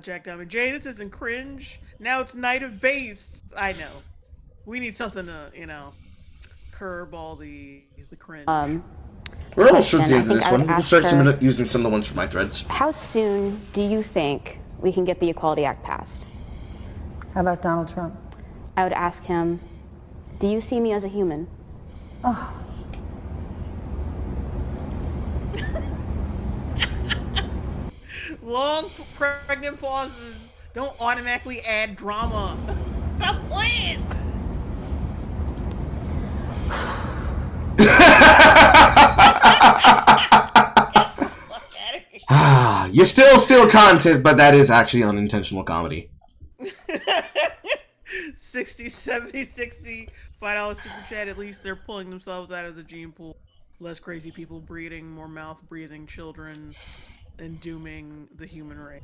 Jack Diamond, Jay, this isn't cringe. Now it's Night of Base. I know. We need something to, you know, curb all the cringe. We're almost towards the end of this one. We'll start using some of the ones from my threads. How soon do you think we can get the Equality Act passed? How about Donald Trump? I would ask him, do you see me as a human? Oh. Long pregnant pauses don't automatically add drama. Stop playing. You still steal content, but that is actually unintentional comedy. 60, 70, 60, $5 super chat. At least they're pulling themselves out of the gene pool. Less crazy people breeding, more mouth breathing children, and dooming the human race.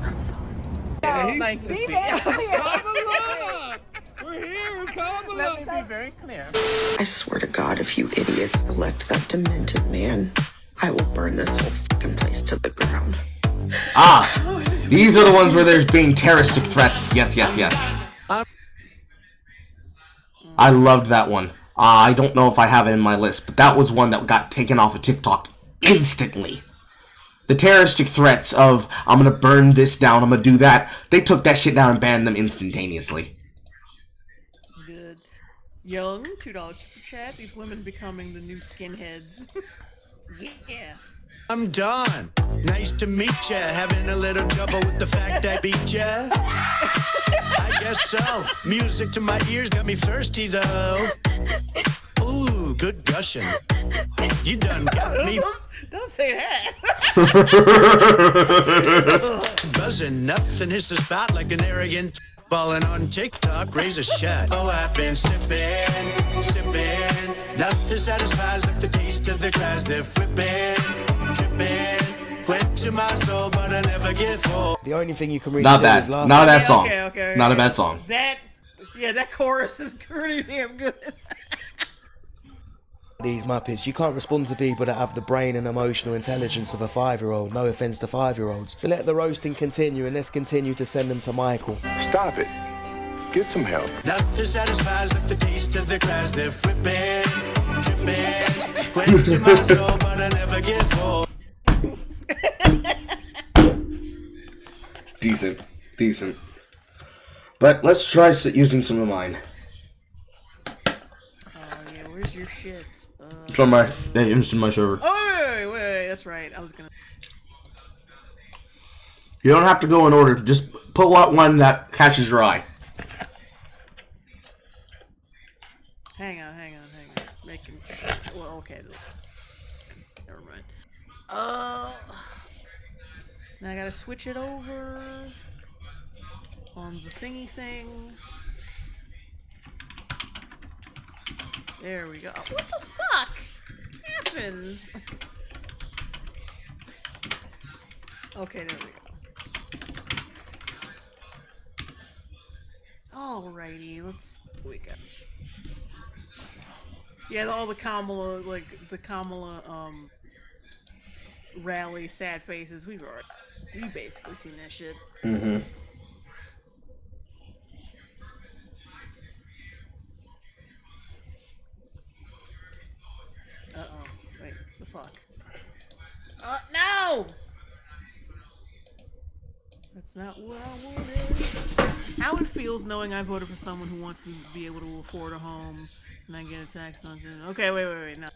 I'm sorry. Nice to see you. We're here, Kamala. Let me be very clear. I swear to God, if you idiots elect that demented man, I will burn this whole fucking place to the ground. Ah, these are the ones where there's being terroristic threats. Yes, yes, yes. I loved that one. I don't know if I have it in my list, but that was one that got taken off of TikTok instantly. The terroristic threats of, I'm gonna burn this down, I'm gonna do that, they took that shit down and banned them instantaneously. Good. Young, $2 super chat. These women becoming the new skinheads. Yeah. I'm done. Nice to meet ya. Having a little trouble with the fact I beat ya. I guess so. Music to my ears got me thirsty though. Ooh, good gushing. You done got me. Don't say that. Buzzing, nothing hits the spot like an arrogant. Balling on TikTok, raise a shot. Oh, I've been sipping. Nothing satisfies like the taste of the grass. They're flipping, tripping. Quenching my soul, but I never get full. The only thing you can really Not do bad. is laugh. Not a bad song. Okay. Not a bad song. That chorus is pretty damn good. These Muppets, you can't respond to people that have the brain and emotional intelligence of a 5-year-old. No offence to 5-year-olds. So let the roasting continue, and let's continue to send them to Michael. Stop it. Get some help. Nothing satisfies like the taste of the grass. They're flipping, tripping. Quenching my soul, but I never get full. Decent. But let's try using some of mine. Oh yeah, where's your shit? It's on my, it's in my server. Oh wait, that's right. I was gonna. You don't have to go in order. Just pull out one that catches your eye. Hang on. Making sure. Well, okay. Never mind. Now I gotta switch it over on the thingy thing. There we go. What the fuck happens? Okay, there we go. Alrighty, let's see what we got. Yeah, all the Kamala, rally sad faces. We basically seen that shit. Mm-hmm. Uh-oh. Wait, the fuck? No! That's not what I wanted. How it feels knowing I voted for someone who wants me to be able to afford a home and I get a tax deduction. Okay, wait, no.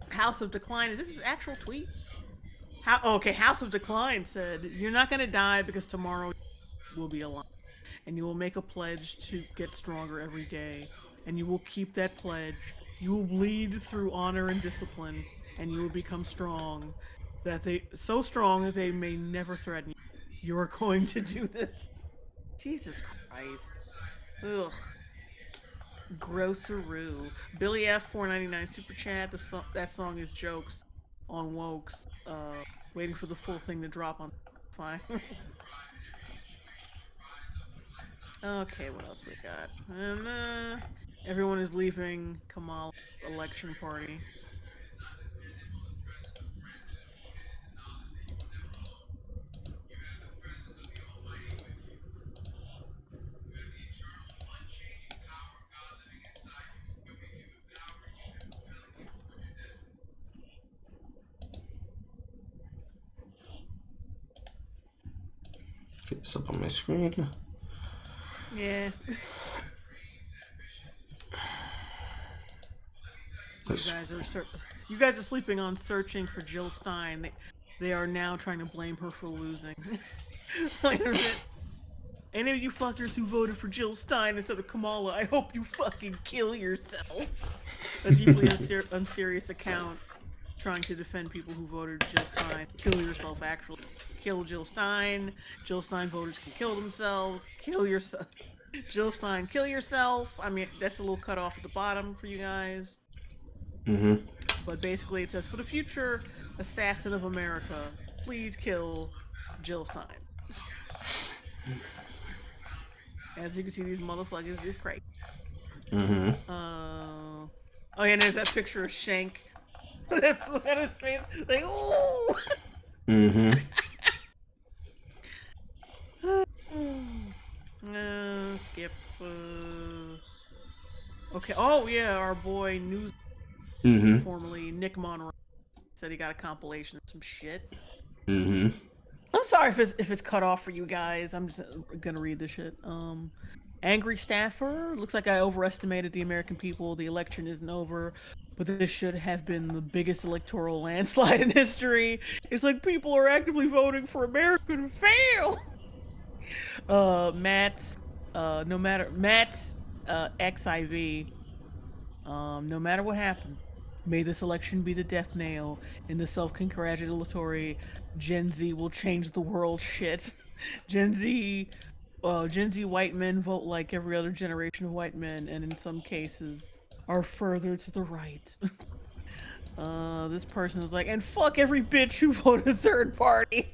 House of Decline, is this his actual tweet? Okay, House of Decline said, "You're not gonna die because tomorrow will be alive. And you will make a pledge to get stronger every day. And you will keep that pledge. You will bleed through honor and discipline. And you will become strong. So strong that they may never threaten you. You are going to do this." Jesus Christ. Ugh. Grosseroo. Billy F. 499 super chat. That song is jokes on Wokes. Waiting for the full thing to drop on Spotify. Okay, what else we got? And everyone is leaving Kamala's election party. Get this up on my screen. Yeah. You guys are sleeping on searching for Jill Stein. They are now trying to blame her for losing. Any of you fuckers who voted for Jill Stein instead of Kamala, I hope you fucking kill yourself. A deeply unserious account trying to defend people who voted Jill Stein. Kill yourself, actually. Kill Jill Stein. Jill Stein voters can kill themselves. Kill yourself. Jill Stein, kill yourself. I mean, that's a little cut off at the bottom for you guys. Mm-hmm. But basically it says, for the future assassin of America, please kill Jill Stein. As you can see, these motherfuckers is crazy. Mm-hmm. Oh yeah, and there's that picture of Shank. Look at his face, like ooh. Mm-hmm. Skip. Okay. Oh yeah, our boy News, Mm-hmm. formerly Nick Monroe, said he got a compilation of some shit. Mm-hmm. I'm sorry if it's cut off for you guys. I'm just gonna read this shit. Angry staffer. Looks like I overestimated the American people. The election isn't over, but this should have been the biggest electoral landslide in history. It's like people are actively voting for America to fail. Matt's XIV. No matter what happened, may this election be the death nail in the self-congratulatory Gen Z will change the world shit. Gen Z white men vote like every other generation of white men, and in some cases are further to the right. This person was like, and fuck every bitch who voted third party.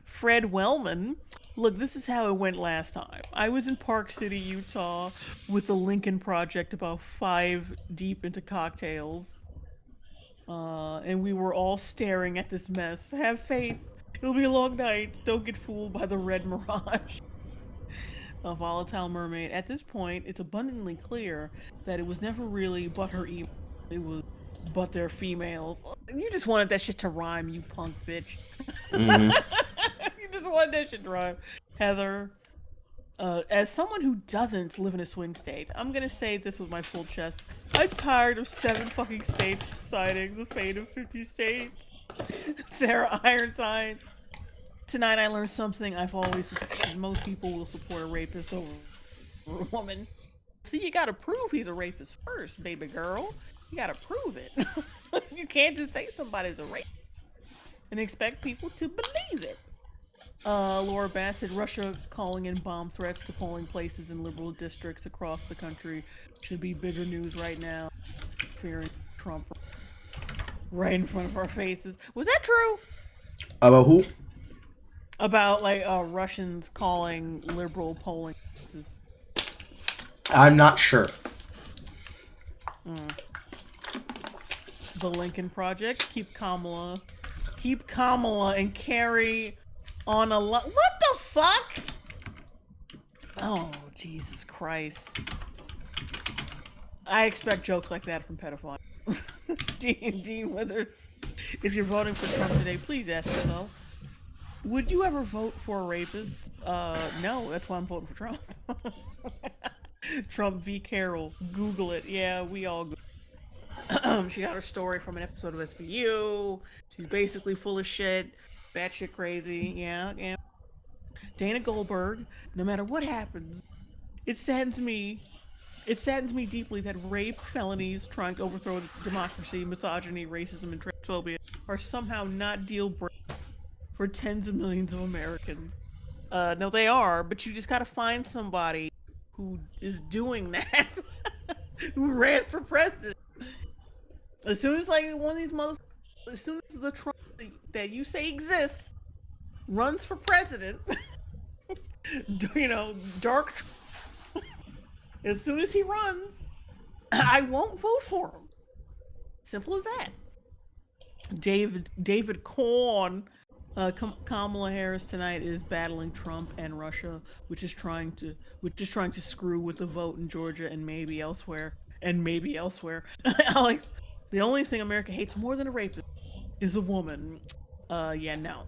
Fred Wellman. Look, this is how it went last time. I was in Park City, Utah, with the Lincoln Project about 5 deep into cocktails. And we were all staring at this mess. Have faith. It'll be a long night. Don't get fooled by the red mirage. A volatile mermaid. At this point, it's abundantly clear that it was never really but her email. It was but they're females. You just wanted that shit to rhyme, you punk bitch. Mm-hmm. You just wanted that shit to rhyme. Heather, as someone who doesn't live in a swing state, I'm gonna say this with my full chest. I'm tired of 7 fucking states deciding the fate of 50 states. Sarah Ironside. Tonight I learned something I've always suspected. Most people will support a rapist over a woman. See, you gotta prove he's a rapist first, baby girl. You gotta prove it. You can't just say somebody's a rapist and expect people to believe it. Laura Bassett, Russia calling in bomb threats to polling places in liberal districts across the country should be bigger news right now. Fearing Trump right in front of our faces. Was that true? About who? About like Russians calling liberal polling places. I'm not sure. The Lincoln Project. Keep Kamala and Carrie on a what the fuck? Oh, Jesus Christ. I expect jokes like that from pedophiles. Dean Withers. If you're voting for Trump today, please ask yourself, would you ever vote for a rapist? No, that's why I'm voting for Trump. Trump v. Carroll. Google it. Yeah, we all Google. She got her story from an episode of SVU. She's basically full of shit, batshit crazy. Yeah. Dana Goldberg. No matter what happens, it saddens me deeply that rape, felonies, trying to overthrow democracy, misogyny, racism, and transphobia are somehow not deal breakers for tens of millions of Americans. No, they are, but you just gotta find somebody who is doing that, who ran for president. As soon as like one of these motherfuckers, as soon as the Trump that you say exists runs for president, dark Trump, as soon as he runs, I won't vote for him. Simple as that. David Korn. Kamala Harris tonight is battling Trump and Russia, which is trying to screw with the vote in Georgia and maybe elsewhere. Alex, the only thing America hates more than a rapist is a woman. No.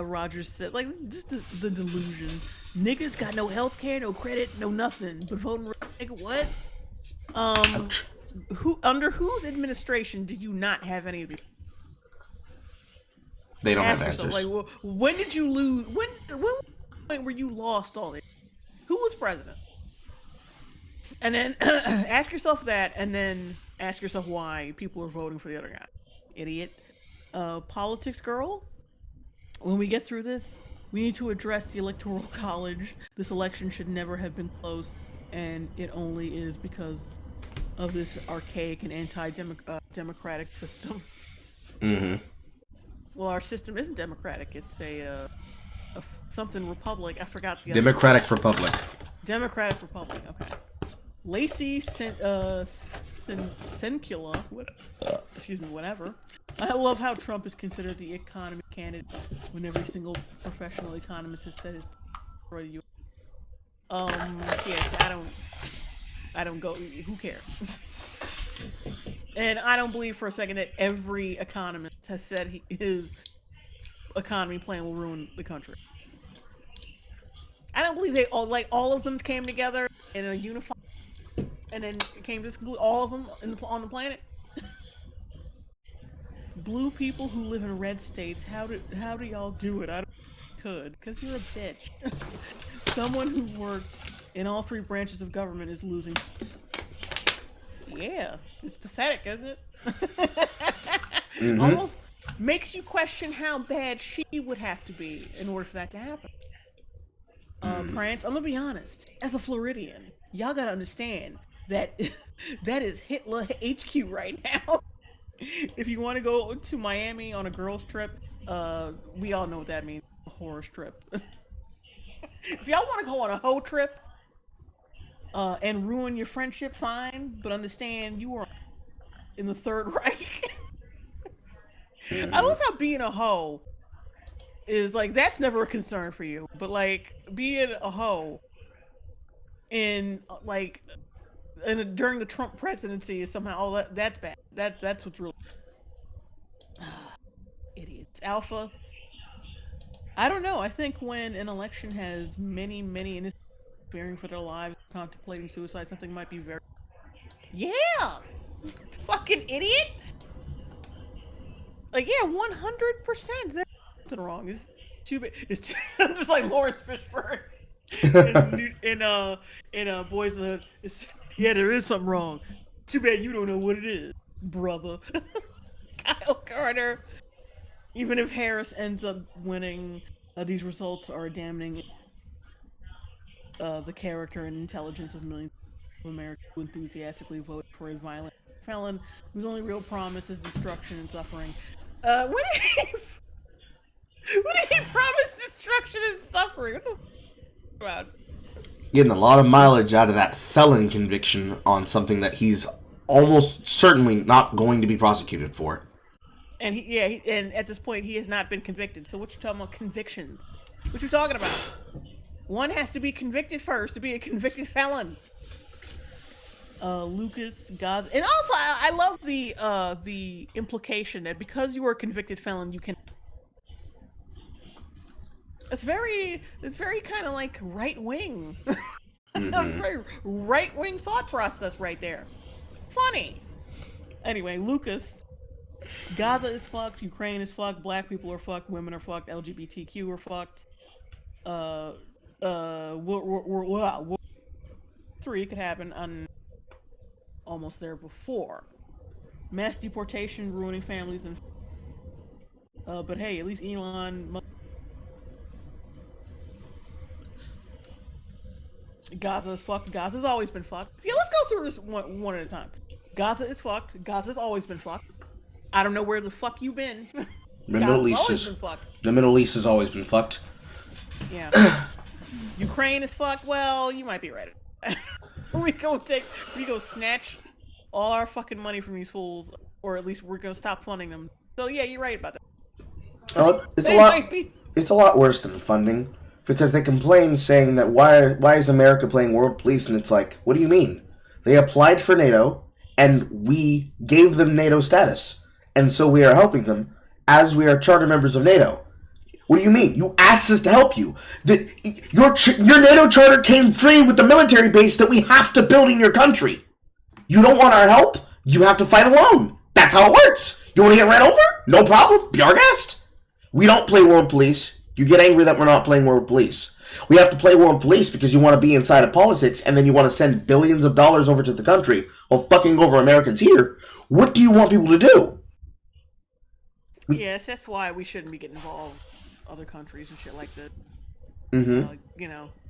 Rogers said, like, just the delusion. Niggas got no health care, no credit, no nothing, but voting nigga, what? Under whose administration did you not have any of these? They don't Ask have yourself, answers. like, when did you lose? When was the point where you lost all this? Who was president? And then ask yourself that, and then ask yourself why people are voting for the other guy. Idiot. Politics girl. When we get through this, we need to address the Electoral College. This election should never have been close, and it only is because of this archaic and anti-democratic system. Mm-hmm. Well, our system isn't democratic. It's something republic. I forgot the other. Democratic Republic. Democratic Republic. Okay. Lacey Sencula. Excuse me. Whatever. I love how Trump is considered the economy candidate when every single professional economist has said his for the U.S. Yes, I don't go. Who cares? And I don't believe for a second that every economist has said his economy plan will ruin the country. I don't believe they all of them came together in a unified, and then came to this conclusion. All of them on the planet. Blue people who live in red states. How do y'all do it? I don't could, because you're a bitch. Someone who works in all three branches of government is losing. Yeah, it's pathetic, isn't it? Almost makes you question how bad she would have to be in order for that to happen. Prance, I'm gonna be honest. As a Floridian, y'all gotta understand that that is Hitler HQ right now. If you want to go to Miami on a girls' trip, we all know what that means. A horror trip. If y'all want to go on a hoe trip and ruin your friendship, fine, but understand you are in the Third Reich. I love how being a hoe is like, that's never a concern for you, but like being a hoe in like during the Trump presidency is somehow that's bad. That's what's really idiots. Alpha. I don't know. I think when an election has many innocent fearing for their lives, contemplating suicide, something might be very. Yeah, fucking idiot. Like, yeah, 100%. There's something wrong. It's too bad. It's just like Lawrence Fishburne in Boys in the Hood. Yeah, there is something wrong. Too bad you don't know what it is, brother. Kyle Carter. Even if Harris ends up winning, these results are damning the character and intelligence of millions of Americans who enthusiastically vote for a violent felon whose only real promise is destruction and suffering. What did he promise? Destruction and suffering? What the about? Getting a lot of mileage out of that felon conviction on something that he's almost certainly not going to be prosecuted for. And and at this point he has not been convicted. So what you talking about convictions? What you talking about? One has to be convicted first to be a convicted felon. Lucas, Gaza, and also I love the implication that because you are a convicted felon, you can. It's very kind of like right wing. It's very right wing thought process right there. Funny. Anyway, Lucas. Gaza is fucked. Ukraine is fucked. Black people are fucked. Women are fucked. LGBTQ are fucked. World 3 could happen on almost there before. Mass deportation ruining families and. But hey, at least Elon. Gaza is fucked. Gaza's always been fucked. Yeah, let's go through this one at a time. Gaza is fucked. Gaza's always been fucked. I don't know where the fuck you been. The Middle East has always been fucked. Yeah. Ukraine is fucked. Well, you might be right. we go snatch all our fucking money from these fools, or at least we're gonna stop funding them. So yeah, you're right about that. It's a lot worse than funding, because they complain saying that why is America playing world police, and it's like, what do you mean? They applied for NATO, and we gave them NATO status. And so we are helping them as we are charter members of NATO. What do you mean? You asked us to help you. Your NATO charter came free with the military base that we have to build in your country. You don't want our help? You have to fight alone. That's how it works. You want to get ran over? No problem. Be our guest. We don't play world police. You get angry that we're not playing world police. We have to play world police because you want to be inside of politics and then you want to send billions of dollars over to the country while fucking over Americans here. What do you want people to do? Yes, that's why we shouldn't be getting involved with other countries and shit like that.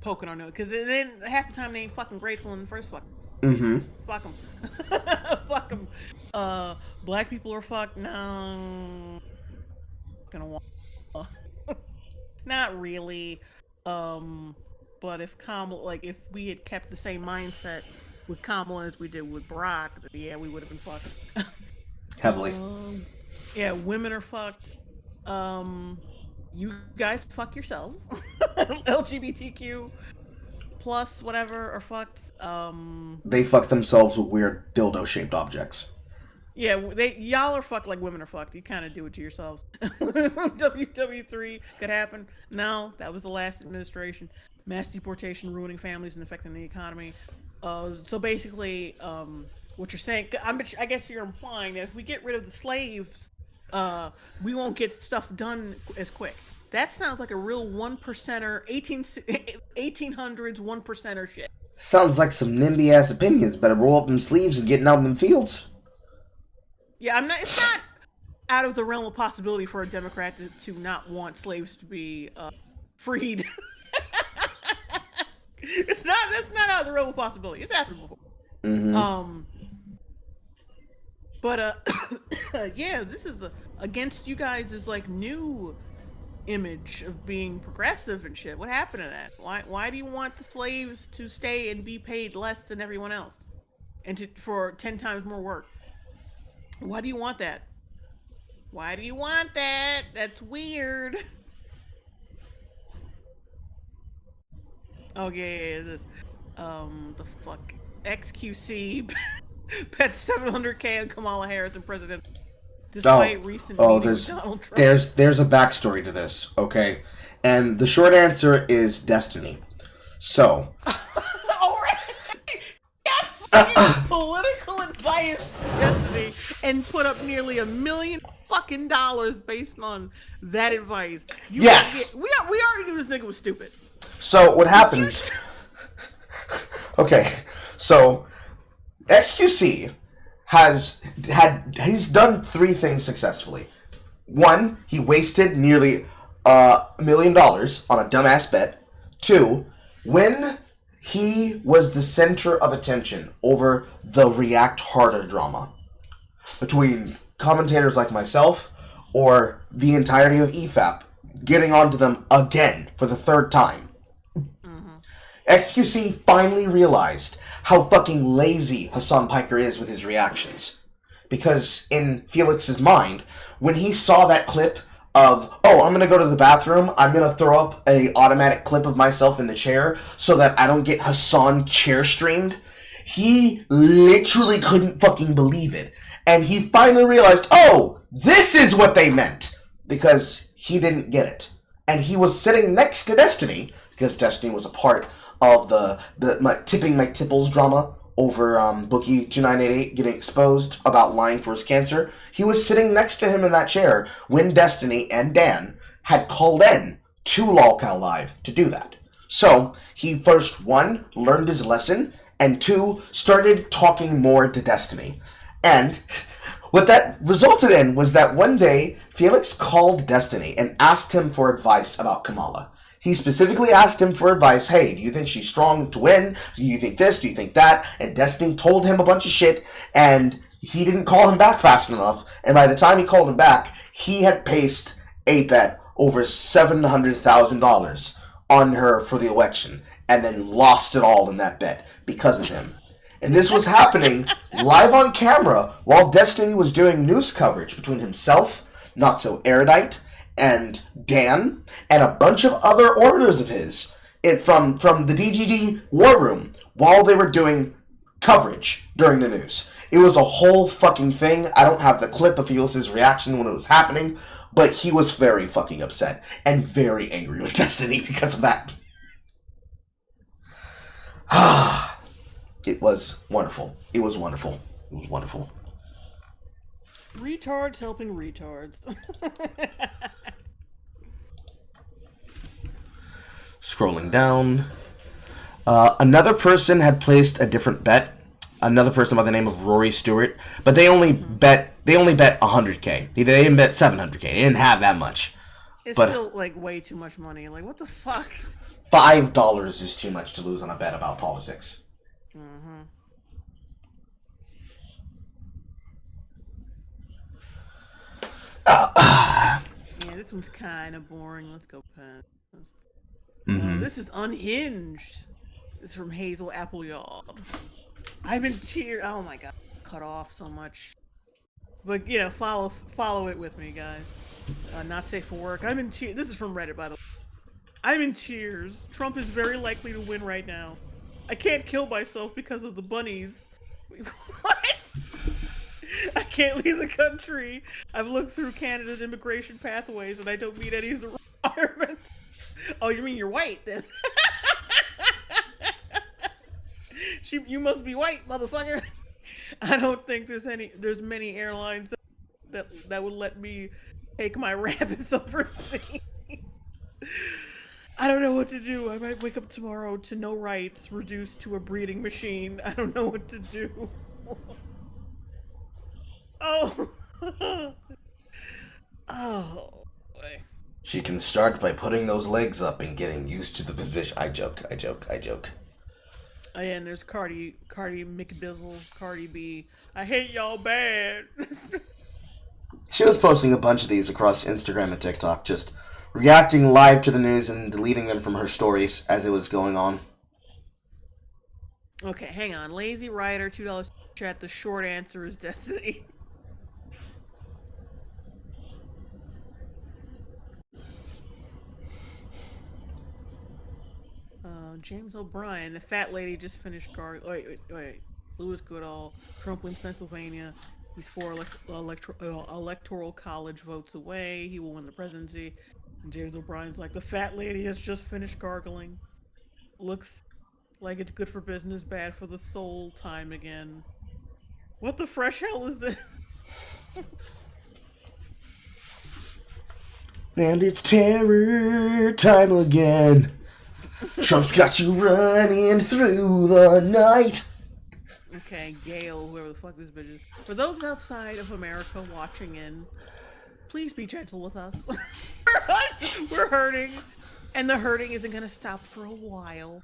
Poking our nose. Because then half the time they ain't fucking grateful in the first place. Fuck them. Fuck them. Black people are fucked. No. fucking want. Not really. But if Kamala, like, if we had kept the same mindset with Kamala as we did with Barack, then yeah, we would have been fucked. Heavily. Yeah, women are fucked. You guys fuck yourselves. LGBTQ plus whatever are fucked. They fuck themselves with weird dildo-shaped objects. Yeah, y'all are fucked like women are fucked. You kind of do it to yourselves. WW3 could happen. No, that was the last administration. Mass deportation, ruining families and affecting the economy. So basically, what you're saying, I guess you're implying that if we get rid of the slaves, we won't get stuff done as quick. That sounds like a real 1%er, 1800s 1%er shit. Sounds like some NIMBY-ass opinions. Better roll up them sleeves and get out in them fields. Yeah, it's not out of the realm of possibility for a Democrat to not want slaves to be freed. That's not out of the realm of possibility. It's happened before. Mm-hmm. Yeah, this is against you guys' like new image of being progressive and shit. What happened to that? Why do you want the slaves to stay and be paid less than everyone else, and for 10 times more work? Why do you want that? Why do you want that? That's weird. Oh yeah, this the fuck XQC bet $700K on Kamala Harris and President despite recent meeting with Donald Trump. There's a backstory to this, okay? And the short answer is destiny. So political advice destiny and put up nearly $1 million fucking based on that advice. Yes, we already knew this nigga was stupid. So what happened? Okay, so XQC he's done 3 things successfully. 1, he wasted nearly $1 million on a dumbass bet. 2, when he was the center of attention over the React Harder drama between commentators like myself or the entirety of EFAP getting onto them again for the 3rd time. XQC finally realized how fucking lazy Hassan Piker is with his reactions. Because in Felix's mind, when he saw that clip of, oh, I'm going to go to the bathroom, I'm going to throw up a automatic clip of myself in the chair so that I don't get Hassan chair streamed, he literally couldn't fucking believe it. And he finally realized, oh, this is what they meant. Because he didn't get it. And he was sitting next to Destiny, because Destiny was a part of the Tipping My Tipples drama over Bookie 2988 getting exposed about lying for his cancer. He was sitting next to him in that chair when Destiny and Dan had called in to LOLcow Live to do that. So he first, 1, learned his lesson, and 2, started talking more to Destiny. And what that resulted in was that one day, Felix called Destiny and asked him for advice about Kamala. He specifically asked him for advice. Hey, do you think she's strong to win? Do you think this? Do you think that? And Destiny told him a bunch of shit, and he didn't call him back fast enough. And by the time he called him back, he had placed a bet over $700,000 on her for the election, and then lost it all in that bet because of him. And this was happening live on camera while Destiny was doing news coverage between himself, Not So Erudite, and Dan, and a bunch of other orators of his from the DGD War Room while they were doing coverage during the news. It was a whole fucking thing. I don't have the clip of Felix's reaction when it was happening, but he was very fucking upset and very angry with Destiny because of that. It was wonderful. It was wonderful. It was wonderful. Retards helping retards. Scrolling down. Another person had placed a different bet. Another person by the name of Rory Stewart. But they only bet 100K. They didn't bet 700K. They didn't have that much. It's but still like way too much money. Like, what the fuck? $5 is too much to lose on a bet about politics. Mm-hmm. this one's kind of boring. Let's go past this. Mm-hmm. This is Unhinged. This is from Hazel Appleyard. I've been oh my god, cut off so much. But you know, follow it with me, guys. Not safe for work. I'm in tears. This is from Reddit, by the way. I'm in tears. Trump is very likely to win right now. I can't kill myself because of the bunnies. What? I can't leave the country. I've looked through Canada's immigration pathways and I don't meet any of the requirements. Oh, you mean you're white then? You must be white, motherfucker. I don't think there's many airlines that would let me take my rabbits overseas. I don't know what to do. I might wake up tomorrow to no rights, reduced to a breeding machine. I don't know what to do. Oh. Oh boy. She can start by putting those legs up and getting used to the position. I joke. Oh, yeah, and there's Cardi McBizzle, Cardi B. I hate y'all bad. She was posting a bunch of these across Instagram and TikTok, just reacting live to the news and deleting them from her stories as it was going on. Okay, hang on. Lazy Rider, $2 chat. The short answer is Destiny. James O'Brien, the fat lady just finished wait. Lewis Goodall. Trump wins Pennsylvania. He's 4 electoral college votes away. He will win the presidency. And James O'Brien's like, the fat lady has just finished gargling. Looks like it's good for business, bad for the soul. Time again. What the fresh hell is this? And it's terror time again. Trump's got you running through the night. Okay, Gail, whoever the fuck this bitch is. For those outside of America watching in, please be gentle with us. We're hurting, and the hurting isn't going to stop for a while.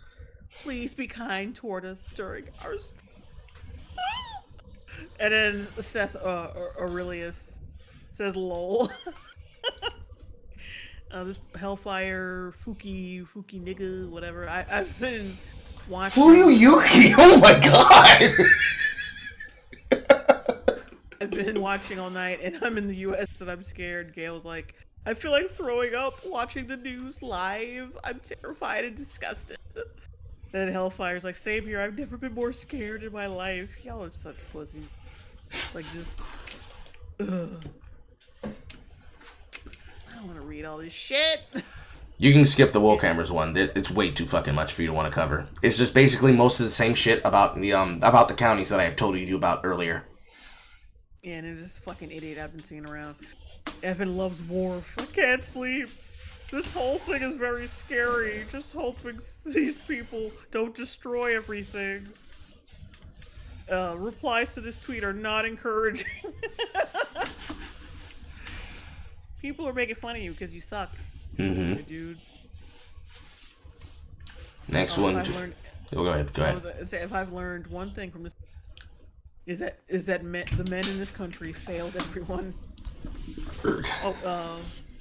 Please be kind toward us during our... And then Seth Aurelius says, lol. This Hellfire, Fuki nigga, whatever. I've been watching... Fuyuki, oh my god! I've been watching all night, and I'm in the U.S. and I'm scared. Gail's like, I feel like throwing up watching the news live. I'm terrified and disgusted. Then Hellfire's like, same here. I've never been more scared in my life. Y'all are such pussies. Like, just... Ugh. I don't want to read all this shit. You can skip the Warcammers one. It's way too fucking much for you to want to cover. It's just basically most of the same shit about the counties that I told you about earlier. Yeah, and it's this fucking idiot I've been seeing around. Evan loves war. I can't sleep. This whole thing is very scary. Just hoping these people don't destroy everything. Replies to this tweet are not encouraging. People are making fun of you because you suck. Mm-hmm. Dude. Next one. Go ahead. If I've learned one thing from this, is that the men in this country failed everyone.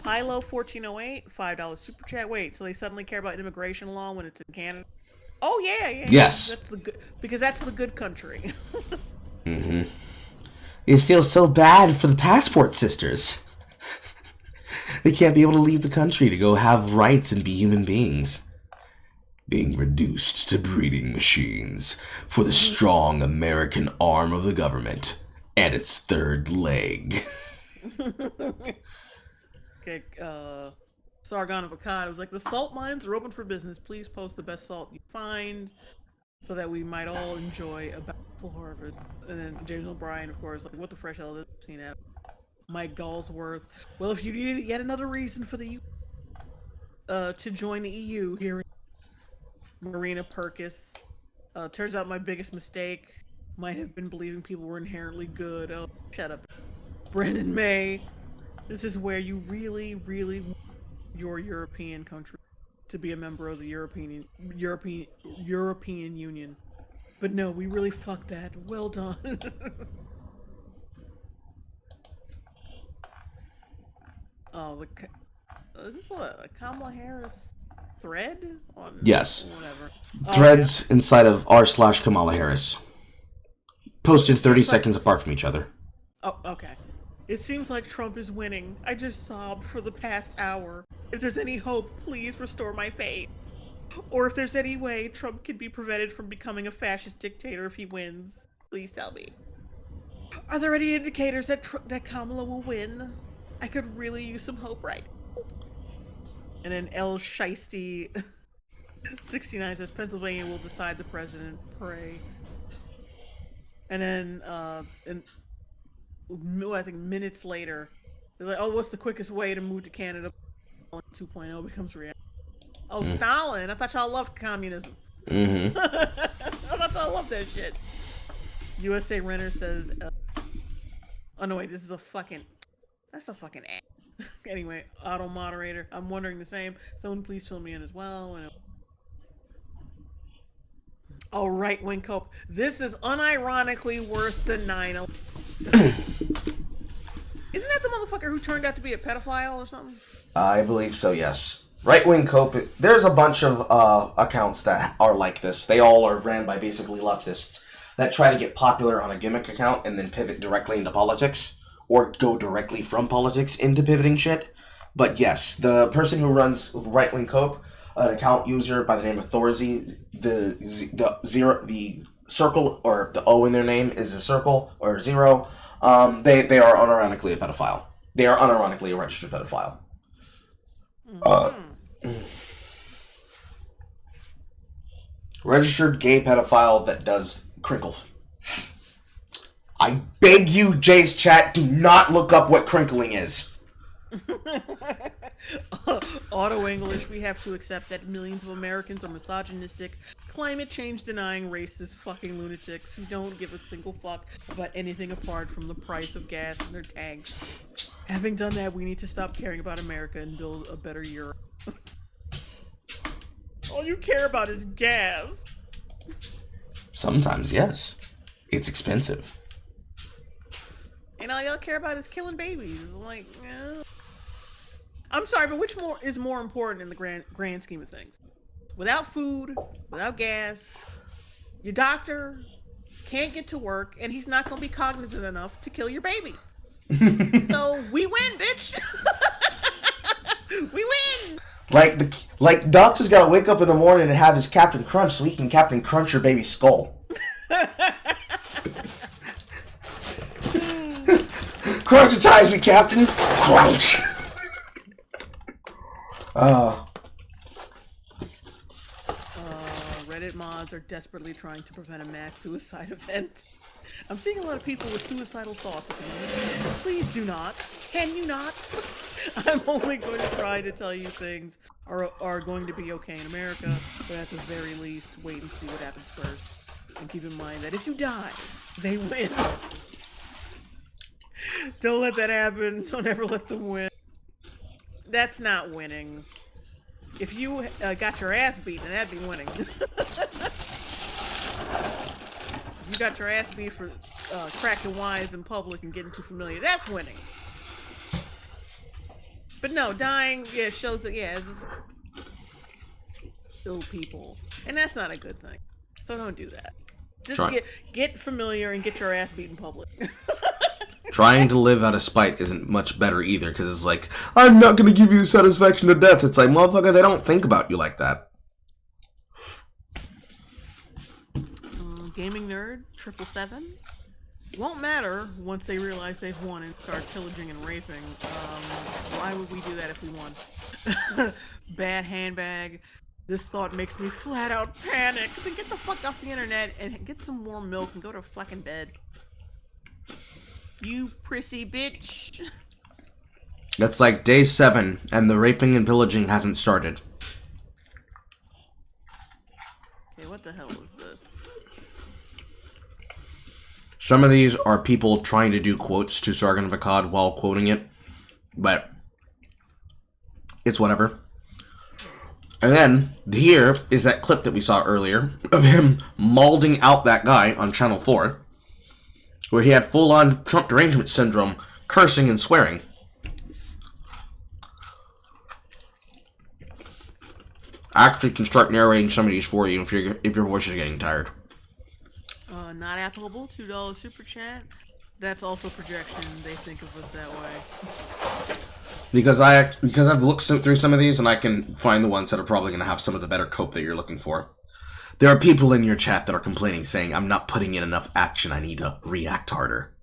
Pilo 1408, $5 super chat. Wait, so they suddenly care about immigration law when it's in Canada? Oh yeah. Yes. Because that's the good country. Mm-hmm. It feels so bad for the passport sisters. They can't be able to leave the country to go have rights and be human beings. Being reduced to breeding machines for the strong American arm of the government and its third leg. Okay, Sargon of Akkad was like, the salt mines are open for business. Please post the best salt you find so that we might all enjoy a bountiful harvest. And then James O'Brien, of course, like, what the fresh hell is this? Seen that? Mike Galsworth. Well, if you needed yet another reason for the to join the EU, here Marina Purkis. Turns out my biggest mistake might have been believing people were inherently good. Oh, shut up. Brendan May. This is where you really, really want your European country to be a member of the European Union. But no, we really fucked that. Well done. Oh, Is this a Kamala Harris thread? On Yes. Whatever. Threads inside of r/Kamala Harris. Posted 30 seconds apart from each other. Oh, okay. It seems like Trump is winning. I just sobbed for the past hour. If there's any hope, please restore my faith. Or if there's any way Trump can be prevented from becoming a fascist dictator if he wins, please tell me. Are there any indicators that Kamala will win? I could really use some hope right now. And then El Shiesty 69 says Pennsylvania will decide the president. Pray. And then, I think minutes later, they're like, oh, what's the quickest way to move to Canada? 2.0 becomes reality. Oh, Stalin! I thought y'all loved communism. Mm-hmm. I thought y'all loved that shit. USA Renner says, oh no, wait, this is that's a fucking ad. Anyway, auto moderator, I'm wondering the same. Someone please fill me in as well. Oh, right-wing cope. This is unironically worse than 9/11. Isn't that the motherfucker who turned out to be a pedophile or something? I believe so, yes. Right-wing cope, there's a bunch of accounts that are like this. They all are ran by basically leftists that try to get popular on a gimmick account and then pivot directly into politics, or go directly from politics into pivoting shit. But yes, the person who runs Right-wing cope, an account user by the name of Thorzy, the circle or the O in their name is a circle or 0. They are unironically a pedophile. They are unironically a registered pedophile. Registered gay pedophile that does crinkles. I beg you, VSChat, do not look up what crinkling is. Auto English, we have to accept that millions of Americans are misogynistic, climate change denying racist fucking lunatics who don't give a single fuck about anything apart from the price of gas in their tanks. Having done that, we need to stop caring about America and build a better Europe. All you care about is gas. Sometimes, yes. It's expensive. And all y'all care about is killing babies. Like, I'm sorry, but which is more important in the grand scheme of things? Without food, without gas, your doctor can't get to work, and he's not going to be cognizant enough to kill your baby. So we win, bitch. We win. Like doctor's got to wake up in the morning and have his Captain Crunch so he can Captain Crunch your baby's skull. Crunchitize me, Captain. Crunch. Reddit mods are desperately trying to prevent a mass suicide event. I'm seeing a lot of people with suicidal thoughts at the moment. Please do not. Can you not? I'm only going to try to tell you things are going to be okay in America, but at the very least, wait and see what happens first. And keep in mind that if you die, they win. Don't let that happen. Don't ever let them win. That's not winning. If you got your ass beaten, that'd be winning. You got your ass beat for cracking wise in public and getting too familiar. That's winning. But no, dying, yeah, shows that, yeah, it's ill people. And that's not a good thing. So don't do that. Just get familiar and get your ass beat in public. Trying to live out of spite isn't much better either, because it's like, I'm not going to give you the satisfaction of death. It's like, motherfucker, they don't think about you like that. Gaming Nerd, 777. Won't matter once they realize they've won and start pillaging and raping. Why would we do that if we won? Bad handbag. This thought makes me flat out panic. Then get the fuck off the internet and get some warm milk and go to fucking bed. You prissy bitch. That's like day 7, and the raping and pillaging hasn't started. Okay, what the hell is this? Some of these are people trying to do quotes to Sargon of Akkad while quoting it, but it's whatever. And then, here is that clip that we saw earlier of him mauling out that guy on Channel 4, where he had full-on Trump derangement syndrome, cursing and swearing. actually can start narrating some of these for you if your voice is getting tired. Not applicable. $2 super chat. That's also projection. They think of us that way. Because I've looked through some of these and I can find the ones that are probably going to have some of the better cope that you're looking for. There are people in your chat that are complaining, saying, I'm not putting in enough action, I need to react harder.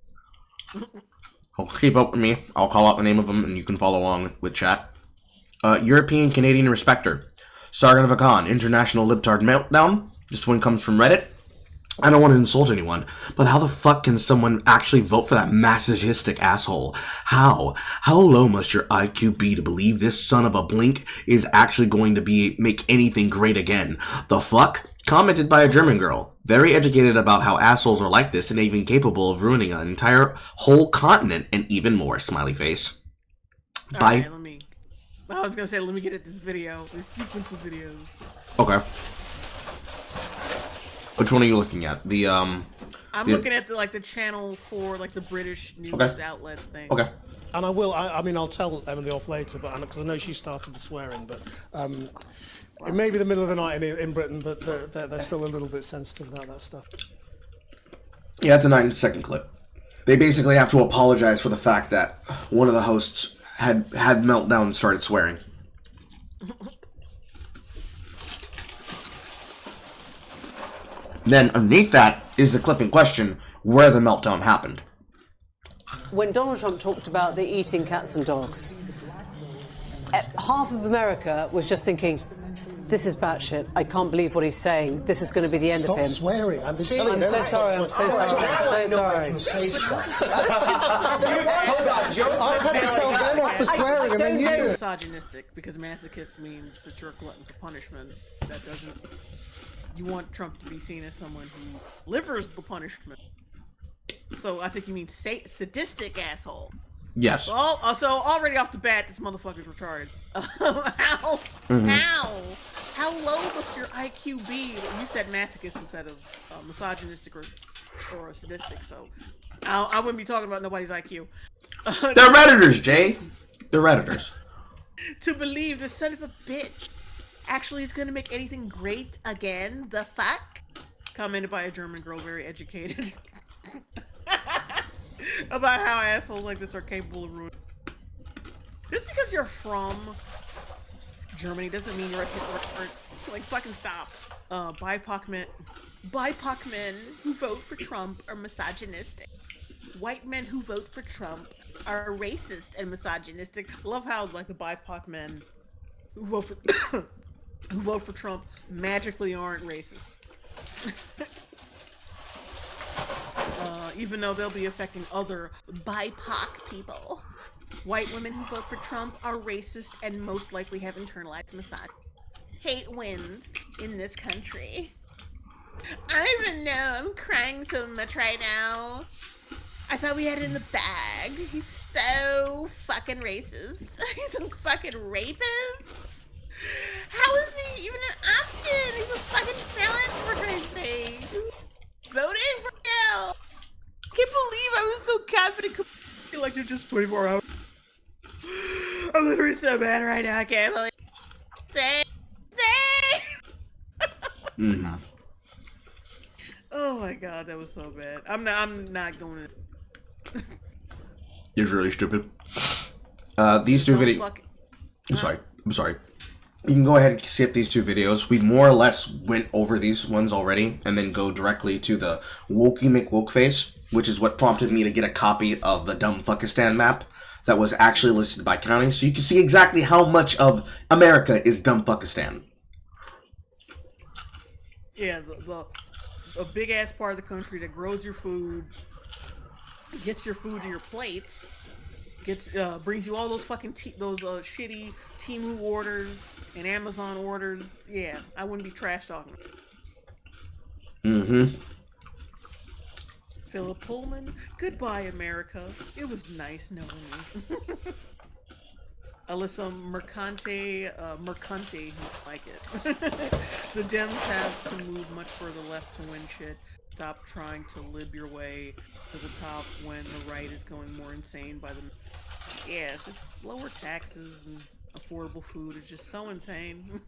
Keep up with me. I'll call out the name of them and you can follow along with chat. European Canadian Respecter. Sargon of Akkad, International Libtard Meltdown. This one comes from Reddit. I don't want to insult anyone, but how the fuck can someone actually vote for that masochistic asshole? How? How low must your IQ be to believe this son of a blink is actually going to make anything great again? The fuck? Commented by a German girl. Very educated about how assholes are like this and even capable of ruining an entire whole continent and even more. Smiley face. Bye. Right, I was gonna say, let me get at this video, this sequence of videos. Okay. Which one are you looking at? The I'm looking at the channel for the British news outlet thing. Okay. And I mean, I'll tell Emily off later, but because I know she started the swearing, but it may be the middle of the night in Britain, but they're still a little bit sensitive about that stuff. Yeah, it's a 9-second clip. They basically have to apologize for the fact that one of the hosts had meltdown and started swearing. Then underneath that is the clip in question where the meltdown happened. When Donald Trump talked about the eating cats and dogs, half of America was just thinking, this is batshit. I can't believe what he's saying. This is going to be the end of him. Stop swearing. I'm so sorry. I'm so sorry. I'm so sorry. I've had to tell them off for swearing, and then you do it. Misogynistic, because masochist means that you're a glutton for punishment. That doesn't. You want Trump to be seen as someone who delivers the punishment. So I think you mean sadistic asshole. Yes. So already off the bat, this motherfucker's retarded. How low must your IQ be? You said masochist instead of misogynistic or sadistic, so I wouldn't be talking about nobody's IQ. They're Redditors, Jay. They're Redditors. To believe the son of a bitch actually is going to make anything great again? The fuck? Commented by a German girl, very educated. About how assholes like this are capable of ruining. Just because you're from Germany doesn't mean you're a hypocrite. Like, fucking stop. BIPOC men who vote for Trump are misogynistic. White men who vote for Trump are racist and misogynistic. Love how the BIPOC men who vote for Trump magically aren't racist. Even though they'll be affecting other BIPOC people. White women who vote for Trump are racist and most likely have internalized misogyny. Hate wins in this country. I don't even know, I'm crying so much right now. I thought we had it in the bag. He's so fucking racist. He's a fucking rapist. How is he even an option? He's a fucking felon, for Christ's sake. Voting for him. I can't believe I was so confident. Elected just 24 hours. I'm literally so mad right now. I can't believe. Say. Oh my god, that was so bad. I'm not going to. You're really stupid. These two videos. I'm sorry. You can go ahead and skip these two videos. We more or less went over these ones already, and then go directly to the Wokey McWokeface, which is what prompted me to get a copy of the Dumb Fuckistan map that was actually listed by county, so you can see exactly how much of America is Dumb Fuckistan. Yeah, a big ass part of the country that grows your food, gets your food to your plate, brings you all those fucking shitty Temu orders and Amazon orders. Yeah, I wouldn't be trash talking. Philip Pullman, goodbye America. It was nice knowing you. Alyssa Mercante, like it. The Dems have to move much further left to win shit. Stop trying to lib your way to the top when the right is going more insane by the... Yeah, just lower taxes and affordable food is just so insane.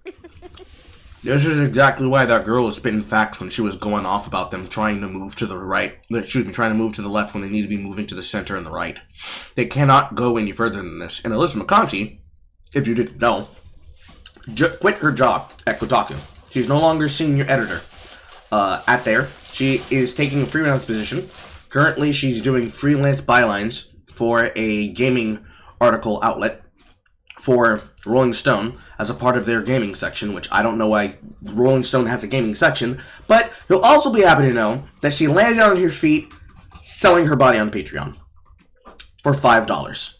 This is exactly why that girl was spitting facts when she was going off about them trying to move to the right. Excuse me, trying to move to the left when they need to be moving to the center and the right. They cannot go any further than this. And Alyssa McConaughey, if you didn't know, quit her job at Kotaku. She's no longer senior editor at there. She is taking a freelance position. Currently, she's doing freelance bylines for a gaming article outlet for Rolling Stone as a part of their gaming section, which I don't know why Rolling Stone has a gaming section, but you'll also be happy to know that she landed on her feet selling her body on Patreon for $5.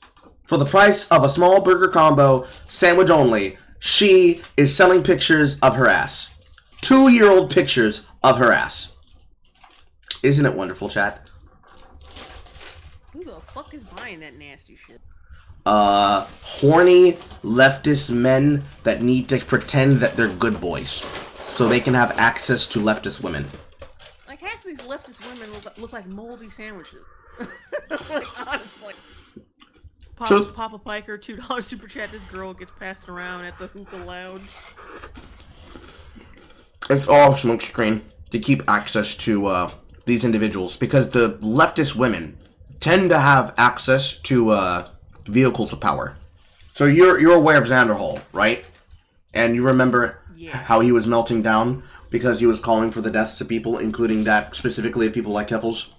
For the price of a small burger combo, sandwich only, she is selling pictures of her ass. 2-year-old pictures of her ass. Isn't it wonderful, chat? Who the fuck is buying that nasty shit? Horny leftist men that need to pretend that they're good boys so they can have access to leftist women. Like, half of these leftist women look like moldy sandwiches. Like, honestly. Papa Piker, $2 super chat. This girl gets passed around at the hookah lounge. It's all smokescreen to keep access to these individuals because the leftist women tend to have access to vehicles of power. So you're aware of Xander Hall, right? And you remember how he was melting down because he was calling for the deaths of people, including that specifically of people like Keffels,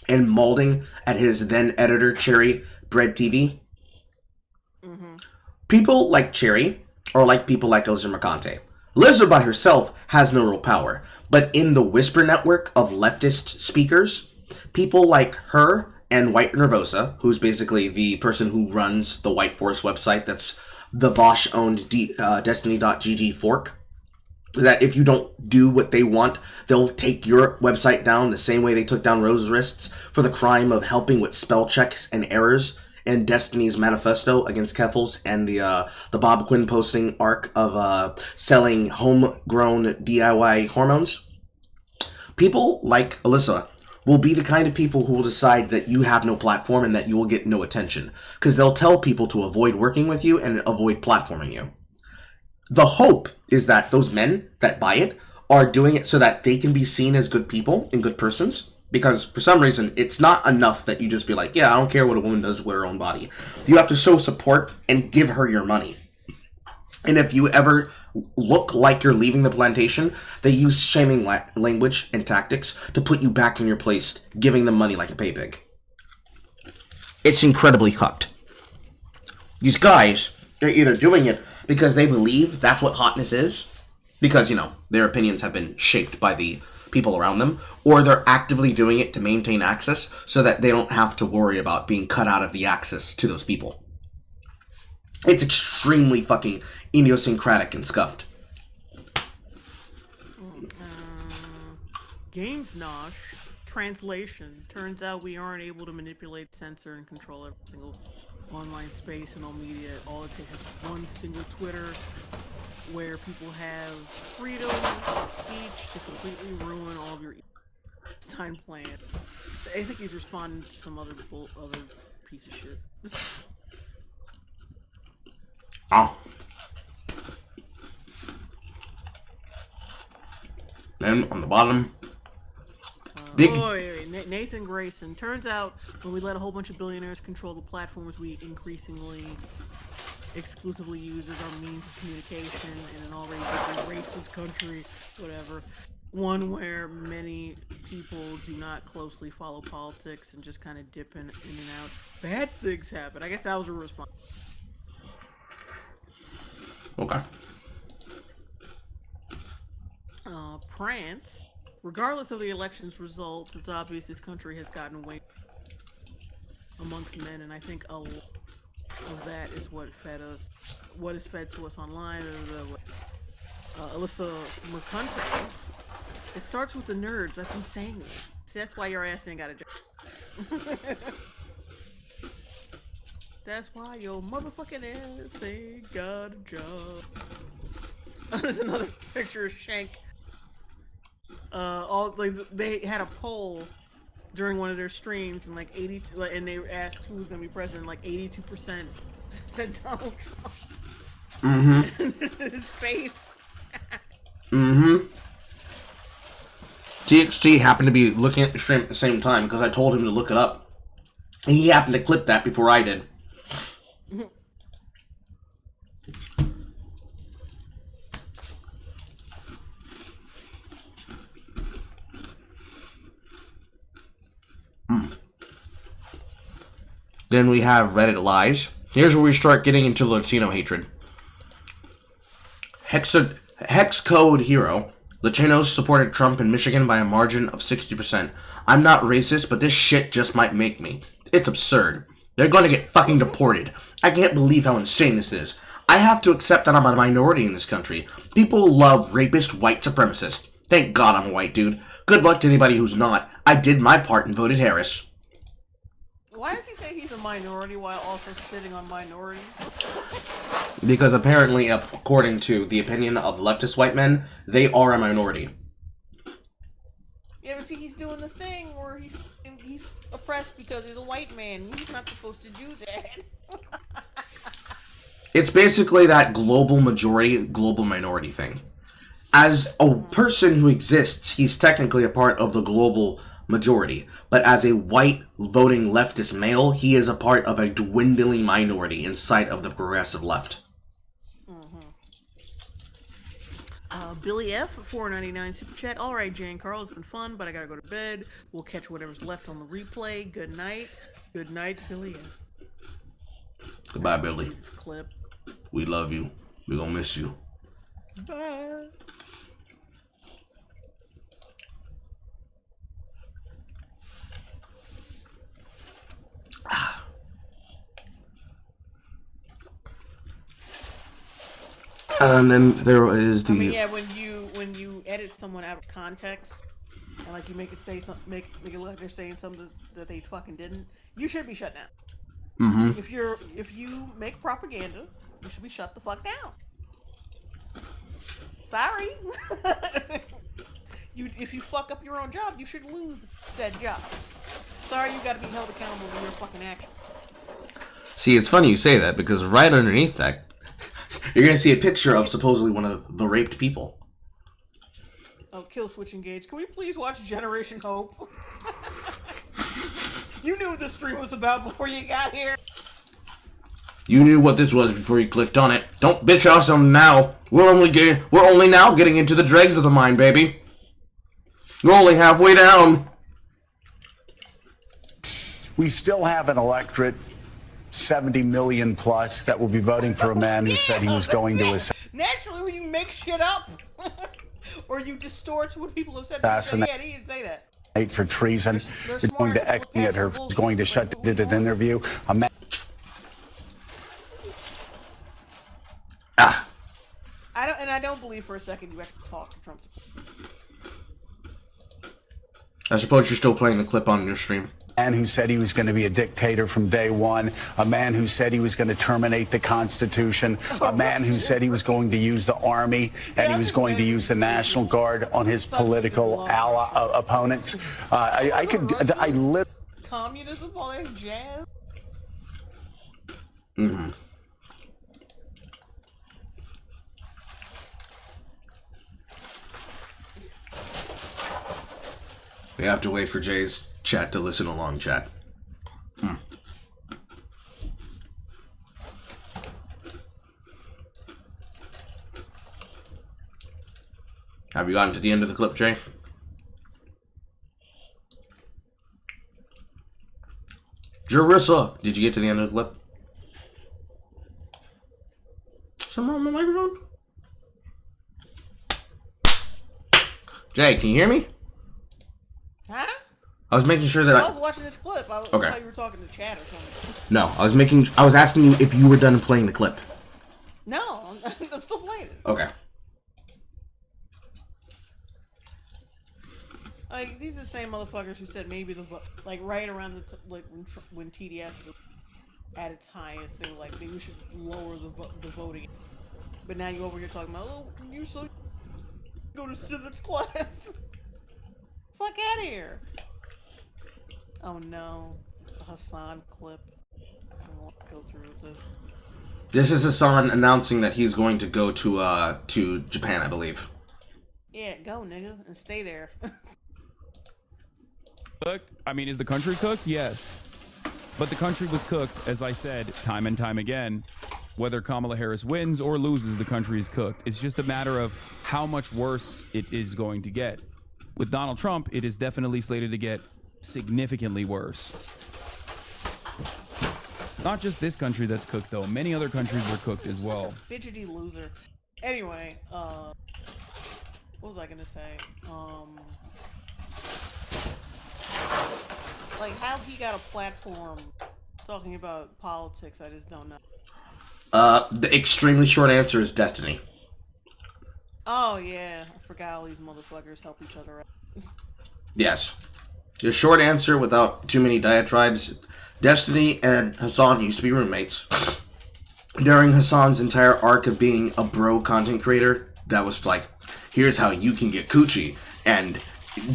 and molding at his then editor Cherry Bread TV. Mm-hmm. People like Cherry are like people like Alyssa McConaughey. Alyssa by herself has no real power, but in the Whisper network of leftist speakers, people like her and White Nervosa, who's basically the person who runs the White Force website that's the Vosh-owned Destiny.gg fork, that if you don't do what they want, they'll take your website down the same way they took down Rose's wrists for the crime of helping with spell checks and errors in Destiny's manifesto against Keffels and the Bob Quinn posting arc of selling homegrown DIY hormones. People like Alyssa will be the kind of people who will decide that you have no platform and that you will get no attention. Because they'll tell people to avoid working with you and avoid platforming you. The hope is that those men that buy it are doing it so that they can be seen as good people and good persons. Because for some reason, it's not enough that you just be like, yeah, I don't care what a woman does with her own body. You have to show support and give her your money. And if you ever look like you're leaving the plantation, they use shaming language and tactics to put you back in your place, giving them money like a pay pig. It's incredibly cucked. These guys, they're either doing it because they believe that's what hotness is, because, you know, their opinions have been shaped by the people around them, or they're actively doing it to maintain access so that they don't have to worry about being cut out of the access to those people. It's extremely fucking idiosyncratic and scuffed. Games Nosh. Translation. Turns out we aren't able to manipulate, censor, and control every single online space and all media. All it takes is one single Twitter where people have freedom of speech to completely ruin all of your time plan. I think he's responding to some other piece of shit. Oh. Then on the bottom, big. Nathan Grayson. Turns out when we let a whole bunch of billionaires control the platforms we increasingly exclusively use as our means of communication in an already very racist country, whatever. One where many people do not closely follow politics and just kind of dip in and out. Bad things happen. I guess that was a response. Okay. Prance. Regardless of the election's results, it's obvious this country has gotten away amongst men, and I think a lot of that is what is fed to us online. Alyssa Mercante. It starts with the nerds. I've been saying this. See, that's why your ass ain't got a job. That's why your motherfucking ass ain't got a job. There's another picture of Shank. They had a poll during one of their streams, and and they asked who was gonna be president. Like 82% said Donald Trump. Mm-hmm. His face. Mm-hmm. TXT happened to be looking at the stream at the same time because I told him to look it up. And he happened to clip that before I did. Then we have Reddit Lies. Here's where we start getting into Latino hatred. Hex Code Hero. Latinos supported Trump in Michigan by a margin of 60%. I'm not racist, but this shit just might make me. It's absurd. They're going to get fucking deported. I can't believe how insane this is. I have to accept that I'm a minority in this country. People love rapist white supremacists. Thank God I'm a white dude. Good luck to anybody who's not. I did my part and voted Harris. Why does he say he's a minority while also shitting on minorities? Because apparently, according to the opinion of leftist white men, they are a minority. Yeah, but see, he's doing the thing where he's oppressed because he's a white man. He's not supposed to do that. It's basically that global majority, global minority thing. As a person who exists, he's technically a part of the global majority. But as a white voting leftist male, he is a part of a dwindling minority inside of the progressive left. Billy F, $4.99 super chat. All right, Jane Carl, it's been fun, but I gotta go to bed. We'll catch whatever's left on the replay. Good night. Good night, Billy F. Goodbye, Billy. This clip. We love you. We're gonna miss you. Bye. And then there is the. I mean, yeah, when you edit someone out of context and like you make it say something, make it look like they're saying something that they fucking didn't, you should be shut down. Mm-hmm. If you make propaganda, you should be shut the fuck down. Sorry. If you fuck up your own job, you should lose said job. Sorry, you got to be held accountable for your fucking actions. See, it's funny you say that because right underneath that, you're gonna see a picture of supposedly one of the raped people. Oh, kill switch engage. Can we please watch Generation Hope? You knew what this stream was about before you got here. You knew what this was before you clicked on it. Don't bitch us on now. We're only now getting into the dregs of the mine, baby. We're only halfway down. We still have an electorate, 70 million plus, that will be voting for a man who said he was going to Naturally, when you make shit up, or you distort what people have said, assassinate yeah, he didn't say that. for treason. They're going to exit her, going to shut did an interview. A man. I don't believe for a second you actually talk to Trump. I suppose you're still playing the clip on your stream. A man who said he was going to be a dictator from day one, a man who said he was going to terminate the Constitution, a man who said he was going to use the army and he was going to use the National Guard on his political opponents. I live. Communism, all that jazz. Mm-hmm. We have to wait for Jay's chat to listen along, chat. Have you gotten to the end of the clip, Jay? Jerissa, did you get to the end of the clip? Something wrong with my microphone? Jay, can you hear me? Huh? I was making sure that I was watching this clip. I thought you were talking to chat or something. No, I was asking you if you were done playing the clip. No, I'm still playing it. Okay. Like, these are the same motherfuckers who said maybe like right around the when TDS was at its highest, they were like, maybe we should lower the voting. But now you over here talking about, oh, you so go to civics class. Fuck out of here. Oh no, a Hassan clip. I don't want to go through with this. This is Hassan announcing that he's going to go to Japan, I believe. Yeah, go, nigga, and stay there. Cooked? I mean, is the country cooked? Yes. But the country was cooked, as I said, time and time again. Whether Kamala Harris wins or loses, the country is cooked. It's just a matter of how much worse it is going to get. With Donald Trump, it is definitely slated to get significantly worse. Not just this country that's cooked, though. Many other countries are cooked as well. Fidgety loser. Anyway, what was I gonna say? Like, how he got a platform talking about politics, I just don't know. The extremely short answer is destiny. Oh, yeah. I forgot all these motherfuckers help each other out. Yes. The short answer, without too many diatribes, Destiny and Hassan used to be roommates. During Hassan's entire arc of being a bro content creator, that was like, here's how you can get coochie, and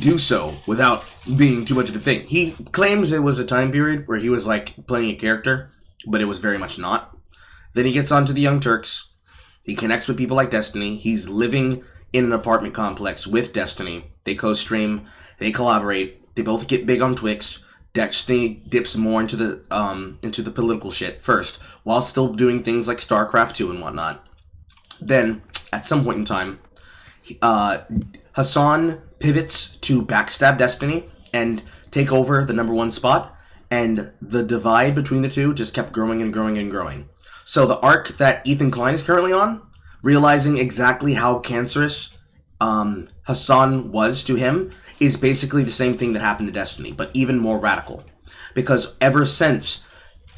do so without being too much of a thing. He claims it was a time period where he was like playing a character, but it was very much not. Then he gets onto the Young Turks. He connects with people like Destiny. He's living in an apartment complex with Destiny. They co-stream. They collaborate. They both get big on Twix. Destiny dips more into the political shit first, while still doing things like StarCraft 2 and whatnot. Then, at some point in time, Hassan pivots to backstab Destiny and take over the #1 spot, and the divide between the two just kept growing and growing and growing. So the arc that Ethan Klein is currently on, realizing exactly how cancerous Hassan was to him, is basically the same thing that happened to Destiny, but even more radical. Because ever since,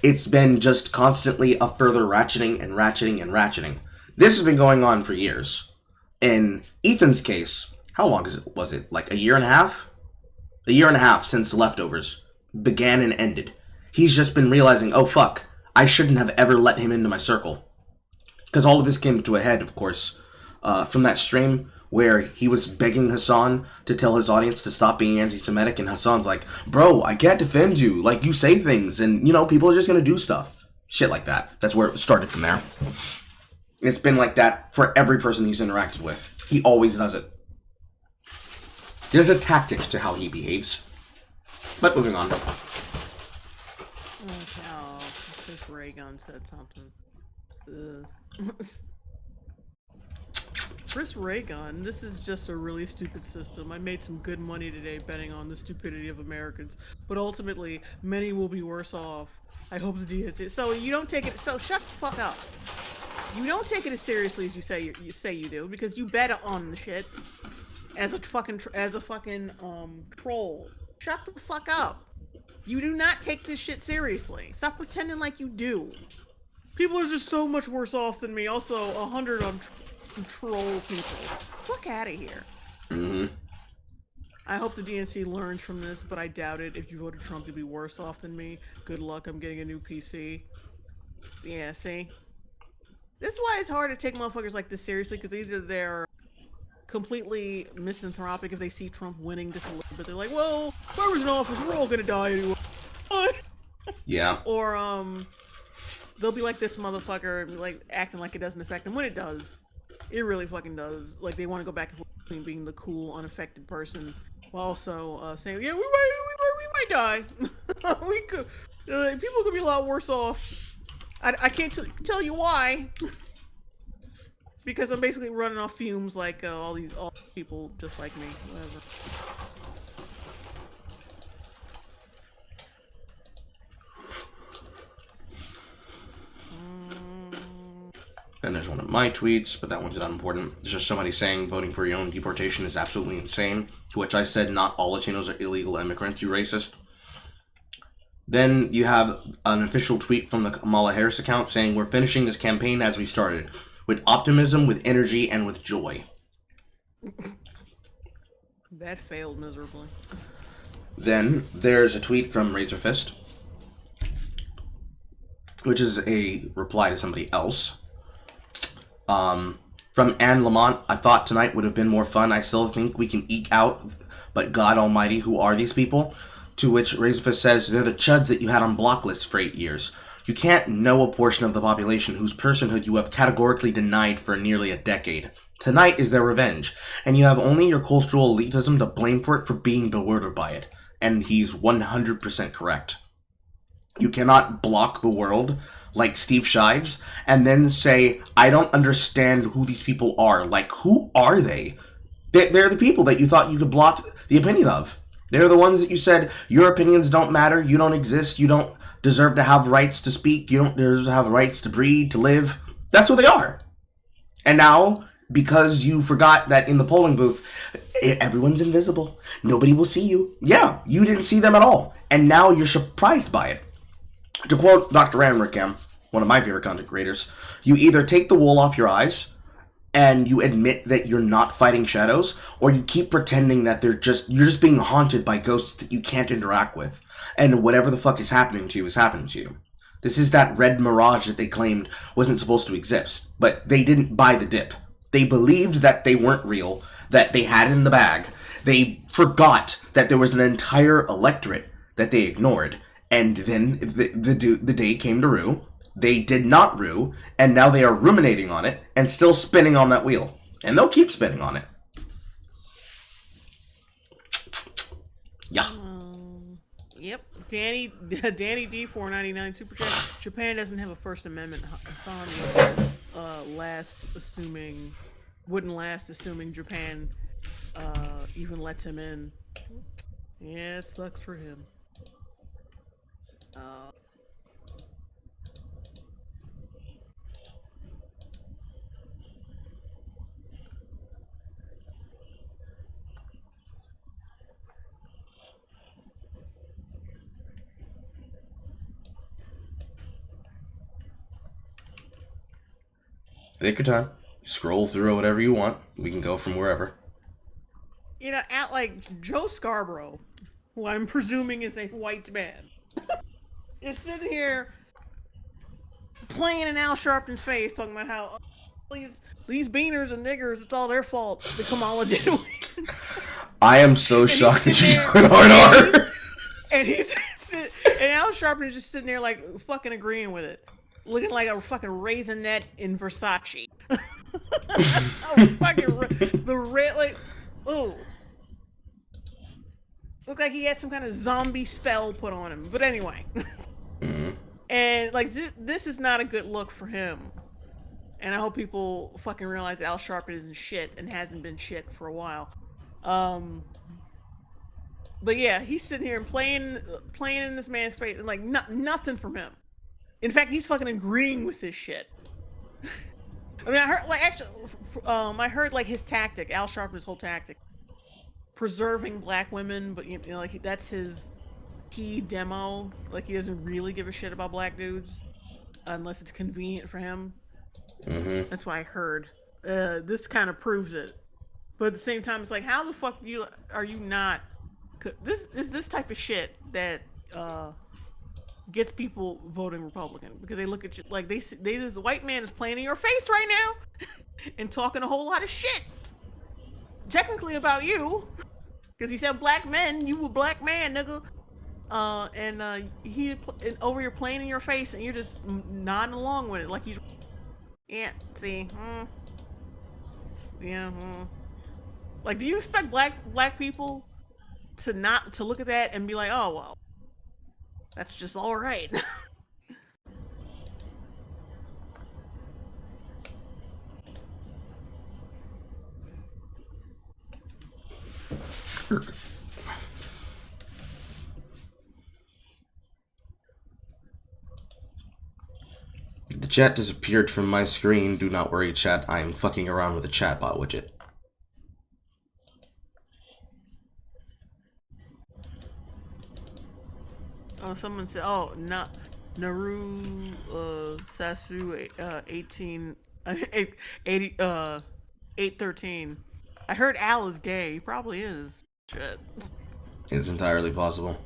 it's been just constantly a further ratcheting and ratcheting and ratcheting. This has been going on for years. In Ethan's case, how long was it? Like a year and a half? A year and a half since Leftovers began and ended. He's just been realizing, oh fuck, I shouldn't have ever let him into my circle. Because all of this came to a head, of course, from that stream where he was begging Hassan to tell his audience to stop being anti-Semitic, and Hassan's like, bro, I can't defend you. Like, you say things, and, you know, people are just gonna do stuff. Shit like that. That's where it started from there. It's been like that for every person he's interacted with. He always does it. There's a tactic to how he behaves. But moving on. Okay, Chris Raygun said something. Chris Raygun, this is just a really stupid system. I made some good money today betting on the stupidity of Americans, but ultimately, many will be worse off. I hope the DNC. So you don't take it. So shut the fuck up. You don't take it as seriously as you say you do, because you bet on the shit as a fucking troll. Shut the fuck up. You do not take this shit seriously. Stop pretending like you do. People are just so much worse off than me. Also, 100 on troll people. Fuck out of here. Mm-hmm. I hope the DNC learns from this, but I doubt it. If you voted Trump, you'll be worse off than me. Good luck. I'm getting a new PC. Yeah, see? This is why it's hard to take motherfuckers like this seriously, because either they're completely misanthropic if they see Trump winning just a little bit. They're like, well, whoever's in office, we're all gonna die anyway. Yeah. Or, they'll be like this motherfucker, like, acting like it doesn't affect them, when it does. It really fucking does. Like, they want to go back and forth between being the cool, unaffected person, while also, saying, yeah, we might die. We could, people could be a lot worse off. I can't tell you why. Because I'm basically running off fumes like all people just like me. Whatever. And there's one of my tweets, but that one's not important. It's just somebody saying voting for your own deportation is absolutely insane. To which I said, not all Latinos are illegal immigrants, you racist. Then you have an official tweet from the Kamala Harris account saying, we're finishing this campaign as we started, with optimism, with energy, and with joy. That failed miserably. Then there's a tweet from Razorfist, which is a reply to somebody else. From Anne Lamont, I thought tonight would have been more fun. I still think we can eke out, but God Almighty, who are these people? To which Razorfist says, they're the chuds that you had on block lists for 8 years. You can't know a portion of the population whose personhood you have categorically denied for nearly a decade. Tonight is their revenge, and you have only your cultural elitism to blame for it for being bewildered by it. And he's 100% correct. You cannot block the world like Steve Shives and then say, I don't understand who these people are. Like, who are they? They're the people that you thought you could block the opinion of. They're the ones that you said, your opinions don't matter, you don't exist, you don't deserve to have rights to speak, you don't deserve to have rights to breed, to live. That's who they are. And now, because you forgot that in the polling booth, everyone's invisible. Nobody will see you. Yeah, you didn't see them at all. And now you're surprised by it. To quote Dr. Ramrickam, one of my favorite content creators, you either take the wool off your eyes and you admit that you're not fighting shadows, or you keep pretending that you're just being haunted by ghosts that you can't interact with, and whatever the fuck is happening to you is happening to you. This is that red mirage that they claimed wasn't supposed to exist, but they didn't buy the dip. They believed that they weren't real, that they had it in the bag. They forgot that there was an entire electorate that they ignored, and then the day came to rue. They did not rue, and now they are ruminating on it and still spinning on that wheel. And they'll keep spinning on it. Yeah. Yep. Danny D 499 super chat. Japan doesn't have a First Amendment. Hassan wouldn't last assuming Japan even lets him in. Yeah, it sucks for him. Take your time. Scroll through whatever you want. We can go from wherever. You know, at like Joe Scarborough, who I'm presuming is a white man, is sitting here playing in Al Sharpton's face, talking about how these beaners and niggers, it's all their fault. The Kamala didn't win. I am so shocked that you went hard R. And Al Sharpton is just sitting there like fucking agreeing with it. Looking like a fucking raisinette in Versace. Ooh. Looked like he had some kind of zombie spell put on him. But anyway. And like this is not a good look for him. And I hope people fucking realize Al Sharpton isn't shit and hasn't been shit for a while. But yeah, he's sitting here and playing in this man's face and like nothing from him. In fact, he's fucking agreeing with this shit. I mean, I heard like his tactic, Al Sharpton's whole tactic, preserving black women, but you know, like that's his key demo. Like he doesn't really give a shit about black dudes unless it's convenient for him. That's what I heard. This kind of proves it. But at the same time, it's like, how the fuck are you not? This is this type of shit that gets people voting Republican, because they look at you like this white man is playing in your face right now and talking a whole lot of shit, technically about you, because he said black men, you a black man, nigga, he over here playing in your face and you're just nodding along with it like he's like, do you expect black people to look at that and be like, oh well, that's just all right? The chat disappeared from my screen. Do not worry, chat. I am fucking around with the chatbot widget. Oh, someone said, oh, Naru Sasu 813. I heard Al is gay. He probably is. Shit. It's entirely possible.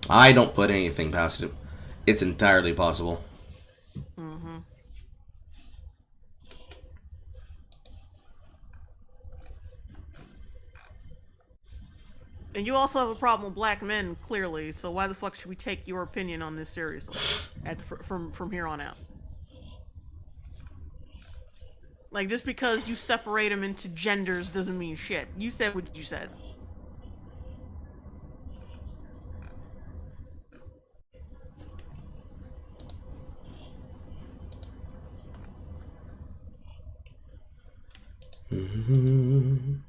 I don't put anything past it. It's entirely possible. And you also have a problem with black men, clearly. So why the fuck should we take your opinion on this seriously? From here on out. Like, just because you separate them into genders doesn't mean shit. You said what you said. Mm-hmm.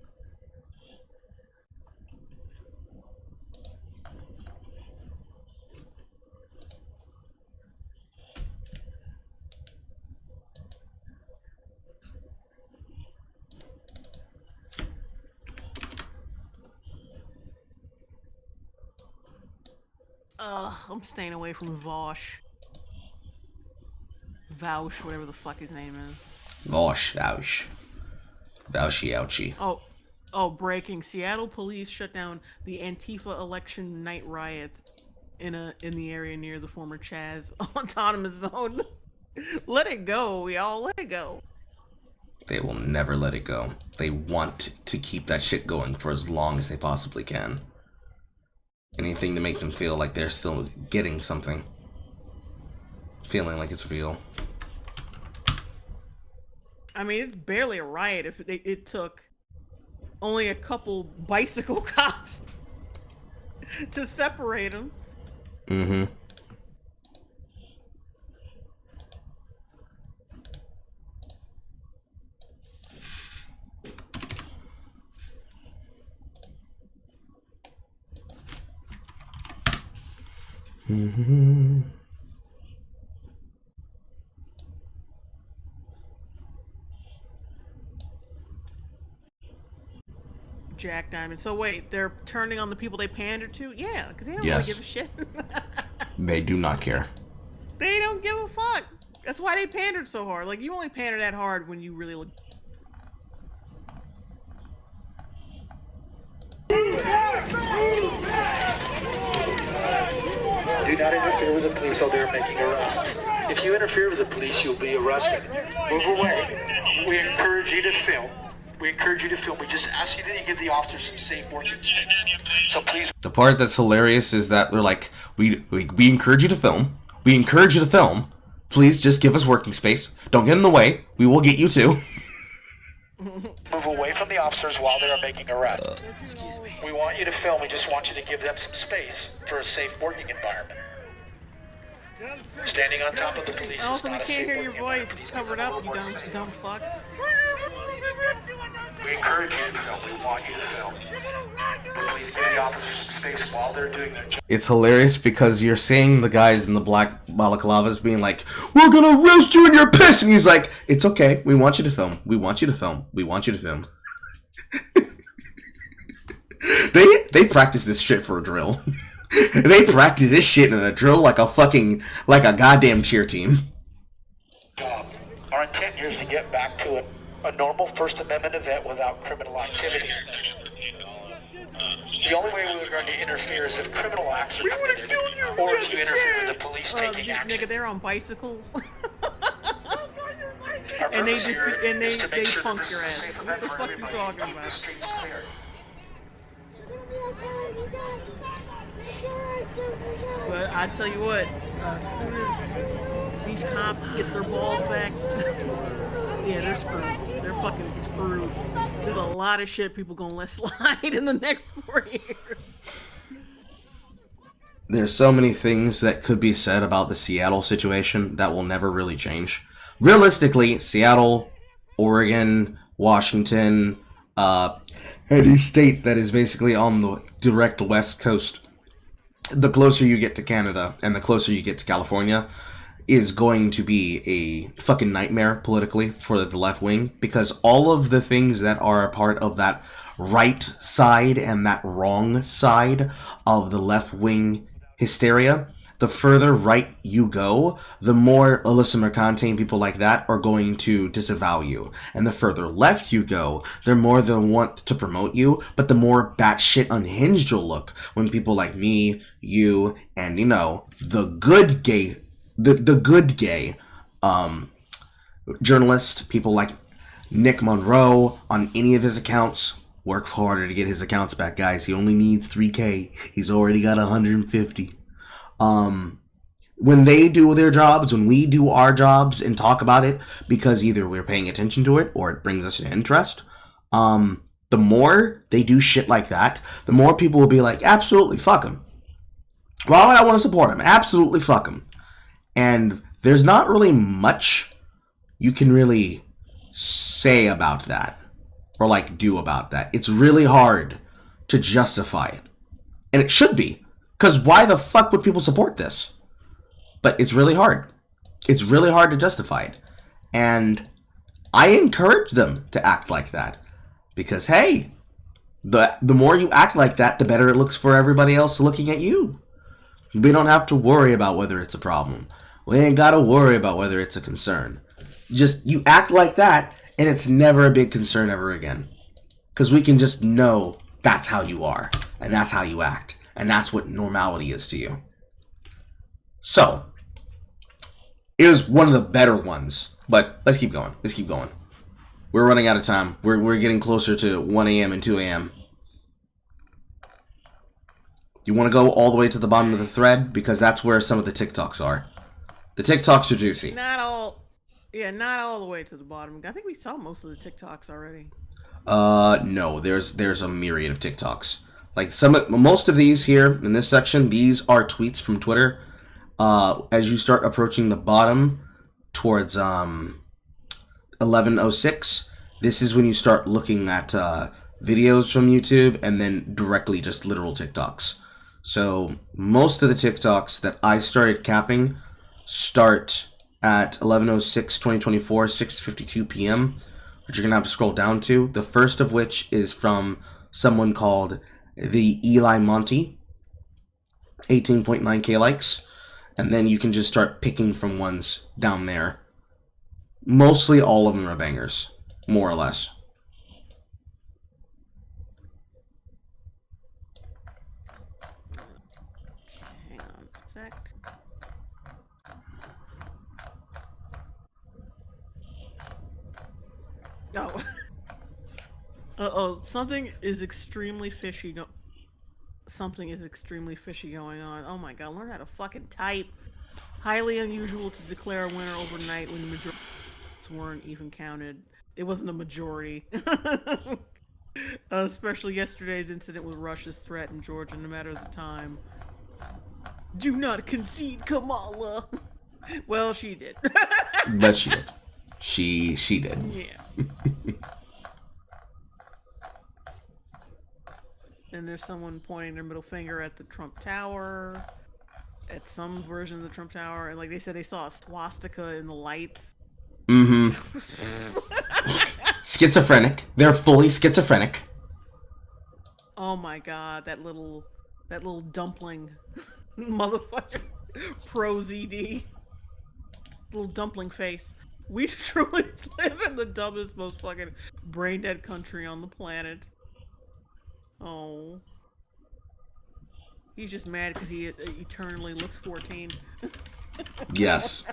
I'm staying away from Vosh. Vaush, whatever the fuck his name is. Vaush. Vaushi ouchie. Oh, breaking. Seattle police shut down the Antifa election night riot in the area near the former Chaz autonomous zone. Let it go, y'all. Let it go. They will never let it go. They want to keep that shit going for as long as they possibly can. Anything to make them feel like they're still getting something. Feeling like it's real. I mean, it's barely a riot if it took only a couple bicycle cops to separate them. Mm-hmm. Mm-hmm. Jack Diamond. So wait, they're turning on the people they pander to? Yeah, because they don't Yes. really give a shit. They do not care. They don't give a fuck. That's why they pandered so hard. Like, you only pander that hard when you really look. Do not interfere with the police while they're making arrests. If you interfere with the police, you'll be arrested. Move away. We encourage you to film. We encourage you to film. We just ask you that you give the officers some safe working space. So please. The part that's hilarious is that they're like, we encourage you to film. We encourage you to film. Please just give us working space. Don't get in the way. We will get you too. Move away from the officers while they are making arrests. Excuse me. We want you to film. We just want you to give them some space for a safe working environment. Standing on top of the police. Also, we can't hear your voice. It's covered up, you dumb fuck. We encourage you to film. We want you to film. Please give the officers some space while they're doing their job. It's hilarious because you're seeing the guys in the black balaclavas being like, we're gonna roast you in your piss! And he's like, it's okay. We want you to film. We want you to film. We want you to film. They practice this shit for a drill. They practice this shit in a drill like a goddamn cheer team. Our intent here is to get back to a normal First Amendment event without criminal activity. The only way we're going to interfere is if criminal acts are committed, or if you interfere with the police taking action. Nigga, they're on bicycles. Our and they purpose here is to make sure punk that your this ass. is a safe What the event for fuck you everybody. talking Keep about? the streets clear. But I tell you what, as soon as these cops get their balls back, yeah, they're screwed. They're fucking screwed. There's a lot of shit people gonna let slide in the next 4 years. There's so many things that could be said about the Seattle situation that will never really change. Realistically, Seattle, Oregon, Washington, any state that is basically on the direct west coast, the closer you get to Canada and the closer you get to California, is going to be a fucking nightmare politically for the left wing, because all of the things that are a part of that right side and that wrong side of the left wing hysteria, the further right you go, the more Alyssa Mercante and people like that are going to disavow you. And the further left you go, the more they'll want to promote you, but the more batshit unhinged you'll look when people like me, you, and, you know, the good gay journalist, people like Nick Monroe on any of his accounts, work harder to get his accounts back, guys. He only needs 3K. He's already got 150. When they do their jobs, when we do our jobs and talk about it, because either we're paying attention to it or it brings us an interest, the more they do shit like that, the more people will be like, absolutely, fuck him. Why would I want to support him? Absolutely, fuck him. And there's not really much you can really say about that or like do about that. It's really hard to justify it. And it should be. Because why the fuck would people support this? But it's really hard. It's really hard to justify it. And I encourage them to act like that. Because, hey, the more you act like that, the better it looks for everybody else looking at you. We don't have to worry about whether it's a problem. We ain't got to worry about whether it's a concern. Just, you act like that, and it's never a big concern ever again. Because we can just know that's how you are. And that's how you act. And that's what normality is to you. So, it was one of the better ones. But let's keep going. Let's keep going. We're running out of time. We're getting closer to 1 a.m. and 2 a.m. You want to go all the way to the bottom of the thread? Because that's where some of the TikToks are. The TikToks are juicy. Not all the way to the bottom. I think we saw most of the TikToks already. No. There's a myriad of TikToks. Like most of these here in this section, these are tweets from Twitter. As you start approaching the bottom towards 11:06, this is when you start looking at videos from YouTube and then directly just literal TikToks. So most of the TikToks that I started capping start at 11:06, 2024, 6:52 p.m., which you're going to have to scroll down to. The first of which is from someone called the Eli Monty, 18.9k likes. And then you can just start picking from ones down there. Mostly all of them are bangers, more or less. Hang on a sec. Oh. Uh-oh, something is extremely fishy going on. Oh my god, learn how to fucking type. Highly unusual to declare a winner overnight when the majority weren't even counted. It wasn't a majority. Especially yesterday's incident with Russia's threat in Georgia, no matter the time. Do not concede, Kamala. Well, she did. But she did. She did. Yeah. And there's someone pointing their middle finger at the Trump Tower, at some version of the Trump Tower, and like they said, they saw a swastika in the lights. Mm-hmm. Schizophrenic. They're fully schizophrenic. Oh my god, that little dumpling motherfucker. Pro ZD. Little dumpling face. We truly live in the dumbest, most fucking brain dead country on the planet. Oh. He's just mad because he eternally looks 14. Yes.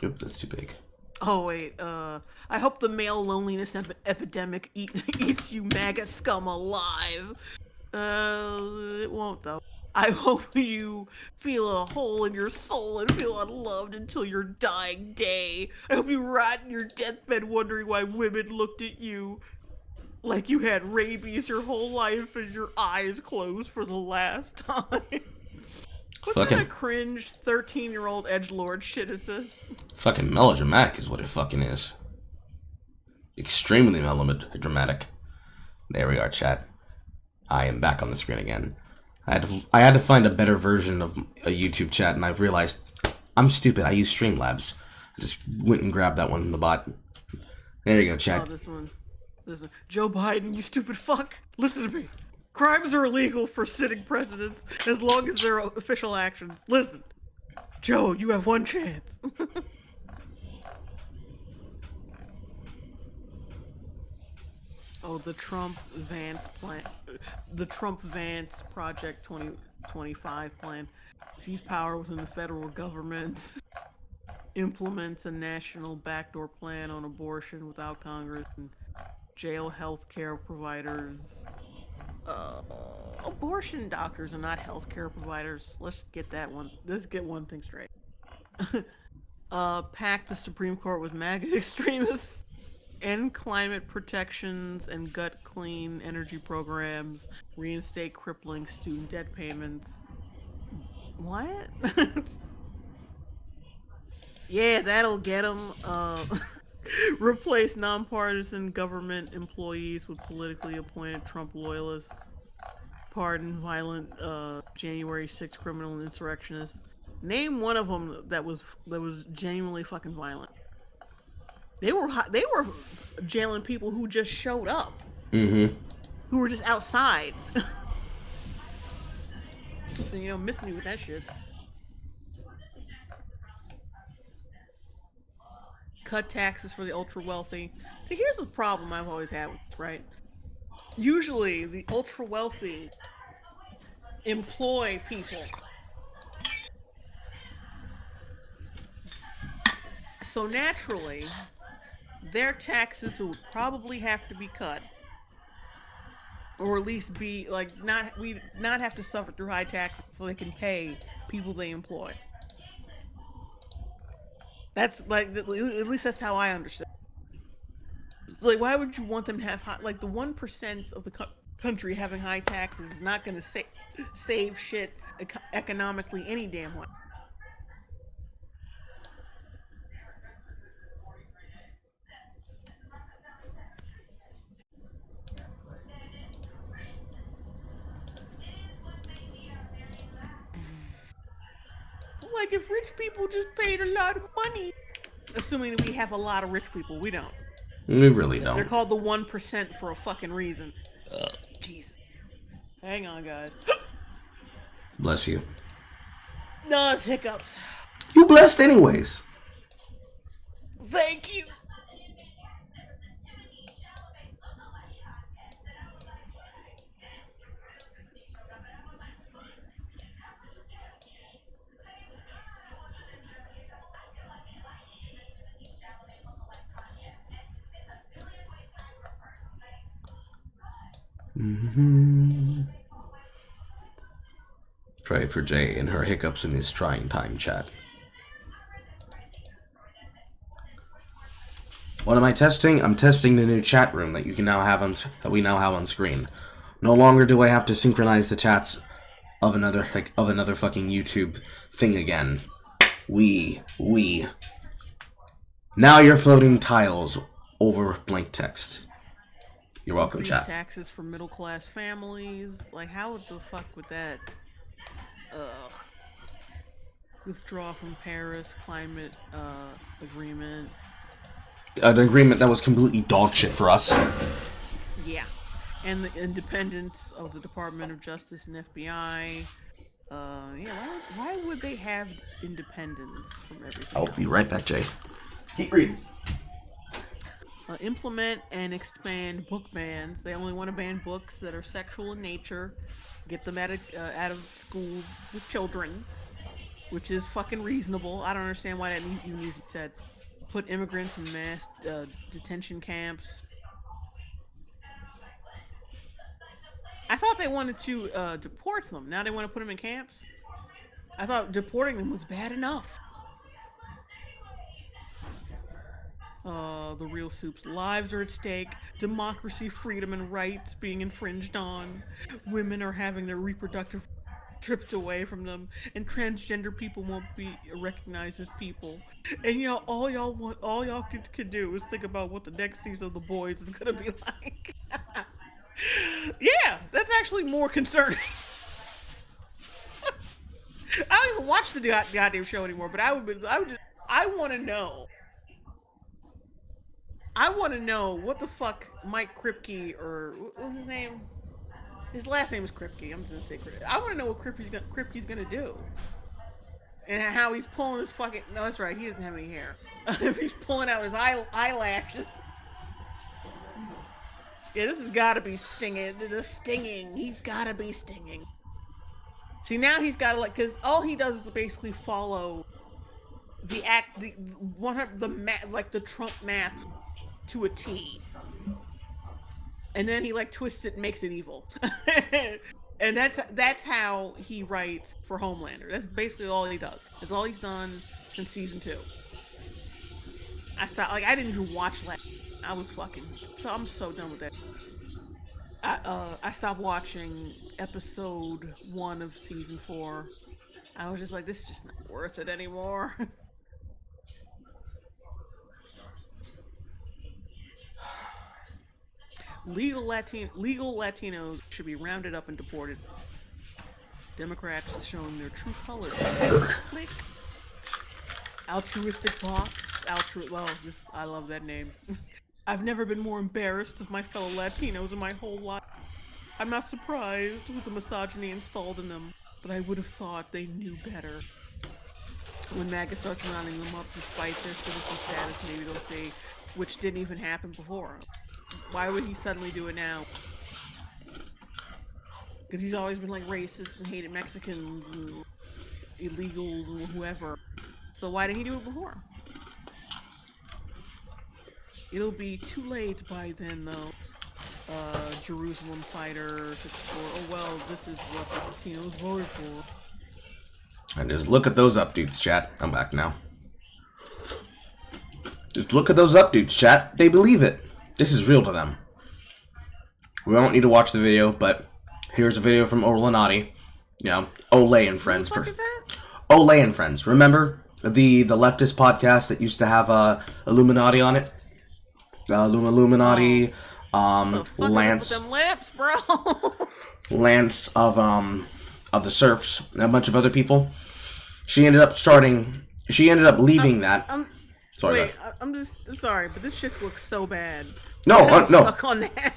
Oop, that's too big. Oh wait, I hope the male loneliness epidemic eats you MAGA scum alive. It won't though. I hope you feel a hole in your soul and feel unloved until your dying day. I hope you rot in your deathbed wondering why women looked at you like you had rabies your whole life and your eyes closed for the last time. What kind of cringe 13-year-old edgelord shit is this? Fucking melodramatic is what it fucking is. Extremely melodramatic. There we are, chat. I am back on the screen again. I had to find a better version of a YouTube chat, and I've realized I'm stupid. I use Streamlabs. I just went and grabbed that one from the bot. There you go, chat. Oh, this one. Joe Biden, you stupid fuck. Listen to me. Crimes are illegal for sitting presidents as long as they're official actions. Listen. Joe, you have one chance. Oh, the Trump Vance plan, the Trump Vance Project 2025 plan seize power within the federal government, implements a national backdoor plan on abortion without Congress, and jail health care providers. Abortion doctors are not healthcare providers. Let's get that one. Let's get one thing straight. Pack the Supreme Court with MAGA extremists. End climate protections and gut clean energy programs. Reinstate crippling student debt payments. What? Yeah, that'll get them. Replace nonpartisan government employees with politically appointed Trump loyalists. Pardon violent January 6th criminal and insurrectionists. Name one of them that was genuinely fucking violent. They were jailing people who just showed up. Mm-hmm. Who were just outside. So, miss me with that shit. Cut taxes for the ultra wealthy. See, here's the problem I've always had with this, right? Usually, the ultra wealthy employ people. So naturally, their taxes would probably have to be cut. Or at least be not have to suffer through high taxes so they can pay people they employ. That's at least that's how I understand. It's like, why would you want them to have high, the 1% of the country having high taxes is not going to save shit economically any damn way. Like, if rich people just paid a lot of money, assuming we have a lot of rich people, we don't. We really don't. They're called the 1% for a fucking reason. Jesus. Hang on, guys. Bless you. No, it's hiccups. You blessed anyways. Thank you. Mm-hmm. Pray for Jay and her hiccups in this trying time, chat. What am I testing? I'm testing the new chat room that you can now have that we now have on screen. No longer do I have to synchronize the chats of another fucking YouTube thing again. Now you're floating tiles over blank text. You're welcome, chat. Taxes for middle class families. Like, how the fuck would that? Withdraw from Paris climate agreement. An agreement that was completely dog shit for us. Yeah, and the independence of the Department of Justice and FBI. Why would they have independence from everything? I'll be right back, Jay. Keep reading. Implement and expand book bans. They only want to ban books that are sexual in nature. Get them out of schools with children, which is fucking reasonable. I don't understand why that even needs to be said. Put immigrants in mass detention camps. I thought they wanted to deport them. Now they want to put them in camps? I thought deporting them was bad enough. The real soup's lives are at stake. Democracy, freedom, and rights being infringed on. Women are having their reproductive stripped away from them, and transgender people won't be recognized as people. And all y'all could do is think about what the next season of The Boys is gonna be like. Yeah, that's actually more concerning. I don't even watch the goddamn show anymore, but I want to know. I want to know what the fuck Mike Kripke, or what was his name? His last name is Kripke. I'm just gonna say Kripke. I want to know what Kripke's gonna do, and how he's pulling his fucking. No, that's right. He doesn't have any hair. If he's pulling out his eyelashes. Yeah, this has got to be stinging. The stinging. He's got to be stinging. See, now he's got to like, because all he does is basically follow the like the Trump map to a T, and then he like twists it and makes it evil. And that's how he writes for Homelander. That's basically all he does. That's all he's done since season 2. I didn't even watch last. I was fucking. So I'm so done with that. I stopped watching episode 1 of season 4. I was just like, this is just not worth it anymore. Legal Latinos should be rounded up and deported. Democrats showing their true colors. Click. Altruistic box. Well, I love that name. I've never been more embarrassed of my fellow Latinos in my whole life. I'm not surprised with the misogyny installed in them, but I would have thought they knew better. When MAGA starts rounding them up despite their citizen status, maybe they'll say, which didn't even happen before. Why would he suddenly do it now? Because he's always been like racist and hated Mexicans and illegals and whoever. So why didn't he do it before? It'll be too late by then, though. Jerusalem fighter oh well, this is what the Latinos voted for. And just look at those updates, chat. I'm back now. Just look at those updates, chat. They believe it. This is real to them. We don't need to watch the video, but here's a video from Illuminati. You know, Olay and Friends. What the fuck is that? Olay and Friends. Remember the leftist podcast that used to have Illuminati on it? Illuminati. Lance. With them lips, bro. Lance of the Surfs and a bunch of other people. She ended up leaving that. Sorry. I'm sorry, but this chick looks so bad. No, I'm no. stuck on that.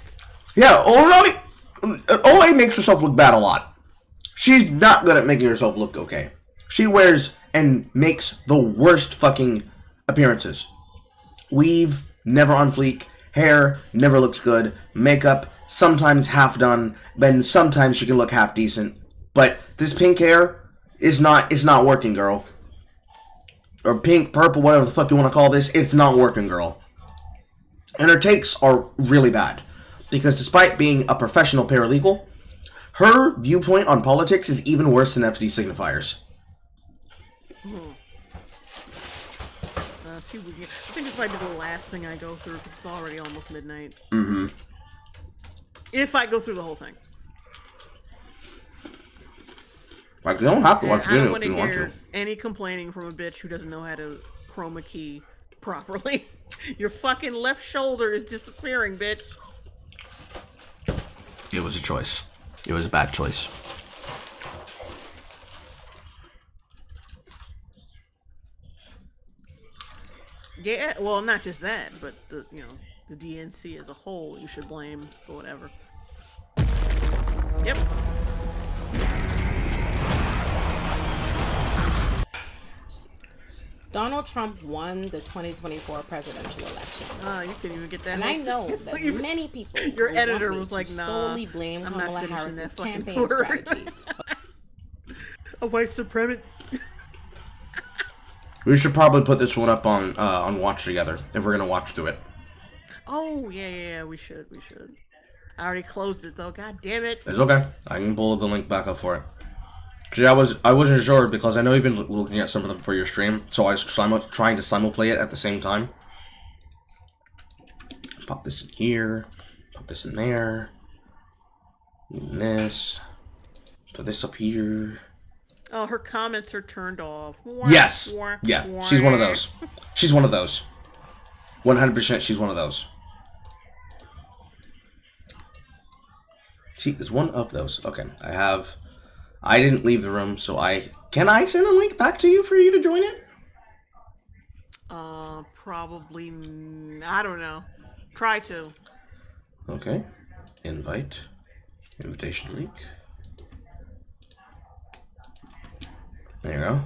Yeah, Olay makes herself look bad a lot. She's not good at making herself look okay. She wears and makes the worst fucking appearances. Weave, never on fleek. Hair, never looks good. Makeup, sometimes half done. Then sometimes she can look half decent. But this pink hair is not working, girl. Or pink, purple, whatever the fuck you want to call this. It's not working, girl. And her takes are really bad. Because despite being a professional paralegal, her viewpoint on politics is even worse than FD signifiers. I think this might be the last thing I go through because it's already almost midnight. Mm-hmm. If I go through the whole thing. Like, you don't have to watch the video if if you want to. I don't want to hear any complaining from a bitch who doesn't know how to chroma key properly. Your fucking left shoulder is disappearing, bitch. It was a choice. It was a bad choice. Yeah, well, not just that, but the DNC as a whole, you should blame for whatever. Yep. Donald Trump won the 2024 presidential election. You couldn't even get that. And I know that many people. Your editor was like, "Nah, solely blame Kamala Harris's campaign word. strategy." A white supremacist. We should probably put this one up on Watch Together if we're gonna watch through it. Oh yeah, we should. I already closed it though. God damn it. It's okay. I can pull the link back up for it. Cause I wasn't sure because I know you've been looking at some of them for your stream, so I was trying to simulplay it at the same time. Pop this in here. Pop this in there. And this. Put this up here. Oh, her comments are turned off. Yes. Yeah, she's one of those. She's one of those. 100% she's one of those. She is one of those. Okay, I didn't leave the room, so can I send a link back to you for you to join it? Probably, I don't know. Try to. Okay. Invite. Invitation link. There you go.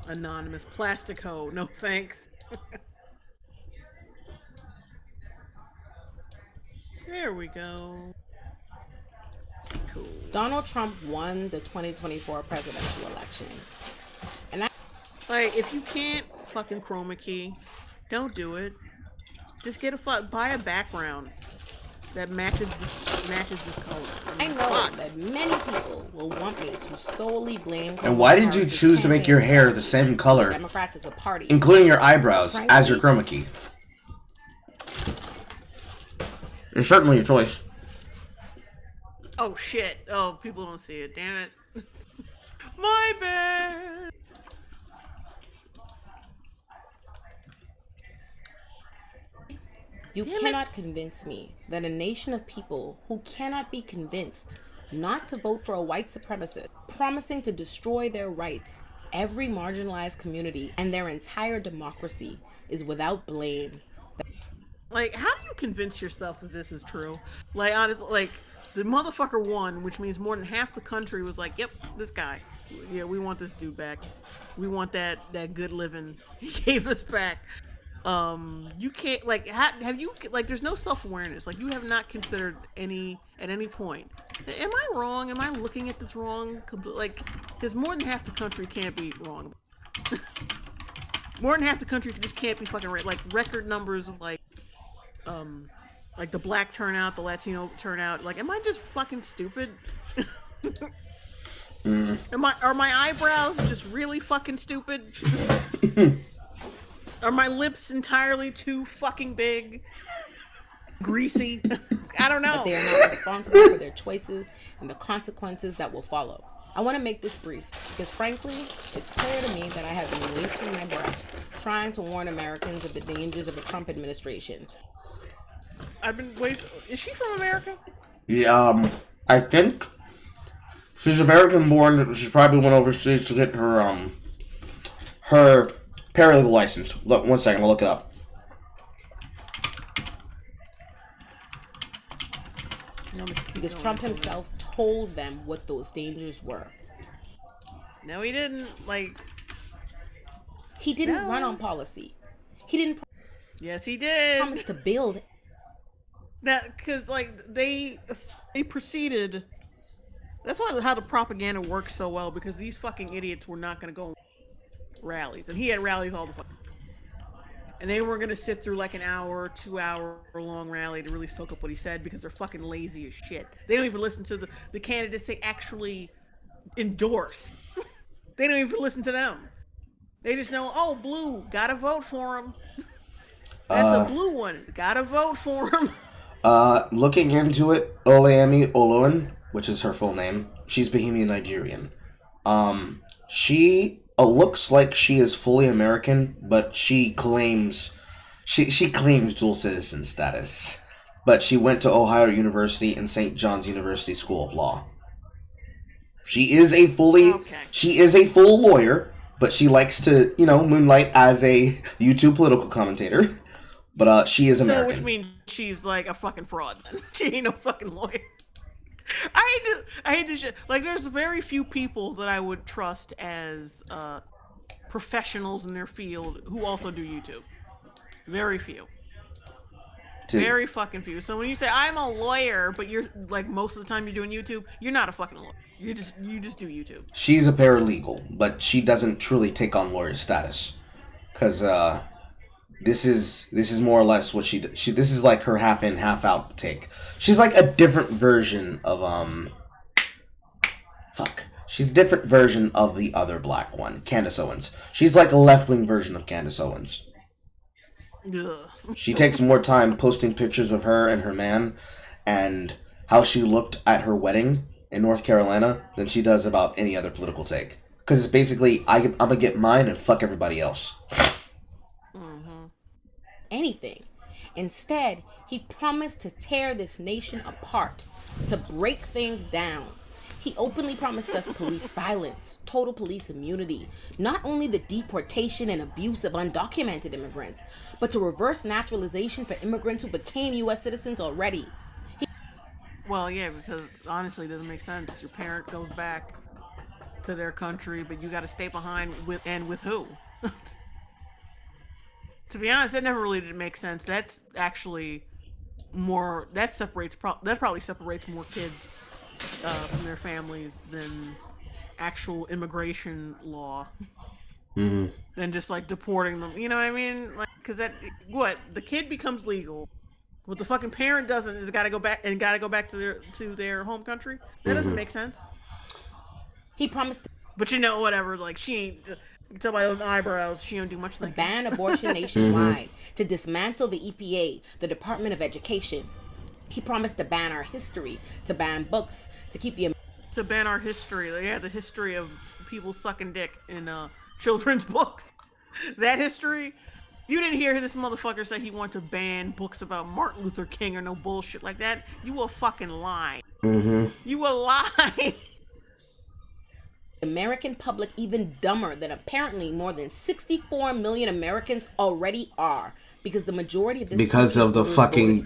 Anonymous Plastico, no thanks. There we go. Cool. Donald Trump won the 2024 presidential election. And like, if you can't fucking chroma key, don't do it. Just buy a background that matches this color. I know that many people will want me to solely blame. And why did you choose to make your hair the same color, Democrats as a party, including your eyebrows, as your chroma key? It's certainly a choice. Oh shit! Oh, people don't see it. Damn it! My bad. You cannot convince me that a nation of people who cannot be convinced not to vote for a white supremacist, promising to destroy their rights, every marginalized community, and their entire democracy is without blame. Like, how do you convince yourself that this is true? Like, honestly, like, the motherfucker won, which means more than half the country was like, yep, this guy. Yeah, we want this dude back. We want that good living he gave us back. You can't, like, have you, like, there's no self-awareness. Like, you have not considered at any point. Am I wrong? Am I looking at this wrong? Like, because more than half the country can't be wrong. More than half the country just can't be fucking right. Like, record numbers of, like the black turnout, the Latino turnout. Like, am I just fucking stupid? Are my eyebrows just really fucking stupid? Are my lips entirely too fucking big? Greasy? I don't know. But they are not responsible for their choices and the consequences that will follow. I want to make this brief because, frankly, it's clear to me that I have been wasting my breath trying to warn Americans of the dangers of the Trump administration. I've been wasting. Is she from America? Yeah, I think she's American born. She probably went overseas to get her paralegal license. Look, 1 second, I'll look it up. Because Trump himself told them what those dangers were. No, he didn't. Like, he didn't run on policy. He didn't. Yes, he did. Promise to build. That because like they proceeded. That's why how the propaganda works so well, because these fucking idiots were not going to go rallies, and he had rallies all the fucking. And they were going to sit through like an hour, 2 hour long rally to really soak up what he said, because they're fucking lazy as shit. They don't even listen to the candidates they actually endorse. They don't even listen to them. They just know, oh, blue, gotta vote for him. That's a blue one, gotta vote for him. Looking into it, Oluyemi Oluwan, which is her full name, she's Bahamian Nigerian. She looks like she is fully American, but she claims dual citizen status. But she went to Ohio University and St. John's University School of Law. She is a full lawyer, but she likes to, moonlight as a YouTube political commentator. But she is American. So, which means she's like a fucking fraud then. She ain't no fucking lawyer. I hate this shit. Like, there's very few people that I would trust as professionals in their field who also do YouTube. Very few. Very fucking few. So when you say I'm a lawyer, but you're like most of the time you're doing YouTube, you're not a fucking lawyer. You just do YouTube. She's a paralegal, but she doesn't truly take on lawyer status, because this is more or less what she this is like her half in, half out take. She's like a different version of She's a different version of the other black one, Candace Owens. She's like a left-wing version of Candace Owens. Ugh. She takes more time posting pictures of her and her man and how she looked at her wedding in North Carolina than she does about any other political take. Because it's basically, I'm going to get mine and fuck everybody else. Anything. Instead, he promised to tear this nation apart, to break things down. He openly promised us police violence, total police immunity, not only the deportation and abuse of undocumented immigrants, but to reverse naturalization for immigrants who became U.S. citizens already. Well, yeah, because honestly, it doesn't make sense. Your parent goes back to their country, but you got to stay behind with who? To be honest, that never really did make sense. That's actually more that probably separates more kids from their families than actual immigration law. Mm-hmm. Than just like deporting them. You know what I mean? Like, because the kid becomes legal. What the fucking parent doesn't is got to go back to their home country. That doesn't make sense. He promised. But whatever. Like she ain't. You can tell by those eyebrows, she don't do much. To ban abortion nationwide, to dismantle the EPA, the Department of Education. He promised to ban our history, to ban books, to keep to ban our history. Yeah, the history of people sucking dick in children's books. That history. You didn't hear this motherfucker say he wanted to ban books about Martin Luther King or no bullshit like that. You a fucking lie. Mm-hmm. You a lie. American public even dumber than apparently more than 64 million Americans already are, because the majority of this because of the fucking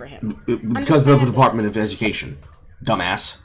because of the Department of Education, dumbass.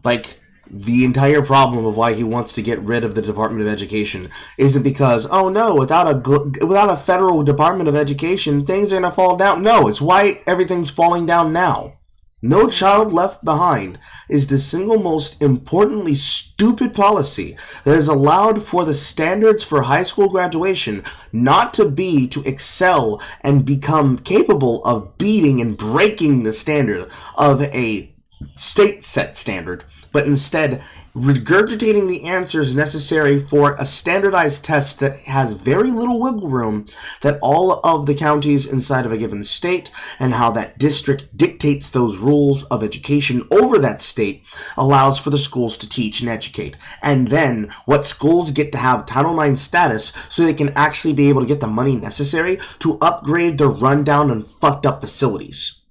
Like, the entire problem of why he wants to get rid of the Department of Education isn't because, oh no, without a federal Department of Education, things are gonna fall down. No, it's why everything's falling down now. No Child Left Behind is the single most importantly stupid policy that has allowed for the standards for high school graduation not to be to excel and become capable of beating and breaking the standard of a state set standard, but instead regurgitating the answers necessary for a standardized test that has very little wiggle room, that all of the counties inside of a given state and how that district dictates those rules of education over that state allows for the schools to teach and educate. And then what schools get to have Title IX status so they can actually be able to get the money necessary to upgrade their rundown and fucked up facilities.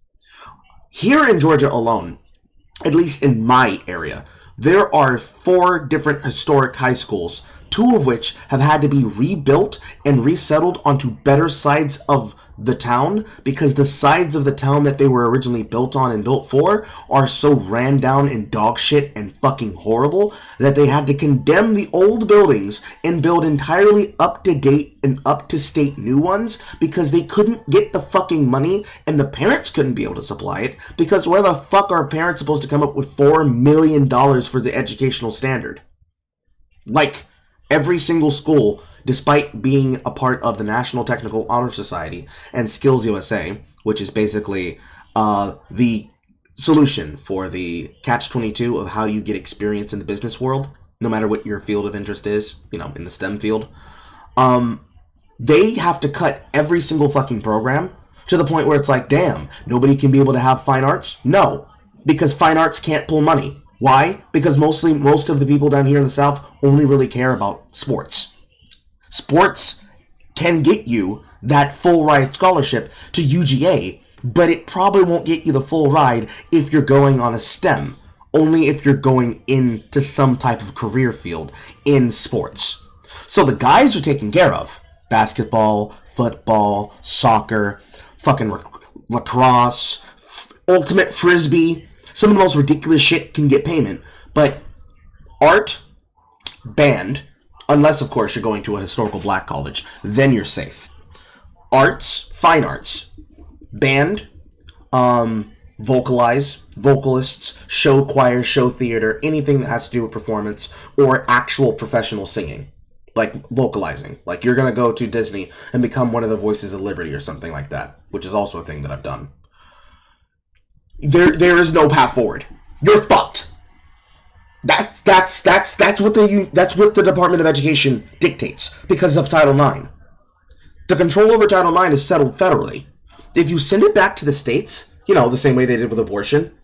Here in Georgia alone, at least in my area, there are 4 different historic high schools, 2 of which have had to be rebuilt and resettled onto better sides of the town because the sides of the town that they were originally built on and built for are so ran down and dog shit and fucking horrible that they had to condemn the old buildings and build entirely up-to-date and up-to-state new ones because they couldn't get the fucking money and the parents couldn't be able to supply it, because where the fuck are parents supposed to come up with $4 million for the educational standard? Like, every single school, despite being a part of the National Technical Honor Society and Skills USA, which is basically the solution for the catch-22 of how you get experience in the business world, no matter what your field of interest is, in the STEM field, they have to cut every single fucking program to the point where it's like, damn, nobody can be able to have fine arts? No, because fine arts can't pull money. Why? Because most of the people down here in the South only really care about sports. Sports can get you that full ride scholarship to UGA, but it probably won't get you the full ride if you're going on a STEM. Only if you're going into some type of career field in sports. So the guys are taken care of. Basketball, football, soccer, fucking lacrosse, ultimate frisbee. Some of the most ridiculous shit can get payment. But art, band, unless, of course, you're going to a historical black college, then you're safe. Arts, fine arts, band, vocalists, show choir, show theater, anything that has to do with performance or actual professional singing. Like vocalizing. Like you're going to go to Disney and become one of the Voices of Liberty or something like that, which is also a thing that I've done. There is no path forward. You're fucked. That's what the Department of Education dictates because of Title IX. The control over Title IX is settled federally. If you send it back to the states, the same way they did with abortion,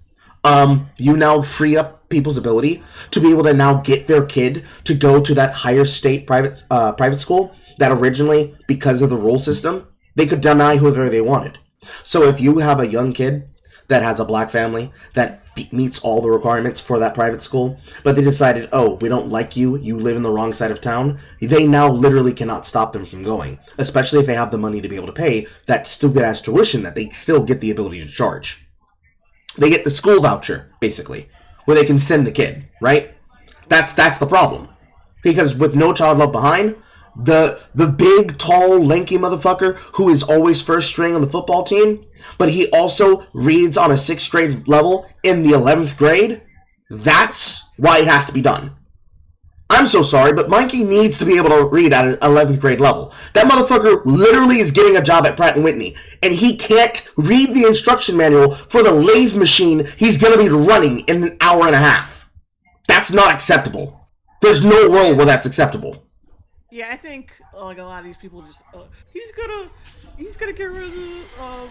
you now free up people's ability to be able to now get their kid to go to that higher state private school that originally, because of the rule system, they could deny whoever they wanted. So if you have a young kid that has a black family that meets all the requirements for that private school, but they decided, oh, we don't like you, you live in the wrong side of town, they now literally cannot stop them from going, especially if they have the money to be able to pay that stupid-ass tuition that they still get the ability to charge. They get the school voucher, basically, where they can send the kid, right? That's the problem. Because with No Child Left Behind, the big, tall, lanky motherfucker who is always first string on the football team, but he also reads on a 6th grade level in the 11th grade, that's why it has to be done. I'm so sorry, but Mikey needs to be able to read at an 11th grade level. That motherfucker literally is getting a job at Pratt & Whitney, and he can't read the instruction manual for the lathe machine he's going to be running in an hour and a half. That's not acceptable. There's no world where that's acceptable. Yeah, I think like a lot of these people just he's gonna get rid of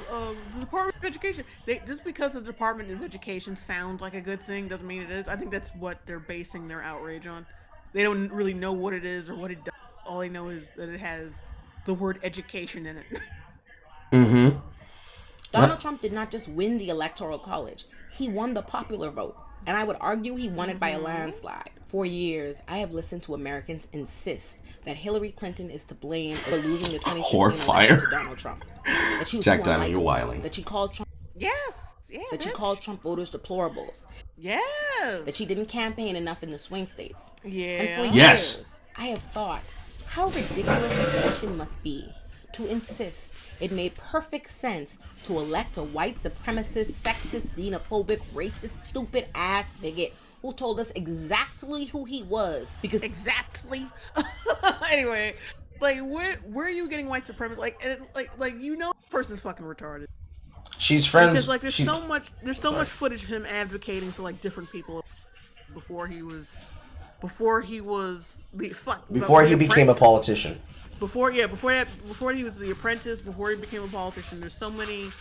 the Department of Education. Just because the Department of Education sounds like a good thing doesn't mean it is. I think that's what they're basing their outrage on. They don't really know what it is or what it does. All they know is that it has the word education in it. Mm-hmm. Donald Trump did not just win the Electoral College. He won the popular vote. And I would argue he won it by a landslide. For years, I have listened to Americans insist that Hillary Clinton is to blame for losing the 2016 election to Donald Trump. That she was Jack too Diamond, you're unlikable. wilding. That she called Trump. Yes. Yeah. That she called Trump voters deplorables. Yes. That she didn't campaign enough in the swing states. Yeah. And for years, I have thought how ridiculous a nation must be to insist it made perfect sense to elect a white supremacist, sexist, xenophobic, racist, stupid ass bigot who told us exactly who he was. Because exactly. Anyway, like where are you getting white supremacy? Like you know, the person's fucking retarded. She's friends. Because like there's so much footage of him advocating for like different people before he became a politician. Before he was The Apprentice, before he became a politician, there's so many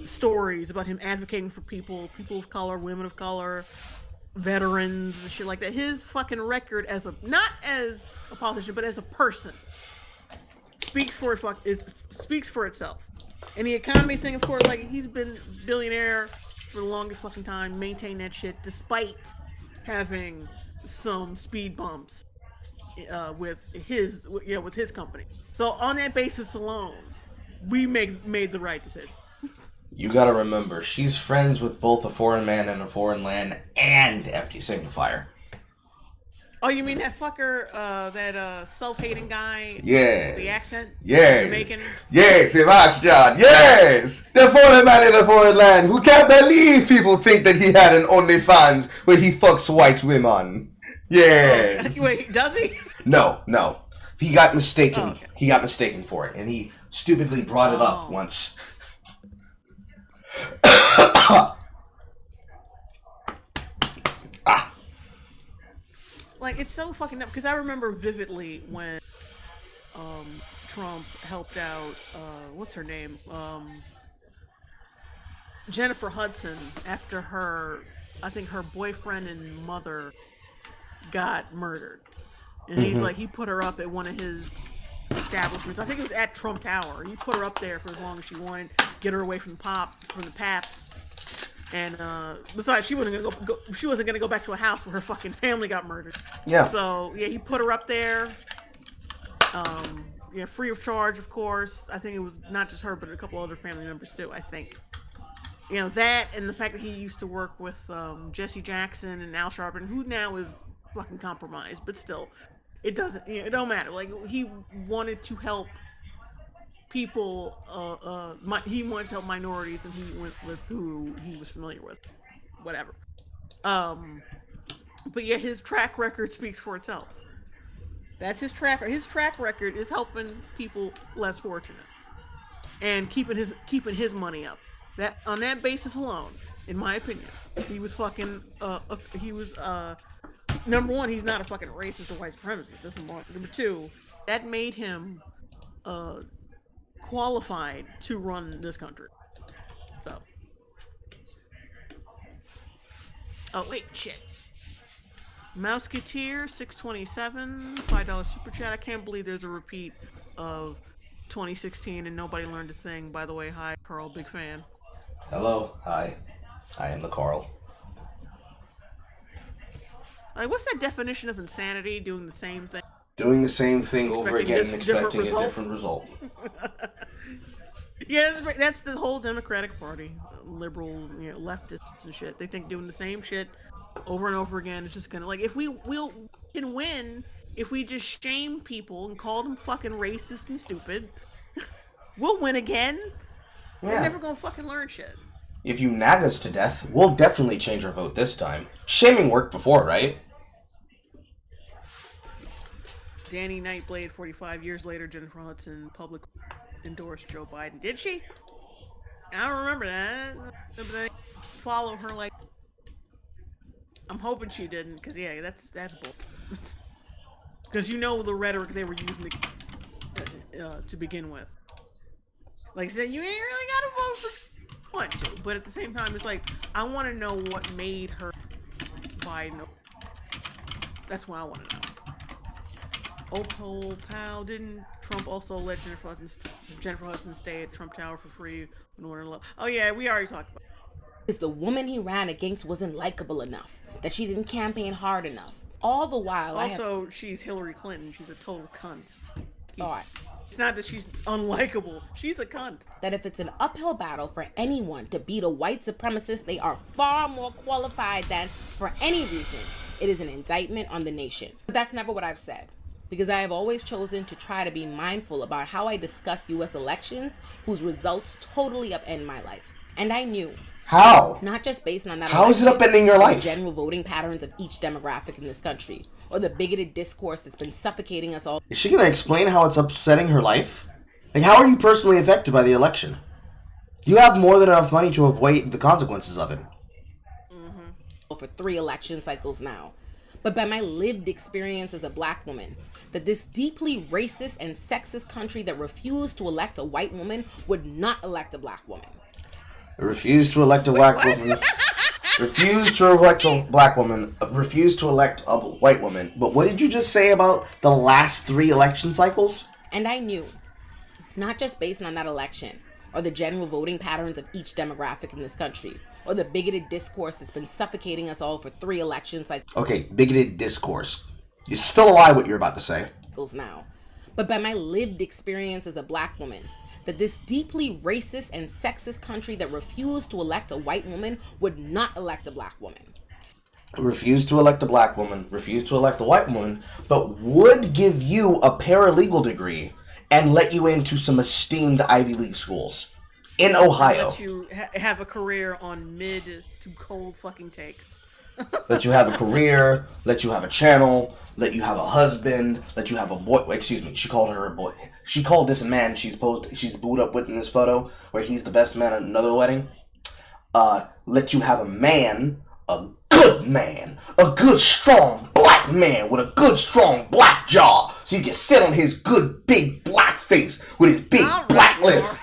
stories about him advocating for people of color, women of color, veterans, and shit like that. His fucking record not as a politician, but as a person speaks for itself. And the economy thing, of course, like he's been billionaire for the longest fucking time, maintain that shit despite having some speed bumps with his company. So on that basis alone, we made the right decision. You gotta remember, she's friends with both a foreign man and a foreign land and FD Signifier. Oh, you mean that fucker, that self-hating guy? Yes. With the accent? Yes. Jamaican? Yes, Sebastian. Yes. The foreign man in a foreign land who can't believe people think that he had an OnlyFans where he fucks white women. Yes. Oh, wait, does he? No. He got mistaken. Oh, okay. He got mistaken for it, and he stupidly brought it up once. Like, it's so fucking up, because I remember vividly when Trump helped out, what's her name? Jennifer Hudson, after her boyfriend and mother got murdered. And he's like, he put her up at one of his establishments. I think it was at Trump Tower. He put her up there for as long as she wanted, get her away from the Paps. And besides, she wasn't gonna go back to a house where her fucking family got murdered. Yeah. So yeah, he put her up there. Free of charge, of course. I think it was not just her, but a couple other family members too. I think. You know that, and the fact that he used to work with Jesse Jackson and Al Sharpton, who now is fucking compromised, but still, it don't matter. Like, he wanted to help people. He wanted to help minorities, and he went with who he was familiar with. Whatever. But yeah, his track record speaks for itself. That's his track. His track record is helping people less fortunate, and keeping his money up. That on that basis alone, in my opinion, he was fucking. Number one, he's not a fucking racist or white supremacist. That's number one. Number two, that made him qualified to run this country. So. Oh wait, shit. Mouseketeer 627, $5 super chat. I can't believe there's a repeat of 2016 and nobody learned a thing. By the way, hi Carl, big fan. Hello, hi. I am the Carl. Like, what's that definition of insanity? Doing the same thing. Doing the same thing over again and expecting a result? different result. Yeah, that's the whole Democratic Party. Liberals, leftists and shit. They think doing the same shit over and over again. It's just gonna like if we'll can win if we just shame people and call them fucking racist and stupid. We'll win again. Yeah. They're never gonna fucking learn shit. If you nag us to death, we'll definitely change our vote this time. Shaming worked before, right? Danny Nightblade, 45 years later, Jennifer Hudson publicly endorsed Joe Biden. Did she? I don't remember that. But I follow her like. I'm hoping she didn't, because yeah, that's bull. Because you know the rhetoric they were using to begin with. Like I said, you ain't really gotta vote for want to, but at the same time, it's like I want to know what made her Biden. That's what I want to know. Opal pal, didn't Trump also let Jennifer Hudson stay at Trump Tower for free when we're in love? Oh yeah, we already talked about it. Because the woman he ran against wasn't likable enough, that she didn't campaign hard enough. All the while, also she's Hillary Clinton. She's a total cunt. All right. It's not that she's unlikable. She's a cunt. That if it's an uphill battle for anyone to beat a white supremacist, they are far more qualified than, for any reason, it is an indictment on the nation. But that's never what I've said. Because I have always chosen to try to be mindful about how I discuss U.S. elections whose results totally upend my life. And I knew. How? Not just based on that. How is it upending your life? The general voting patterns of each demographic in this country, or the bigoted discourse that's been suffocating us all. Is she going to explain how it's upsetting her life? Like, how are you personally affected by the election? You have more than enough money to avoid the consequences of it. For 3 election cycles now. But by my lived experience as a black woman, that this deeply racist and sexist country that refused to elect a white woman would not elect a black woman. Refused to elect a black woman. Refused to elect a black woman. Refused to elect a white woman. But what did you just say about the last 3 election cycles? And I knew, not just based on that election, or the general voting patterns of each demographic in this country, or the bigoted discourse that's been suffocating us all for 3 elections like... Okay, bigoted discourse. You still a lie what you're about to say. ...now. But by my lived experience as a black woman, that this deeply racist and sexist country that refused to elect a white woman would not elect a black woman. Refused to elect a black woman, refused to elect a white woman, but would give you a paralegal degree and let you into some esteemed Ivy League schools in Ohio. Let you have a career on mid to cold fucking take. Let you have a career, let you have a channel, let you have a husband, let you have a boy. Excuse me, she called her a boy. She called this man she's booed up with in this photo, where he's the best man at another wedding. Let you have a man, a good strong black man with a good strong black jaw, so you can sit on his good big black face with his big black lips.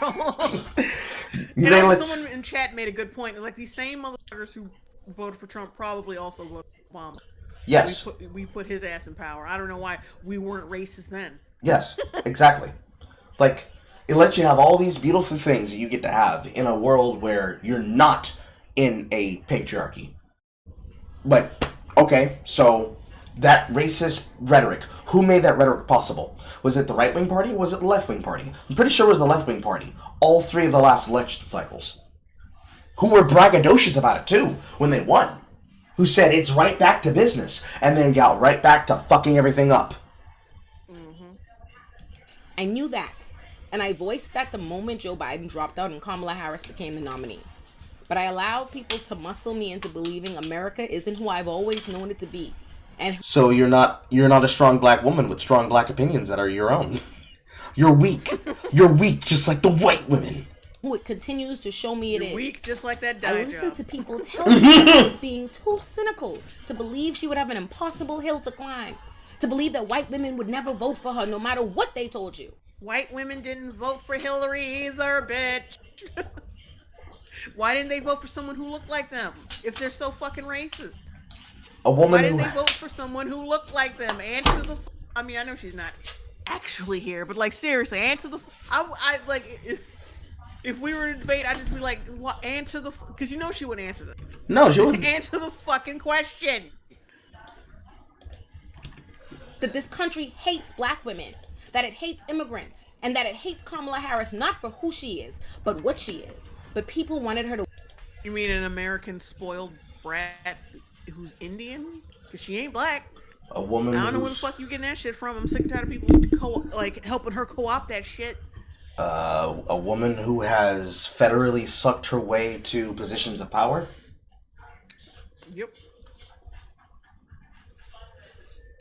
And also someone in chat made a good point. It's like these same motherfuckers who voted for Trump probably also voted for Obama. Yes. We put his ass in power. I don't know why we weren't racist then. Yes, exactly. Like, it lets you have all these beautiful things that you get to have in a world where you're not in a patriarchy. But, okay, so that racist rhetoric, who made that rhetoric possible? Was it the right-wing party or was it the left-wing party? I'm pretty sure it was the left-wing party. All 3 of the last election cycles. Who were braggadocious about it, too, when they won. Who said it's right back to business, and then got right back to fucking everything up. I knew that, and I voiced that the moment Joe Biden dropped out and Kamala Harris became the nominee. But I allowed people to muscle me into believing America isn't who I've always known it to be. And so you're not a strong black woman with strong black opinions that are your own. You're weak. You're weak, just like the white women. Who it continues to show me You're weak, just like that I dye listen job. to people tell me I was being too cynical to believe she would have an impossible hill to climb. To believe that white women would never vote for her no matter what they told you. White women didn't vote for Hillary either, bitch. Why didn't they vote for someone who looked like them if they're so fucking racist? A woman Why didn't they vote for someone who looked like them? Answer the... I mean, I know she's not actually here, but like seriously, answer the... I like... If we were to debate, I'd just be like, what? Answer the... Because you know she wouldn't answer that. No, she wouldn't. Answer the fucking question. That this country hates black women, that it hates immigrants, and that it hates Kamala Harris not for who she is, but what she is. But people wanted her to... You mean an American spoiled brat who's Indian, because she ain't black. A woman I don't know where the who's fuck you getting that shit from. I'm sick and tired of people helping her co-opt that shit. a woman who has federally sucked her way to positions of power. Yep.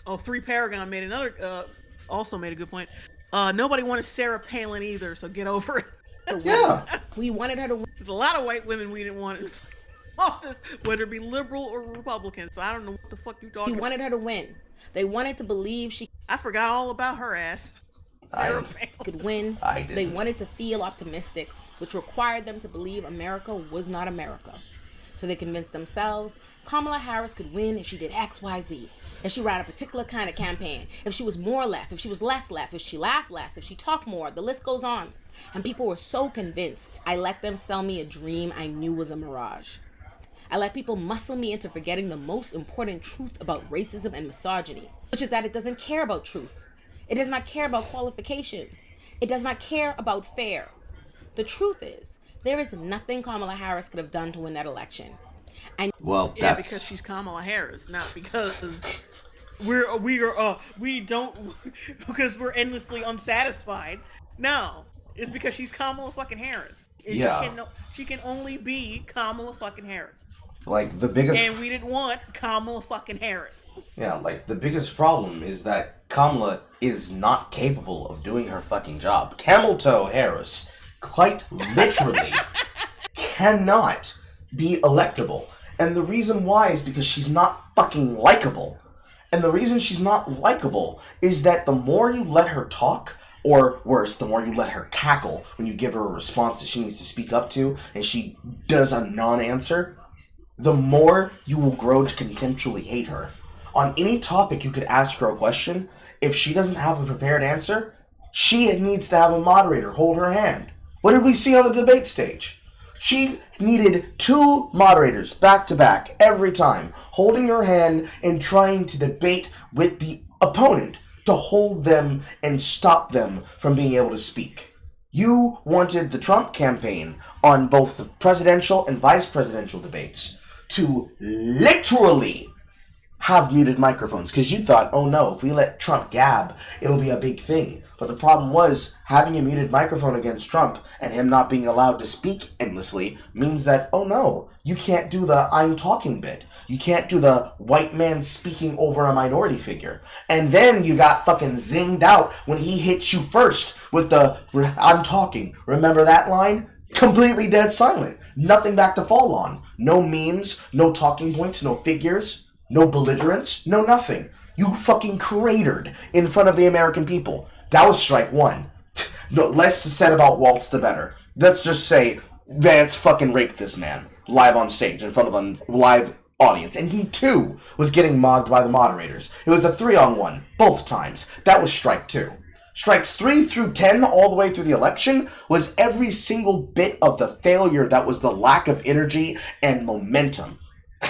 Oh, 3 Paragon made another. Also made a good point. Nobody wanted Sarah Palin either, so get over it. Yeah. We wanted her to win. There's a lot of white women we didn't want in office, whether it be liberal or Republican. So I don't know what the fuck you talking He about. wanted her to win. They wanted to believe she I forgot all about her ass. Sarah Palin could win. I didn't. They wanted to feel optimistic, which required them to believe America was not America. So they convinced themselves Kamala Harris could win if she did X, Y, Z. If she ran a particular kind of campaign, if she was more left, if she was less left, if she laughed less, if she talked more, the list goes on. And people were so convinced. I let them sell me a dream I knew was a mirage. I let people muscle me into forgetting the most important truth about racism and misogyny, which is that it doesn't care about truth. It does not care about qualifications. It does not care about fair. The truth is, there is nothing Kamala Harris could have done to win that election. And yeah, because she's Kamala Harris, not because we don't because we're endlessly unsatisfied. No, it's because she's Kamala fucking Harris. And Yeah. she can only be Kamala fucking Harris. Like the biggest. And we didn't want Kamala fucking Harris. Yeah, like the biggest problem is that Kamala is not capable of doing her fucking job. Camel Toe Harris, quite literally, cannot be electable. And the reason why is because she's not fucking likable. And the reason she's not likable is that the more you let her talk, or worse, the more you let her cackle when you give her a response that she needs to speak up to, and she does a non-answer, the more you will grow to contemptually hate her. On any topic you could ask her a question, if she doesn't have a prepared answer, she needs to have a moderator hold her hand. What did we see on the debate stage? She needed 2 moderators back to back every time, holding her hand and trying to debate with the opponent to hold them and stop them from being able to speak. You wanted the Trump campaign on both the presidential and vice presidential debates to literally have muted microphones because you thought, oh no, if we let Trump gab, it'll be a big thing. But the problem was having a muted microphone against Trump and him not being allowed to speak endlessly means that, oh no, you can't do the I'm talking bit. You can't do the white man speaking over a minority figure. And then you got fucking zinged out when he hits you first with the I'm talking. Remember that line? Completely dead silent. Nothing back to fall on. No memes, no talking points, no figures, no belligerence, no nothing. You fucking cratered in front of the American people. That was strike 1. No, less said about Waltz, the better. Let's just say Vance fucking raped this man live on stage in front of a live audience. And he too was getting mogged by the moderators. It was a 3-on-1 both times. That was strike 2. Strikes 3 through 10 all the way through the election was every single bit of the failure that was the lack of energy and momentum.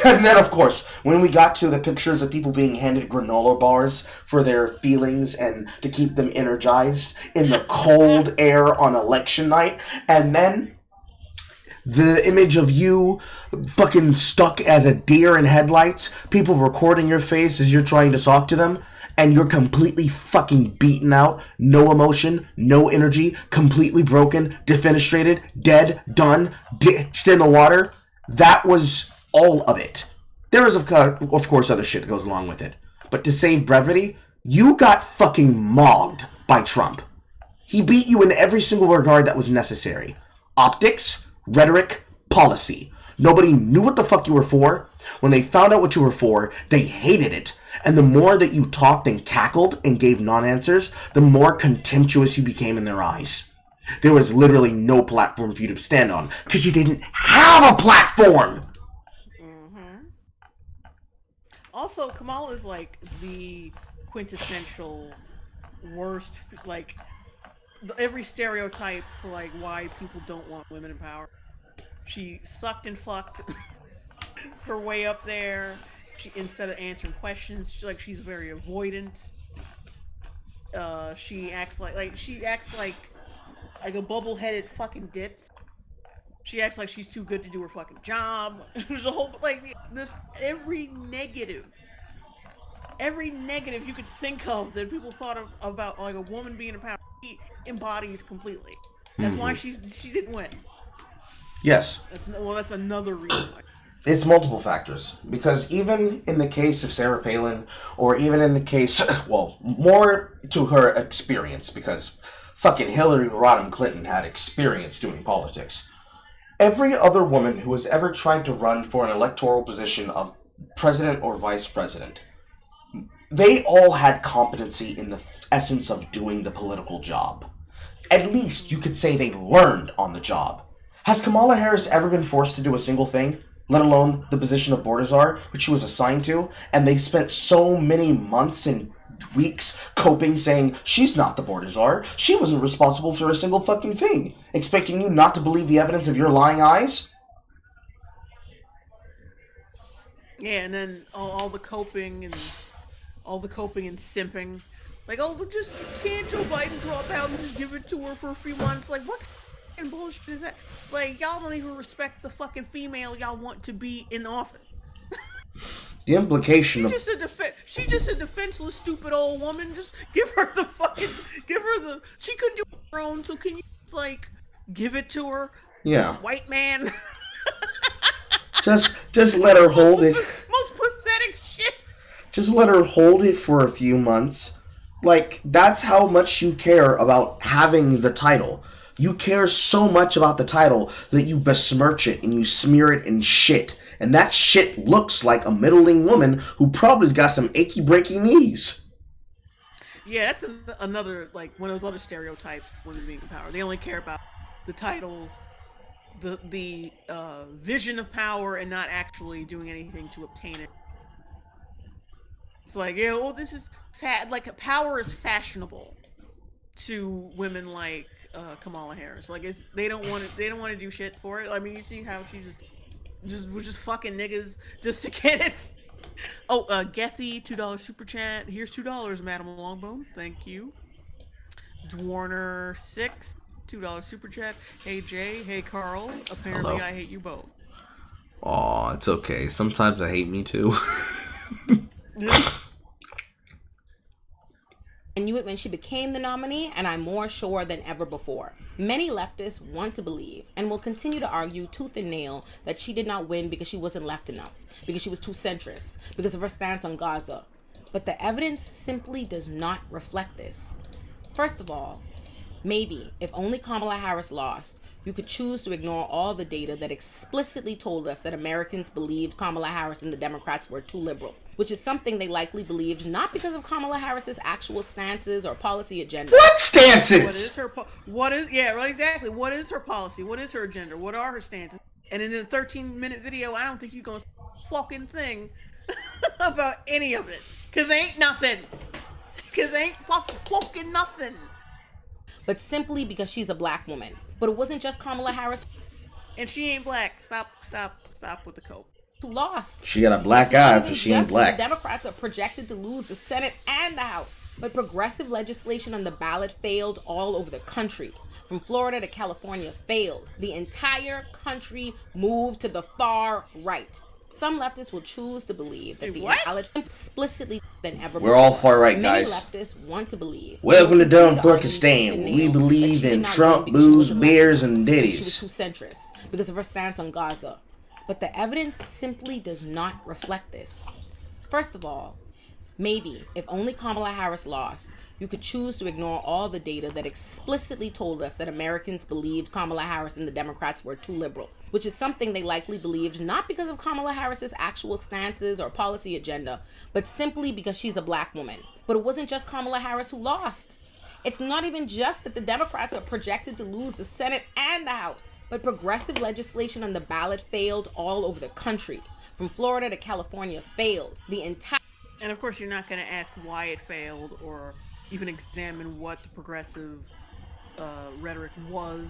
And then, of course, when we got to the pictures of people being handed granola bars for their feelings and to keep them energized in the cold air on election night, and then the image of you fucking stuck as a deer in headlights, people recording your face as you're trying to talk to them, and you're completely fucking beaten out, no emotion, no energy, completely broken, defenestrated, dead, done, ditched in the water. That was all of it. There is, of course, other shit that goes along with it. But to save brevity, you got fucking mogged by Trump. He beat you in every single regard that was necessary. Optics, rhetoric, policy. Nobody knew what the fuck you were for. When they found out what you were for, they hated it. And the more that you talked and cackled and gave non-answers, the more contemptuous you became in their eyes. There was literally no platform for you to stand on, because you didn't have a platform! Also, Kamala is like the quintessential worst, like every stereotype for like why people don't want women in power. She sucked and fucked her way up there. She, instead of answering questions, she's very avoidant. She acts like a bubble-headed fucking ditz. She acts like she's too good to do her fucking job. There's a whole like there's every negative you could think of that people thought of about like a woman being in power. She embodies completely. That's why she didn't win. Yes. That's another reason why. It's multiple factors. Because even in the case of Sarah Palin, or even in the case, well, more to her experience, because fucking Hillary Rodham Clinton had experience doing politics. Every other woman who has ever tried to run for an electoral position of president or vice president, they all had competency in the essence of doing the political job. At least you could say they learned on the job. Has Kamala Harris ever been forced to do a single thing, let alone the position of border czar, which she was assigned to, and they spent so many months and weeks coping, saying, she's not the border czar, she wasn't responsible for a single fucking thing, expecting you not to believe the evidence of your lying eyes? Yeah, and then all the coping and simping. Like, oh, but just can't Joe Biden drop out and just give it to her for a few months? Like, what kind of bullshit is that? Like, y'all don't even respect the fucking female y'all want to be in office. The implication She's just a defenseless, stupid old woman. Just give her she couldn't do it on her own, so can you just, like, give it to her? Yeah. White man. Just let her hold it. Most pathetic shit. Just let her hold it for a few months. Like, that's how much you care about having the title. You care so much about the title that you besmirch it and you smear it in shit. And that shit looks like a middling woman who probably's got some achy breaky knees. Yeah, that's another, like, one of those other stereotypes when they're being in power. They only care about the titles, the vision of power, and not actually doing anything to obtain it. It's like, yeah, well, this is like, power is fashionable to women like Kamala Harris. Like, they don't want to do shit for it. I mean, you see how she was just fucking niggas just to get it. Oh, Gethy, $2 super chat. Here's $2, Madam Longbone. Thank you. Dwarner 6, $2 super chat. Hey Jay, hey Carl. Apparently, hello. I hate you both. Aw, it's okay. Sometimes I hate me too. I knew it when she became the nominee, and I'm more sure than ever before. Many leftists want to believe, and will continue to argue tooth and nail, that she did not win because she wasn't left enough, because she was too centrist, because of her stance on Gaza. But the evidence simply does not reflect this. First of all, maybe if only Kamala Harris lost, you could choose to ignore all the data that explicitly told us that Americans believed Kamala Harris and the Democrats were too liberal, which is something they likely believed not because of Kamala Harris's actual stances or policy agenda. What stances? What is her exactly. What is her policy? What is her agenda? What are her stances? And in the 13-minute video, I don't think you're gonna say a fucking thing about any of it. Cause ain't nothing. Cause ain't fucking nothing. But simply because she's a black woman. But it wasn't just Kamala Harris. And she ain't black. Stop with the coke. Who lost. She got a black eye because she ain't black. The Democrats are projected to lose the Senate and the House. But progressive legislation on the ballot failed all over the country. From Florida to California failed. The entire country moved to the far right. Some leftists will choose to believe that the ballot explicitly than ever before. We're all far right, guys. Many leftists want to believe. Welcome to Dumb Fucking Stand. We believe in Trump, booze, beers, and ditties. She was too centrist because of her stance on Gaza. But the evidence simply does not reflect this. First of all, maybe if only Kamala Harris lost, you could choose to ignore all the data that explicitly told us that Americans believed Kamala Harris and the Democrats were too liberal, which is something they likely believed not because of Kamala Harris's actual stances or policy agenda, but simply because she's a black woman. But it wasn't just Kamala Harris who lost. It's not even just that the Democrats are projected to lose the Senate and the House, but progressive legislation on the ballot failed all over the country. From Florida to California failed. The entire... And of course, you're not going to ask why it failed or even examine what the progressive rhetoric was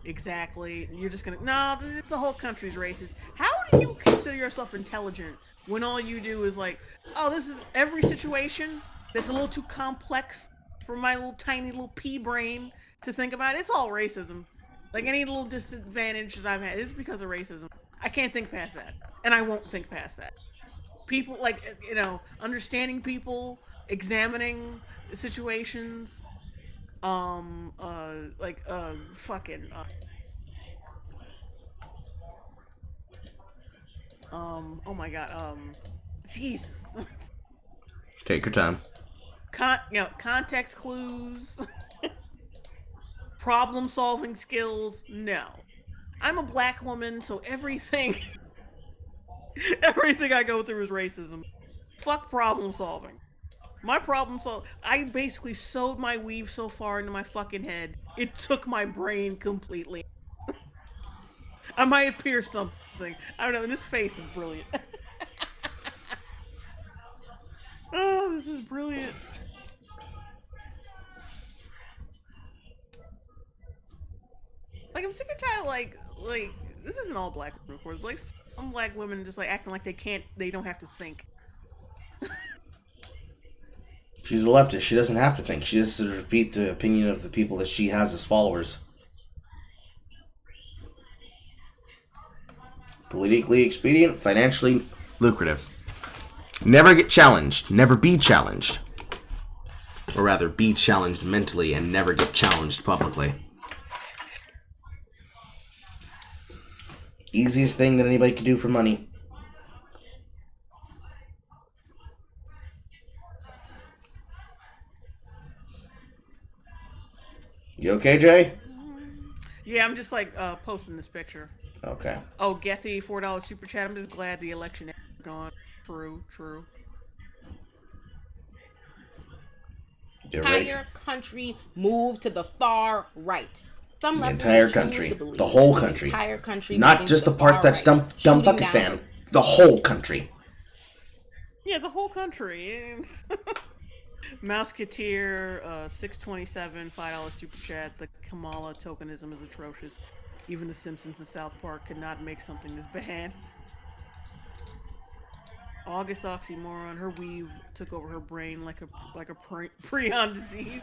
exactly. You're just going to, no, the whole country's racist. How do you consider yourself intelligent when all you do is like, oh, this is every situation that's a little too complex for my little tiny little pea brain to think about? It's all racism. Like any little disadvantage that I've had is because of racism. I can't think past that, and I won't think past that. People like understanding people, examining situations, fucking, oh my god, Jesus. Take your time. Context clues, problem solving skills. No, I'm a black woman, so everything I go through is racism. Fuck problem solving. My problem I basically sewed my weave so far into my fucking head, it took my brain completely. I might have pierced something. I don't know, and this face is brilliant. Oh, this is brilliant. Like, I'm sick and tired, like, this isn't all black women, of course, but like, some black women just, like, acting like they don't have to think. She's a leftist. She doesn't have to think. She just has to repeat the opinion of the people that she has as followers. Politically expedient, financially lucrative. Never get challenged. Never be challenged. Or rather, be challenged mentally and never get challenged publicly. Easiest thing that anybody can do for money. You okay, Jay? Yeah, I'm just like posting this picture. Okay. Oh, Gethy, $4 super chat. I'm just glad the election is gone. True. Entire country moved to the far right. Some The entire country. The whole country. The entire country. Not just the part that's dumb Fuckistan. The whole country. Yeah, the whole country. Mouseketeer, 627, $5 super chat. The Kamala tokenism is atrocious. Even the Simpsons and South Park could not make something this bad. August oxymoron. Her weave took over her brain like a prion disease.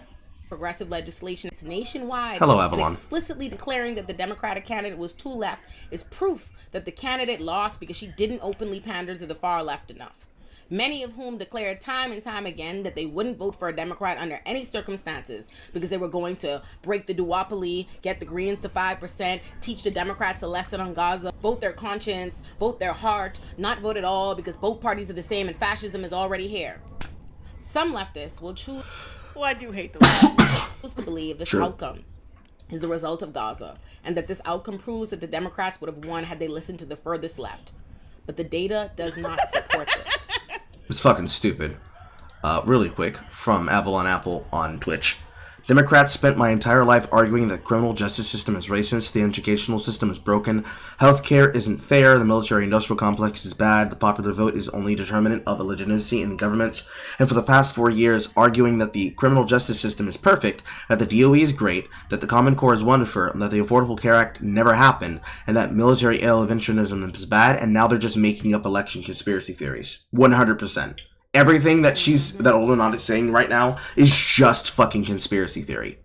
Progressive legislation. It's nationwide. Hello, Avalon. And explicitly declaring that the Democratic candidate was too left is proof that the candidate lost because she didn't openly pander to the far left enough. Many of whom declared time and time again that they wouldn't vote for a Democrat under any circumstances because they were going to break the duopoly, get the Greens to 5%, teach the Democrats a lesson on Gaza, vote their conscience, vote their heart, not vote at all because both parties are the same and fascism is already here. Some leftists will choose... Well, I do hate those. ...to believe this True. outcome is the result of Gaza, and that this outcome proves that the Democrats would have won had they listened to the furthest left. But the data does not support this. It's fucking stupid. Really quick, from Avalon Apple on Twitch. Democrats spent my entire life arguing that the criminal justice system is racist, the educational system is broken, healthcare isn't fair, the military-industrial complex is bad, the popular vote is only determinant of legitimacy in the governments, and for the past 4 years arguing that the criminal justice system is perfect, that the DOE is great, that the Common Core is wonderful, and that the Affordable Care Act never happened, and that military interventionism is bad, and now they're just making up election conspiracy theories. 100%. Everything that Oldenot is saying right now is just fucking conspiracy theory.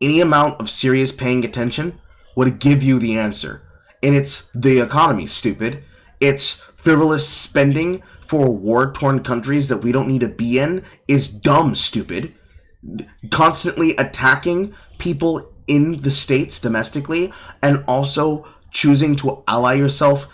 Any amount of serious paying attention would give you the answer. And it's the economy, stupid. It's frivolous spending for war-torn countries that we don't need to be in is dumb, stupid. Constantly attacking people in the states domestically and also choosing to ally yourself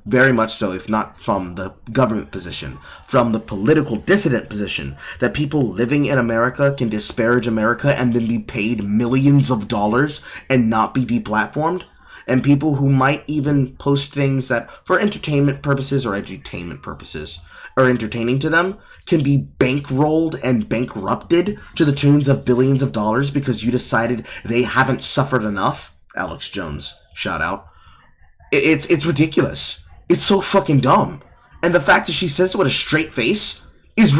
very much so, if not from the government position, from the political dissident position, that people living in America can disparage America and then be paid millions of dollars and not be deplatformed, and people who might even post things that, for entertainment purposes or edutainment purposes, are entertaining to them, can be bankrolled and bankrupted to the tunes of billions of dollars because you decided they haven't suffered enough. Alex Jones, shout out. It's ridiculous. It's so fucking dumb. And the fact that she says it with a straight face is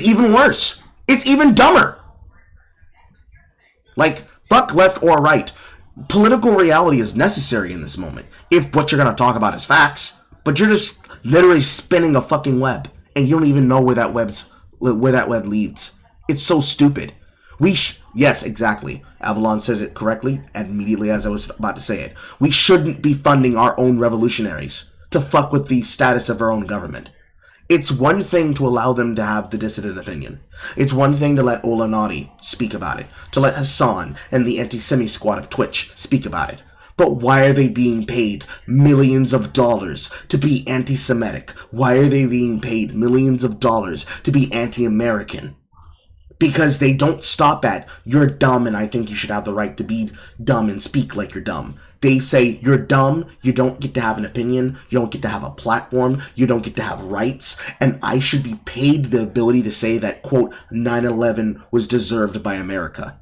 even worse. It's even dumber. Like, fuck left or right. Political reality is necessary in this moment if what you're going to talk about is facts. But you're just literally spinning a fucking web and you don't even know where that web leads. It's so stupid. Yes, exactly. Avalon says it correctly immediately as I was about to say it. We shouldn't be funding our own revolutionaries to fuck with the status of our own government. It's one thing to allow them to have the dissident opinion. It's one thing to let Ola Nadi speak about it, to let Hassan and the anti-Semi squad of Twitch speak about it. But why are they being paid millions of dollars to be anti-Semitic? Why are they being paid millions of dollars to be anti-American? Because they don't stop at, you're dumb and I think you should have the right to be dumb and speak like you're dumb. They say, you're dumb, you don't get to have an opinion, you don't get to have a platform, you don't get to have rights, and I should be paid the ability to say that, quote, 9/11 was deserved by America.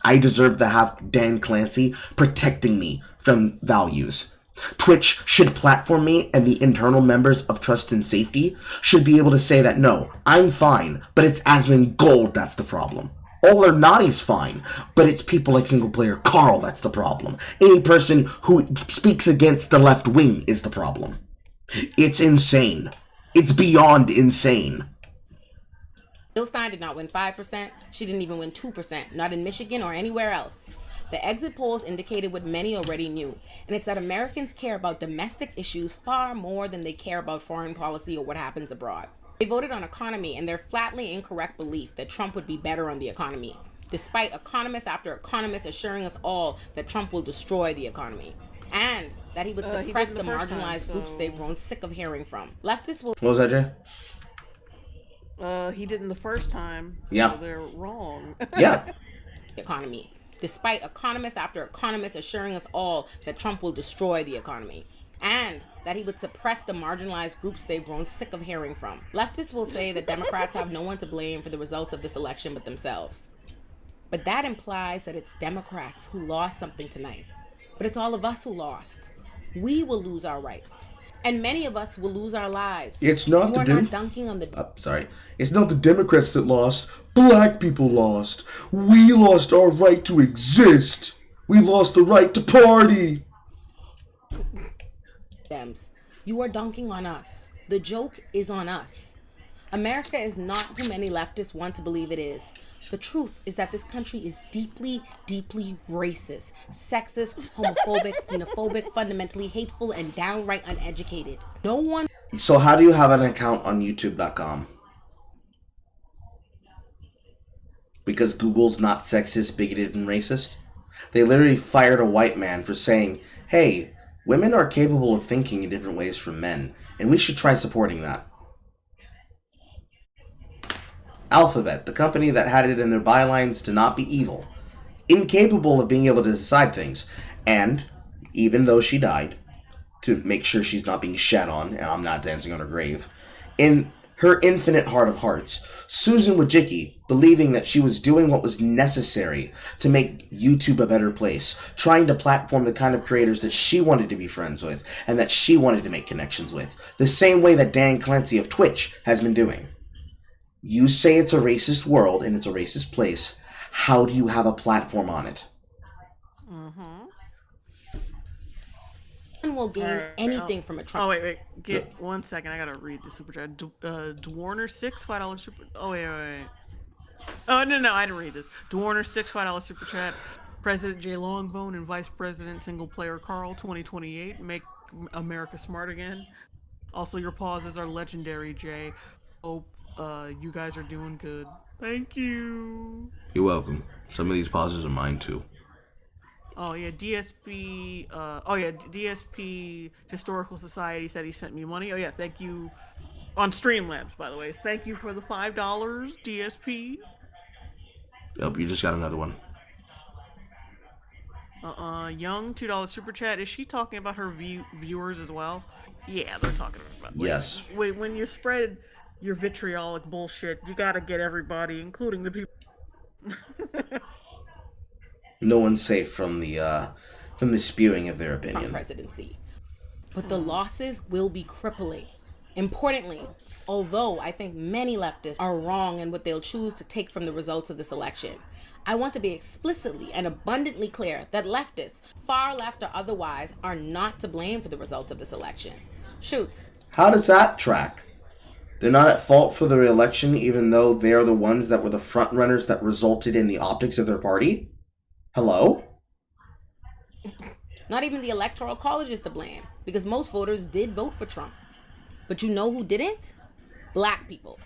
I deserve to have Dan Clancy protecting me from values. Twitch should platform me, and the internal members of Trust and Safety should be able to say that, no, I'm fine, but it's Asmon Gold that's the problem. All or Nadi's fine, but it's people like Single Player Carl that's the problem. Any person who speaks against the left wing is the problem. It's insane. It's beyond insane. Jill Stein did not win 5%. She didn't even win 2%, not in Michigan or anywhere else. The exit polls indicated what many already knew, and it's that Americans care about domestic issues far more than they care about foreign policy or what happens abroad. They voted on economy and their flatly incorrect belief that Trump would be better on the economy, despite economist after economist assuring us all that Trump will destroy the economy, and that he would suppress the marginalized groups they've grown sick of hearing from. Leftists will... What was that, Jay? He didn't the first time. Yeah. So they're wrong. Yeah. Economy, despite economist after economist assuring us all that Trump will destroy the economy, and that he would suppress the marginalized groups they've grown sick of hearing from. Leftists will say that Democrats have no one to blame for the results of this election but themselves. But that implies that it's Democrats who lost something tonight. But it's all of us who lost. We will lose our rights. And many of us will lose our lives. It's not you the are not dunking on the... It's not the Democrats that lost. Black people lost. We lost our right to exist. We lost the right to party. Dems, you are dunking on us. The joke is on us. America is not who many leftists want to believe it is. The truth is that this country is deeply, deeply racist, sexist, homophobic, xenophobic, fundamentally hateful, and downright uneducated. No one... So how do you have an account on YouTube.com? Because Google's not sexist, bigoted, and racist? They literally fired a white man for saying, hey, women are capable of thinking in different ways from men, and we should try supporting that. Alphabet, the company that had it in their bylines to not be evil, incapable of being able to decide things, and, even though she died, to make sure she's not being shat on, and I'm not dancing on her grave, in her infinite heart of hearts, Susan Wojcicki, believing that she was doing what was necessary to make YouTube a better place, trying to platform the kind of creators that she wanted to be friends with, and that she wanted to make connections with, the same way that Dan Clancy of Twitch has been doing. You say it's a racist world, and it's a racist place. How do you have a platform on it? Will gain anything from a Trump. Oh wait, get 1 second. I gotta read the super chat. Dwarner6 $5 super. Oh wait. Oh no, I didn't read this. Dwarner6 $5 super chat. President Jay Longbone and Vice President Single Player Carl 2028 make America smart again. Also, your pauses are legendary, Jay. Hope you guys are doing good. Thank you. You're welcome. Some of these pauses are mine too. Oh yeah, DSP. DSP Historical Society said he sent me money. Oh yeah, thank you. On Streamlabs, by the way. Thank you for the $5, DSP. Yep, you just got another one. Young $2 super chat. Is she talking about her viewers as well? Yeah, they're talking about. Yes. When you spread your vitriolic bullshit, you gotta get everybody, including the people. No one's safe from the spewing of their opinion. Presidency. But the losses will be crippling. Importantly, although I think many leftists are wrong in what they'll choose to take from the results of this election, I want to be explicitly and abundantly clear that leftists, far left or otherwise, are not to blame for the results of this election. Shoots. How does that track? They're not at fault for the re-election, even though they are the ones that were the front runners that resulted in the optics of their party? Hello? Not even the Electoral College is to blame, because most voters did vote for Trump. But you know who didn't? Black people.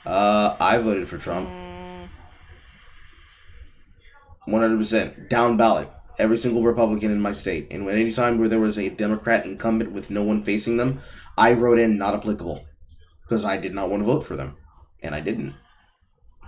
I voted for Trump. 100%. Down ballot. Every single Republican in my state. And any time where there was a Democrat incumbent with no one facing them, I wrote in not applicable. Because I did not want to vote for them. And I didn't.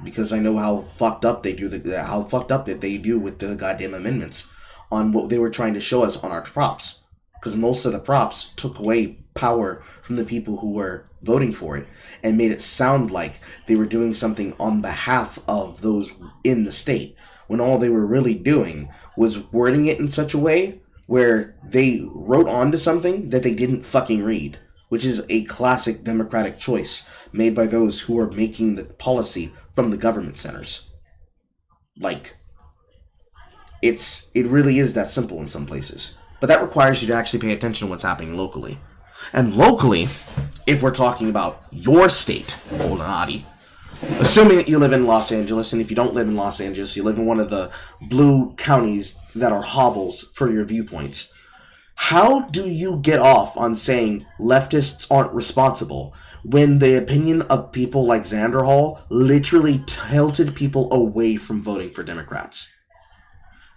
Because I know how fucked up they do how fucked up that they do with the goddamn amendments on what they were trying to show us on our props. Because most of the props took away power from the people who were voting for it and made it sound like they were doing something on behalf of those in the state, when all they were really doing was wording it in such a way where they wrote onto something that they didn't fucking read, which is a classic Democratic choice made by those who are making the policy from the government centers. Like, it really is that simple in some places. But that requires you to actually pay attention to what's happening locally. And locally, if we're talking about your state, Olanadi, assuming that you live in Los Angeles, and if you don't live in Los Angeles, you live in one of the blue counties that are hovels for your viewpoints, how do you get off on saying leftists aren't responsible when the opinion of people like Xander Hall literally tilted people away from voting for Democrats?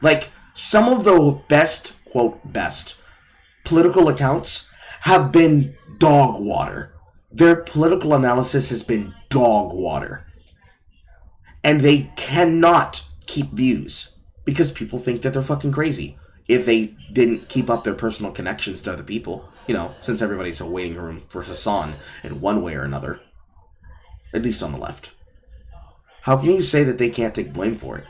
Like, some of the best, quote, best, political accounts have been dog water. Their political analysis has been dog water. And they cannot keep views because people think that they're fucking crazy if they didn't keep up their personal connections to other people. You know, since everybody's a waiting room for Hassan in one way or another. At least on the left. How can you say that they can't take blame for it?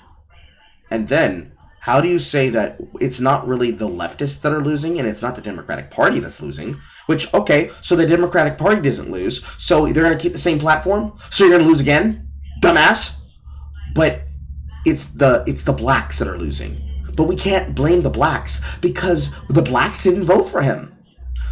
And then, how do you say that it's not really the leftists that are losing and it's not the Democratic Party that's losing? Which, okay, so the Democratic Party doesn't lose, so they're going to keep the same platform? So you're going to lose again? Dumbass? But it's the blacks that are losing. But we can't blame the blacks because the blacks didn't vote for him.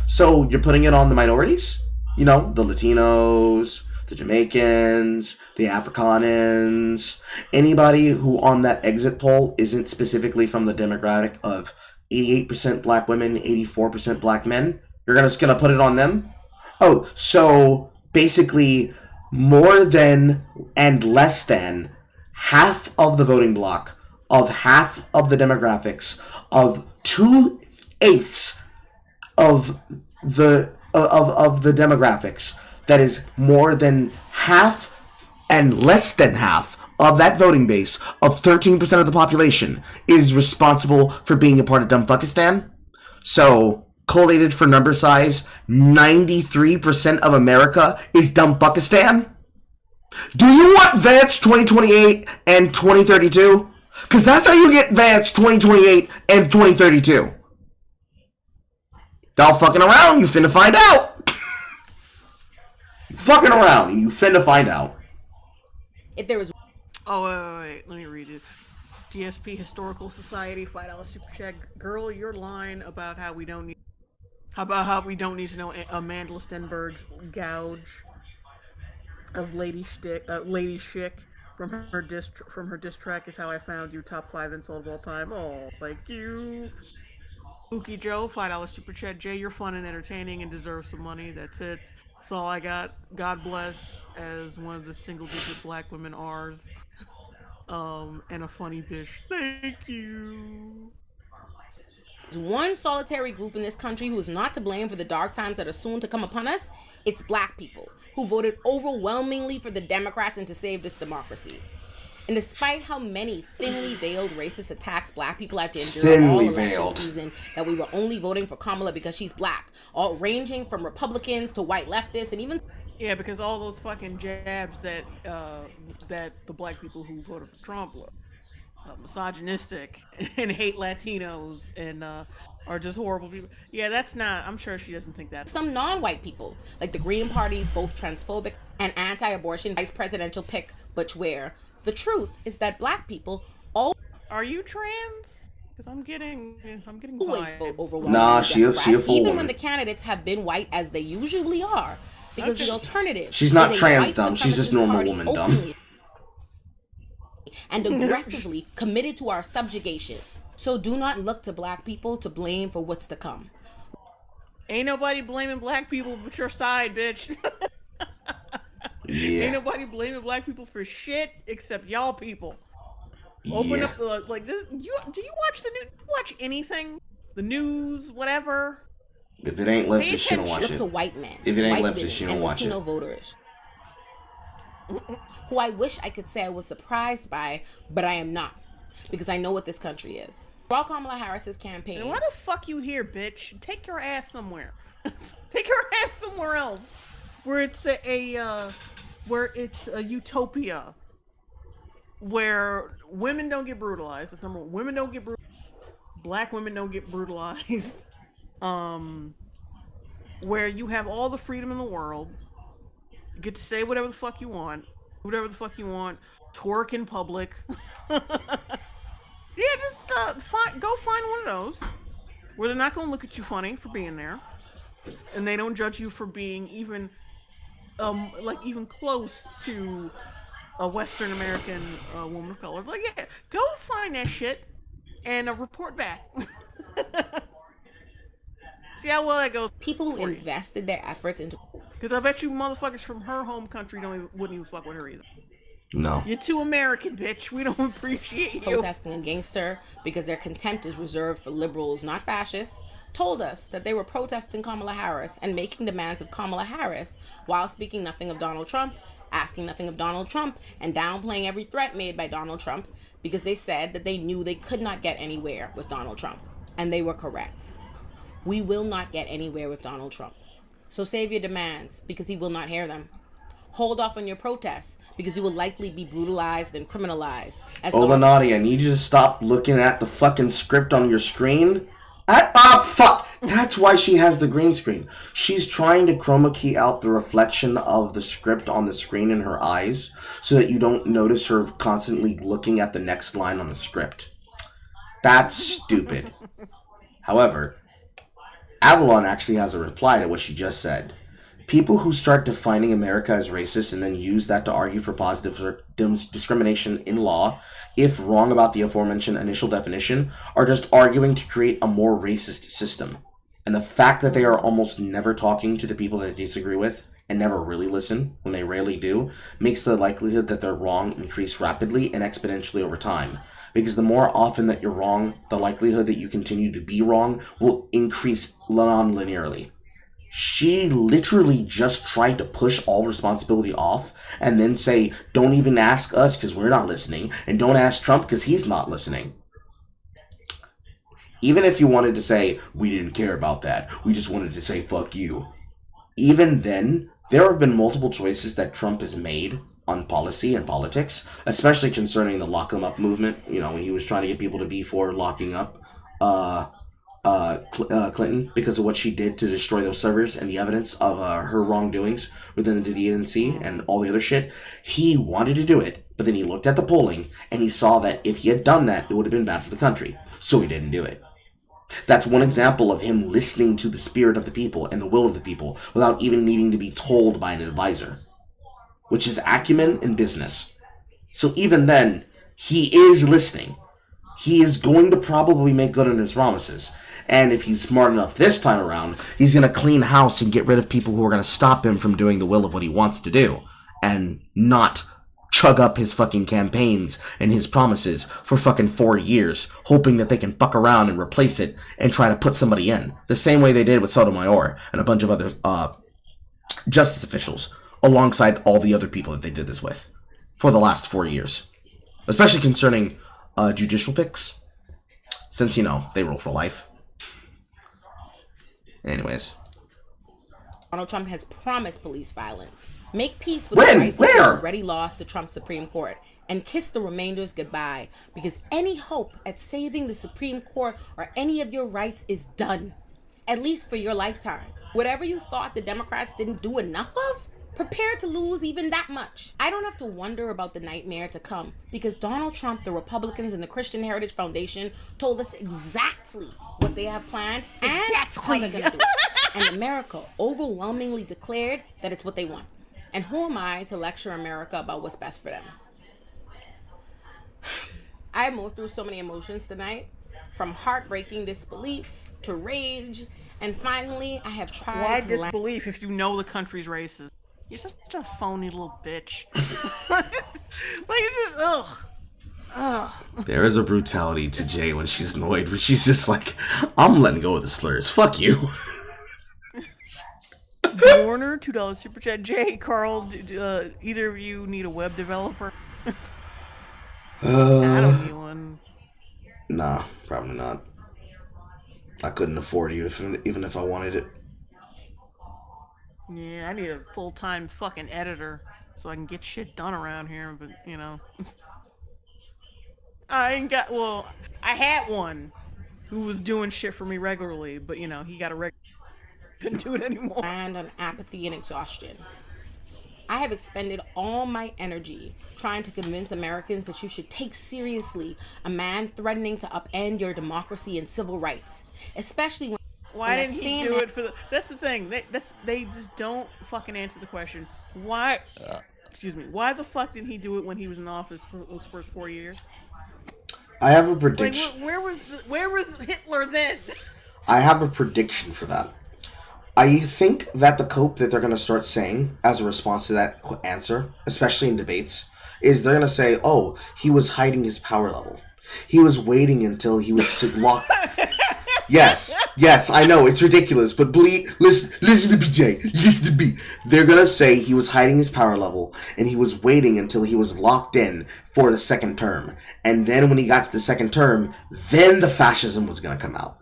So you're putting it on the minorities? You know, the Latinos, the Jamaicans, the Afrikaners, anybody who on that exit poll isn't specifically from the demographic of 88% black women, 84% black men, you're just going to put it on them? Oh, so basically more than and less than half of the voting bloc, of half of the demographics, of 2/8 of the demographics, that is more than half and less than half of that voting base of 13% of the population is responsible for being a part of Dumbfuckistan. So, collated for number size, 93% of America is Dumbfuckistan. Do you want Vance 2028 and 2032? Because that's how you get Vance 2028 and 2032. Y'all fucking around, you finna find out. Fucking around, and you finna find out. If there was... Oh, wait, let me read it. DSP Historical Society, $5 super chat. Girl, your line about how we don't need... how we don't need to know Amanda Stenberg's gouge of Lady Schick from her diss track is how I found you top 5 insult of all time. Oh, thank you. Spooky Joe, $5 super chat. Jay, you're fun and entertaining and deserve some money. That's it. That's all I got. God bless as one of the single-digit black women R's. And a funny bitch. Thank you. One solitary group in this country who is not to blame for the dark times that are soon to come upon us, it's black people who voted overwhelmingly for the Democrats and to save this democracy. And despite how many thinly veiled racist attacks black people had to endure all election season, that we were only voting for Kamala because she's black, all ranging from Republicans to white leftists and even... Yeah, because all those fucking jabs that the black people who voted for Trump were misogynistic and hate Latinos and are just horrible people. Yeah, that's not... I'm sure she doesn't think that. Some non-white people, like the Green Party's both transphobic and anti-abortion vice presidential pick, Butch Ware. The truth is that black people all... Are you trans? Because I'm getting always vibes. vote overwhelmingly Nah, she a fool. Even when the candidates have been white as they usually are. because the alternative She's not is a trans white dumb. She's just supremacist normal party woman dumb. openly and aggressively committed to our subjugation. So do not look to black people to blame for what's to come. Ain't nobody blaming black people but your side, bitch. Yeah. Ain't nobody blaming black people for shit except y'all people. Open up the like this. Do you watch the news? Watch anything? The news, whatever. If it ain't leftist, she don't watch Look it. to white men, If it ain't white leftist, she women, don't and watch Latino it. voters, who I wish I could say I was surprised by, but I am not, because I know what this country is. While Kamala Harris's campaign. And why the fuck you here, bitch? Take your ass somewhere. Take your ass somewhere else, where it's a utopia, where women don't get brutalized. That's number one. Women don't get brutalized. Black women don't get brutalized. Where you have all the freedom in the world. You get to say whatever the fuck you want. Whatever the fuck you want. Twerk in public. Yeah, just go find one of those where they're not going to look at you funny for being there, and they don't judge you for being even close to a Western American woman of color. Like, yeah, go find that shit and report back. See how well that goes. People who invested their efforts into. Because I bet you motherfuckers from her home country wouldn't even fuck with her either. No. You're too American, bitch. We don't appreciate you. Protesting against her because their contempt is reserved for liberals, not fascists, told us that they were protesting Kamala Harris and making demands of Kamala Harris while speaking nothing of Donald Trump, asking nothing of Donald Trump, and downplaying every threat made by Donald Trump because they said that they knew they could not get anywhere with Donald Trump. And they were correct. We will not get anywhere with Donald Trump. So save your demands because he will not hear them. Hold off on your protests because you will likely be brutalized and criminalized. Olanati, I need you to stop looking at the fucking script on your screen. Fuck! That's why she has the green screen. She's trying to chroma key out the reflection of the script on the screen in her eyes so that you don't notice her constantly looking at the next line on the script. That's stupid. However, Avalon actually has a reply to what she just said. People who start defining America as racist and then use that to argue for positive discrimination in law, if wrong about the aforementioned initial definition, are just arguing to create a more racist system. And the fact that they are almost never talking to the people that they disagree with and never really listen, when they rarely do, makes the likelihood that they're wrong increase rapidly and exponentially over time. Because the more often that you're wrong, the likelihood that you continue to be wrong will increase non-linearly. She literally just tried to push all responsibility off and then say, don't even ask us because we're not listening, and don't ask Trump because he's not listening. Even if you wanted to say, we didn't care about that, we just wanted to say, fuck you. Even then, there have been multiple choices that Trump has made on policy and politics, especially concerning the lock 'em up movement, when he was trying to get people to be for locking up Clinton because of what she did to destroy those servers and the evidence of her wrongdoings within the DNC and all the other shit. He wanted to do it, but then he looked at the polling and he saw that if he had done that, it would have been bad for the country. So he didn't do it. That's one example of him listening to the spirit of the people and the will of the people without even needing to be told by an advisor, which is acumen in business. So even then, he is listening. He is going to probably make good on his promises. And if he's smart enough this time around, he's going to clean house and get rid of people who are going to stop him from doing the will of what he wants to do. And not chug up his fucking campaigns and his promises for fucking 4 years, hoping that they can fuck around and replace it and try to put somebody in. The same way they did with Sotomayor and a bunch of other justice officials, alongside all the other people that they did this with for the last 4 years. Especially concerning judicial picks, since, they rule for life. Anyways. Donald Trump has promised police violence. Make peace with the rights that were already lost to Trump's Supreme Court and kiss the remainders goodbye, because any hope at saving the Supreme Court or any of your rights is done, at least for your lifetime. Whatever you thought the Democrats didn't do enough of, prepare to lose even that much. I don't have to wonder about the nightmare to come because Donald Trump, the Republicans, and the Christian Heritage Foundation told us exactly what they have planned and how they're going to do it. And America overwhelmingly declared that it's what they want. And who am I to lecture America about what's best for them? I moved through so many emotions tonight, from heartbreaking disbelief to rage, and finally I have tried Why to disbelief if you know the country's racist? You're such a phony little bitch. Like, it's just, ugh. Ugh. There is a brutality to Jay when she's annoyed, where she's just like, I'm letting go of the slurs. Fuck you. Warner, $2 super chat. Jay, Carl, either of you need a web developer? I don't need one. Nah, probably not. I couldn't afford you even if I wanted it. Yeah, I need a full-time fucking editor so I can get shit done around here, but, you know. I ain't got, well, I had one who was doing shit for me regularly, but, you know, he got a couldn't do it anymore. And on apathy and exhaustion. I have expended all my energy trying to convince Americans that you should take seriously a man threatening to upend your democracy and civil rights, especially when Why didn't he do it for the... That's the thing. They just don't fucking answer the question. Why... excuse me. Why the fuck didn't he do it when he was in office for those first 4 years? I have a prediction. Like, where was Hitler then? I have a prediction for that. I think that the cope that they're going to start saying as a response to that answer, especially in debates, is they're going to say, oh, he was hiding his power level. He was waiting until he was locked. Yes, I know, it's ridiculous, but listen to me, Jay. Listen to me. They're going to say he was hiding his power level, and he was waiting until he was locked in for the second term. And then when he got to the second term, then the fascism was going to come out.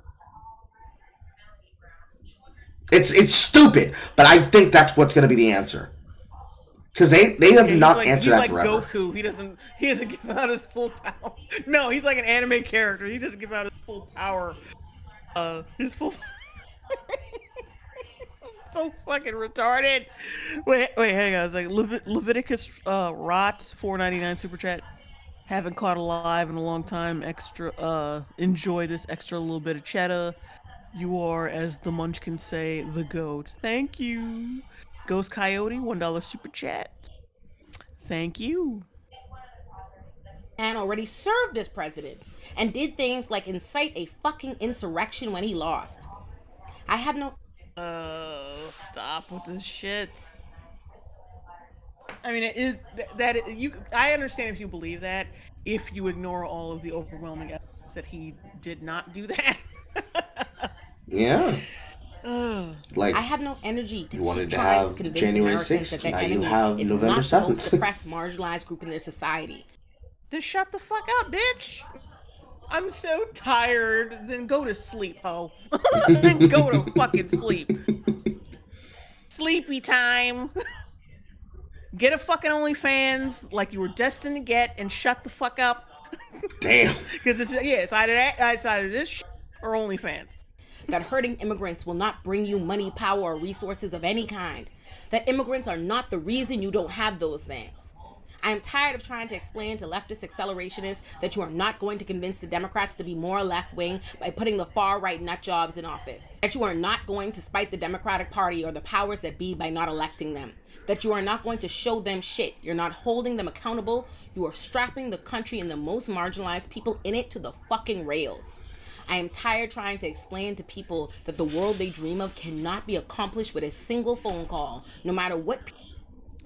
It's stupid, but I think that's what's going to be the answer. Because they have not answered that forever. Goku. He doesn't give out his full power. No, he's like an anime character. He doesn't give out his full power. His full... So fucking retarded. Wait, hang on. It's like Leviticus Rot, $4.99 super chat. Haven't caught a live in a long time. Extra, enjoy this extra little bit of cheddar. You are, as the Munchkins say, the GOAT. Thank you. Ghost Coyote, $1 super chat. Thank you. And already served as president and did things like incite a fucking insurrection when he lost. I have no... Stop with this shit. I mean, it is I understand if you believe that, if you ignore all of the overwhelming evidence that he did not do that. Yeah. Like, I have no energy to keep trying to convince January Americans 6th, that their now enemy you have is November not 7th. the most oppressed, marginalized group in their society. Then shut the fuck up, bitch. I'm so tired. Then go to sleep, ho. Then go to fucking sleep. Sleepy time. Get a fucking OnlyFans like you were destined to get and shut the fuck up. Damn. Because it's either this shit or OnlyFans. That hurting immigrants will not bring you money, power, or resources of any kind. That immigrants are not the reason you don't have those things. I am tired of trying to explain to leftist accelerationists that you are not going to convince the Democrats to be more left-wing by putting the far-right nutjobs in office. That you are not going to spite the Democratic Party or the powers that be by not electing them. That you are not going to show them shit. You're not holding them accountable. You are strapping the country and the most marginalized people in it to the fucking rails. I am tired trying to explain to people that the world they dream of cannot be accomplished with a single phone call, no matter what...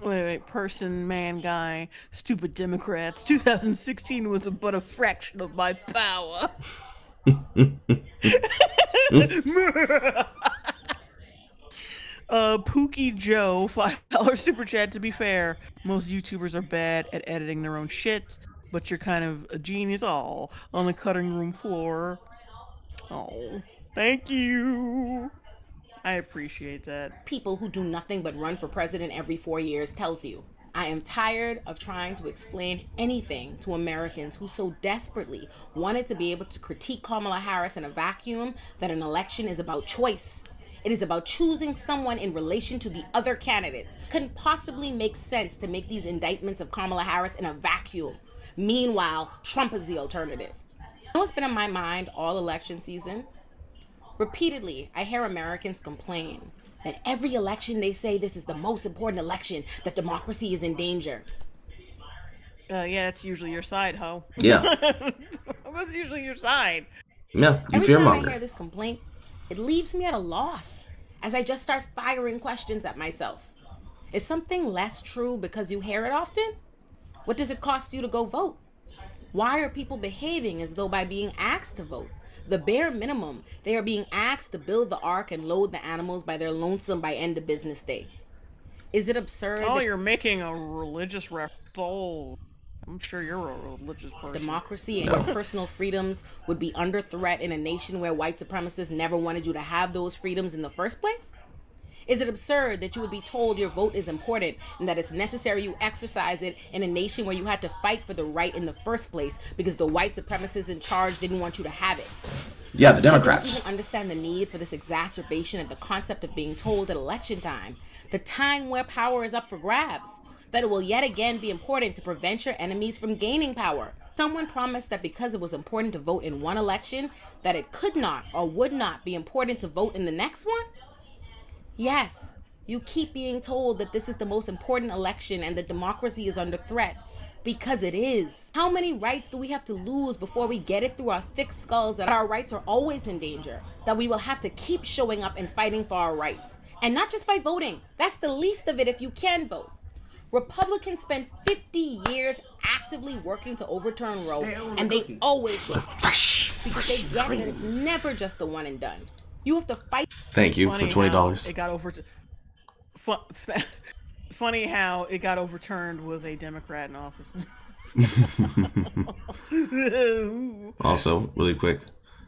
Wait, person, man, guy, stupid Democrats. 2016 was but a fraction of my power. Pookie Joe, $5 super chat. To be fair, most YouTubers are bad at editing their own shit, but you're kind of a genius all on the cutting room floor. Oh, thank you. I appreciate that. People who do nothing but run for president every 4 years tells you. I am tired of trying to explain anything to Americans who so desperately wanted to be able to critique Kamala Harris in a vacuum that an election is about choice. It is about choosing someone in relation to the other candidates. Couldn't possibly make sense to make these indictments of Kamala Harris in a vacuum. Meanwhile, Trump is the alternative. You know what's been on my mind all election season? Repeatedly, I hear Americans complain that every election they say this is the most important election, that democracy is in danger. Yeah, that's usually your side, ho. Yeah. That's usually your side. Yeah, you Every time I fearmonger. hear this complaint, it leaves me at a loss as I just start firing questions at myself. Is something less true because you hear it often? What does it cost you to go vote? Why are people behaving as though by being asked to vote, the bare minimum, they are being asked to build the ark and load the animals by their lonesome by end of business day? Is it absurd? Oh, you're making a religious reference. Oh, I'm sure you're a religious person. Democracy and your personal freedoms would be under threat in a nation where white supremacists never wanted you to have those freedoms in the first place? Is it absurd that you would be told your vote is important and that it's necessary you exercise it in a nation where you had to fight for the right in the first place because the white supremacists in charge didn't want you to have it? Yeah, the I Democrats. don't even understand the need for this exacerbation of the concept of being told at election time, the time where power is up for grabs, that it will yet again be important to prevent your enemies from gaining power. Someone promised that because it was important to vote in one election, that it could not or would not be important to vote in the next one? Yes, you keep being told that this is the most important election and that democracy is under threat. Because it is. How many rights do we have to lose before we get it through our thick skulls that our rights are always in danger? That we will have to keep showing up and fighting for our rights. And not just by voting. That's the least of it if you can vote. Republicans spend 50 years actively working to overturn Roe, and they always look because they get that it's never just a one and done. You have to fight. Thank you for $20. It got funny how it got overturned with a Democrat in office. Also, really quick,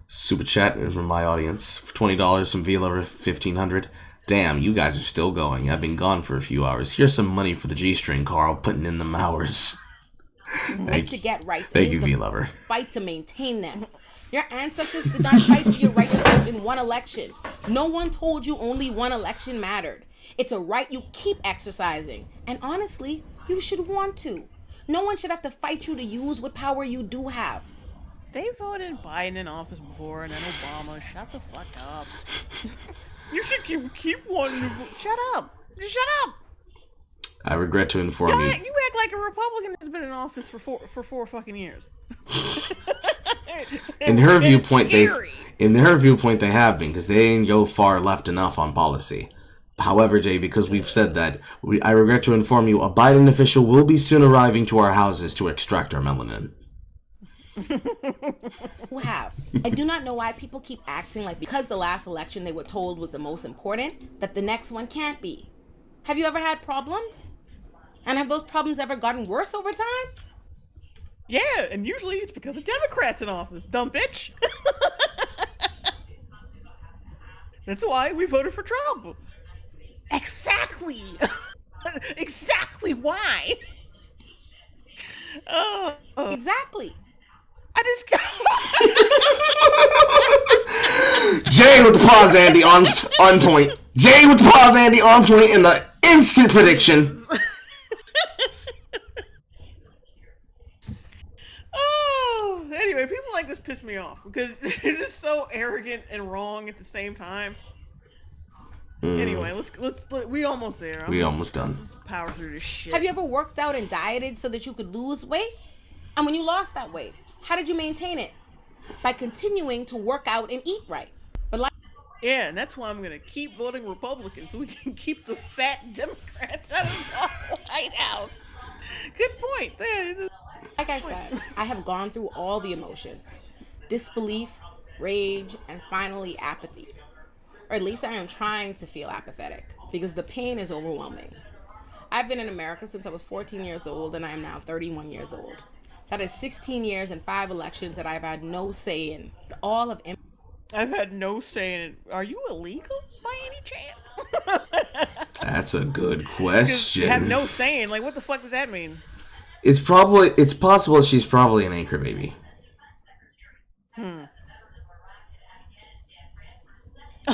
super chat from my audience for $20 from VLover 1500. Damn, you guys are still going. I've been gone for a few hours. Here's some money for the G-string, Carl, putting in them hours. Fight to get rights. Thank you, VLover. Fight to maintain them. Your ancestors did not fight for your right to vote in one election. No one told you only one election mattered. It's a right you keep exercising. And honestly, you should want to. No one should have to fight you to use what power you do have. They voted Biden in office before and then Obama. Shut the fuck up. You should keep wanting to vote. Shut up. Shut up. I regret to inform you. You act like a Republican has been in office for four fucking years. In her viewpoint, they have been, because they ain't go far left enough on policy. However, Jay, because we've said that, I regret to inform you, a Biden official will be soon arriving to our houses to extract our melanin. Who have. I do not know why people keep acting like because the last election they were told was the most important, that the next one can't be. Have you ever had problems? And have those problems ever gotten worse over time? Yeah, and usually it's because of Democrats in office, dumb bitch. That's why we voted for Trump. Exactly. Exactly why. Exactly. I just Jay with the pause, Andy, on point. Jay with the pause, Andy, on point in the instant prediction. Anyway, people like this piss me off because they're just so arrogant and wrong at the same time. Anyway, let's we almost there. We almost done. Let's power through this shit. Have you ever worked out and dieted so that you could lose weight? And when you lost that weight, how did you maintain it? By continuing to work out and eat right. But yeah, and that's why I'm gonna keep voting Republican so we can keep the fat Democrats out of the White House. Good point. Like I said, I have gone through all the emotions. Disbelief, rage, and finally apathy. Or at least I am trying to feel apathetic because the pain is overwhelming. I've been in America since I was 14 years old and I am now 31 years old. That is 16 years and 5 elections that I've had no say in. All of I've had no say in it. Are you illegal by any chance? That's a good question. You have no say in. Like, what the fuck does that mean? It's possible she's probably an anchor baby.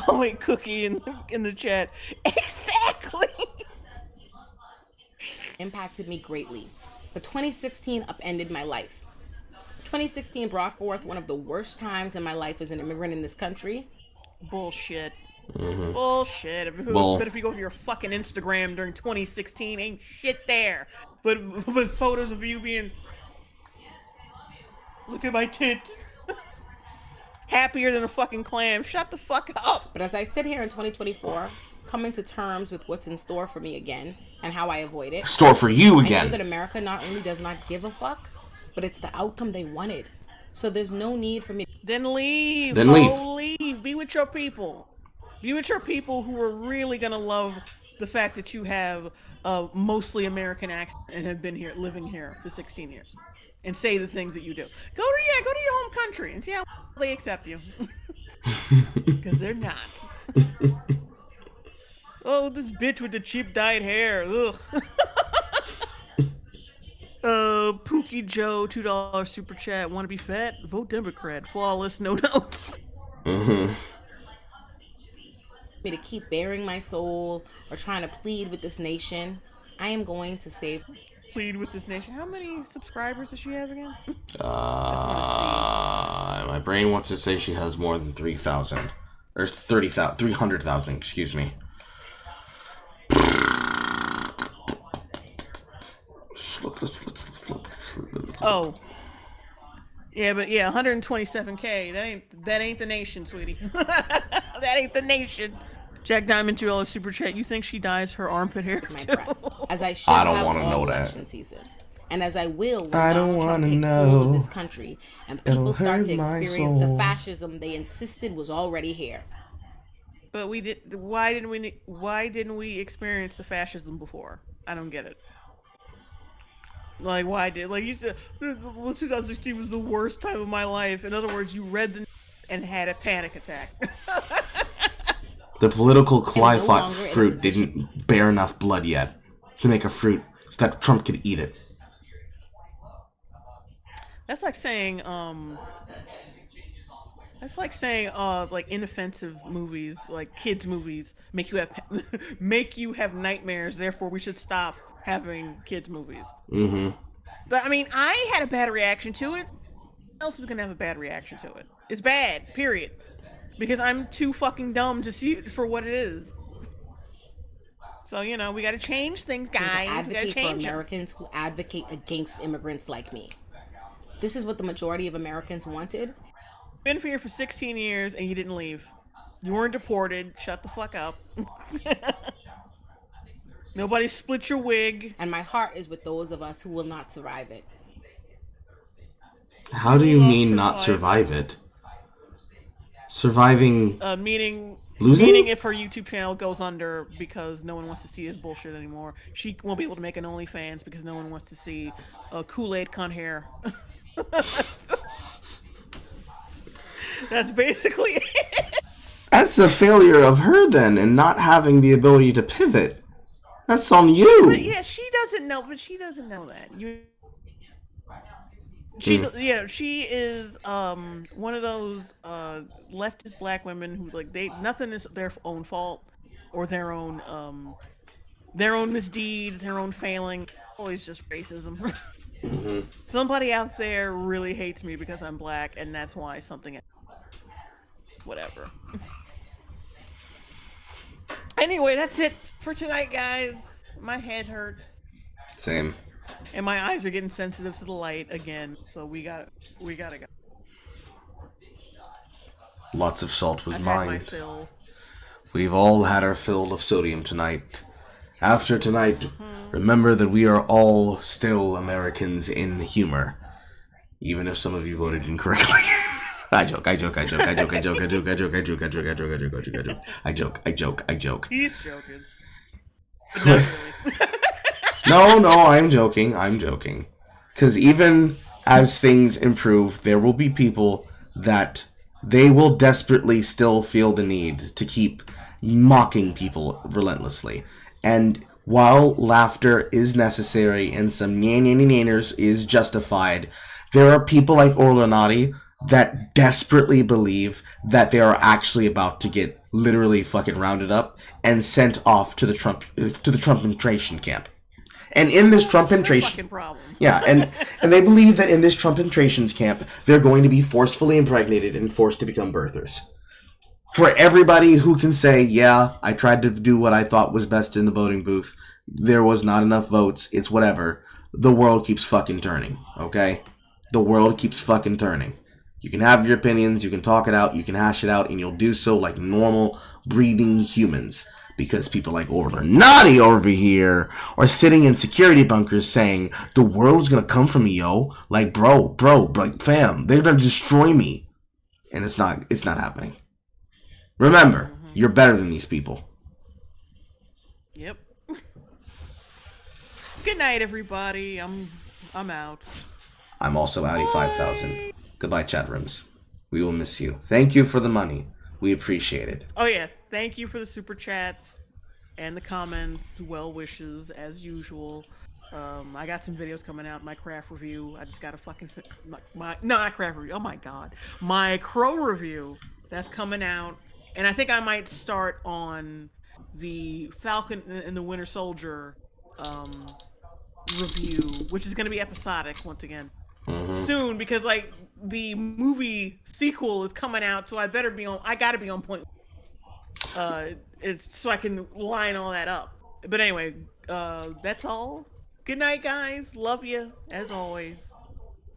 Oh wait, Cookie in the chat. Exactly. Impacted me greatly. But 2016 upended my life. 2016 brought forth one of the worst times in my life as an immigrant in this country. Bullshit. Mm-hmm. Bullshit. But if you go to your fucking Instagram during 2016, ain't shit there. But photos of you being, look at my tits. Happier than a fucking clam. Shut the fuck up. But as I sit here in 2024, coming to terms with what's in store for me again and how I avoid it. Store for you I again. know that America not only does not give a fuck, but it's the outcome they wanted. So there's no need for me. Then leave. Then leave. Be with your people. Be with your people who are really gonna love the fact that you have a mostly American accent and have been here, living here for 16 years, and say the things that you do. Go to your home country and see how they accept you. Because they're not. Oh, this bitch with the cheap dyed hair. Ugh. Pookie Joe, $2 super chat. Want to be fat? Vote Democrat. Flawless, no notes. Mm-hmm. Me to keep bearing my soul or trying to plead with this nation. I am going to save. Plead with this nation. How many subscribers does she have again? My brain wants to say she has more than 3,000 or 30,000, 300,000. Excuse me. Let's look. Oh. Yeah, but yeah, 127K. That ain't the nation, sweetie. That ain't the nation. Jack Diamond, $2 super chat. You think she dyes her armpit hair too? As I should I don't have want to all know that. election season. And as I will when I don't Donald Trump wanna takes hold of know. this country and people It'll start to hurt my experience the soul. fascism they insisted was already here. But we did. Why didn't we experience the fascism before? I don't get it. Like, why did, like you said, 2016 was the worst time of my life. In other words, you read the and had a panic attack. The political no Clifot longer in a fruit position- didn't bear enough blood yet to make a fruit so that Trump could eat it. That's like saying, like inoffensive movies, like kids movies, make you have nightmares. Therefore, we should stop having kids movies. Mm-hmm. But I mean, I had a bad reaction to it. Who else is gonna have a bad reaction to it? It's bad. Period. Because I'm too fucking dumb to see it for what it is. So we got to change things, guys. To We got to advocate for change 'em. Americans who advocate against immigrants like me. This is what the majority of Americans wanted. Been here for 16 years and you didn't leave. You weren't deported. Shut the fuck up. Nobody split your wig. And my heart is with those of us who will not survive it. How do you mean not survive it? Surviving Meaning losing? Meaning if her YouTube channel goes under because no one wants to see his bullshit anymore, she won't be able to make an OnlyFans because no one wants to see Kool-Aid cunt hair. That's basically it. That's a failure of her then, and not having the ability to pivot. That's on you. But yeah, she doesn't know. But she doesn't know that. She is one of those leftist black women who nothing is their own fault or their own misdeed, their own failing. Always just racism. Mm-hmm. Somebody out there really hates me because I'm black, and that's why whatever. Anyway, that's it for tonight, guys. My head hurts. Same. And my eyes are getting sensitive to the light again, so we gotta go. Lots of salt was I've had my mined. fill. We've all had our fill of sodium tonight. After tonight, remember that we are all still Americans in humor. Even if some of you voted incorrectly. I joke. He's joking. But not really. No, I'm joking. Because even as things improve, there will be people that they will desperately still feel the need to keep mocking people relentlessly. And while laughter is necessary and some nanners is justified, there are people like Orlanati that desperately believe that they are actually about to get literally fucking rounded up and sent off to the Trumpentration camp. And in this Trumpentration, yeah, and they believe that in this Trumpentrations camp, they're going to be forcefully impregnated and forced to become birthers. For everybody who can say, yeah, I tried to do what I thought was best in the voting booth, there was not enough votes, it's whatever. The world keeps fucking turning, okay? The world keeps fucking turning. You can have your opinions, you can talk it out, you can hash it out, and you'll do so like normal, breathing humans. Because people like Order over here are sitting in security bunkers saying, the world's gonna come for me, yo. Like, bro, like, fam, they're gonna destroy me. And it's not happening. Remember, you're better than these people. Yep. Good night, everybody. I'm out. I'm also Audi 5000. Goodbye, chat rooms. We will miss you. Thank you for the money. We appreciate it. Oh yeah, thank you for the super chats and the comments, well wishes as usual. I got some videos coming out. My craft review. I just got a fucking not craft review. Oh my god, my crow review that's coming out, and I think I might start on the Falcon and the Winter Soldier review, which is going to be episodic once again. Soon, because like the movie sequel is coming out, so I gotta be on point. It's so I can line all that up. But anyway, that's all. Good night, guys. Love you as always.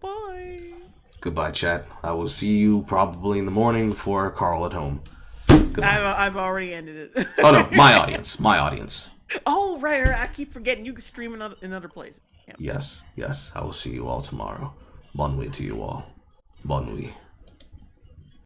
Bye. Goodbye, chat. I will see you probably in the morning before Carl at home. Goodbye. I've already ended it. Oh no, my audience. Oh right, I keep forgetting you can stream in other places. Yeah. Yes. I will see you all tomorrow. Bonne nuit to you all. Bonne nuit.